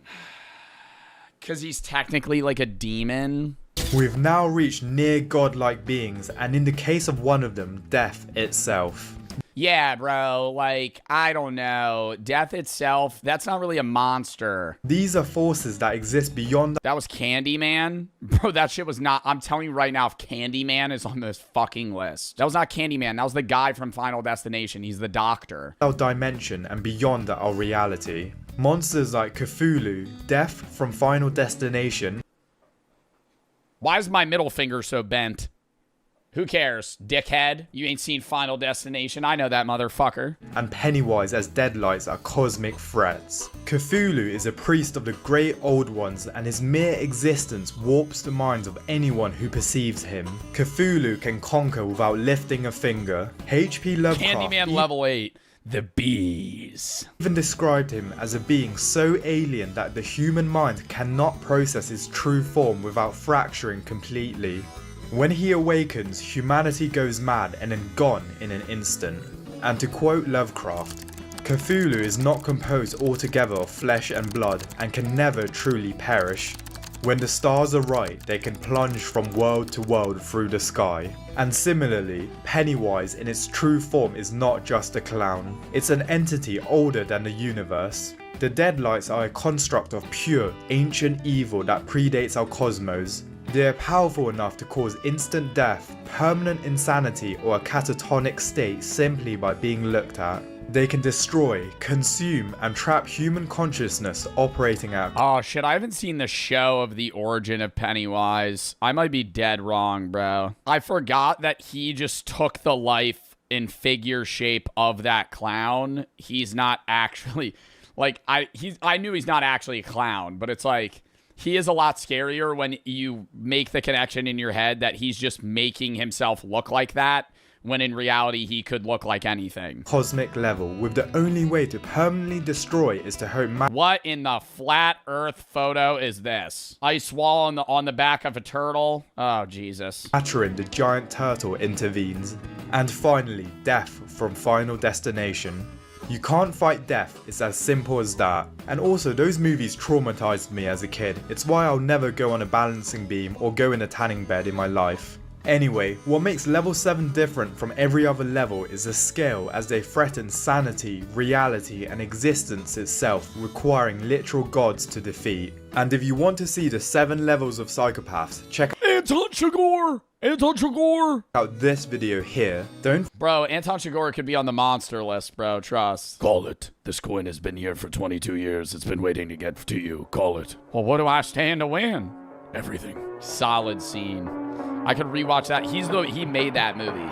Because he's technically, like, a demon. We've now reached near godlike beings, and in the case of one of them, death itself. Yeah, bro, like, I don't know. Death itself, that's not really a monster. These are forces that exist beyond. That was Candyman? Bro, that shit was not. I'm telling you right now, if Candyman is on this fucking list. That was not Candyman. That was the guy from Final Destination. He's the doctor. Our dimension and beyond our reality. Monsters like Cthulhu, Death from Final Destination. Why is my middle finger so bent? Who cares, dickhead? You ain't seen Final Destination. I know that motherfucker. And Pennywise as Deadlights are cosmic threats. Cthulhu is a priest of the great old ones, and his mere existence warps the minds of anyone who perceives him. Cthulhu can conquer without lifting a finger. H.P. Lovecraft Candyman level 8. The bees. Even described him as a being so alien that the human mind cannot process his true form without fracturing completely. When he awakens, humanity goes mad and then gone in an instant. And to quote Lovecraft, Cthulhu is not composed altogether of flesh and blood and can never truly perish. When the stars are right, they can plunge from world to world through the sky. And similarly, Pennywise in its true form is not just a clown. It's an entity older than the universe. The Deadlights are a construct of pure, ancient evil that predates our cosmos. They are powerful enough to cause instant death, permanent insanity, or a catatonic state simply by being looked at. They can destroy, consume, and trap human consciousness operating at... Oh shit, I haven't seen the show of the origin of Pennywise. I might be dead wrong, bro. I forgot that he just took the life in figure shape of that clown. He's not actually... Like, I knew he's not actually a clown, but it's like... He is a lot scarier when you make the connection in your head that he's just making himself look like that, when in reality he could look like anything. Cosmic level, with the only way to permanently destroy is to hope... What in the flat earth photo is this? Ice wall on the back of a turtle? Oh, Jesus. Maturin, the giant turtle, intervenes. And finally, Death from Final Destination. You can't fight death, it's as simple as that. And also, those movies traumatized me as a kid. It's why I'll never go on a balancing beam or go in a tanning bed in my life. Anyway, what makes level 7 different from every other level is the scale, as they threaten sanity, reality, and existence itself, requiring literal gods to defeat. And if you want to see the 7 levels of psychopaths, check Anton Chigurh! Anton Chigurh! out this video here. Bro, Anton Chigurh could be on the monster list, bro. Trust. Call it. This coin has been here for 22 years. It's been waiting to get to you. Call it. Well, what do I stand to win? Everything. Solid scene. I could rewatch that. He made that movie.